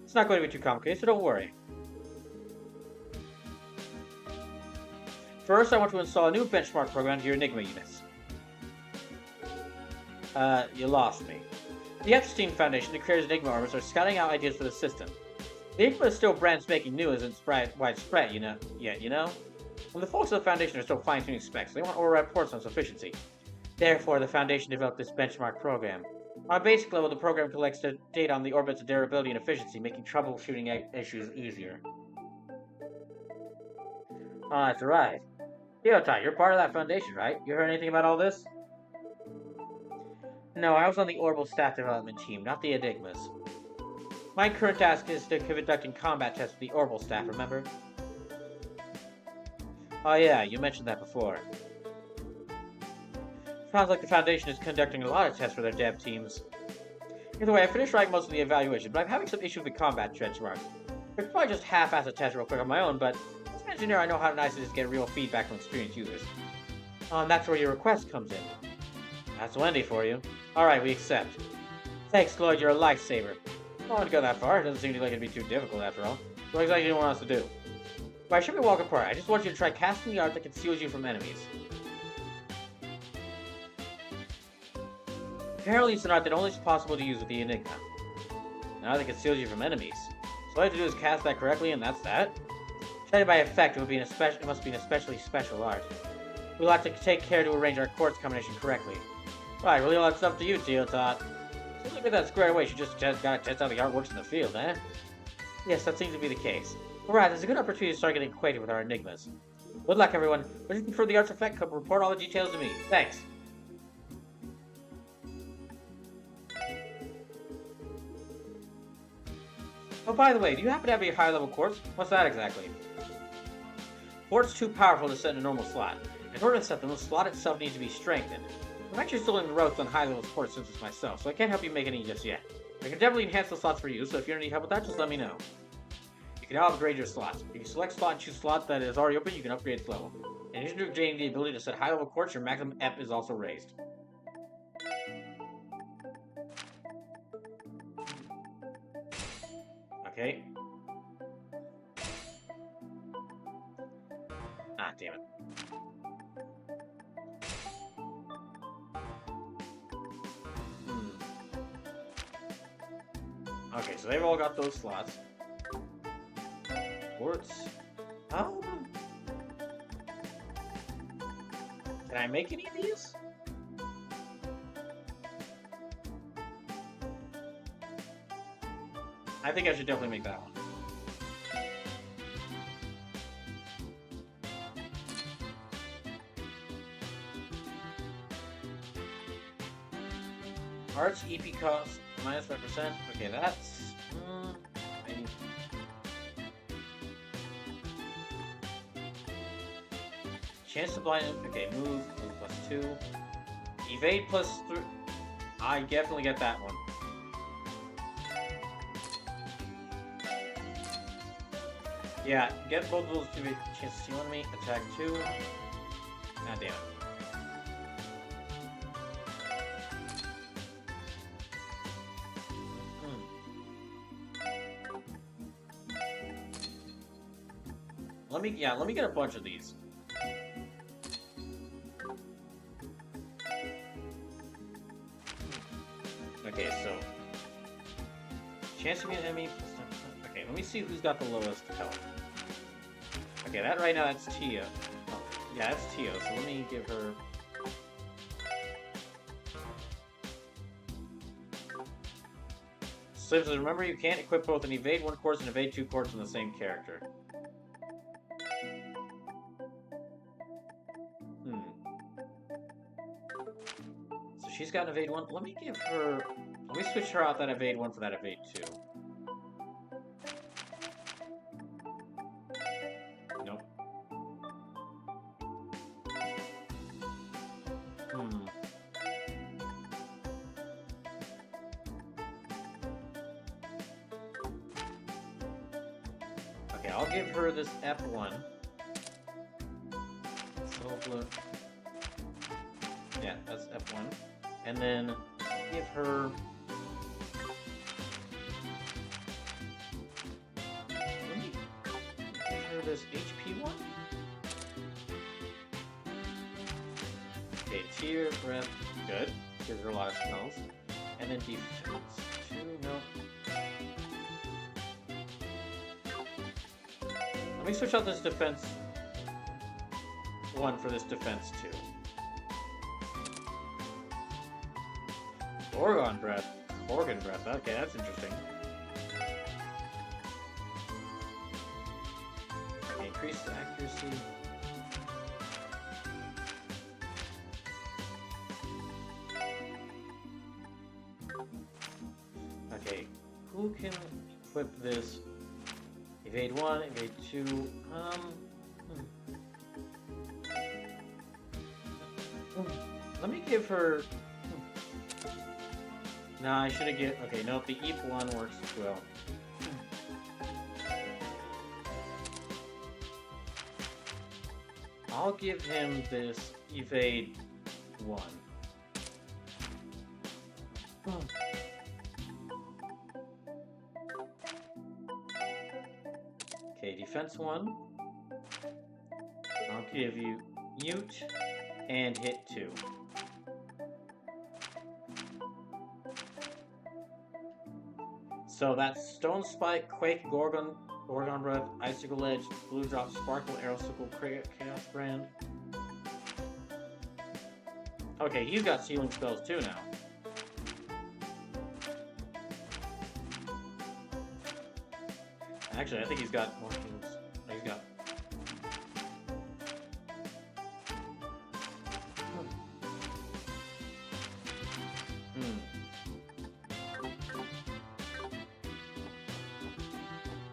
It's not going to be too complicated, so don't worry. First, I want to install a new benchmark program to your Enigma units. You lost me. The Epstein Foundation, the creators of Enigma orbits, are scouting out ideas for the system. The Enigma is still brand spanking new, isn't widespread, you know. And the folks of the Foundation are still fine-tuning specs. They want oral reports on sufficiency. Therefore, the Foundation developed this benchmark program. On a basic level, the program collects data on the orbit's durability and efficiency, making troubleshooting issues easier. Oh, that's right. Yotai, you're part of that foundation, right? You heard anything about all this? No, I was on the Orbital Staff Development Team, not the Enigmas. My current task is to conducting combat tests with the Orbital Staff, remember? Oh yeah, you mentioned that before. Sounds like the Foundation is conducting a lot of tests for their dev teams. Either way, I finished writing most of the evaluation, but I'm having some issues with combat benchmarks. I could probably just half-ass a test real quick on my own, but as an engineer, I know how nice it is to get real feedback from experienced users. And that's where your request comes in. That's Wendy for you. Alright, we accept. Thanks, Lloyd, you're a lifesaver. I don't want to go that far. It doesn't seem like it'd be too difficult, after all. What exactly do you want us to do? Well, I shouldn't be walking apart. I just want you to try casting the art that conceals you from enemies. Apparently, it's an art that only is possible to use with the Enigma. Now that conceals you from enemies. So all you have to do is cast that correctly, and that's that. Judged by effect, it must be an especially special art. We'll have to take care to arrange our quartz combination correctly. Right, really all that stuff to you, Teotot. Seems like with that squared away, you just gotta test how the art works in the field, eh? Yes, that seems to be the case. Alright, there's a good opportunity to start getting acquainted with our enigmas. Good luck, everyone. When you confirm the art's effect, report all the details to me. Thanks. Oh, by the way, do you happen to have a high-level quartz? What's that exactly? Port's too powerful to set in a normal slot. In order to set them, the slot itself needs to be strengthened. I'm actually still learning the ropes on high-level port synthesis myself, so I can't help you make any just yet. I can definitely enhance the slots for you, so if you need help with that, just let me know. You can now upgrade your slots. If you select slot and choose slot that is already open, you can upgrade its level. In addition to gaining the ability to set high-level quartz, your maximum EP is also raised. Okay. Ah, damn it. Okay, so they've all got those slots. Quartz. Oh. Can I make any of these? I think I should definitely make that one. Arts EP cost minus 5%. Okay, that's. Maybe. Chance to blind. Okay, move +2. Evade +3. I definitely get that one. Yeah, get both of those to be chance to steal on me. Attack 2. God damn it. Let me get a bunch of these. Okay, so chance to be an enemy. Okay, let me see who's got the lowest health. Okay, that right now that's Tia. Oh, yeah, that's Tia. So let me give her. So remember, you can't equip both an evade 1 quartz and evade 2 quartz on the same character. So she's got an evade 1. Let me give her. Let me switch her out that evade 1 for that evade 2. Nope. Okay, I'll give her this F1. Yeah, that's F1. And then give her. Let me give her this HP one. Okay, tear, breath, good. Gives her a lot of spells. And then defense 2, no. Let me switch out this defense 1 for this defense 2. Organ breath. Okay, that's interesting. Okay, increase the accuracy. Okay, who can equip this? Evade 1, evade 2. Let me give her. Nah, I should have get. Okay, nope, the EP 1 works as well. I'll give him this evade 1. Okay, defense 1. I'll give you mute and hit 2. So that's Stone Spike, Quake, Gorgon Breath, Icicle Edge, Blue Drop, Sparkle, Aerosicle, Chaos Brand. Okay, he's got sealing spells too now. Actually, I think he's got more things. He's got.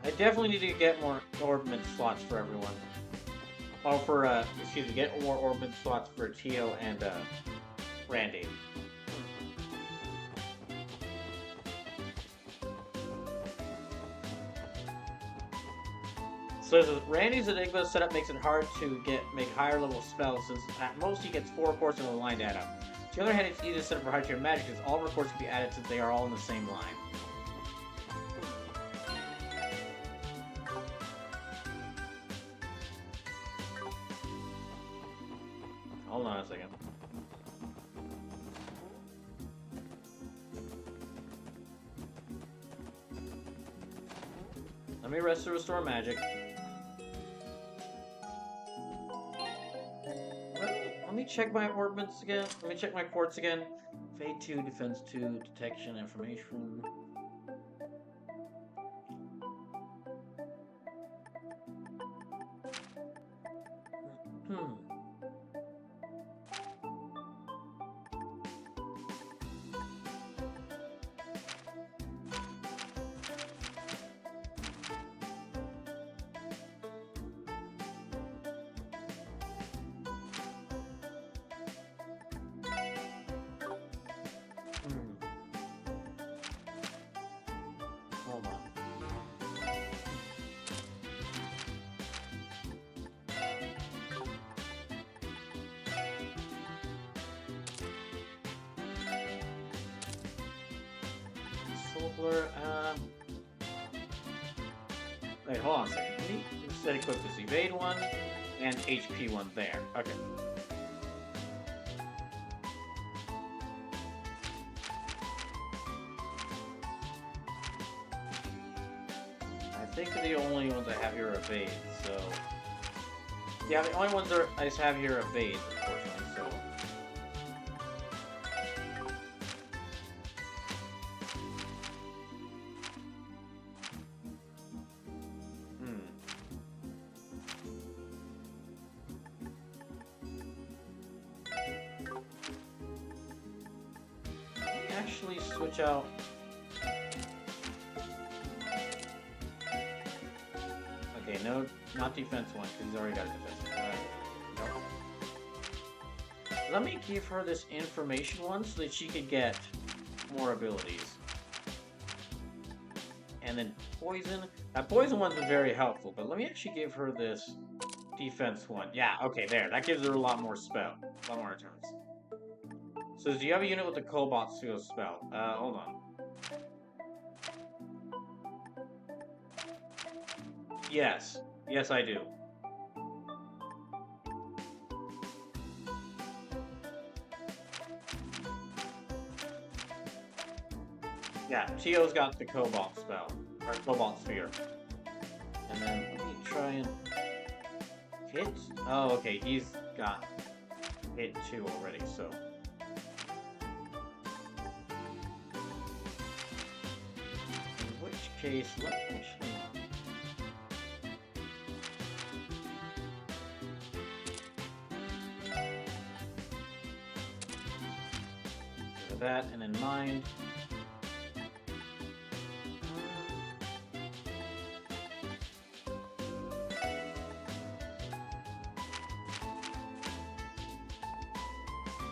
I definitely need to get more ornament slots for everyone. Oh, for, excuse me, get more orbit slots for Tio and, Randy. So Randy's Enigma setup makes it hard to make higher level spells, since at most he gets 4 cores in a line to add up. On the other hand, it's easy to set up for high tier magic, since all of our cores can be added since they are all in the same line. Hold on a second. Let me rest to restore magic. Let me check my orbits again. Let me check my quartz again. Fade 2, defense 2, detection, information. Hold on. Solar, wait, hold on a second. Let me instead equip this evade one and HP one there. Okay. I think the only ones I have here are evade, so... Yeah, the only ones I just have here are evade, unfortunately, so... Actually switch out. Okay, no, not defense one, because he's already got a defense. Nope. Let me give her this information one so that she could get more abilities. And then poison. That poison one's been very helpful, but let me actually give her this defense one. Yeah, okay, there. That gives her a lot more spell. A lot more returns. So do you have a unit with the Cobalt Seal spell? Hold on. Yes. Yes, I do. Yeah, Tio's got the Cobalt spell. Or Cobalt Sphere. And then let me try and hit? Oh, okay, he's got hit 2 already, so... case, let me actually... With that and in mind.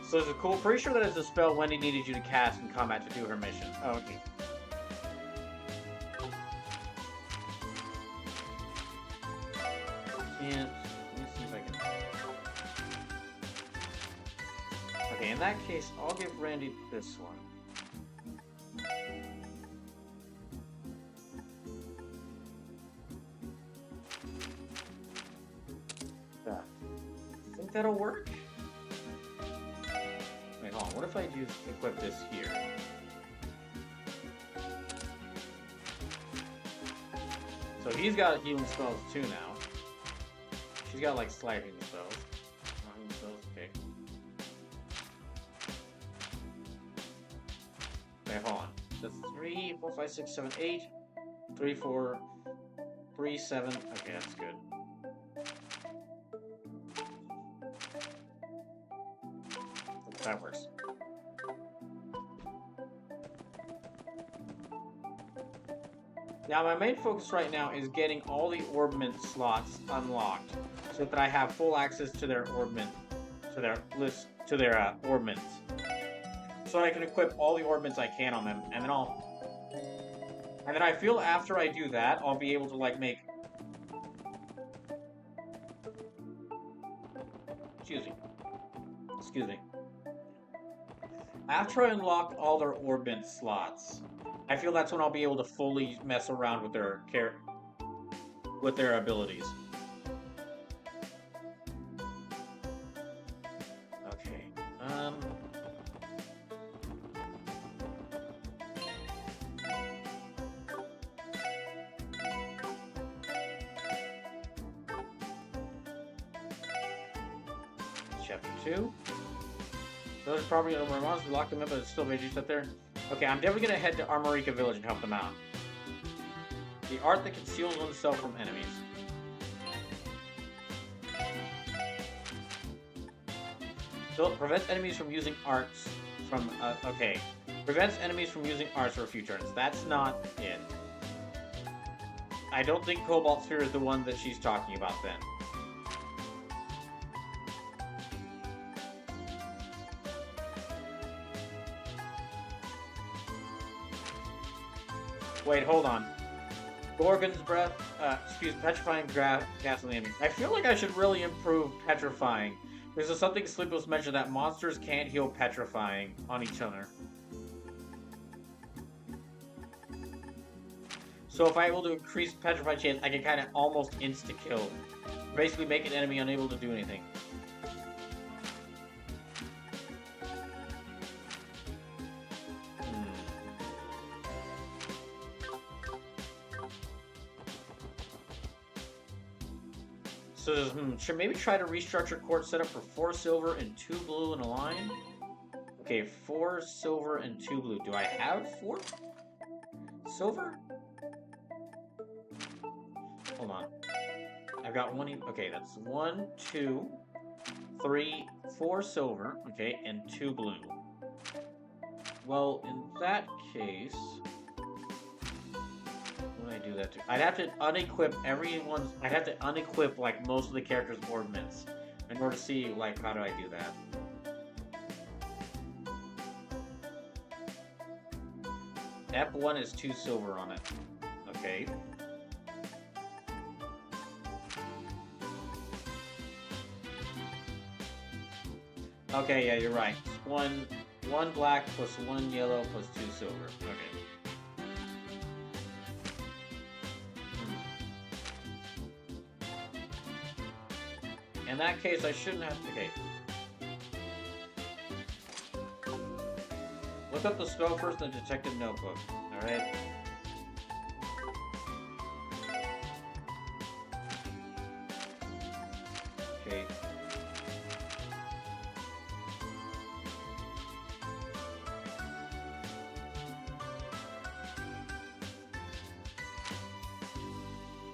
So is it cool? Pretty sure that is the spell Wendy needed you to cast in combat to do her mission. Oh, okay. Let me see if I can... Okay, in that case, I'll give Randy this one. Yeah. Think that'll work? Wait, hold on. What if I just equip this here? So he's got healing spells too now. She's got like slight healing spells. Healing spells, okay. Okay, hold on. That's 3, 4, 5, 6, 7, 8. 3, 4, 3, 7. Okay, that's good. That works. Now, my main focus right now is getting all the orbment slots unlocked. so that I have full access to their orbment, to their list, to their orbments. So I can equip all the orbments I can on them, and then I feel after I do that, I'll be able to like make. Excuse me. After I unlock all their orbit slots, I feel that's when I'll be able to fully mess around with their abilities. Okay. Chapter 2. Those are probably over monsters. We locked them up, but it's still Veggies up there. Okay, I'm definitely gonna head to Armorica Village and help them out. The art that conceals oneself from enemies. So it prevents enemies from using arts from, okay. Prevents enemies from using arts for a few turns. That's not it. I don't think Cobalt Sphere is the one that she's talking about then. Wait, hold on. Gorgon's breath, petrifying gas on the enemy. I feel like I should really improve petrifying. This is something Sleepless mentioned, that monsters can't heal petrifying on each other. So if I'm able to increase petrify chance, I can kind of almost insta-kill. Basically make an enemy unable to do anything. So, should maybe try to restructure court setup for 4 silver and 2 blue in a line? Okay, 4 silver and 2 blue. Do I have 4 silver? Hold on. I've got 1. Okay, that's 1, 2, 3, 4 silver. Okay, and 2 blue. Well, in that case, what would I do that to? I'd have to unequip everyone's. I'd have to unequip like most of the characters' orbments in order to see like how do I do that. F1 is 2 silver on it. Okay. Okay, yeah, you're right. One black plus 1 yellow plus 2 silver. Okay. In that case, I shouldn't have to. Okay. Look up the spell first in the detective notebook. Alright. Okay.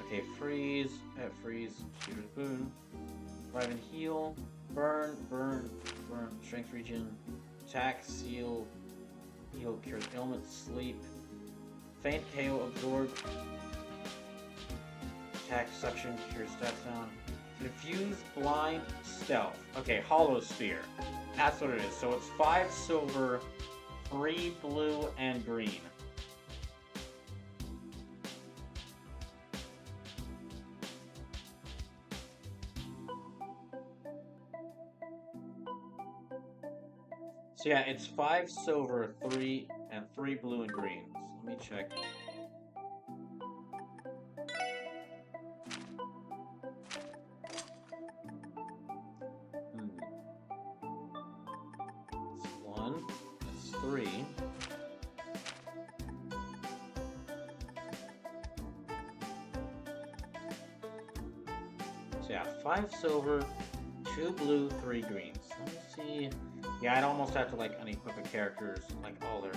Okay, freeze. Freeze. Shooter's boon. Revive and heal. Burn. Strength regen. Attack. Seal. Heal. Cures ailments. Sleep. Faint. KO. Absorb. Attack. Suction. Cures stats down. Confuse. Blind. Stealth. Okay, Hollow Sphere. That's what it is. So it's 5 silver, 3 blue, and green. So yeah, it's 5 silver, 3 blue and green. So let me check. That's 1. That's 3. So yeah, 5 silver, 2 blue, 3 greens. Let me see. Yeah, I'd almost have to like unequip the characters, like all their.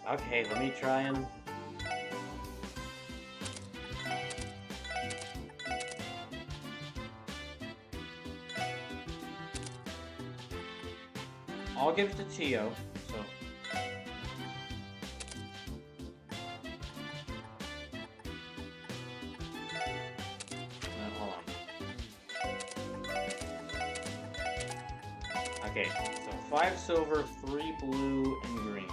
Okay, let me try and. I'll give it to Tio. So. Hold on. 5 silver, 3 blue, and green.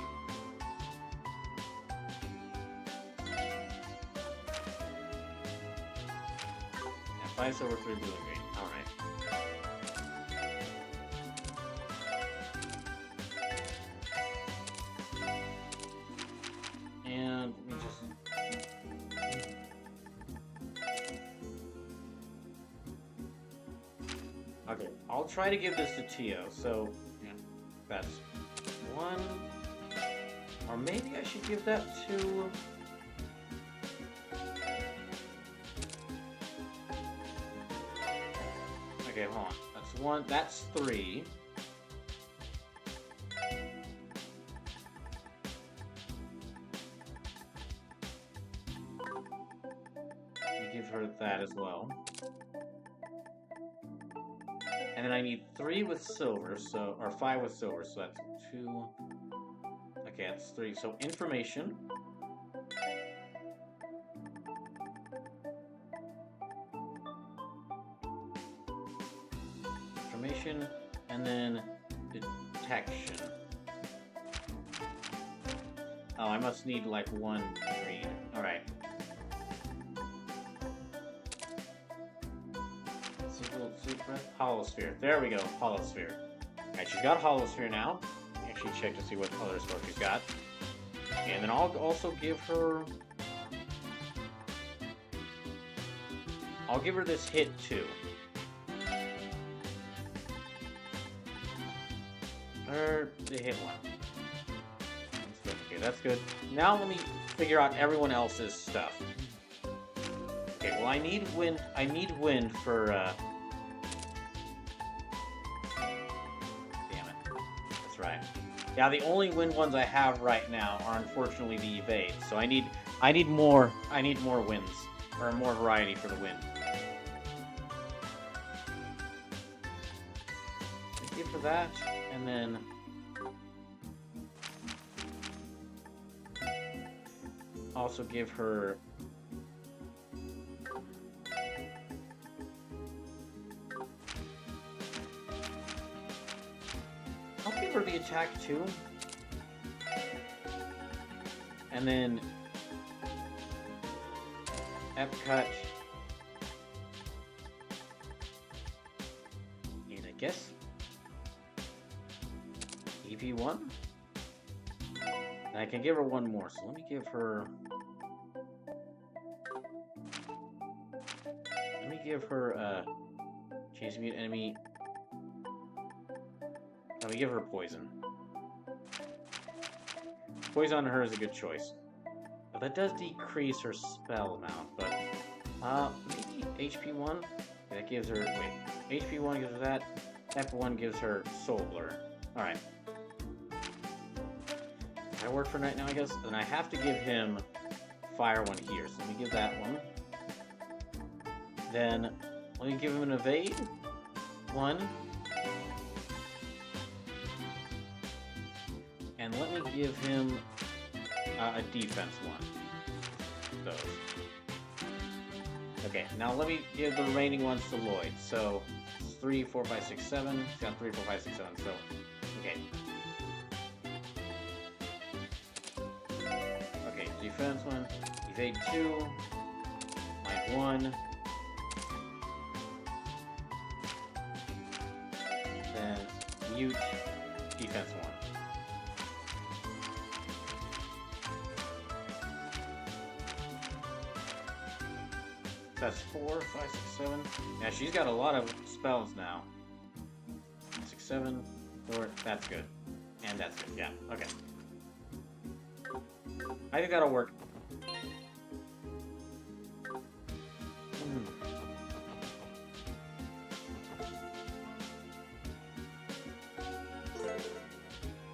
Yeah, 5 silver, 3 blue, and green. Alright. And let me just... Okay, I'll try to give this to Tio, so... Yeah, that's 1... Or maybe I should give that to... Okay, hold on. That's 1, that's 3. Give her that as well. And then I need 3 with silver, so, or 5 with silver, so that's 2. Okay, that's 3. So information. Information, and then detection. Oh, I must need like 1 green. Alright. Holosphere. There we go. Holosphere. Alright, she's got Holosphere now. Actually check to see what other stuff she's got. And then I'll also give her... I'll give her this hit too. Or the hit 1. That's good. Okay, that's good. Now let me figure out everyone else's stuff. Okay, well I need wind for damn it. That's right. Yeah, the only wind ones I have right now are unfortunately the evade. So I need more winds. Or more variety for the wind. Thank you for that. And then also give her I'll give her the attack too. And then Epcot. And I guess EP1? And I can give her 1 more, so let me give her... Chase mute enemy... Let me give her poison. Poison on her is a good choice. But that does decrease her spell amount, but... maybe HP1? That gives her... Wait. HP1 gives her that. F1 gives her Soul Blur. Alright. That work for right now, I guess? Then I have to give him Fire 1 here. So let me give that one. Then, let me give him an Evade. 1. And let me give him a Defense 1. Those. Okay, now let me give the remaining ones to Lloyd. So, 3, 4, 5, 6, 7. He's got 3, 4, 5, 6, 7. So, okay. Okay, Defense 1. Evade 2. Mind 1. Then, Mute. Defense 1. That's 4, 5, 6, 7. Yeah, she's got a lot of spells now. 6, 7, 4. That's good. And that's good. Yeah, okay. I think that'll work.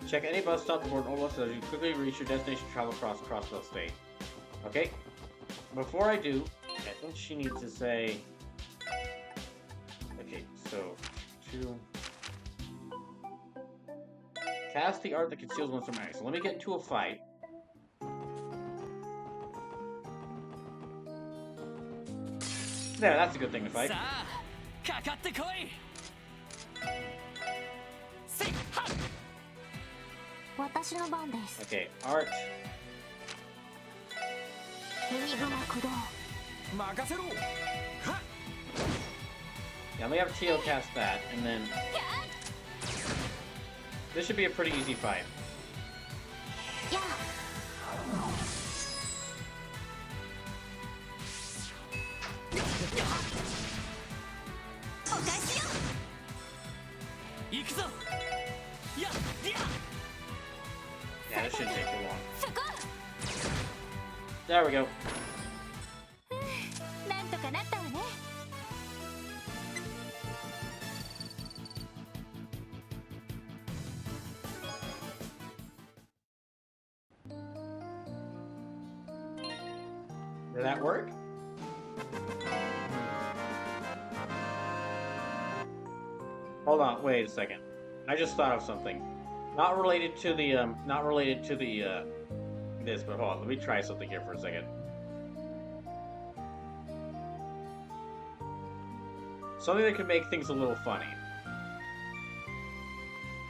Check any bus stop to board all buses as you quickly reach your destination. Travel across the state. Okay. Before I do, I think she needs to say... Okay, so... 2... Cast the art that conceals one from Mary. So let me get into a fight. There, that's a good thing to fight. 私の番です。 Okay, art. 海雲駆動。任せろ。はっ。 Yeah, let me have Tio cast that, and then this should be a pretty easy fight. やあ。お返しよ。行くぞ。やっ。 Yeah, this shouldn't take too long. そこ。 There we go. なんとかなったわね。 Did that work? Hold on, wait a second. I just thought of something. Not related to the, this, but hold on, let me try something here for a second. Something that could make things a little funny.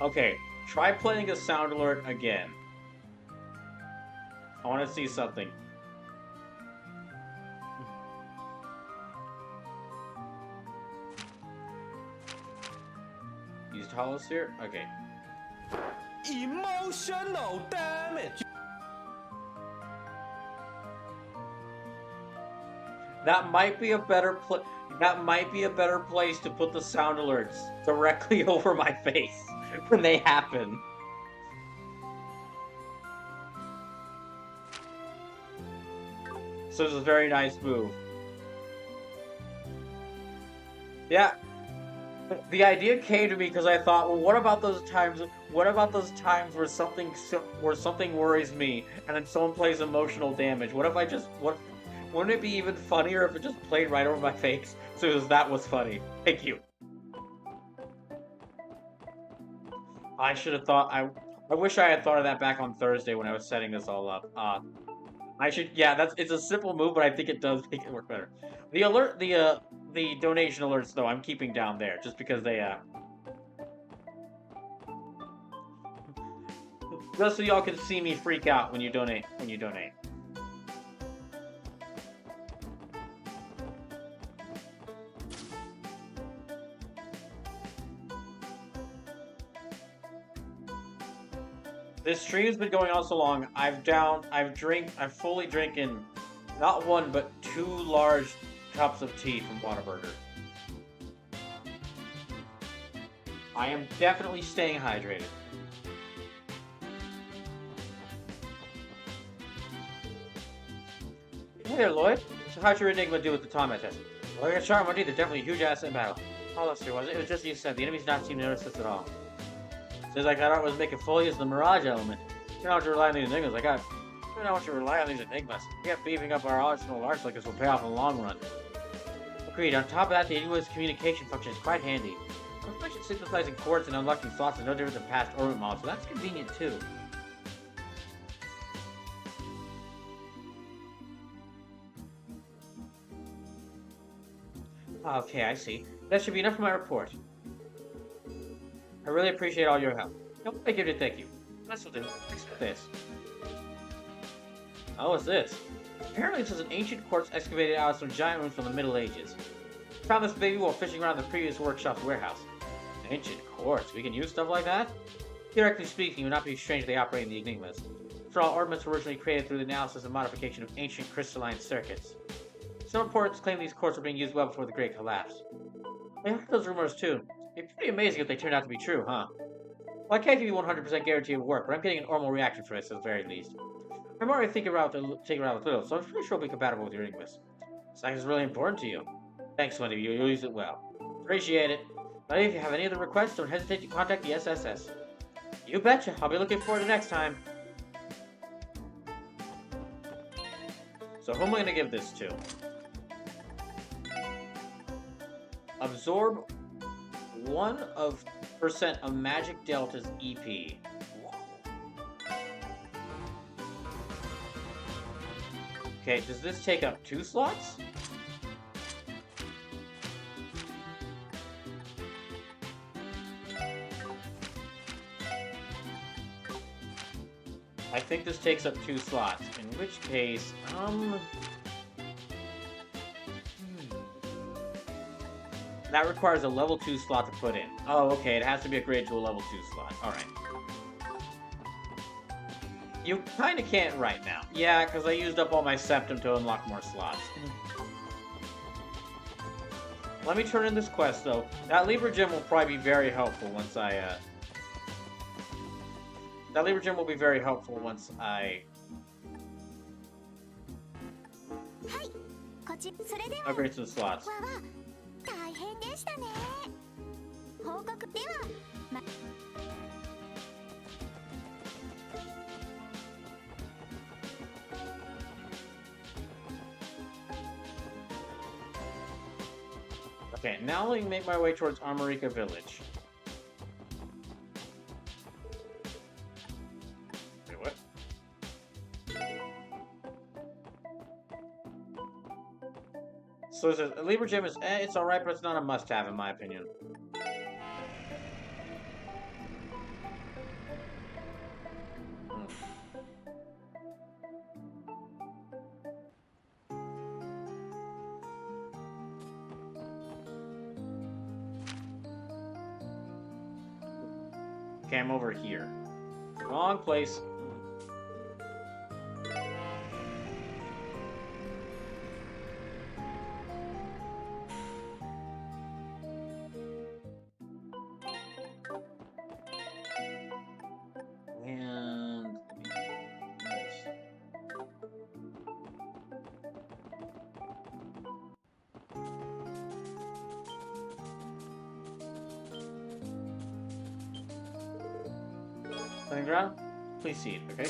Okay, try playing a sound alert again. I want to see something. Used holosphere? Okay. Emotional damage. That might be a better place to put the sound alerts directly over my face when they happen. So it's a very nice move. Yeah. The idea came to me because I thought, well, what about those times where something worries me and then someone plays emotional damage? Wouldn't it be even funnier if it just played right over my face? So that was funny. Thank you. I should have thought, I wish I had thought of that back on Thursday when I was setting this all up. It's a simple move, but I think it does make it work better. The donation alerts, though, I'm keeping down there, just because they, just so y'all can see me freak out when you donate. This stream's been going on so long, I'm fully drinking not one, but 2 large cups of tea from Whataburger. I am definitely staying hydrated. Hey there, Lloyd. So how'd your Enigma do with the Tombat test? Well, your charm indeed, they're definitely a huge asset in battle. Oh, that's true, was it? It was just you said. The enemies not seem to notice this at all. Seems like that art was making full use of the Mirage element. You don't have to rely on these Enigmas. You don't want you to rely on these Enigmas. Yeah, beefing up our arsenal arts like this will pay off in the long run. Agreed. On top of that, the Enigma's communication function is quite handy. Especially synthesizing chords and unlocking slots is no different than past orbit models, so that's convenient too. Okay, I see. That should be enough for my report. I really appreciate all your help. Nope, I give you thank you. This will do. Accept this. Oh, what's this? Apparently this is an ancient quartz excavated out of some giant rooms from the Middle Ages. Found this baby while fishing around the previous workshop's warehouse. Ancient quartz? We can use stuff like that? Theoretically speaking, it would not be strange they operate in the Enigmas. After all, ornaments were originally created through the analysis and modification of ancient crystalline circuits. Some reports claim these quartz were being used well before the Great Collapse. I heard those rumors too. It'd be pretty amazing if they turned out to be true, huh? Well, I can't give you 100% guarantee of work, but I'm getting a normal reaction for this at the very least. I'm already thinking about it with little, so I'm pretty sure it'll be compatible with your Enigmas. Science is really important to you. Thanks, Wendy. You'll use it well. Appreciate it. But if you have any other requests, don't hesitate to contact the SSS. You betcha. I'll be looking forward to next time. So who am I going to give this to? Absorb 1% of Magic Delta's EP. Okay, does this take up 2 slots? I think this takes up 2 slots, in which case, that requires a level 2 slot to put in. Oh, okay, it has to be upgraded to a level 2 slot. Alright. You kinda can't right now. Yeah, because I used up all my septum to unlock more slots. Let me turn in this quest, though. That Libra Gem will probably be very helpful once I, That Libra Gem will be very helpful once I... upgrade to the slots. Okay, now let me make my way towards Armorica Village. Wait, what? So it says, a Libra Gem is, it's alright, but it's not a must-have in my opinion. Okay, I'm over here. Wrong place. And... Playing ground? Please see it, okay?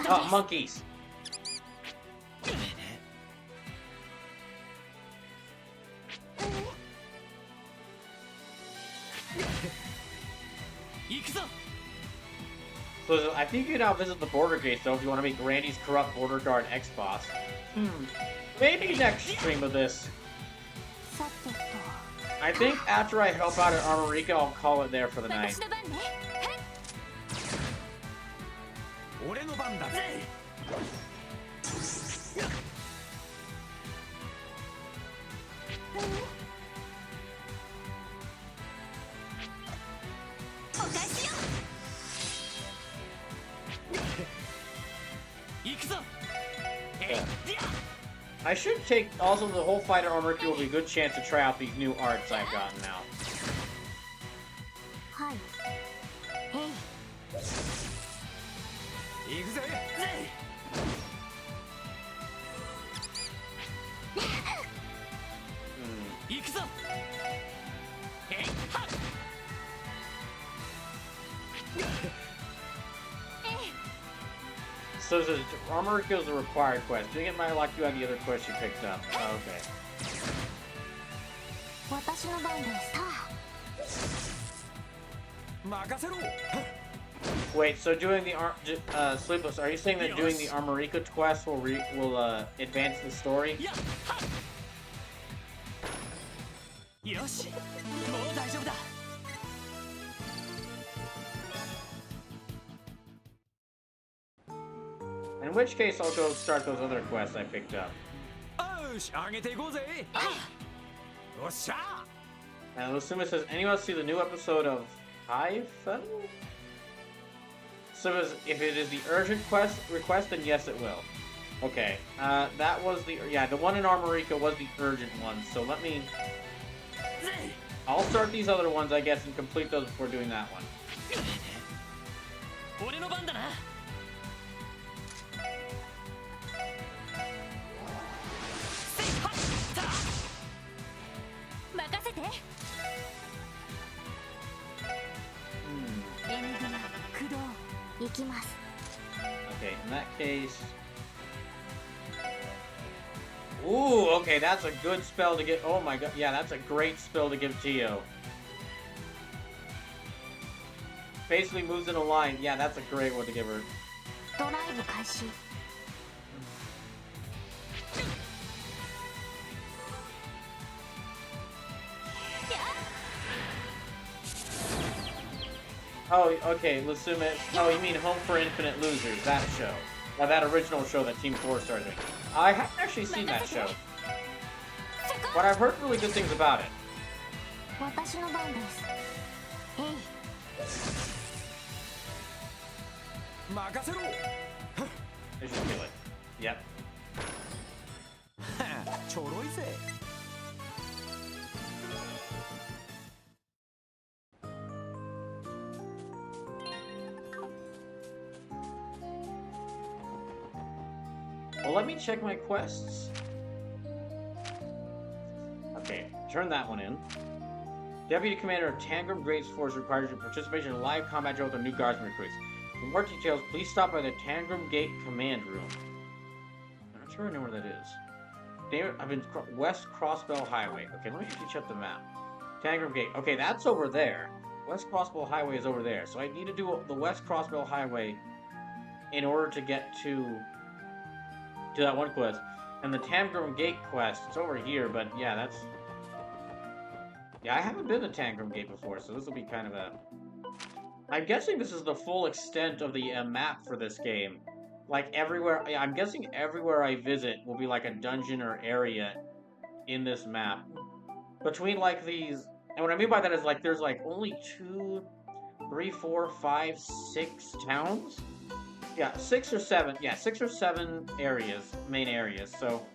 Oh, monkeys! So I think you can now visit the border gates though if you want to meet Grandy's corrupt border guard ex-boss. Maybe next stream of this. I think after I help out at Armorica, I'll call it there for the night. I should take, also the whole fight at Armorica will be a good chance to try out these new arts I've gotten now. So it says Armorica is a required quest. Doing it might lock you out of the other quest you picked up. Oh, okay. Wait, so doing the Sleepless, are you saying that doing the Armorica quest will advance the story? In which case, I'll go start those other quests I picked up. And Lusuma says, anyone see the new episode of Hive? So if it is the urgent request, then yes, it will. Okay, that was the one in Armorica was the urgent one. So let me. I'll start these other ones, I guess, and complete those before doing that one. Okay, in that case... Ooh, okay, that's a good spell to get... Oh my god, yeah, that's a great spell to give Tio. Basically moves in a line. Yeah, that's a great one to give her. Oh, okay, let's assume it. Oh, you mean Home for Infinite Losers, that show. That original show that Team 4 started doing. I haven't actually seen that show, but I've heard really good things about it. 私の番です。えい。任せろ They should kill it. Yep. ちょろいぜ Well, let me check my quests. Okay, turn that one in. Deputy Commander of Tangram Graves Force requires your participation in a live combat drill with the new guardsmen recruits. For more details, please stop by the Tangram Gate Command Room. I'm not sure I know where that is. I've been West Crossbell Highway. Okay, let me actually check the map. Tangram Gate. Okay, that's over there. West Crossbell Highway is over there. So I need to do the West Crossbell Highway in order to get to that one quest. And the Tangram Gate quest, it's over here, but yeah, that's... Yeah, I haven't been to Tangram Gate before, so this will be kind of a... I'm guessing this is the full extent of the map for this game. Like, everywhere... I'm guessing everywhere I visit will be like a dungeon or area in this map. Between, like, these... And what I mean by that is, like, there's, like, only 2, 3, 4, 5, 6 towns? Yeah, 6 or 7. Yeah, 6 or 7 areas, main areas, so...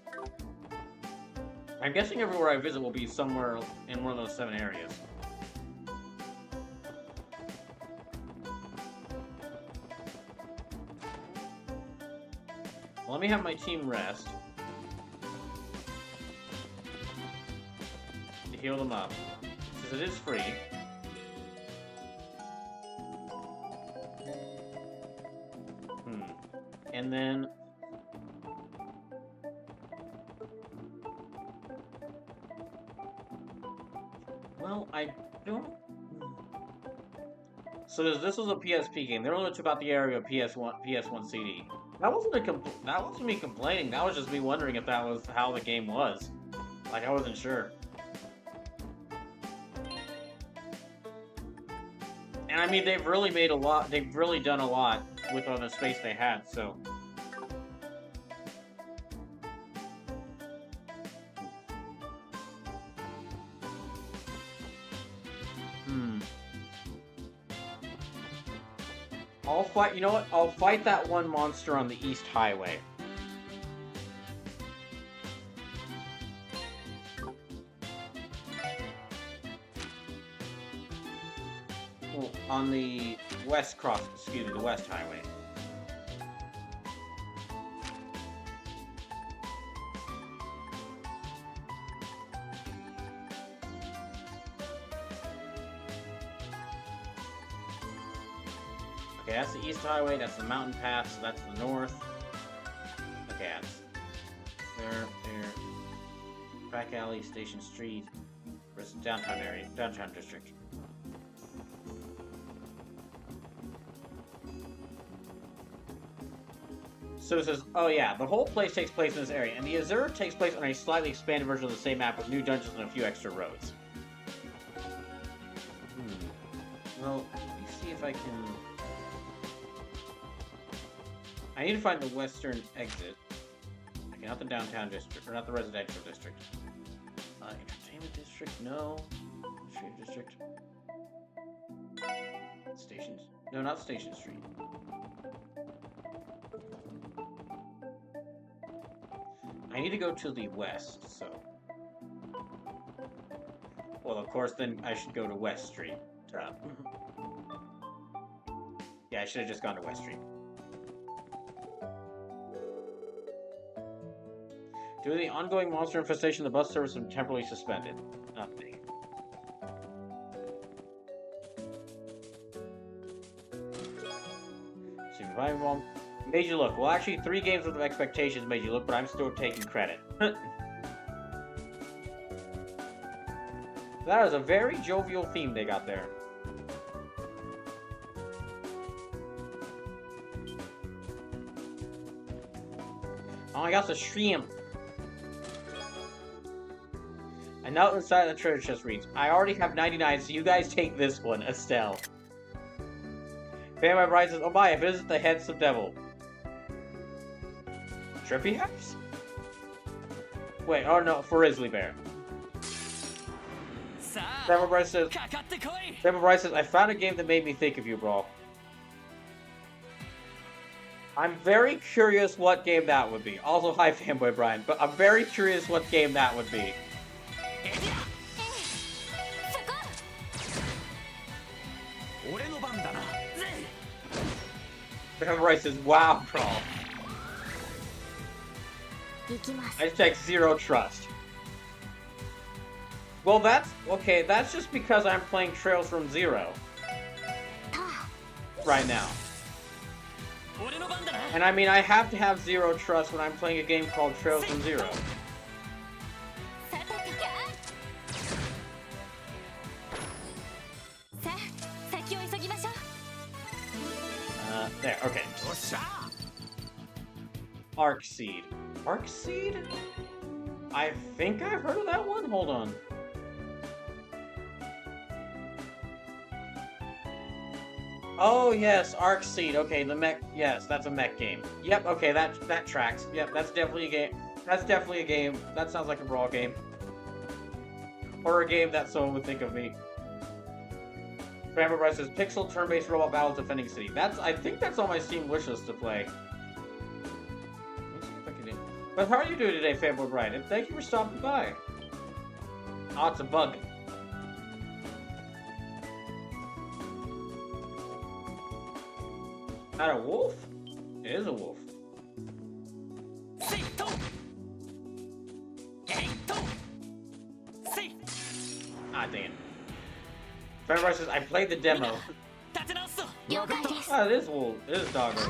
I'm guessing everywhere I visit will be somewhere in one of those 7 areas. Well, let me have my team rest. To heal them up. Since it is free. And then... Well, I don't... So this was a PSP game. They only took out the area of PS1 CD. That wasn't me complaining. That was just me wondering if that was how the game was. Like, I wasn't sure. And I mean, they've really made a lot. They've really done a lot with all the space they had. So. I'll fight, you know what? I'll fight that one monster on the East Highway. Well, on the West the West Highway. Okay, that's the East Highway, that's the mountain pass, so that's the north. Okay, that's there, Back Alley, Station Street, downtown area, downtown district. So it says, oh yeah, the whole place takes place in this area, and the Azure takes place on a slightly expanded version of the same map with new dungeons and a few extra roads. Well, let me see if I can... I need to find the western exit. Okay, not the downtown district, or not the residential district. Entertainment district, no. Street district. Stations? No, not Station Street. I need to go to the west, so... Well, of course, then I should go to West Street. Yeah, I should have just gone to West Street. Due to the ongoing monster infestation, the bus service has been temporarily suspended. Nothing. Surviving bomb. Made you look. Well, actually, 3 games worth of expectations made you look, but I'm still taking credit. That is a very jovial theme they got there. Oh, I got the shrimp. And now inside the treasure chest reads, I already have 99, so you guys take this one, Estelle. Fanboy Brian says, oh my, if it isn't the handsome devil. Trippy House? Wait, oh no, for Risley Bear. Fanboy Brian says, I found a game that made me think of you, bro. I'm very curious what game that would be. Also, hi, Fanboy Brian, but I'm very curious what game that would be. Fanboy Brian says, wow, bro. I take zero trust. Well, that's okay. That's just because I'm playing Trails from Zero right now. And I mean, I have to have zero trust when I'm playing a game called Trails from Zero. There, okay. Arc Seed. Arc Seed? I think I've heard of that one? Hold on. Oh yes, Arc Seed. Okay, the mech. Yes, that's a mech game. Yep. Okay, that tracks. Yep, that's definitely a game. That's definitely a game. That sounds like a brawl game, or a game that someone would think of me. Fanboy Brian says pixel turn-based robot battles defending city. I think that's on my Steam wishlist to play. Let's see if I can do. But how are you doing today, Fanboy Brian? And thank you for stopping by. Oh, it's a bug. Not a wolf? It is a wolf. Ah, dang it. Fanboy says, I played the demo. Oh, it is wolf. It is doggo.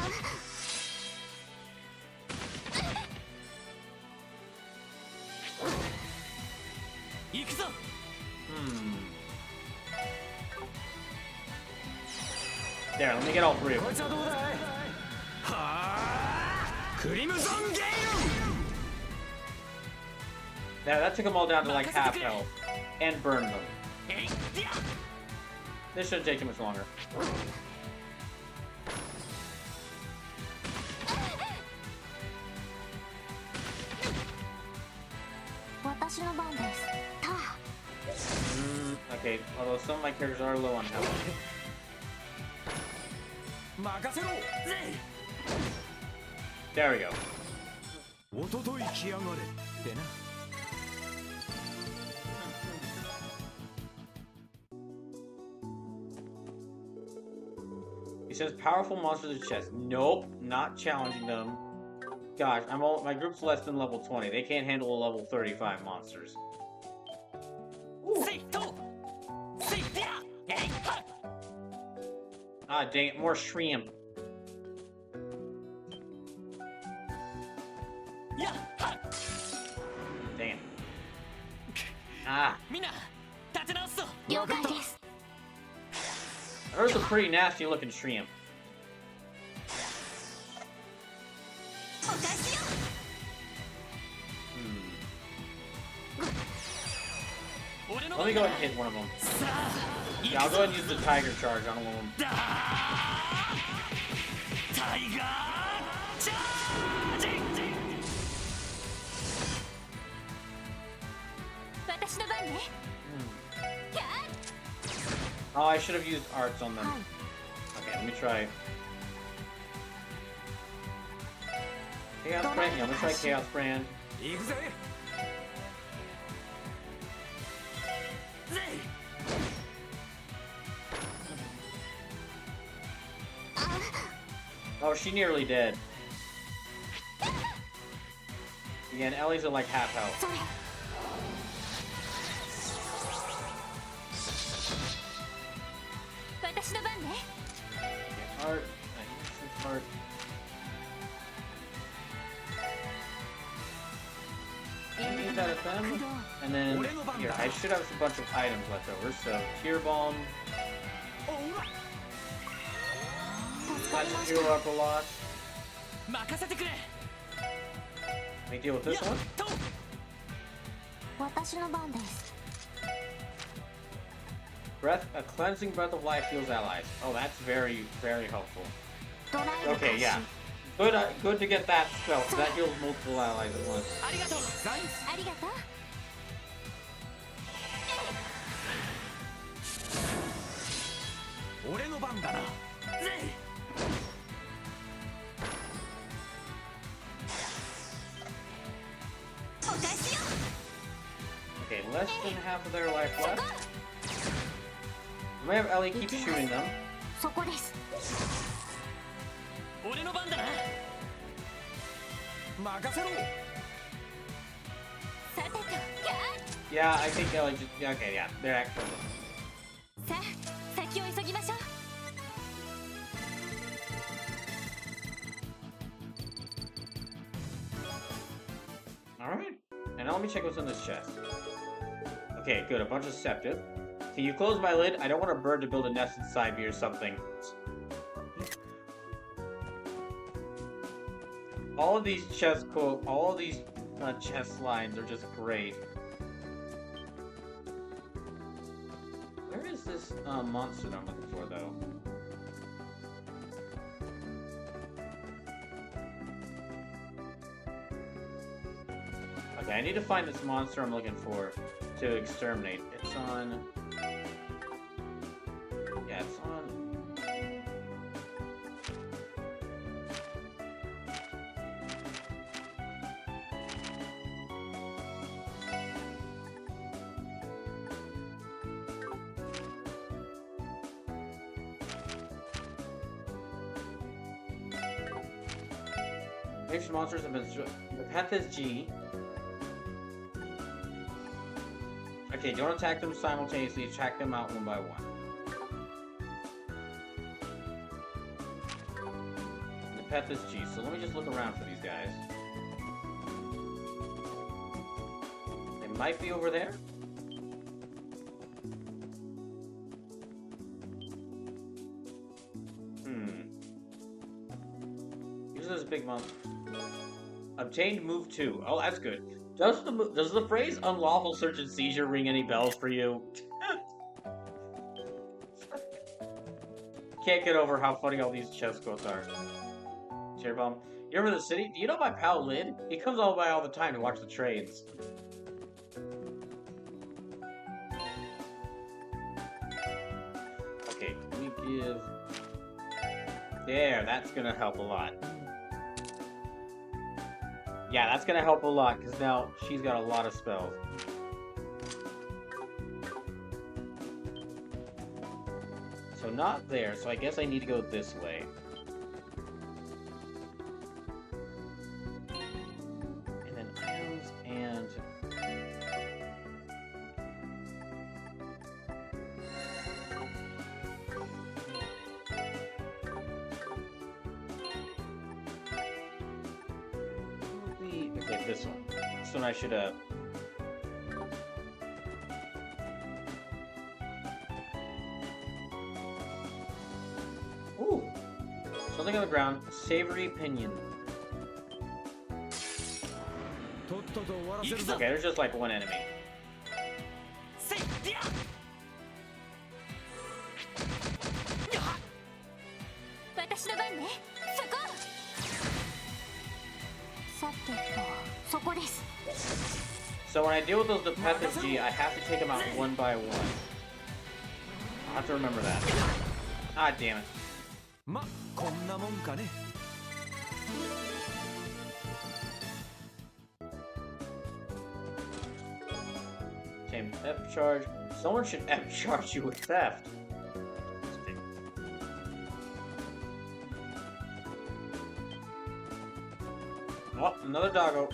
There, let me get all three of them. Yeah, that took them all down to like half health. And burned them. This shouldn't take too much longer. Okay, although some of my characters are low on health. There we go. He says powerful monsters in chest. Nope, not challenging them. Gosh, my group's less than level 20. They can't handle a level 35 monsters. Ooh. Ah, dang it, more shrimp. Dang it. Ah. There's a pretty nasty looking shrimp. Let me go ahead and hit one of them. Yeah, I'll go ahead and use the tiger charge on one of them. Oh, I should have used arts on them. Okay, let me try. Chaos Brand? Yeah, let me try Chaos Brand. Oh, she nearly dead. Again, Ellie's at like half health. Art. Art. Use that at them. And then, here, I should have a bunch of items left over. So, Tear Bomb. That should heal up a lot. Let me deal with this one. A cleansing breath of life heals allies. Oh, that's very, very helpful. Okay, yeah. Good to get that spell. That heals multiple allies at once. ありがとう 俺の番だな。Okay, less than half of their life left. We might have Ellie keep shooting them. そこです 俺の番だな。任せろ。 さてと Yeah, I think Ellie just... Yeah, okay, yeah. They're actually... さあ先を急ぎましょう Alright. And now let me check what's in this chest. Okay, good. A bunch of septive. Can you close my lid? I don't want a bird to build a nest inside me or something. All of these chest chest lines are just great. Where is this monster that I'm looking for, though? Okay, I need to find this monster I'm looking for to exterminate. It's on... Yeah, it's on... Nature monsters have been... The path is G. Okay, don't attack them simultaneously, attack them out one by one. The path is G, so let me just look around for these guys. They might be over there. Use this big monster. Obtained move 2. Oh, that's good. Does the phrase unlawful search and seizure ring any bells for you? Can't get over how funny all these chest quotes are. Cherry Bomb. You remember the city? Do you know my pal Lid? He comes all by all the time to watch the trades. Okay, let me give... There, that's gonna help a lot. Yeah, that's gonna help a lot, because now she's got a lot of spells. So not there, so I guess I need to go this way. And then items and... Okay, this one. This one I should Ooh! Something on the ground. Savory pinion. Okay, there's just like one enemy. So when I deal with those Depethus G, I have to take them out one by one. I'll have to remember that. Ah, damn it. Same F charge. Someone should F charge you with theft. Oh, another doggo.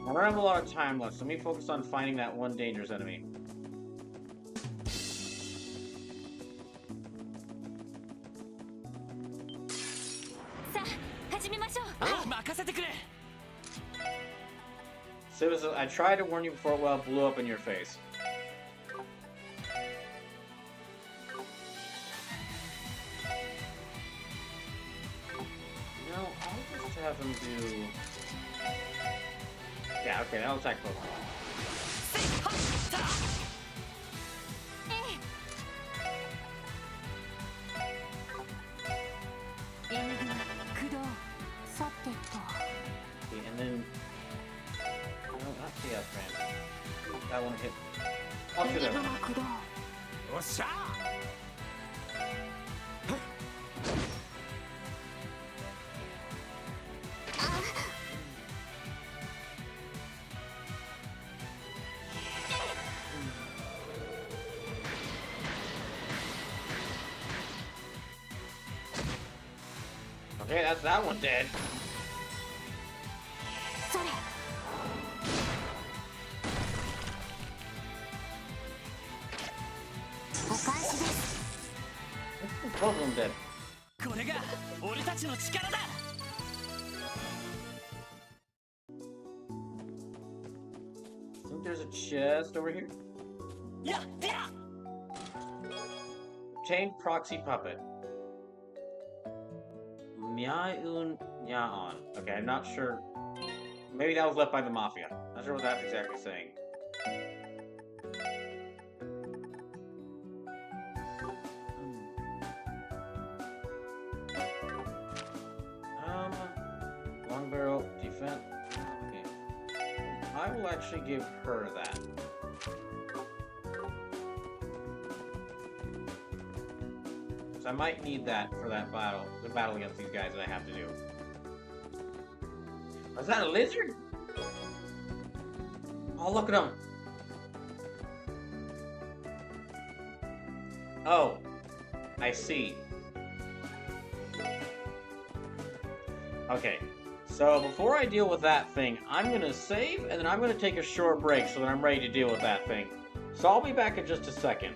I don't have a lot of time left, so let me focus on finding that one dangerous enemy. So I tried to warn you before it blew up in your face. No, I'll just have him do... Yeah, okay, that'll attack both. Okay, and then... No, not Chaos Brand. That one hit. I'll shoot it. おっしゃ Okay, that's that one dead. それ Both of them dead. これが俺たちの力だ I think there's a chest over here. やってや Chain Proxy Puppet. Myaun Nyaon. Okay, I'm not sure. Maybe that was left by the Mafia. Not sure what that's exactly saying. Long barrel defense. Okay. I will actually give her that. So I might need that for that battle, the battle against these guys that I have to do. Is that a lizard? Oh, look at him. Oh, I see. Okay, so before I deal with that thing, I'm gonna save, and then I'm gonna take a short break so that I'm ready to deal with that thing. So I'll be back in just a second.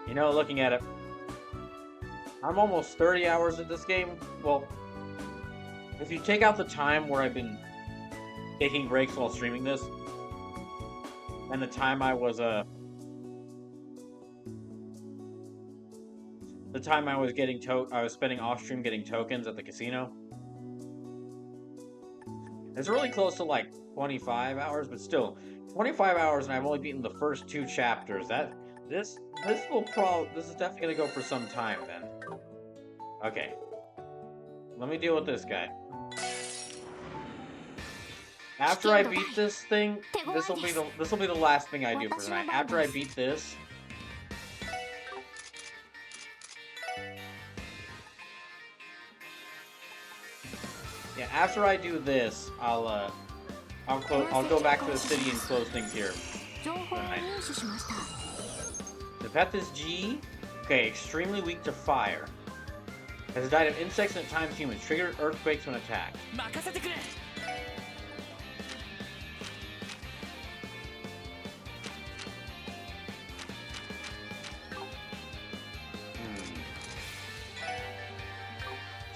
You know, looking at it, I'm almost 30 hours at this game. Well, if you take out the time where I've been taking breaks while streaming this, and the time I was I was spending off stream getting tokens at the casino. It's really close to like 25 hours, but still 25 hours, and I've only beaten the first 2 chapters. This is definitely gonna go for some time then. Okay, let me deal with this guy. After I beat this thing, this will be the last thing I do for tonight. After I beat this. Yeah, after I do this, I'll go back to the city and close things here. Right. The pet is G. Okay, extremely weak to fire. Has a diet of insects and at times humans. Trigger earthquakes when attacked.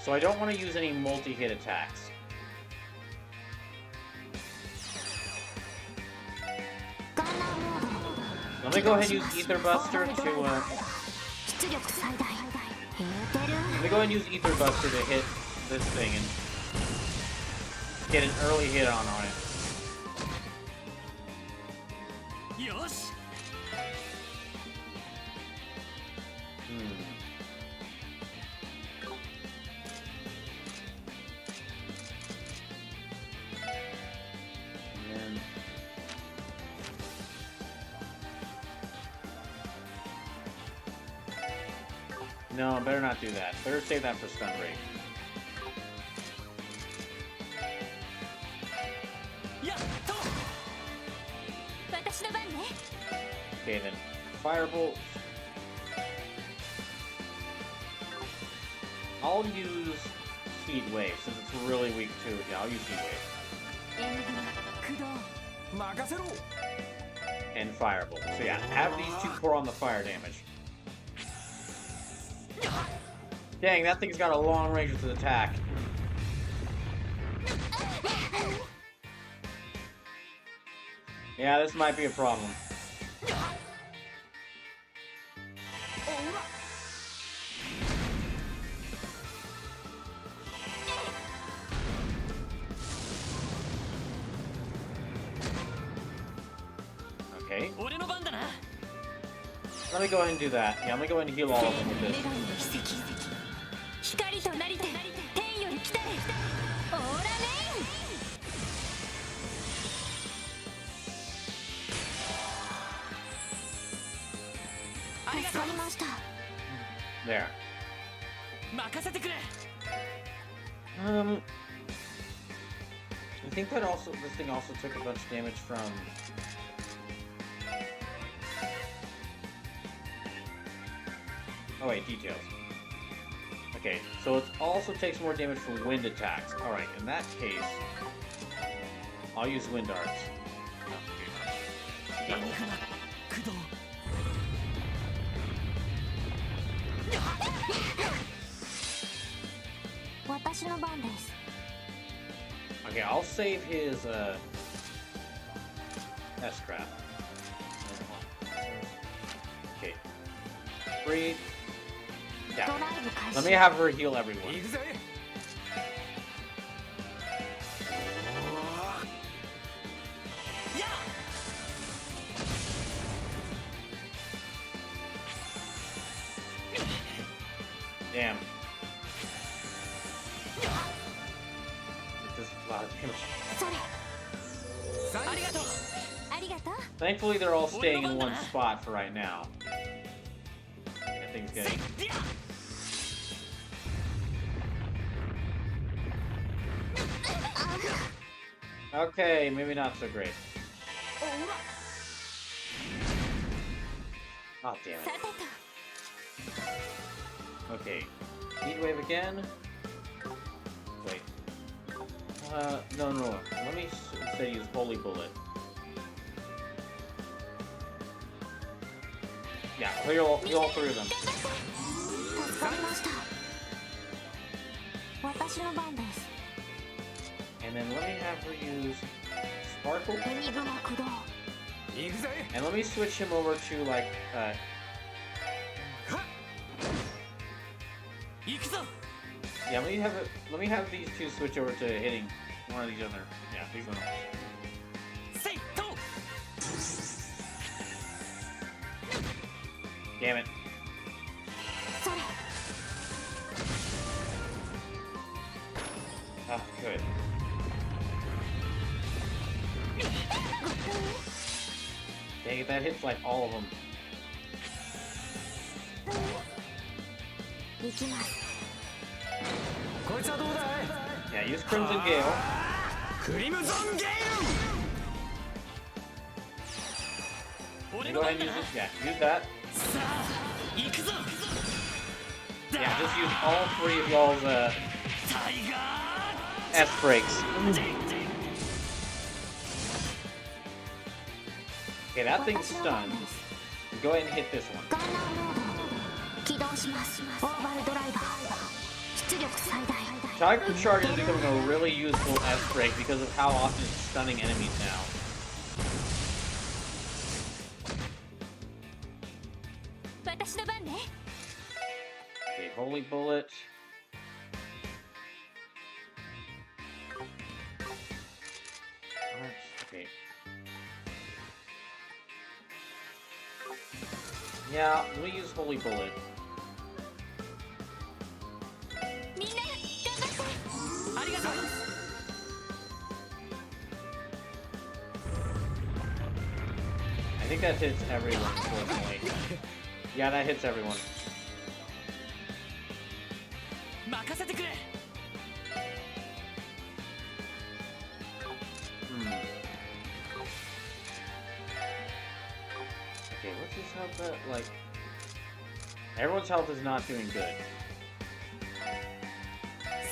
So I don't want to use any multi-hit attacks. Let me go ahead and use Ether Buster to hit this thing and get an early hit on it. No, better not do that. Better save that for stun rate. Okay then, Firebolt. I'll use Heat Wave since it's really weak too. Yeah, I'll use Heat Wave. And Firebolt. So yeah, have these 2 pour on the fire damage. Dang, that thing's got a long range with its attack. Yeah, this might be a problem. Okay. Let me go ahead and do that. Yeah, let me go ahead and heal all of them with this. There. I think that this thing also took a bunch of damage from. Oh wait, details. Okay, so it also takes more damage from wind attacks. Alright, in that case, I'll use wind arts. Okay, I'll save his S-Craft. Okay. Breathe. Yeah. Let me have her heal everyone. Damn. It does a lot of damage. Thankfully, they're all staying in one spot for right now. I think it's getting. Okay, maybe not so great. Oh, damn it. Okay. Heat Wave again. Wait. No. Let me instead use Holy Bullet. Yeah, heal all three of them. 助かりました私の番です And then let me have her use Sparkle. エニグマ駆動 And let me switch him over to like yeah, let me have these two switch over to hitting one of these other. Yeah, these ones. Damn it. それ Ah, good. Dang it, that hits like all of them. 行きます Yeah, use Crimson Gale. クリムゾンゲ Go ahead and use this. Yeah, use that. さあ行くぞ Yeah, just use all three of y'all's タイガ S breaks. Okay, that thing's stunned. Go ahead and hit this one. ガンナーモード起動しますオーバルドライバー出力最大 Tiger Charge is becoming a really useful S break because of how often it's stunning enemies now. 私の番ね Okay, Holy Bullet. Okay. Yeah, we'll use Holy Bullet. みんな頑張ってありがとう I think that hits everyone, unfortunately. Yeah, that hits everyone. 任せてくれ Okay, what's his health at? Like, everyone's health is not doing good.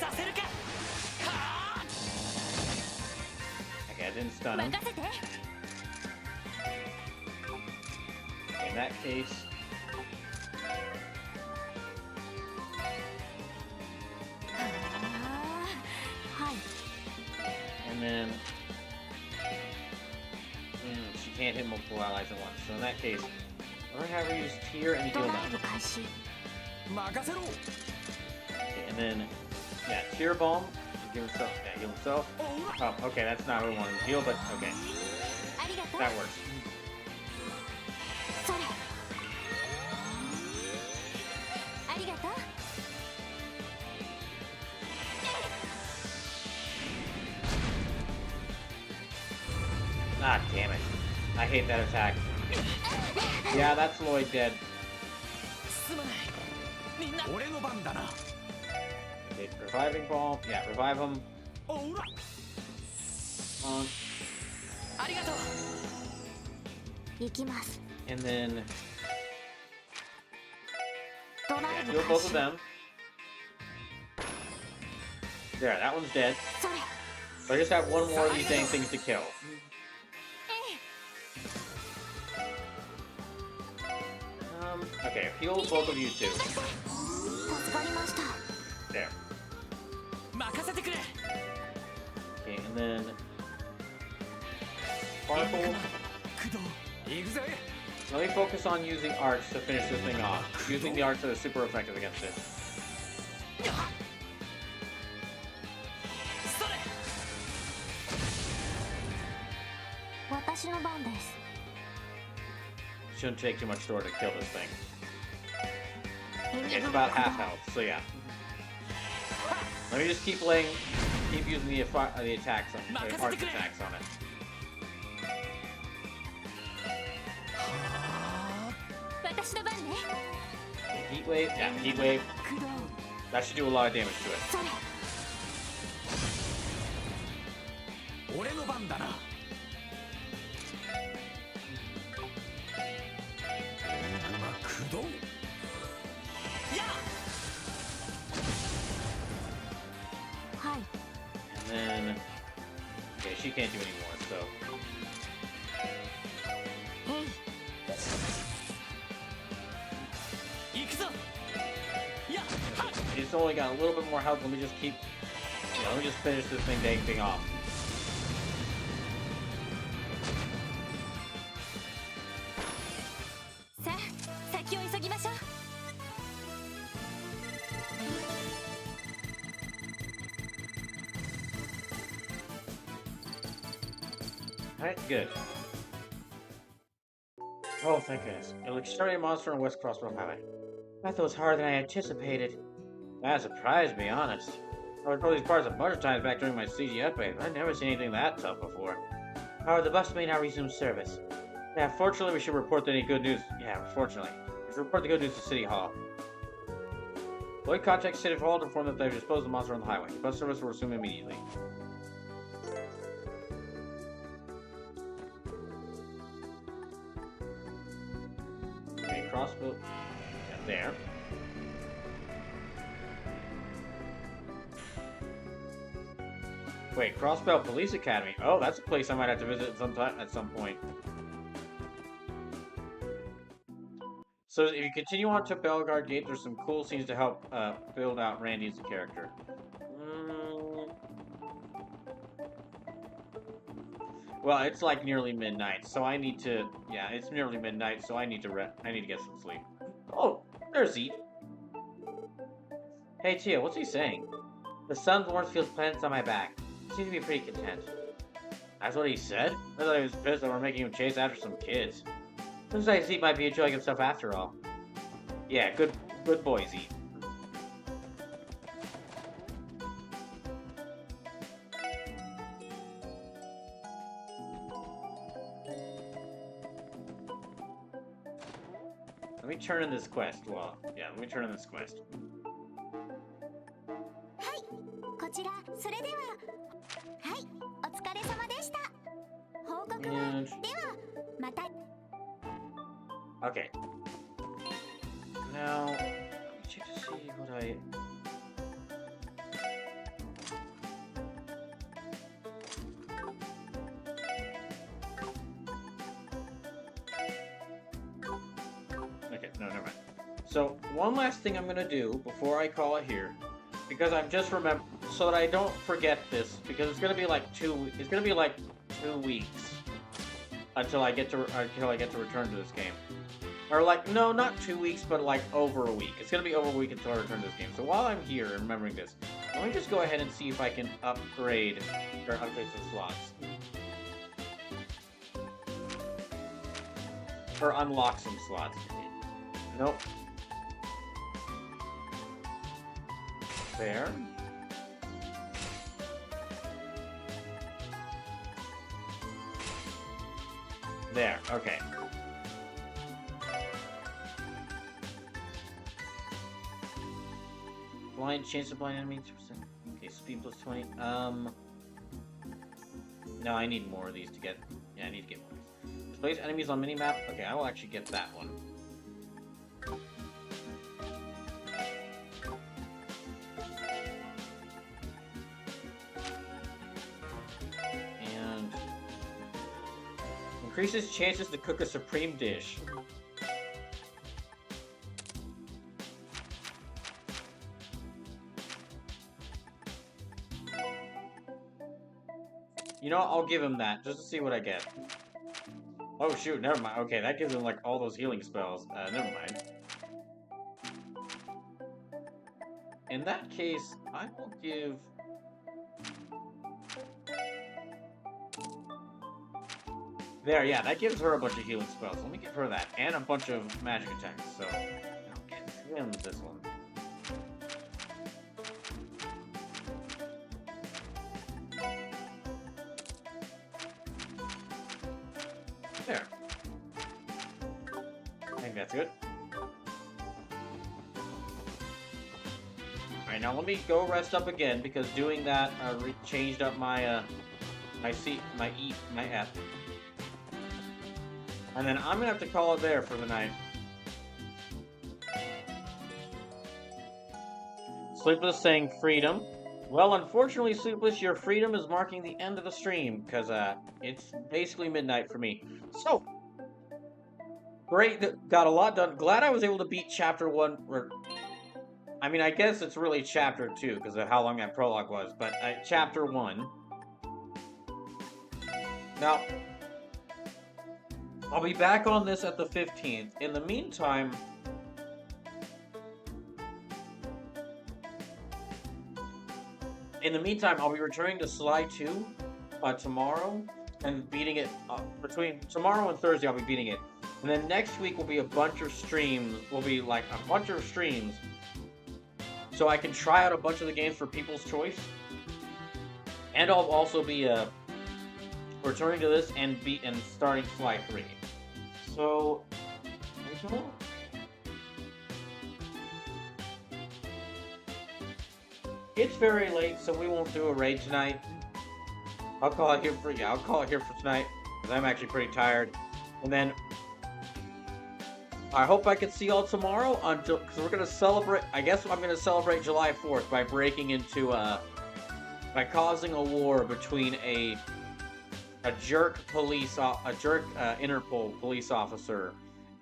させるか Okay, I didn't stun him. 任せて Okay, in that case, はい and then she can't hit multiple allies at once. So in that case, we're gonna have her use Tear and ド heal ライ them. ブ開始 任せろ Okay, and then yeah, Tear Bomb. Give himself. Yeah, heal himself. Oh, okay, that's not what we wanted to heal, but okay, ありがとう that works. それありがとう Ah, damn it! I hate that attack. Yeah, that's Lloyd dead. すまないみんな俺の番だな Okay, reviving bomb. Yeah, revive him. おら On. ありがとう行きます And then ドラ yeah, イブ heal 開 both 始 of them. There, that one's dead. それ So I just have one more of these dang things to kill. Okay, heal both of you too. 助かりました There. 任せてくれ Okay, and then Sparkle. 駆動行くぜ Let me focus on using arts to finish this thing off. Using the arts that are super effective against it. それ 私の番です Shouldn't take too much sword to kill this thing. エ Okay, ニ it's グマ about 駆 half 動 health, so yeah. Let me just keep using the attacks on arts attacks on it. 私の番ね Okay, heat wave, yeah, heat wave. 駆動 That should do a lot of damage to it. それ俺の番だな 駆動や はい And then, okay, she can't do anymore, so. えい still only got a little bit more health. Let me just keep... Yeah, let me just finish this dang thing off. Alright, good. Oh, thank goodness. It'll exterminate a monster on West Crossroad Highway. I thought it was harder than I anticipated. That surprised me, honest. I would throw these parts a bunch of times back during my CG upgrade, but I'd never seen anything that tough before. However, the bus may now resume service. Yeah, fortunately, we should report any good news. Yeah, fortunately. We should report the good news to City Hall. Lloyd contacts City Hall to inform that they've disposed of the monster on the highway. Bus service will resume immediately. Okay, crossbow. Yeah, there. Wait, Crossbell Police Academy. Oh, that's a place I might have to visit at some point. So if you continue on to Bellegarde Gate, there's some cool scenes to help build out Randy as a character. Well, it's like nearly midnight, so I need to. Yeah, it's nearly midnight, so I need to get some sleep. Oh, there's Zeke. Hey, Tia, what's he saying? The sun's warmth feels planets on my back. Seems to be pretty content. That's what he said? I thought he was pissed that we're making him chase after some kids. Looks like Zeke might be enjoying himself after all. Yeah, good boy, Zeke. Let me turn in this quest. Well, yeah, let me turn in this quest. And... Okay. Now, let me check to see what I... Okay, no, never mind. So, one last thing I'm gonna do before I call it here, because I'm just so that I don't forget this, because it's gonna be like 2 weeks until I get to return to this game. Or like, no, not 2 weeks, but like over a week. It's gonna be over a week until I return to this game. So while I'm here remembering this, let me just go ahead and see if I can upgrade some slots. Or unlock some slots. Nope. There. There, okay. Blind, chance of blind enemies, 2%. Okay, speed plus 20. No, I need more of these to get... Yeah, I need to get more of these. Displays enemies on minimap. Okay, I will actually get that one. And... increases chances to cook a supreme dish. You know, I'll give him that, just to see what I get. Oh shoot, never mind. Okay, that gives him like all those healing spells. Never mind. In that case, I will give... There, yeah, that gives her a bunch of healing spells. Let me give her that, and a bunch of magic attacks, so... I'll give him this one. There. I think that's good. Alright, now let me go rest up again, because doing that changed up my, my F. And then I'm gonna have to call it there for the night. Sleepless saying freedom. Well, unfortunately, Sleepless, your freedom is marking the end of the stream, because it's basically midnight for me. So, great, got a lot done. Glad I was able to beat Chapter 1, or I mean, I guess it's really chapter 2 because of how long that prologue was, but chapter 1. Now, I'll be back on this at the 15th. In the meantime, I'll be returning to Sly 2 tomorrow and beating it between tomorrow and Thursday. I'll be beating it, and then next week will be a bunch of streams. Will be like a bunch of streams, so I can try out a bunch of the games for People's Choice, and I'll also be returning to this and starting Sly 3. So, it's very late, so we won't do a raid tonight. I'll call it here for tonight, because I'm actually pretty tired. And then I hope I can see y'all tomorrow because we're gonna celebrate. I guess I'm gonna celebrate July 4th by breaking into by causing a war between a jerk Interpol police officer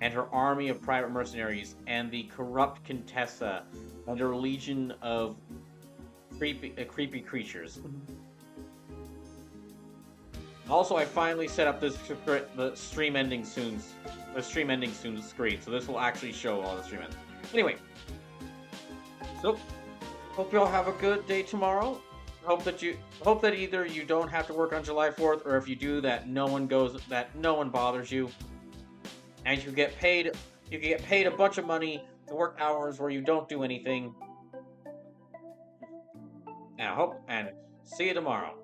and her army of private mercenaries and the corrupt Contessa and her legion of creepy creatures. Also, I finally set up the stream ending soon screen, so this will actually show all the stream ends. Anyway, so hope y'all have a good day tomorrow. Hope that either you don't have to work on July 4th, or if you do, that no one bothers you, and you get paid a bunch of money to work hours where you don't do anything. And I hope and see you tomorrow.